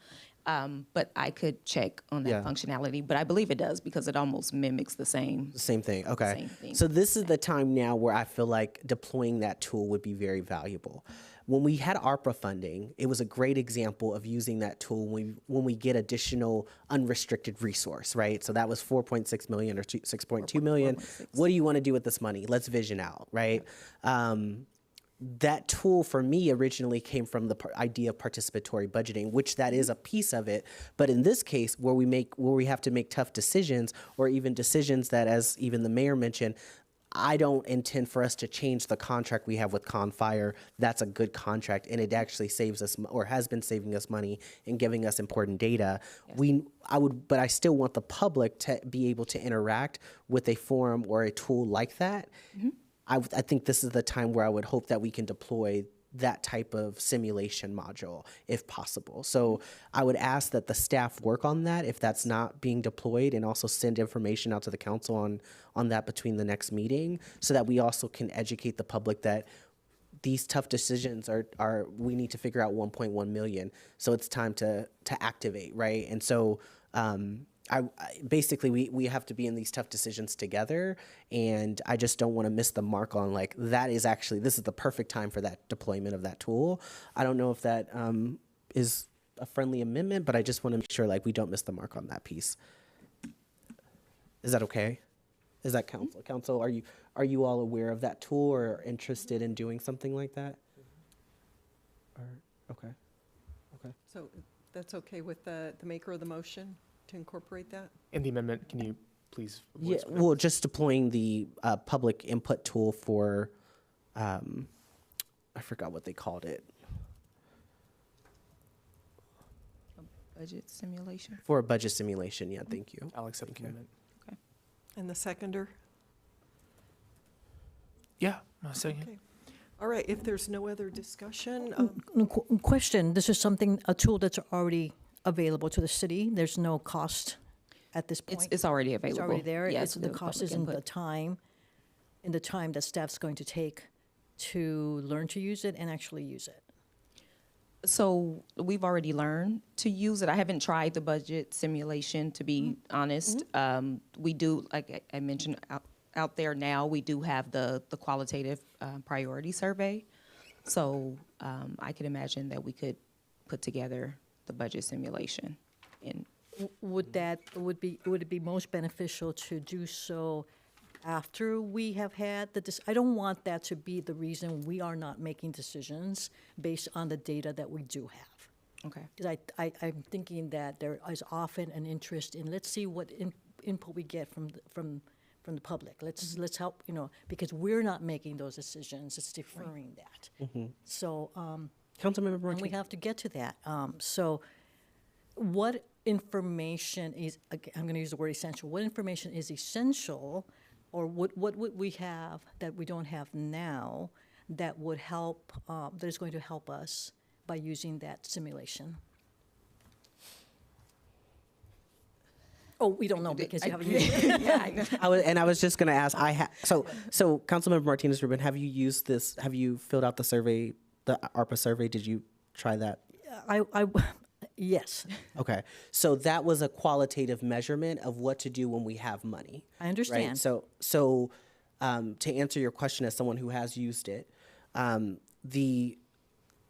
But I could check on that functionality, but I believe it does because it almost mimics the same. Same thing, okay. Same thing. So this is the time now where I feel like deploying that tool would be very valuable. When we had ARPA funding, it was a great example of using that tool when we get additional unrestricted resource, right? So that was 4.6 million or 6.2 million. What do you want to do with this money? Let's vision out, right? That tool for me originally came from the idea of participatory budgeting, which that is a piece of it. But in this case, where we have to make tough decisions, or even decisions that, as even the mayor mentioned, I don't intend for us to change the contract we have with Confire. That's a good contract, and it actually saves us, or has been saving us money and giving us important data. Yes. But I still want the public to be able to interact with a forum or a tool like that. Mm-hmm. I think this is the time where I would hope that we can deploy that type of simulation module if possible. So I would ask that the staff work on that if that's not being deployed, and also send information out to the council on that between the next meeting, so that we also can educate the public that these tough decisions are we need to figure out 1.1 million. So it's time to activate, right? And so basically we have to be in these tough decisions together, and I just don't want to miss the mark on, like, this is the perfect time for that deployment of that tool. I don't know if that is a friendly amendment, but I just want to make sure, like, we don't miss the mark on that piece. Is that okay? Is that council? Council, are you all aware of that tool or interested in doing something like that? Okay. So that's okay with the maker of the motion to incorporate that? In the amendment, can you please? Yeah, well, just deploying the public input tool for, I forgot what they called it. Budget simulation? For a budget simulation, yeah, thank you. I'll accept the amendment. Okay. And the seconder? Yeah, a second. Okay. All right, if there's no other discussion. Question, this is a tool that's already available to the city. There's no cost at this point. It's already available. It's already there. Yes, The cost is in the time that staff's going to take to learn to use it and actually use it. So we've already learned to use it. I haven't tried the budget simulation, to be honest. We do, like I mentioned, out there now, we do have the qualitative priority survey. So I could imagine that we could put together the budget simulation. And Would it be most beneficial to do so after we have had I don't want that to be the reason we are not making decisions based on the data that we do have. Okay. Because I'm thinking that there is often an interest in, let's see what input we get from the public. Let's help, because we're not making those decisions, it's deferring that. So, Councilmember Martinez. and we have to get to that. So what information is, again, I'm going to use the word essential, what information is essential, or what would we have that we don't have now that would help, that is going to help us by using that simulation? Oh, we don't know because you haven't used it. Yeah, I know. I was just going to ask. So Councilmember Martinez Rubin, have you used this? Have you filled out the survey, the ARPA survey? Did you try that? Yes. Okay, so that was a qualitative measurement of what to do when we have money. I understand. Right? So to answer your question as someone who has used it, the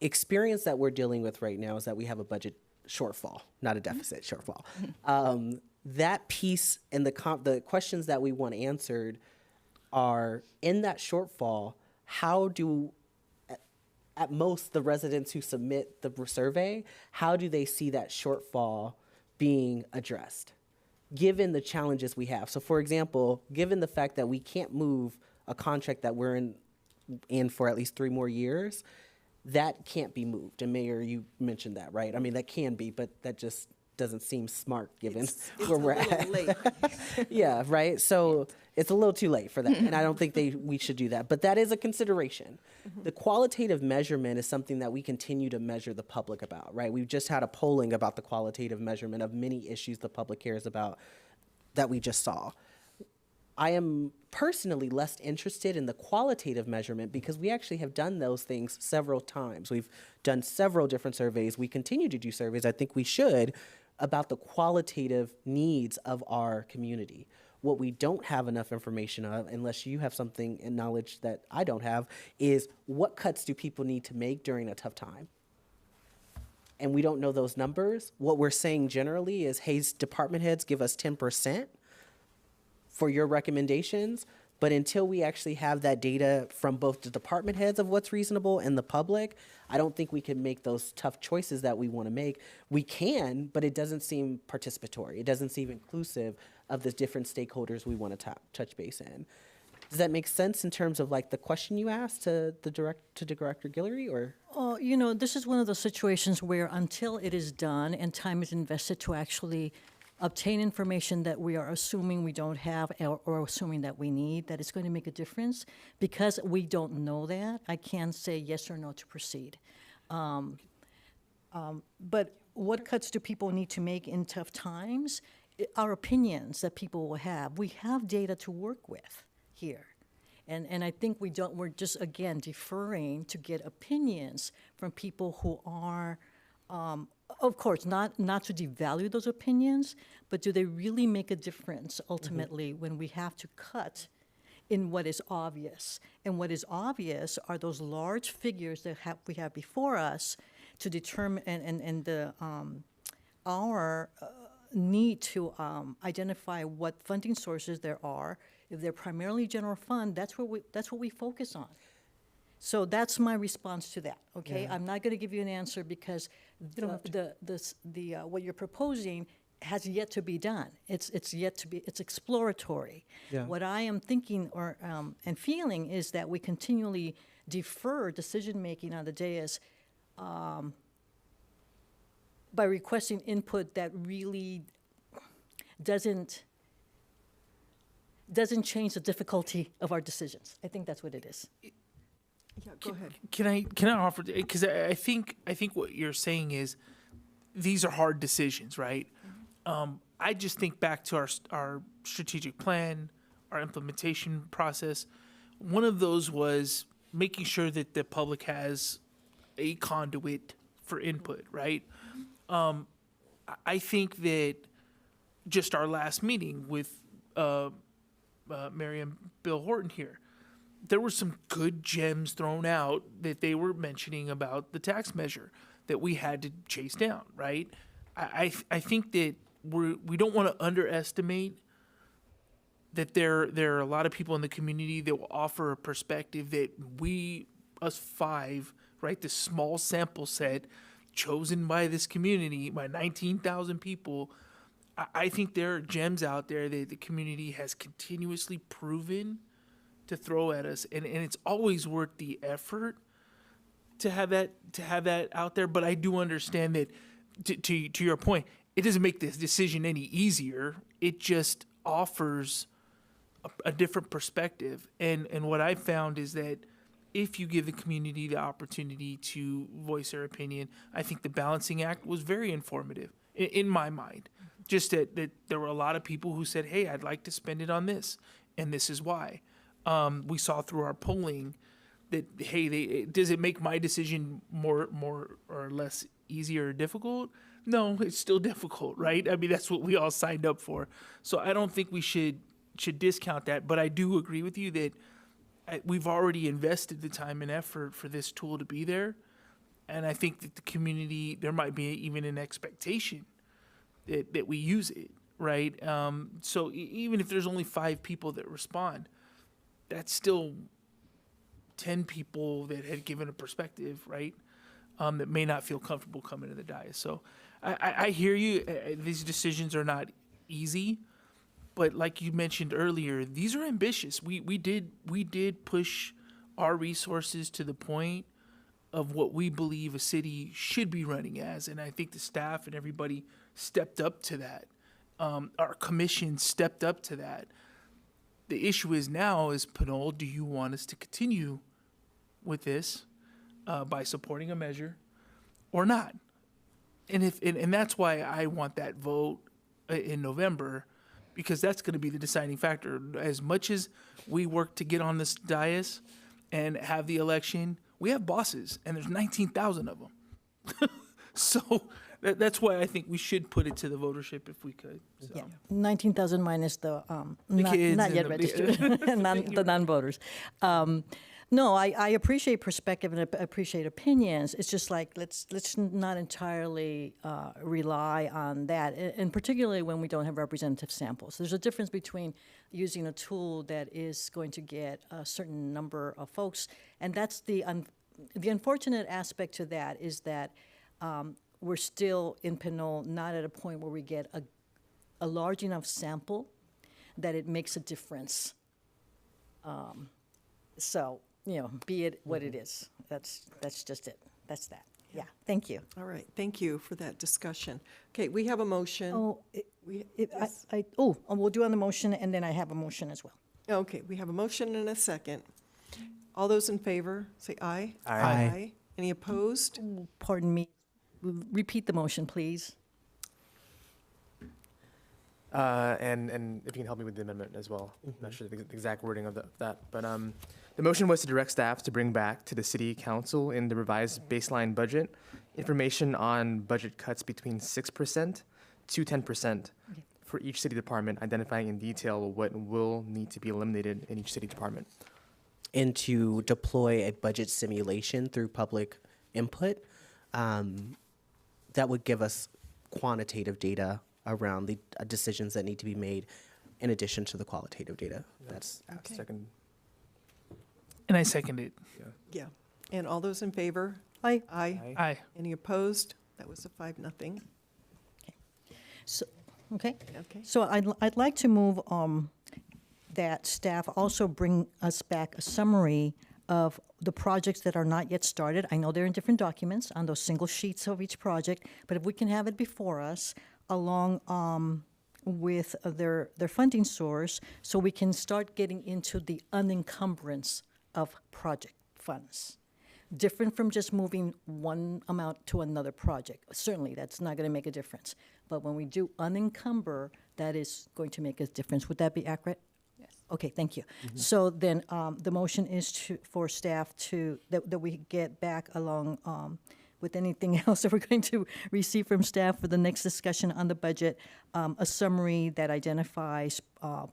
experience that we're dealing with right now is that we have a budget shortfall, not a deficit shortfall. That piece and the questions that we want answered are in that shortfall. How do at most the residents who submit the survey, how do they see that shortfall being addressed, given the challenges we have? So for example, given the fact that we can't move a contract that we're in for at least 3 more years, that can't be moved. And Mayor, you mentioned that, right? I mean, that can be, but that just doesn't seem smart given where we're at. Late. Yeah, right? So it's a little too late for that, and I don't think we should do that. But that is a consideration. The qualitative measurement is something that we continue to measure the public about, right? We've just had a polling about the qualitative measurement of many issues the public cares about that we just saw. I am personally less interested in the qualitative measurement because we actually have done those things several times. We've done several different surveys. We continue to do surveys. I think we should, about the qualitative needs of our community. What we don't have enough information of, unless you have something in knowledge that I don't have, is what cuts do people need to make during a tough time? And we don't know those numbers. What we're saying generally is, hey, department heads, give us 10% for your recommendations. But until we actually have that data from both the department heads of what's reasonable and the public, I don't think we can make those tough choices that we want to make. We can, but it doesn't seem participatory. It doesn't seem inclusive of the different stakeholders we want to touch base in. Does that make sense in terms of like the question you asked to Director Guillory, or? Oh, this is one of those situations where until it is done and time is invested to actually obtain information that we are assuming we don't have or assuming that we need, that it's going to make a difference. Because we don't know that, I can't say yes or no to proceed. But what cuts do people need to make in tough times? Our opinions that people will have. We have data to work with here. And I think we're just, again, deferring to get opinions from people who are, of course, not to devalue those opinions, but do they really make a difference ultimately when we have to cut in what is obvious? And what is obvious are those large figures that we have before us to determine, and our need to identify what funding sources there are. If they're primarily general fund, that's what we focus on. So that's my response to that. Okay, Yeah. I'm not going to give you an answer because what you're proposing has yet to be done. It's yet to be. It's exploratory. Yeah. What I am thinking and feeling is that we continually defer decision making on the dais by requesting input that really doesn't change the difficulty of our decisions. I think that's what it is. Yeah, go ahead. Can I offer, because I think what you're saying is these are hard decisions, right? I just think back to our strategic plan, our implementation process. One of those was making sure that the public has a conduit for input, right? I think that just our last meeting with Mary and Bill Horton here, there were some good gems thrown out that they were mentioning about the tax measure that we had to chase down, right? I think that we don't want to underestimate that there are a lot of people in the community that will offer a perspective that us five, right, this small sample set chosen by this community, by 19,000 people, I think there are gems out there that the community has continuously proven to throw at us, and it's always worth the effort to have that out there. But I do understand that, to your point, it doesn't make this decision any easier. It just offers a different perspective. And what I've found is that if you give the community the opportunity to voice their opinion, I think the balancing act was very informative in my mind. Just that there were a lot of people who said, hey, I'd like to spend it on this, and this is why. We saw through our polling that, hey, does it make my decision more or less easier or difficult? No, it's still difficult, right? I mean, that's what we all signed up for. So I don't think we should discount that, but I do agree with you that we've already invested the time and effort for this tool to be there. And I think that the community, there might be even an expectation that we use it, right? So even if there's only 5 people that respond, that's still 10 people that had given a perspective, right? That may not feel comfortable coming to the dais. So I hear you. These decisions are not easy, but like you mentioned earlier, these are ambitious. We did push our resources to the point of what we believe a city should be running as, and I think the staff and everybody stepped up to that. Our commission stepped up to that. The issue is now is, Pinole, do you want us to continue with this by supporting a measure or not? And that's why I want that vote in November, because that's going to be the deciding factor. As much as we work to get on this dais and have the election, we have bosses, and there's 19,000 of them. So that's why I think we should put it to the votership if we could. So. Yeah, 19,000 minus the kids not and yet the- registered, the non-voters. No, I appreciate perspective and appreciate opinions. It's just like let's not entirely rely on that, and particularly when we don't have representative samples. There's a difference between using a tool that is going to get a certain number of folks, and that's the unfortunate aspect to that is that we're still in Pinole not at a point where we get a large enough sample that it makes a difference. So, be it what it is. That's just it. That's that. Yeah, thank you. All right, thank you for that discussion. Okay, we have a motion. Yes. We'll do on the motion, and then I have a motion as well. Okay, we have a motion and a second. All those in favor, say aye. Aye. Any opposed? Pardon me. Repeat the motion, please. And if you can help me with the amendment as well. I'm not sure the exact wording of that. But the motion was to direct staff to bring back to the city council in the revised baseline budget information on budget cuts between 6% to 10% for each city department, identifying in detail what will need to be eliminated in each city department. And to deploy a budget simulation through public input, that would give us quantitative data around the decisions that need to be made in addition to the qualitative data. That's Okay. Second. And I second it. Yeah. And all those in favor? Aye. Aye. Aye. Any opposed? That was a 5-0. So, okay. Okay. So I'd like to move that staff also bring us back a summary of the projects that are not yet started. I know they're in different documents on those single sheets of each project, but if we can have it before us along with their funding source, so we can start getting into the unencumbrance of project funds. Different from just moving one amount to another project. Certainly, that's not going to make a difference. But when we do unencumber, that is going to make a difference. Would that be accurate? Yes. Okay, thank you. So then the motion is for staff that we get back along with anything else that we're going to receive from staff for the next discussion on the budget, a summary that identifies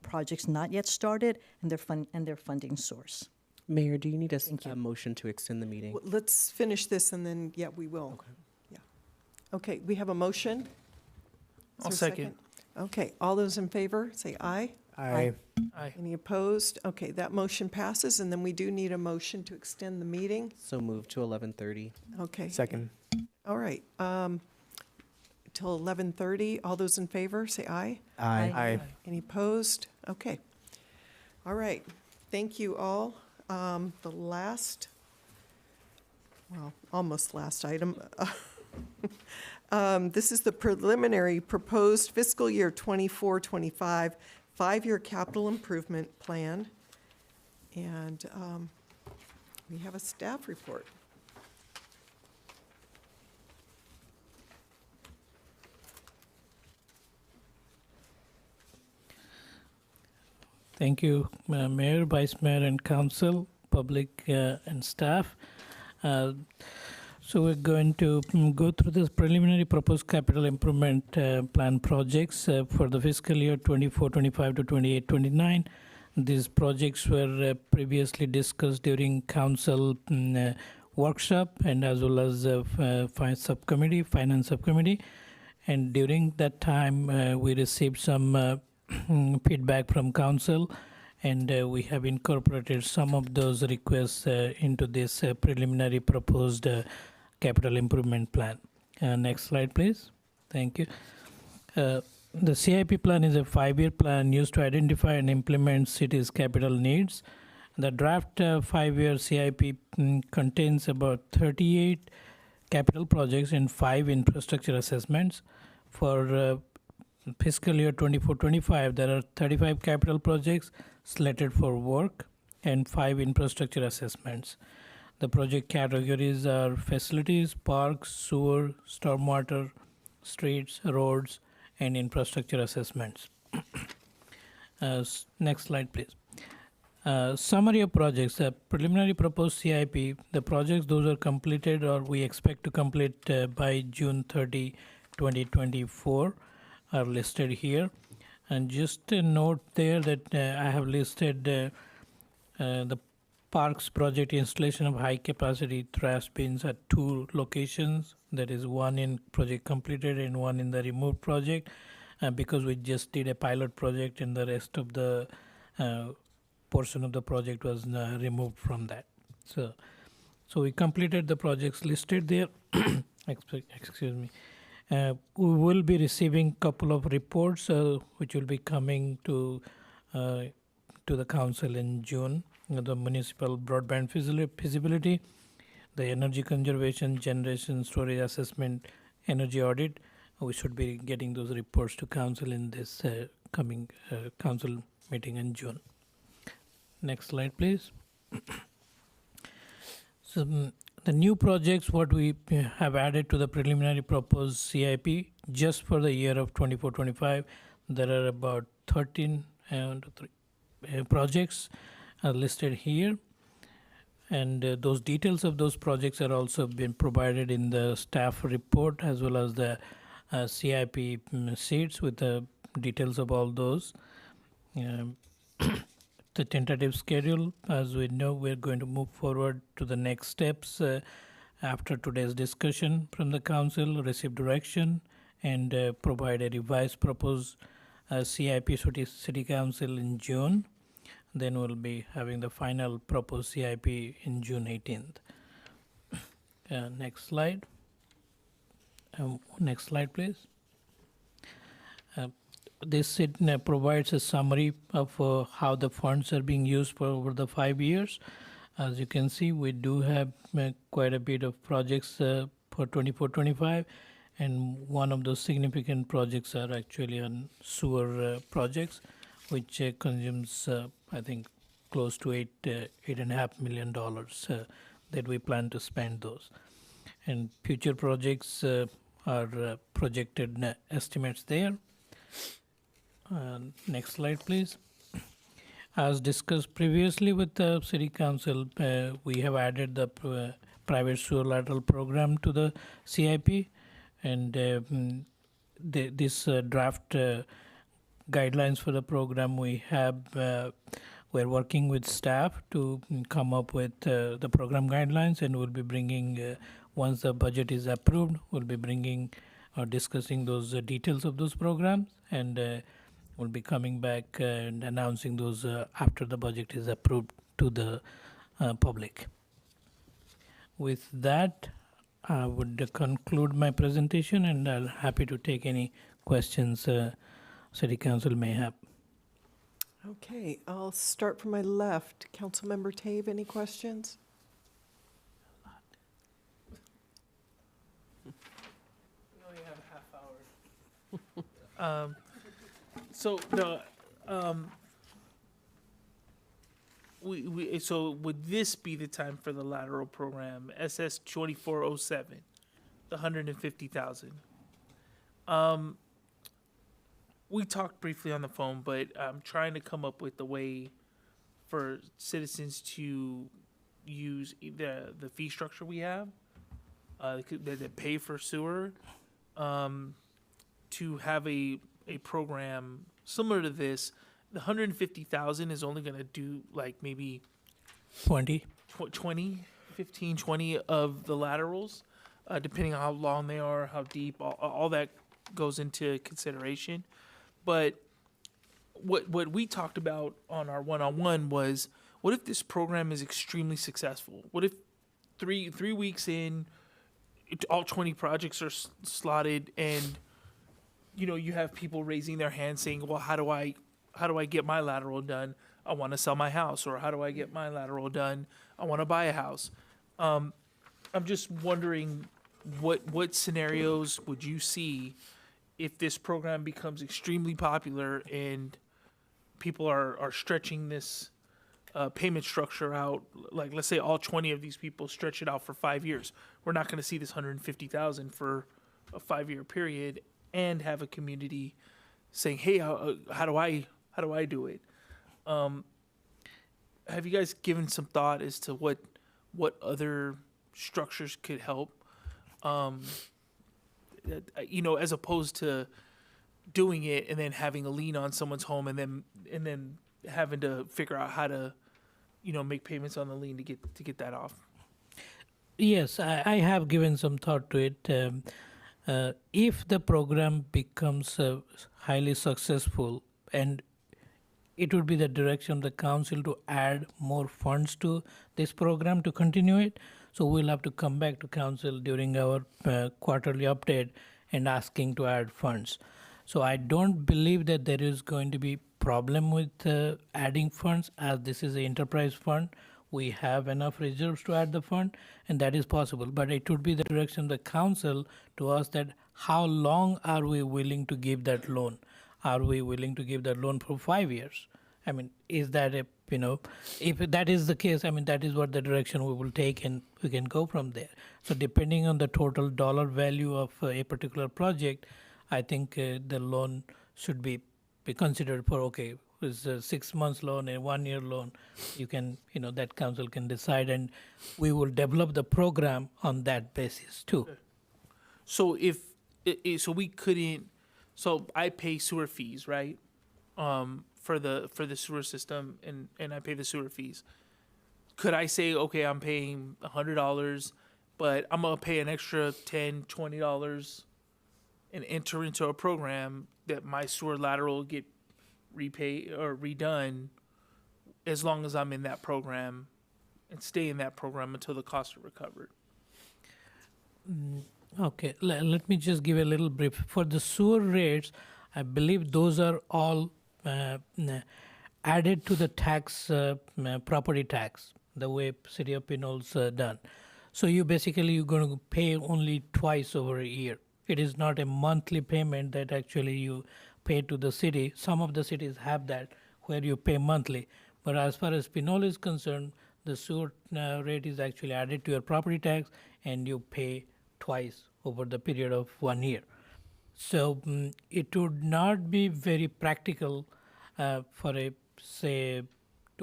projects not yet started and their funding source. Mayor, do you need a motion to extend the meeting? Well, let's finish this and then, yeah, we will. Okay. Yeah. Okay, we have a motion. Is I'll there a second. Okay, all those in favor, say aye. Aye. Aye. Any opposed? Okay, that motion passes, and then we do need a motion to extend the meeting. So move to 11:30. Okay. Second. All right, till 11:30. All those in favor, say aye. Aye. Aye. Any opposed? Okay. All right, thank you all. The last, well, almost last item. This is the preliminary proposed fiscal year 24-25 5-year capital improvement plan. And we have a staff report. Thank you, Mayor, Vice Mayor, and Council, public, and staff. So we're going to go through this preliminary proposed capital improvement plan projects for the fiscal year 24-25 to 28-29. These projects were previously discussed during council workshop and as well as finance subcommittee. And during that time, we received some feedback from council, and we have incorporated some of those requests into this preliminary proposed capital improvement plan. Next slide, please. Thank you. The CIP plan is a 5-year plan used to identify and implement cities' capital needs. The draft 5-year CIP contains about 38 capital projects and 5 infrastructure assessments. For fiscal year 24-25, there are 35 capital projects slated for work and 5 infrastructure assessments. The project categories are facilities, parks, sewer, stormwater, streets, roads, and infrastructure assessments. Next slide, please. Summary of projects. The preliminary proposed CIP, the projects, those are completed or we expect to complete by June 30, 2024, are listed here. And just a note there that I have listed the Parks project installation of high capacity trash bins at 2 locations. That is one in project completed and one in the removed project, because we just did a pilot project and the rest of the portion of the project was removed from that. So we completed the projects listed there. Excuse me. We will be receiving a couple of reports which will be coming to the council in June. The municipal broadband feasibility, the energy conservation, generation, storage assessment, energy audit. We should be getting those reports to council in this coming council meeting in June. Next slide, please. So the new projects, what we have added to the preliminary proposed CIP just for the year of 24-25, there are about 13 projects listed here, and those details of those projects are also been provided in the staff report as well as the CIP sheets with the details of all those. The tentative schedule, as we know, we're going to move forward to the next steps after today's discussion from the council, receive direction, and provide a revised proposed CIP City Council in June. Then we'll be having the final proposed CIP in June 18th. Next slide. Next slide, please. This provides a summary of how the funds are being used for over the 5 years. As you can see, we do have quite a bit of projects for 24-25, and one of those significant projects are actually on sewer projects, which consumes, I think, close to $8.5 million that we plan to spend those. And future projects are projected estimates there. Next slide, please. As discussed previously with the City Council, we have added the private sewer lateral program to the CIP, and this draft guidelines for the program we have. We're working with staff to come up with the program guidelines, and we'll be bringing, once the budget is approved, we'll be bringing or discussing those details of those programs, and we'll be coming back and announcing those after the budget is approved to the public. With that, I would conclude my presentation, and I'm happy to take any questions City Council may have. Okay, I'll start from my left. Councilmember Tave, any questions? We only have a half hour. So the so would this be the time for the lateral program SS 2407, the 150,000? We talked briefly on the phone, but I'm trying to come up with a way for citizens to use the fee structure we have that pay for sewer, to have a program similar to this. The 150,000 is only going to do like maybe 20 of the laterals, depending on how long they are, how deep, all that goes into consideration. But what we talked about on our one-on-one was, what if this program is extremely successful? What if three weeks in, all 20 projects are slotted, and you have people raising their hands saying, well, how do I get my lateral done? I want to sell my house. Or how do I get my lateral done? I want to buy a house. I'm just wondering, what scenarios would you see if this program becomes extremely popular and people are stretching this payment structure out? Like, let's say all 20 of these people stretch it out for 5 years. We're not going to see this 150,000 for a 5-year period and have a community saying, hey, how do I do it? Have you guys given some thought as to what other structures could help? As opposed to doing it and then having a lien on someone's home and then having to figure out how to, make payments on the lien to get that off. Yes, I have given some thought to it. If the program becomes highly successful, and it would be the direction of the council to add more funds to this program to continue it. So we'll have to come back to council during our quarterly update and asking to add funds. So I don't believe that there is going to be problem with adding funds, as this is an enterprise fund. We have enough reserves to add the fund, and that is possible. But it would be the direction of the council to ask that how long are we willing to give that loan? Are we willing to give that loan for 5 years? I mean, is that if that is the case, that is what the direction we will take, and we can go from there. So depending on the total dollar value of a particular project, I think the loan should be considered for, okay, it's a 6 months loan, a 1 year loan. You can, that council can decide, and we will develop the program on that basis too. So so I pay sewer fees, right? For the sewer system, and I pay the sewer fees. Could I say, okay, I'm paying $100, but I'm gonna pay an extra $10, $20 and enter into a program that my sewer lateral will get repaid or redone as long as I'm in that program, and stay in that program until the costs are recovered? Okay, let me just give a little brief. For the sewer rates, I believe those are all added to the tax, property tax, the way City of Pinole's done. So you're going to pay only twice over a year. It is not a monthly payment that actually you pay to the city. Some of the cities have that, where you pay monthly. But as far as Pinole is concerned, the sewer rate is actually added to your property tax, and you pay twice over the period of 1 year. So it would not be very practical to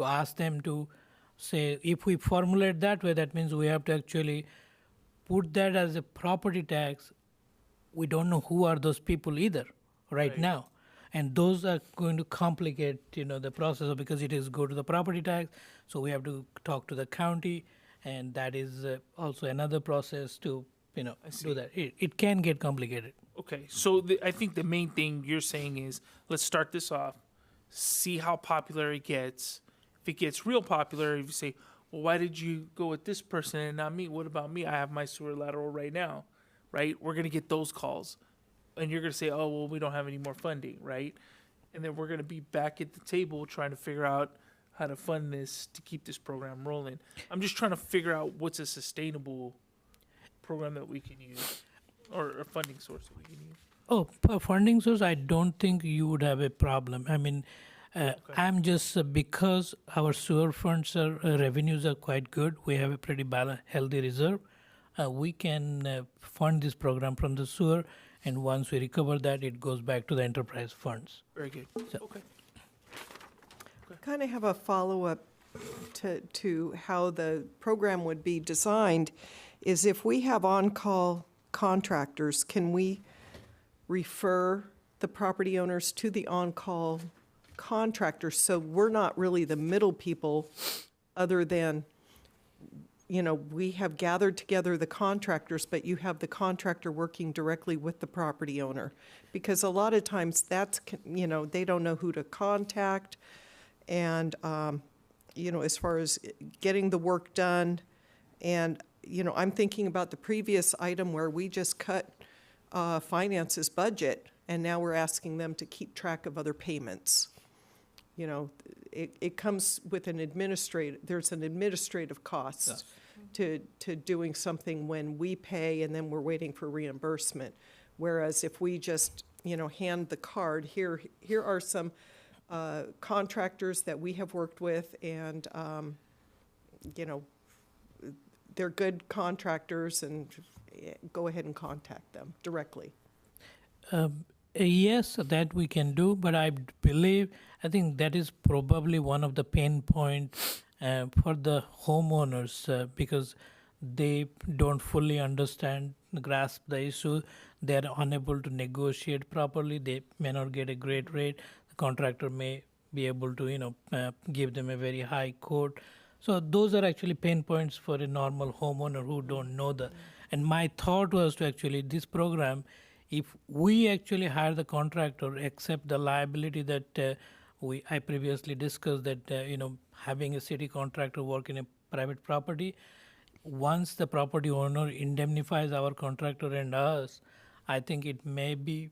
ask them to say, if we formulate that way, that means we have to actually put that as a property tax. We don't know who are those people either right now. And those are going to complicate, the process because it is go to the property tax. So we have to talk to the county, and that is also another process to, do that. It can get complicated. Okay, so I think the main thing you're saying is let's start this off, see how popular it gets. If it gets real popular, if you say, well, why did you go with this person and not me? What about me? I have my sewer lateral right now, right? We're going to get those calls. And you're going to say, oh, well, we don't have any more funding, right? And then we're going to be back at the table trying to figure out how to fund this to keep this program rolling. I'm just trying to figure out what's a sustainable program that we can use or a funding source that we can use. Oh, for funding source, I don't think you would have a problem. I mean, I'm just because our sewer funds revenues are quite good. We have a pretty healthy reserve. We can fund this program from the sewer, and once we recover that, it goes back to the enterprise funds. Very good. So, Okay. Kind of have a follow-up to how the program would be designed is if we have on-call contractors, can we refer the property owners to the on-call contractors so we're not really the middle people other than, we have gathered together the contractors, but you have the contractor working directly with the property owner. Because a lot of times that's, they don't know who to contact. And, as far as getting the work done. And, I'm thinking about the previous item where we just cut finance's budget, and now we're asking them to keep track of other payments. It comes with there's an administrative cost to doing something when we pay and then we're waiting for reimbursement. Whereas if we just, hand the card, here are some contractors that we have worked with, and, they're good contractors, and go ahead and contact them directly. Yes, that we can do, but I think that is probably one of the pain points for the homeowners because they don't fully grasp the issue. They are unable to negotiate properly. They may not get a great rate. The contractor may be able to, give them a very high quote. So those are actually pain points for a normal homeowner who don't know the. And my thought was to actually this program, if we actually hire the contractor, accept the liability that I previously discussed, that having a city contractor work in a private property, once the property owner indemnifies our contractor and us, I think it may be,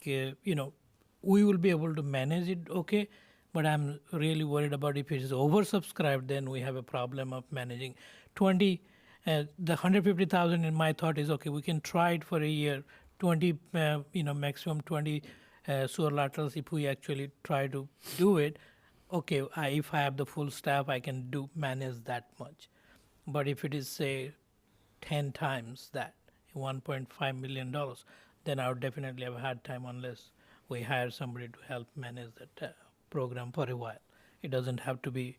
we will be able to manage it okay. But I'm really worried about if it is oversubscribed, then we have a problem of managing 20. The 150,000 in my thought is okay. We can try it for a year. 20, maximum 20 sewer laterals. If we actually try to do it, okay. If I have the full staff, I can manage that much. But if it is say 10 times that, $1.5 million, then I would definitely have a hard time unless we hire somebody to help manage that program for a while. It doesn't have to be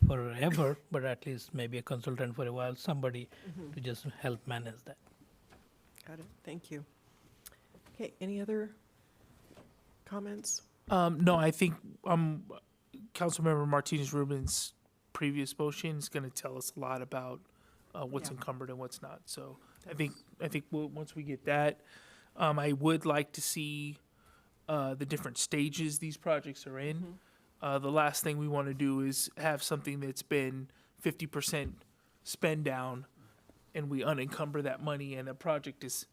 forever, but at least maybe a consultant for a while, somebody to just help manage that. Got it. Thank you. Okay, any other comments? No, I think Councilmember Martinez-Rubin's previous motion is going to tell us a lot about what's encumbered and what's not. So I think once we get that, I would like to see the different stages these projects are in. The last thing we want to do is have something that's been 50% spend down and we unencumber that money and the project is,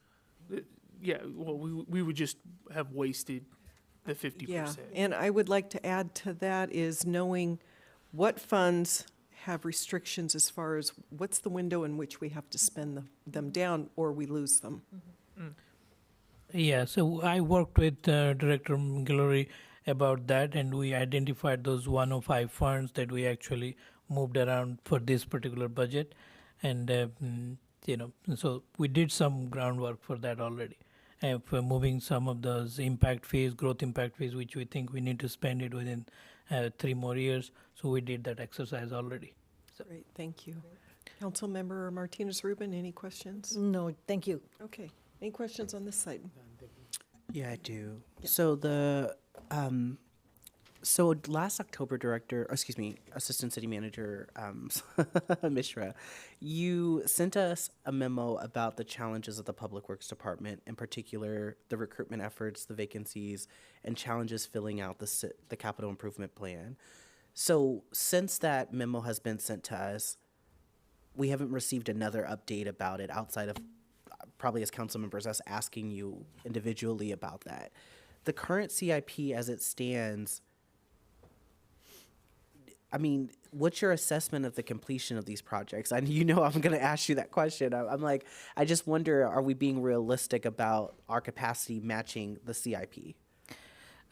we would just have wasted the 50%. Yeah, and I would like to add to that is knowing what funds have restrictions as far as what's the window in which we have to spend them down or we lose them. Yeah, so I worked with Director Guillory about that, and we identified those 105 funds that we actually moved around for this particular budget. And, so we did some groundwork for that already. For moving some of those impact fees, growth impact fees, which we think we need to spend it within 3 more years. So we did that exercise already. Great, thank you. Councilmember Martinez Rubin, any questions? No, thank you. Okay, any questions on this side? Yeah, I do. So so last October, Assistant City Manager Mishra, you sent us a memo about the challenges of the Public Works Department, in particular the recruitment efforts, the vacancies, and challenges filling out the capital improvement plan. So since that memo has been sent to us, we haven't received another update about it outside of probably as council members, us asking you individually about that. The current CIP as it stands, I mean, what's your assessment of the completion of these projects? And I'm going to ask you that question. I'm like, I just wonder, are we being realistic about our capacity matching the CIP?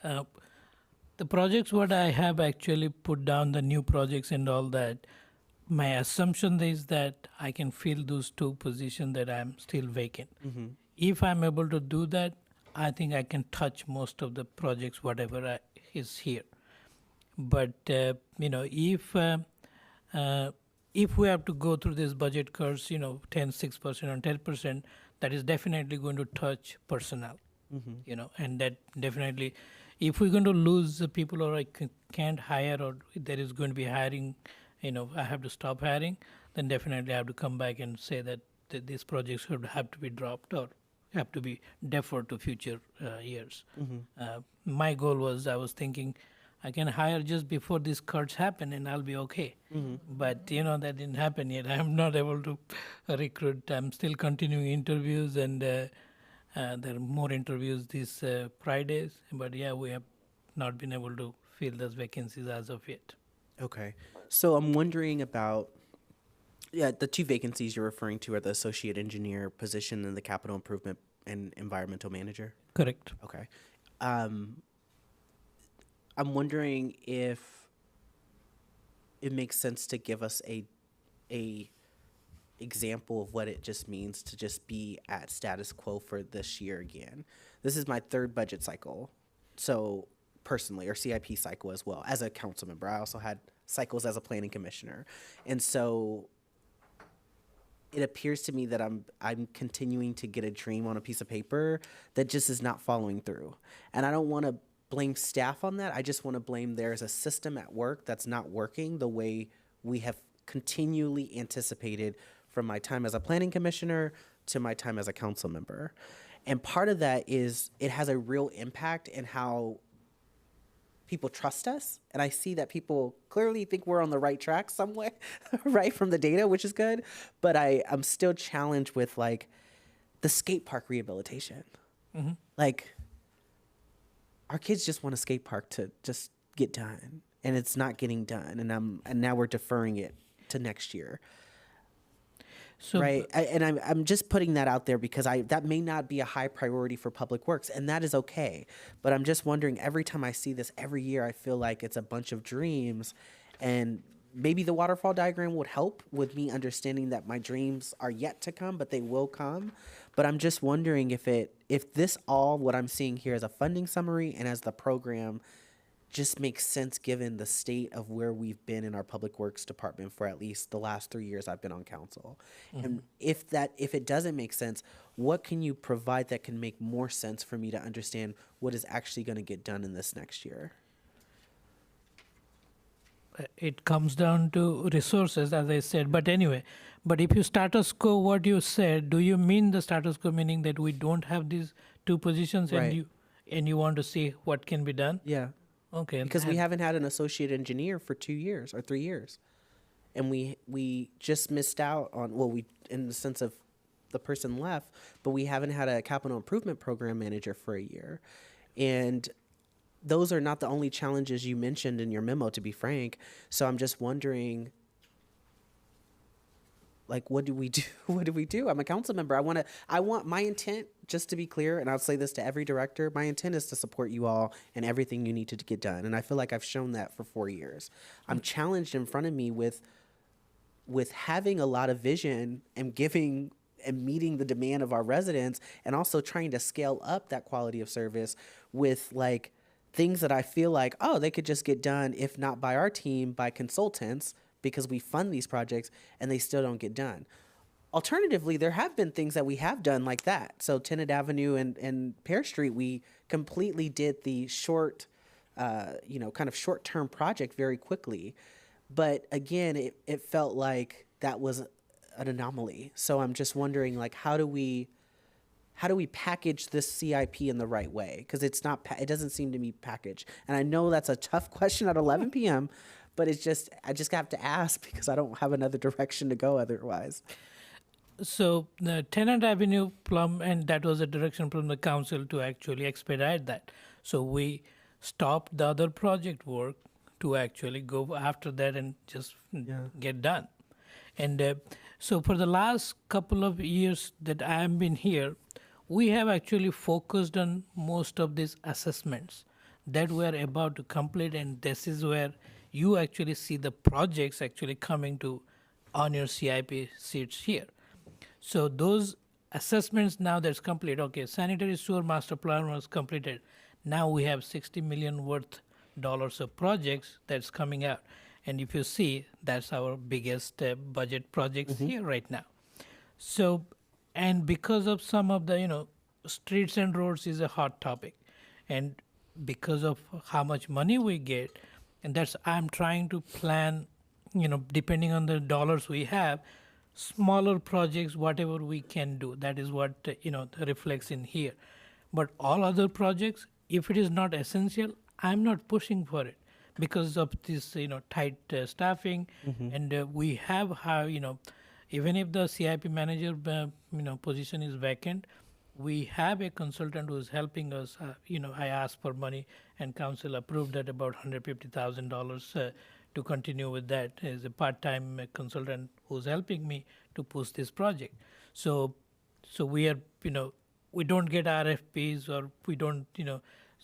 The projects what I have actually put down, the new projects and all that, my assumption is that I can fill those 2 positions that I'm still vacant. Mm-hmm. If I'm able to do that, I think I can touch most of the projects, whatever is here. But if we have to go through this budget curves, 10, 6% and 10%, that is definitely going to touch personnel. Mm-hmm. And that definitely, if we're going to lose the people or I can't hire or there is going to be hiring, I have to stop hiring, then definitely I have to come back and say that these projects should have to be dropped or have to be deferred to future years. Mm-hmm. My goal was, I was thinking, I can hire just before these cuts happen and I'll be okay. Mm-hmm. But, that didn't happen yet. I'm not able to recruit. I'm still continuing interviews and there are more interviews these Fridays. But yeah, we have not been able to fill those vacancies as of yet. Okay. So I'm wondering about, the 2 vacancies you're referring to are the associate engineer position and the capital improvement and environmental manager? Correct. Okay. I'm wondering if it makes sense to give us a example of what it just means to just be at status quo for this year again. This is my 3rd budget cycle, so personally, or CIP cycle as well. As a council member, I also had cycles as a planning commissioner, and so it appears to me that I'm continuing to get a dream on a piece of paper that just is not following through, and I don't want to blame staff on that. I just want to blame there's a system at work that's not working the way we have continually anticipated from my time as a planning commissioner to my time as a council member. And part of that is it has a real impact in how people trust us. And I see that people clearly think we're on the right track some way, right, from the data, which is good. But I'm still challenged with like the skate park rehabilitation. Mm-hmm. Like, our kids just want a skate park to just get done, and it's not getting done, and now we're deferring it to next year. So, right, I'm just putting that out there because that may not be a high priority for Public Works, and that is okay. But I'm just wondering, every time I see this every year, I feel like it's a bunch of dreams, and maybe the waterfall diagram would help with me understanding that my dreams are yet to come, but they will come. But I'm just wondering if this all what I'm seeing here as a funding summary and as the program just makes sense given the state of where we've been in our Public Works Department for at least the last 3 years I've been on council. Mm-hmm. And if it doesn't make sense, what can you provide that can make more sense for me to understand what is actually going to get done in this next year? It comes down to resources, as I said. But anyway, if you status quo what you said, do you mean the status quo meaning that we don't have these 2 positions right. and you want to see what can be done? Yeah. Okay. Because we haven't had an associate engineer for 2 years or 3 years. And we just missed out on, we in the sense of the person left, but we haven't had a capital improvement program manager for a year. And those are not the only challenges you mentioned in your memo, to be frank. So I'm just wondering, like, what do we do? What do we do? I'm a council member. I want my intent, just to be clear, and I'll say this to every director, my intent is to support you all and everything you need to get done. And I feel like I've shown that for 4 years. I'm challenged in front of me with having a lot of vision and giving and meeting the demand of our residents, and also trying to scale up that quality of service with like things that I feel like, oh, they could just get done, if not by our team, by consultants, because we fund these projects and they still don't get done. Alternatively, there have been things that we have done like that. So Tennant Avenue and Pear Street, we completely did the short, kind of short-term project very quickly. But again, it felt like that was an anomaly. So I'm just wondering, like, how do we package this CIP in the right way? Because it's not, it doesn't seem to be packaged. And I know that's a tough question at 11 p.m., but I just have to ask because I don't have another direction to go otherwise. So the Tennant Avenue plum, and that was a direction from the council to actually expedite that. So we stopped the other project work to actually go after that and just get done. And so for the last couple of years that I have been here, we have actually focused on most of these assessments that we are about to complete, and this is where you actually see the projects actually coming to on your CIP sheets here. So those assessments now that's complete. Okay, sanitary sewer master plan was completed. Now we have $60 million worth of projects that's coming out. And if you see, that's our biggest budget projects here right now. So, and because of some of the, streets and roads is a hot topic. And because of how much money we get, and I'm trying to plan, depending on the dollars we have, smaller projects, whatever we can do. That is what, reflects in here. But all other projects, if it is not essential, I'm not pushing for it because of this, tight staffing. And we have how, even if the CIP manager, position is vacant, we have a consultant who is helping us. I asked for money and council approved that about $150,000 to continue with that as a part-time consultant who's helping me to push this project. So we are, we don't get RFPs or we don't,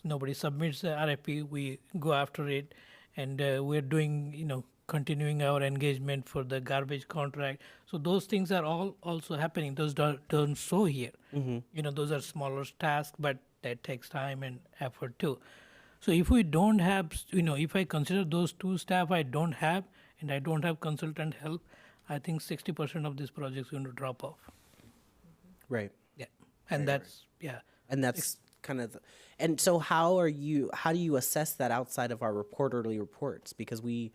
nobody submits the RFP, we go after it. And we're doing, continuing our engagement for the garbage contract. So those things are all also happening. Those don't show here. Those are smaller tasks, but that takes time and effort too. So if we don't have, if I consider those two staff I don't have, and I don't have consultant help, I think 60% of this project is going to drop off. Right. Yeah. And that's, yeah. And that's kind of, and so how do you assess that outside of our quarterly reports? Because we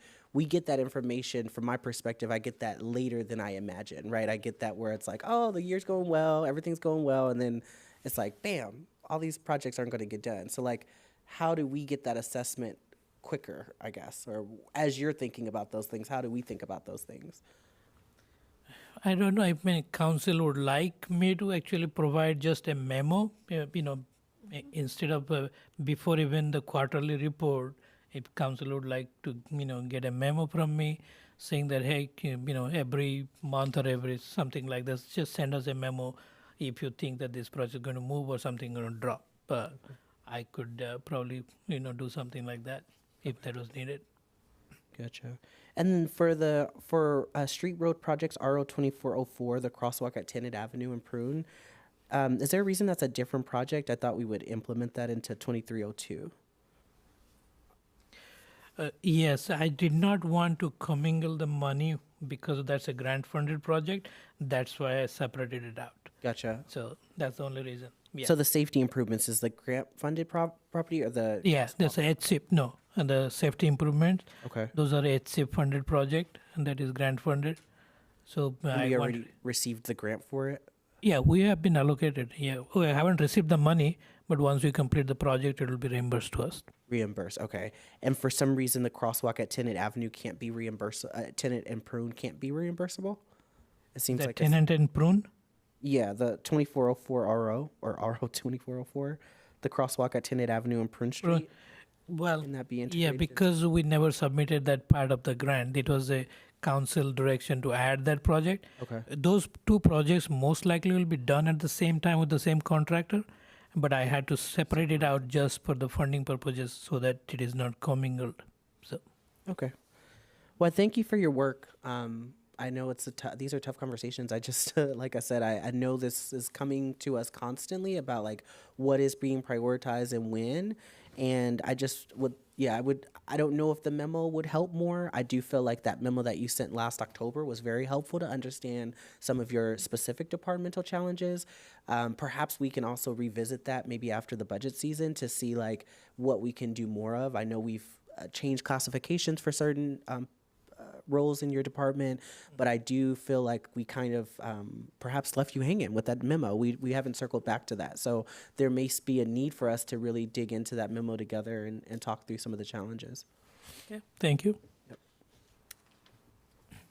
get that information, from my perspective, I get that later than I imagine, right? I get that where it's like, oh, the year's going well, everything's going well, and then it's like, bam, all these projects aren't going to get done. So like, how do we get that assessment quicker, I guess? Or as you're thinking about those things, how do we think about those things? I don't know if my council would like me to actually provide just a memo, instead of before even the quarterly report. If council would like to, get a memo from me saying that, hey, every month or every something like this, just send us a memo if you think that this project is going to move or something going to drop. I could probably, do something like that if that was needed. Gotcha. And then for street road projects, RO 2404, the crosswalk at Tennant Avenue and Prune, is there a reason that's a different project? I thought we would implement that into 2302. Yes, I did not want to commingle the money because that's a grant-funded project. That's why I separated it out. Gotcha. So that's the only reason. Yeah. So the safety improvements is the grant-funded property or the? Yeah, that's a HCIP. No, and the safety improvements. Okay. Those are HCIP funded project, and that is grant-funded. So we already received the grant for it? Yeah, we have been allocated. Yeah, we haven't received the money, but once we complete the project, it will be reimbursed to us. Reimbursed, okay. And for some reason, the crosswalk at Tennant Avenue can't be reimbursed. Tennant and Prune can't be reimbursable. It seems like Tennant and Prune. Yeah, the 2404 RO or RO 2404, the crosswalk at Tennant Avenue and Prune Street. Well, can that be integrated? Yeah, because we never submitted that part of the grant. It was a council direction to add that project. Okay. Those two projects most likely will be done at the same time with the same contractor, but I had to separate it out just for the funding purposes so that it is not commingled. So. Okay. Well, thank you for your work. I know these are tough conversations. I just, like I said, I know this is coming to us constantly about like what is being prioritized and when. And I just would, I don't know if the memo would help more. I do feel like that memo that you sent last October was very helpful to understand some of your specific departmental challenges. Perhaps we can also revisit that maybe after the budget season to see like what we can do more of. I know we've changed classifications for certain roles in your department, but I do feel like we kind of perhaps left you hanging with that memo. We haven't circled back to that. So there may be a need for us to really dig into that memo together and talk through some of the challenges. Okay, thank you. Yep.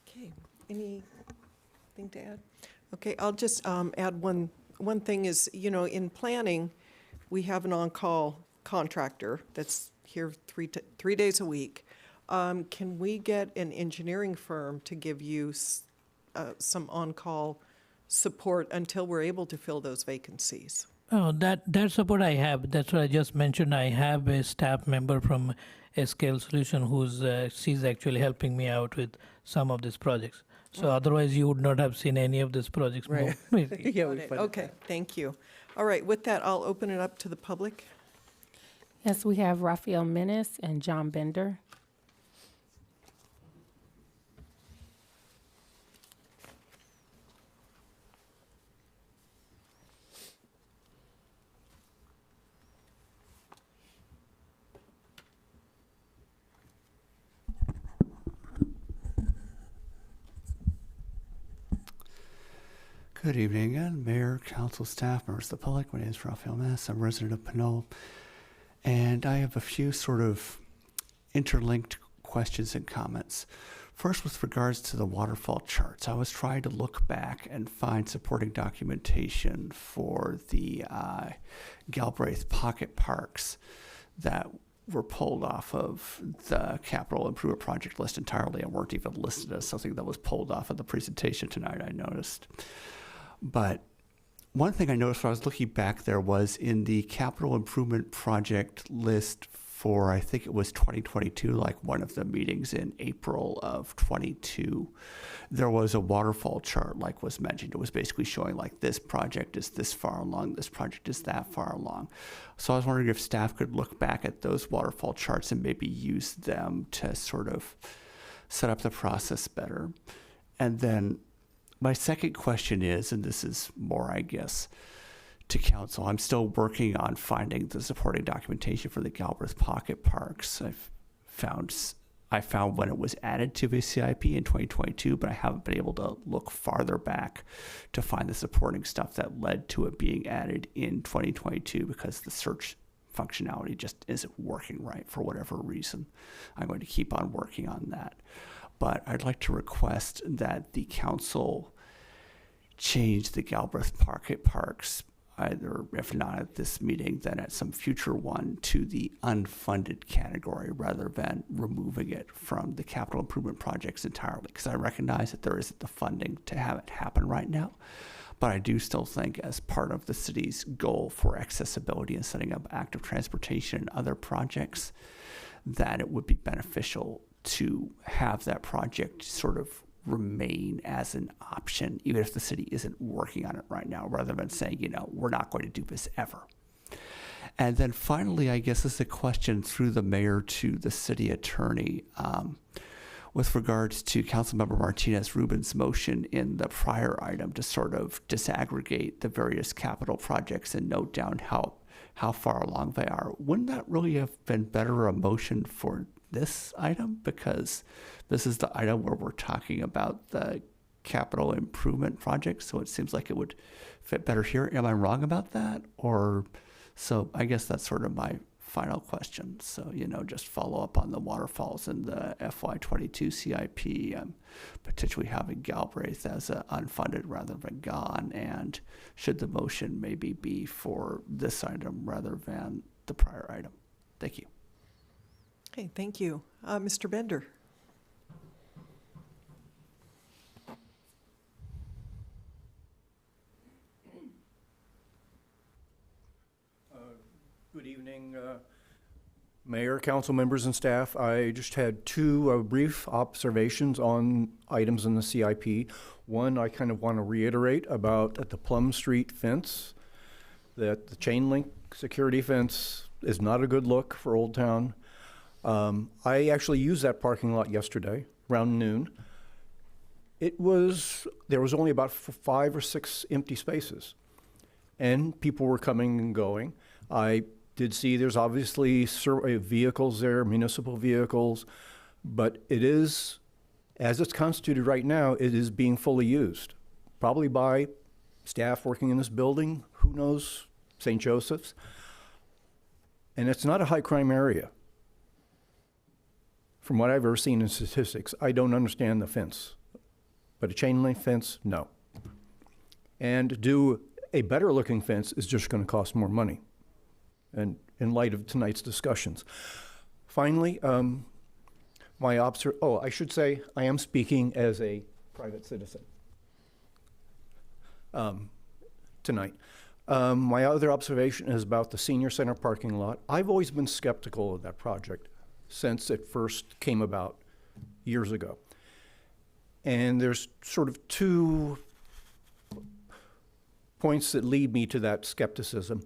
Okay, anything to add? Okay, I'll just add one thing is, in planning, we have an on-call contractor that's here 3 days a week. Can we get an engineering firm to give you some on-call support until we're able to fill those vacancies? Oh, that support I have. That's what I just mentioned. I have a staff member from SKL Solution she's actually helping me out with some of these projects. So otherwise you would not have seen any of these projects. Right. Yeah, Okay, thank you. All right, with that, I'll open it up to the public. Yes, we have Rafael Menace and John Bender. Good evening again, Mayor, Council, staff, members of the public. My name is Rafael Mess. I'm a resident of Pinole. And I have a few sort of interlinked questions and comments. First, with regards to the waterfall charts, I was trying to look back and find supporting documentation for the Galbraith pocket parks that were pulled off of the capital improvement project list entirely and weren't even listed as something that was pulled off of the presentation tonight, I noticed. But one thing I noticed when I was looking back there was in the capital improvement project list for, I think it was 2022, like one of the meetings in April of 22, there was a waterfall chart like was mentioned. It was basically showing like this project is this far along, this project is that far along. So I was wondering if staff could look back at those waterfall charts and maybe use them to sort of set up the process better. And then my second question is, and this is more, I guess, to council, I'm still working on finding the supporting documentation for the Galbraith pocket parks. I found when it was added to the CIP in 2022, but I haven't been able to look farther back to find the supporting stuff that led to it being added in 2022 because the search functionality just isn't working right for whatever reason. I'm going to keep on working on that. But I'd like to request that the council change the Galbraith pocket parks, either if not at this meeting, then at some future one, to the unfunded category rather than removing it from the capital improvement projects entirely. Because I recognize that there isn't the funding to have it happen right now. But I do still think as part of the city's goal for accessibility and setting up active transportation and other projects, that it would be beneficial to have that project sort of remain as an option, even if the city isn't working on it right now, rather than saying, we're not going to do this ever. And then finally, I guess this is a question through the mayor to the city attorney with regards to Councilmember Martinez Rubin's motion in the prior item to sort of disaggregate the various capital projects and note down how far along they are. Wouldn't that really have been better a motion for this item, because this is the item where we're talking about the capital improvement project, so it seems like it would fit better here. Am I wrong about that? Or so I guess that's sort of my final question. So, just follow up on the waterfalls and the FY22 CIP, potentially having Galbraith as unfunded rather than gone, and should the motion maybe be for this item rather than the prior item? Thank you. Okay, thank you. Mr. Bender. Good evening, Mayor, council members, and staff. I just had two brief observations on items in the CIP. One, I kind of want to reiterate about the Plum Street fence, that the chain link security fence is not a good look for Old Town. I actually used that parking lot yesterday, around noon. There was only about 5 or 6 empty spaces, and people were coming and going. I did see there's obviously vehicles there, municipal vehicles, but it is, as it's constituted right now, it is being fully used, probably by staff working in this building, who knows, St. Joseph's. And it's not a high crime area. From what I've ever seen in statistics, I don't understand the fence. But a chain link fence, no. And to do a better looking fence is just going to cost more money. And in light of tonight's discussions. Finally, I should say I am speaking as a private citizen tonight. My other observation is about the senior center parking lot. I've always been skeptical of that project since it first came about years ago. And there's sort of 2 points that lead me to that skepticism.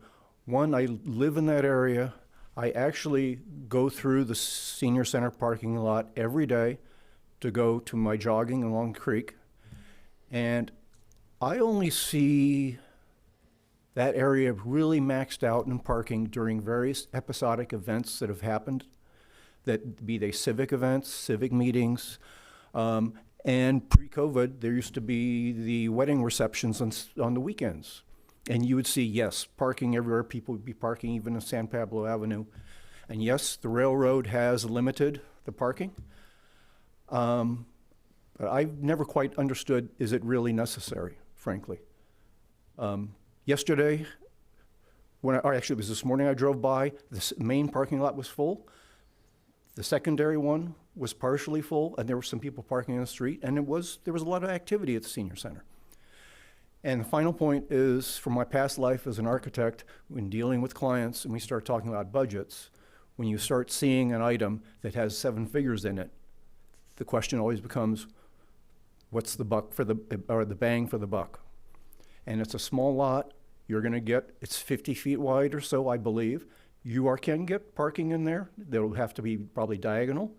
One, I live in that area. I actually go through the senior center parking lot every day to go to my jogging along the creek. And I only see that area really maxed out in parking during various episodic events that have happened, that be they civic events, civic meetings, and pre-COVID, there used to be the wedding receptions on the weekends. And you would see, yes, parking everywhere. People would be parking even on San Pablo Avenue. And yes, the railroad has limited the parking. But I've never quite understood, is it really necessary, frankly? Yesterday, actually it was this morning I drove by, the main parking lot was full. The secondary one was partially full, and there were some people parking in the street, and there was a lot of activity at the senior center. And the final point is, from my past life as an architect, when dealing with clients and we start talking about budgets, when you start seeing an item that has 7 figures in it, the question always becomes, what's the bang for the buck? And it's a small lot. You're going to get, it's 50 feet wide or so, I believe. You can get parking in there. That'll have to be probably diagonal,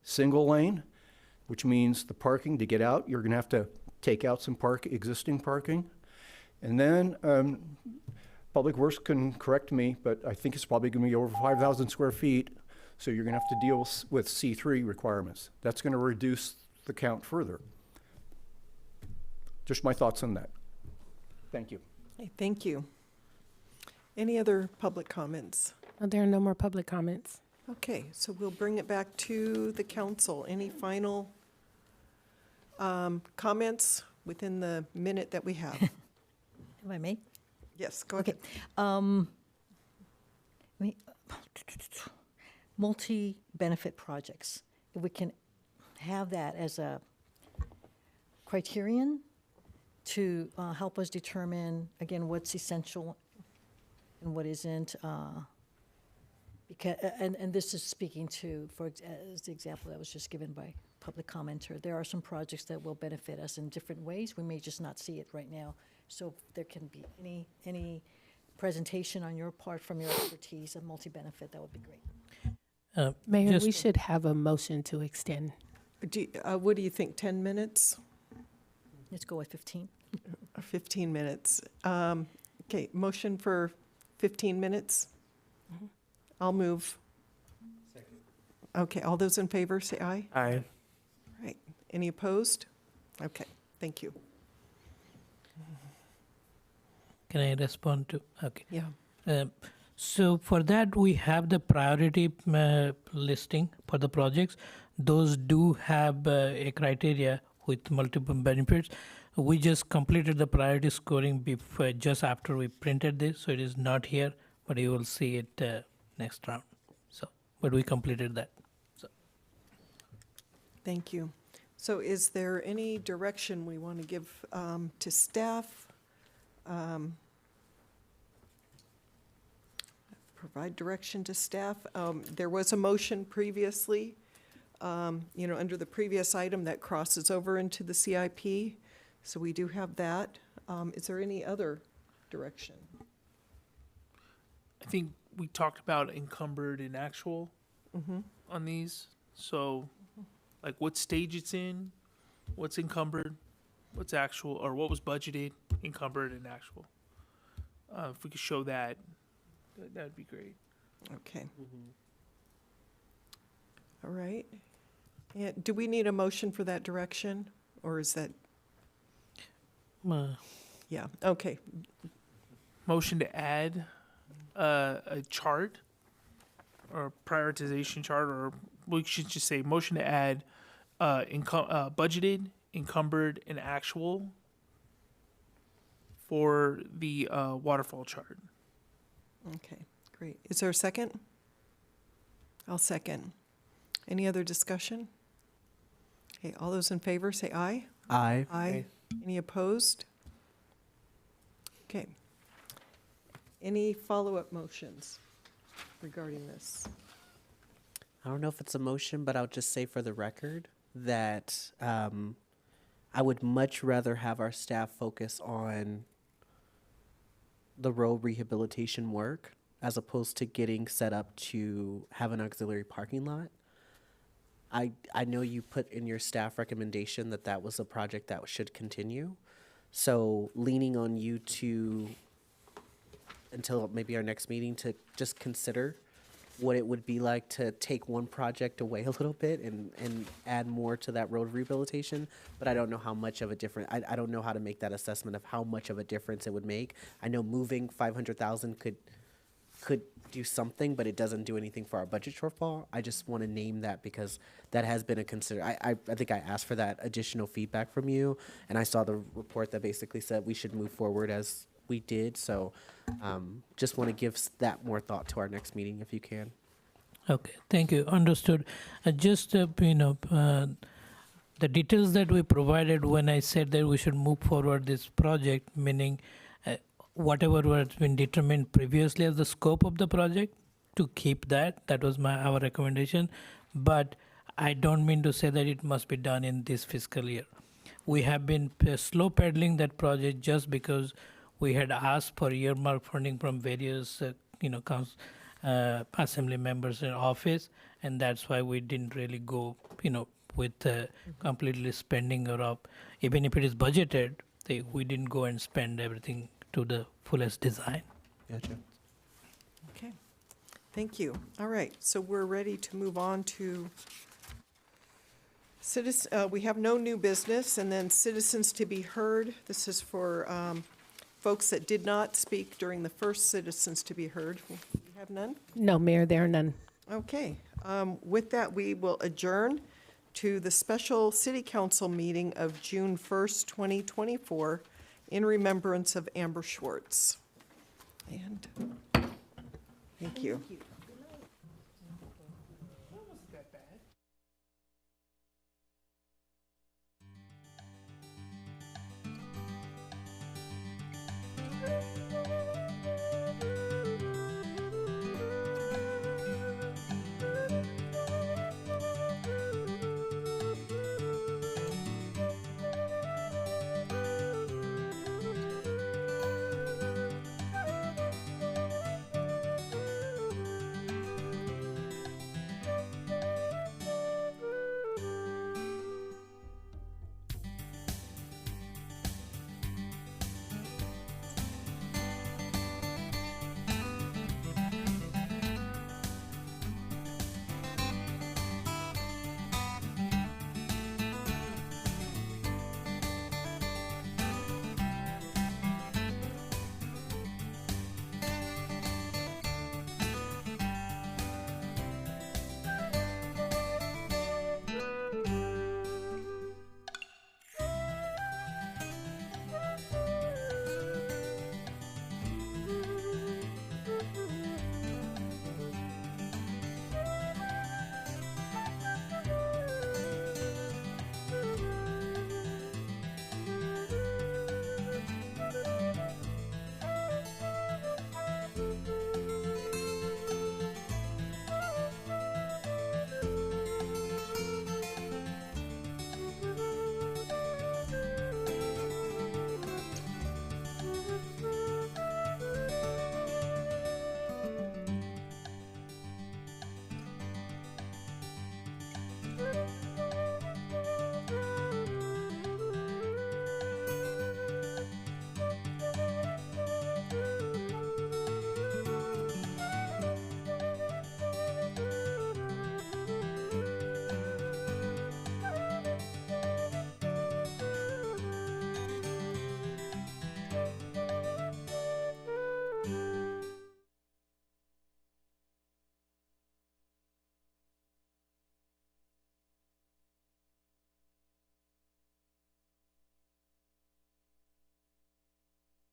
single lane, which means the parking to get out, you're going to have to take out some existing parking. And then Public Works can correct me, but I think it's probably going to be over 5,000 square feet. So you're going to have to deal with C3 requirements. That's going to reduce the count further. Just my thoughts on that. Thank you. Okay, thank you. Any other public comments? There are no more public comments. Okay, so we'll bring it back to the council. Any final comments within the minute that we have? If I may? Yes, go ahead. Multi-benefit projects. If we can have that as a criterion to help us determine, again, what's essential and what isn't. Because, and this is speaking to, as the example that was just given by public commenter, there are some projects that will benefit us in different ways. We may just not see it right now. So if there can be any presentation on your part from your expertise of multi-benefit, that would be great. Mayor, we should have a motion to extend. What do you think, 10 minutes? Let's go with 15. 15 minutes. Okay, motion for 15 minutes? Mm-hmm. I'll move. Second. Okay, all those in favor say aye. Aye. Right. Any opposed? Okay, thank you. Can I respond to? Okay. Yeah. So for that, we have the priority listing for the projects. Those do have a criteria with multiple benefits. We just completed the priority scoring just after we printed this, so it is not here, but you will see it next round. So, but we completed that. So. Thank you. So is there any direction we want to give to staff? Provide direction to staff. There was a motion previously, under the previous item that crosses over into the CIP. So we do have that. Is there any other direction? I think we talked about encumbered and actual on these. So, like what stage it's in, what's encumbered, what's actual, or what was budgeted, encumbered, and actual. If we could show that, that'd be great. Okay. All right. And do we need a motion for that direction, or is that, yeah, okay. Motion to add a chart or prioritization chart, or we should just say motion to add budgeted, encumbered, and actual for the waterfall chart. Okay, great. Is there a second? I'll second. Any other discussion? Okay, all those in favor say aye. Aye. Aye. Any opposed? Okay. Any follow-up motions regarding this? I don't know if it's a motion, but I'll just say for the record that I would much rather have our staff focus on the road rehabilitation work as opposed to getting set up to have an auxiliary parking lot. I know you put in your staff recommendation that that was a project that should continue. So leaning on you to, until maybe our next meeting, to just consider what it would be like to take one project away a little bit and add more to that road rehabilitation. But I don't know how much of a difference, I don't know how to make that assessment of how much of a difference it would make. I know moving 500,000 could do something, but it doesn't do anything for our budget shortfall. I just want to name that because that has been a I think I asked for that additional feedback from you, and I saw the report that basically said we should move forward as we did. So just want to give that more thought to our next meeting if you can. Okay, thank you. Understood. Just, the details that we provided when I said that we should move forward this project, meaning whatever has been determined previously as the scope of the project, to keep that. That was our recommendation. But I don't mean to say that it must be done in this fiscal year. We have been slow pedaling that project just because we had asked for earmark funding from various, assembly members in office, and that's why we didn't really go, with completely spending even if it is budgeted, we didn't go and spend everything to the fullest design. Gotcha. Okay, thank you. All right, so we're ready to move on to we have no new business, and then citizens to be heard. This is for folks that did not speak during the first citizens to be heard. We have none? No, Mayor, there are none. Okay, with that, we will adjourn to the special city council meeting of June 1st, 2024, in remembrance of Amber Schwartz. And thank you.